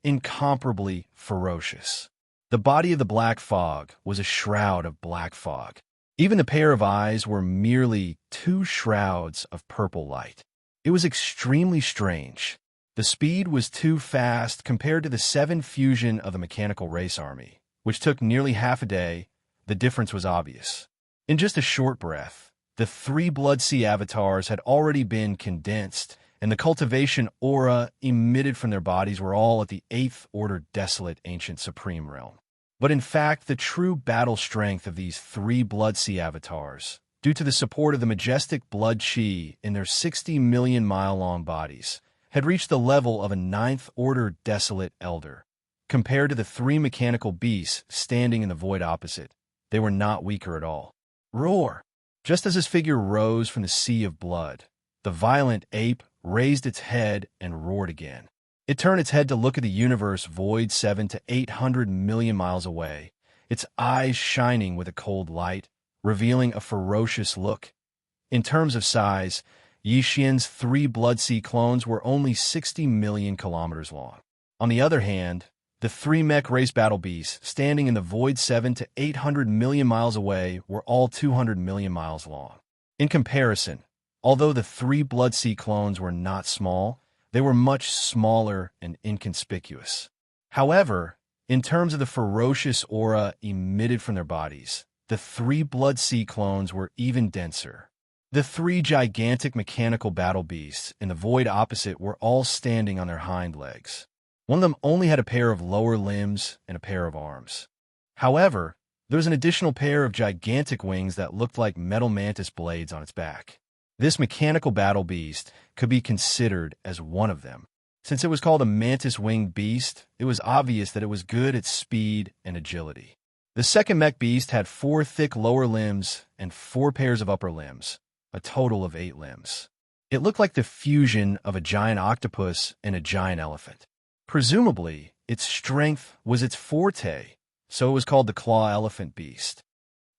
incomparably ferocious. The body of the black fog was a shroud of black fog. Even the pair of eyes were merely 2 shrouds of purple light. It was extremely strange. The speed was too fast compared to the 7 fusion of the mechanical race army, which took nearly half a day. The difference was obvious. In just a short breath, the 3 Blood Sea avatars had already been condensed, and the cultivation aura emitted from their bodies were all at the 8th order desolate ancient supreme realm. But in fact, the true battle strength of these 3 Blood Sea avatars, due to the support of the majestic blood chi in their 60 million mile long bodies, had reached the level of a 9th order desolate elder. Compared to the three mechanical beasts standing in the void opposite, they were not weaker at all. Roar! Just as his figure rose from the sea of blood, the violent ape raised its head and roared again. It turned its head to look at the universe void 7 to 800 million miles away, its eyes shining with a cold light, revealing a ferocious look. In terms of size, Yixian's three Blood Sea clones were only 60 million kilometers long. On the other hand, the three mech race battle beasts standing in the void 7 to 800 million miles away were all 200 million miles long. In comparison, although the three Blood Sea clones were not small, they were much smaller and inconspicuous. However, in terms of the ferocious aura emitted from their bodies, the three Blood Sea clones were even denser. The three gigantic mechanical battle beasts in the void opposite were all standing on their hind legs. One of them only had a pair of lower limbs and a pair of arms. However, there was an additional pair of gigantic wings that looked like metal mantis blades on its back. This mechanical battle beast could be considered as one of them. Since it was called a mantis-winged beast, it was obvious that it was good at speed and agility. The second mech beast had 4 thick lower limbs and 4 pairs of upper limbs, a total of 8 limbs. It looked like the fusion of a giant octopus and a giant elephant. Presumably, its strength was its forte, so it was called the claw elephant beast.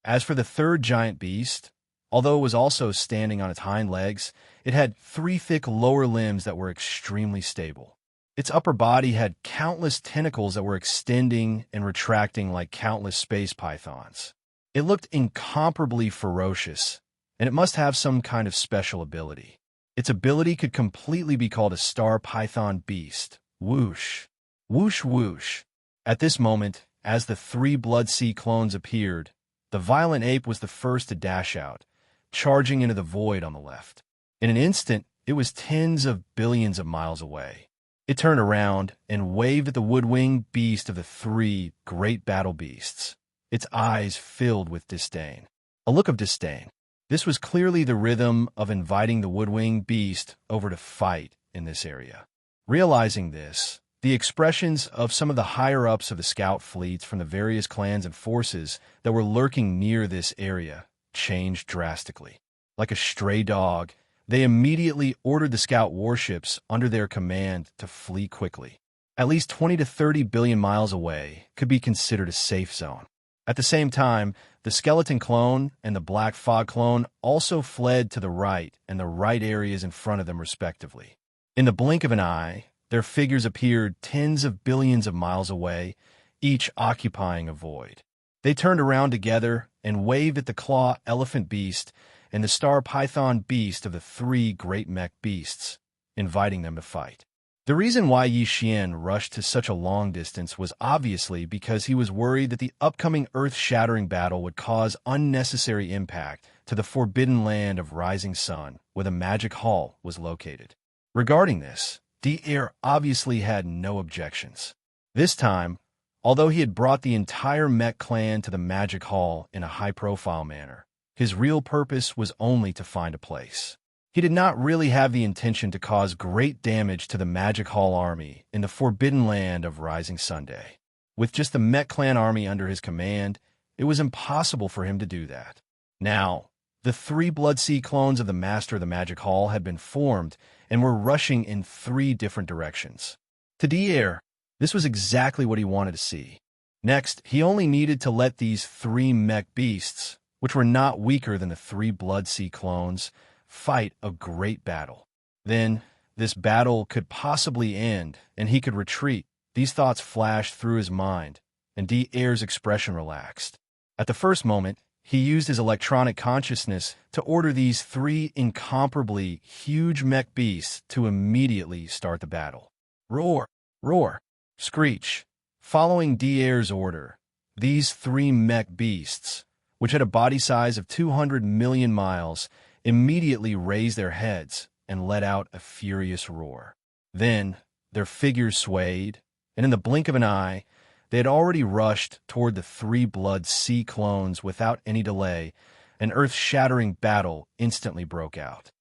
As for the third giant beast, although it was also standing on its hind legs, it had 3 thick lower limbs that were extremely stable. Its upper body had countless tentacles that were extending and retracting like countless space pythons. It looked incomparably ferocious, and it must have some kind of special ability. Its ability could completely be called a star python beast. Whoosh! Whoosh whoosh! At this moment, as the 3 Blood Sea clones appeared, the violent ape was the first to dash out, charging into the void on the left. In an instant, it was tens of billions of miles away. It turned around and waved at the wood-winged beast of the 3 great battle beasts, its eyes filled with disdain. A look of disdain. This was clearly the rhythm of inviting the wood-winged beast over to fight in this area. Realizing this, the expressions of some of the higher-ups of the scout fleets from the various clans and forces that were lurking near this area changed drastically. Like a stray dog, they immediately ordered the scout warships under their command to flee quickly. At least 20 to 30 billion miles away could be considered a safe zone. At the same time, the skeleton clone and the black fog clone also fled to the right and the right areas in front of them respectively. In the blink of an eye, their figures appeared tens of billions of miles away, each occupying a void. They turned around together and waved at the claw elephant beast and the star python beast of the 3 great mech beasts, inviting them to fight. The reason why Yixian rushed to such a long distance was obviously because he was worried that the upcoming earth-shattering battle would cause unnecessary impact to the forbidden land of Rising Sun, where the magic hall was located. Regarding this, Devourer obviously had no objections. This time, although he had brought the entire mech clan to the magic hall in a high-profile manner, his real purpose was only to find a place. He did not really have the intention to cause great damage to the Magic Hall army in the forbidden land of Rising Sunday. With just the Mech Clan army under his command, it was impossible for him to do that. Now, the 3 Blood Sea clones of the Master of the Magic Hall had been formed and were rushing in 3 different directions. To Devourer, this was exactly what he wanted to see. Next, he only needed to let these 3 mech beasts, which were not weaker than the 3 Blood Sea clones, fight a great battle. Then, this battle could possibly end, and he could retreat. These thoughts flashed through his mind, and Devaurer's expression relaxed. At the first moment, he used his electronic consciousness to order these 3 incomparably huge mech beasts to immediately start the battle. Roar! Roar! Screech! Following Devaurer's order, these 3 mech beasts, which had a body size of 200 million miles, immediately raised their heads and let out a furious roar. Then, their figures swayed, and in the blink of an eye, they had already rushed toward the 3 Blood Sea clones without any delay. An earth-shattering battle instantly broke out.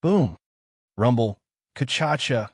Boom! Rumble, ka-cha-cha,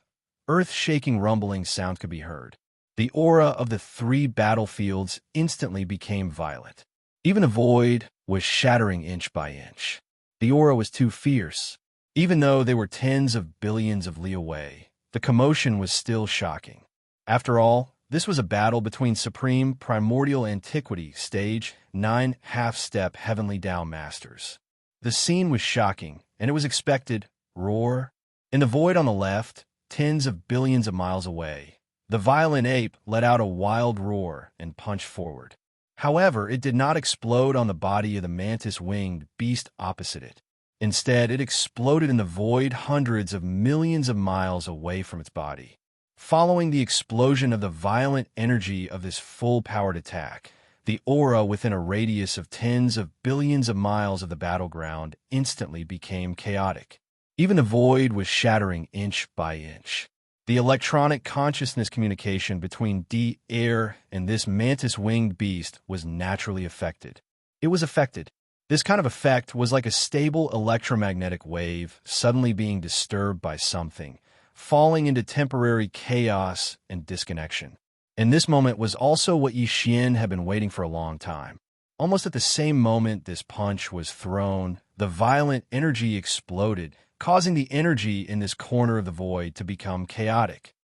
earth-shaking rumbling sound could be heard. The aura of the three battlefields instantly became violent. Even the void was shattering inch by inch. The aura was too fierce. Even though they were tens of billions of li away, the commotion was still shocking. After all, this was a battle between Supreme Primordial Antiquity Stage 9 half-step Heavenly Tao Masters. The scene was shocking, and it was expected. Roar. In the void on the left, tens of billions of miles away, the violent ape let out a wild roar and punched forward. However, it did not explode on the body of the mantis-winged beast opposite it. Instead, it exploded in the void hundreds of millions of miles away from its body. Following the explosion of the violent energy of this full-powered attack, the aura within a radius of tens of billions of miles of the battleground instantly became chaotic. Even the void was shattering inch by inch. The electronic consciousness communication between D-Air and this mantis-winged beast was naturally affected. It was affected. This kind of effect was like a stable electromagnetic wave suddenly being disturbed by something, falling into temporary chaos and disconnection. And this moment was also what Yi Xian had been waiting for a long time. Almost at the same moment this punch was thrown, the violent energy exploded, causing the energy in this corner of the void to become chaotic.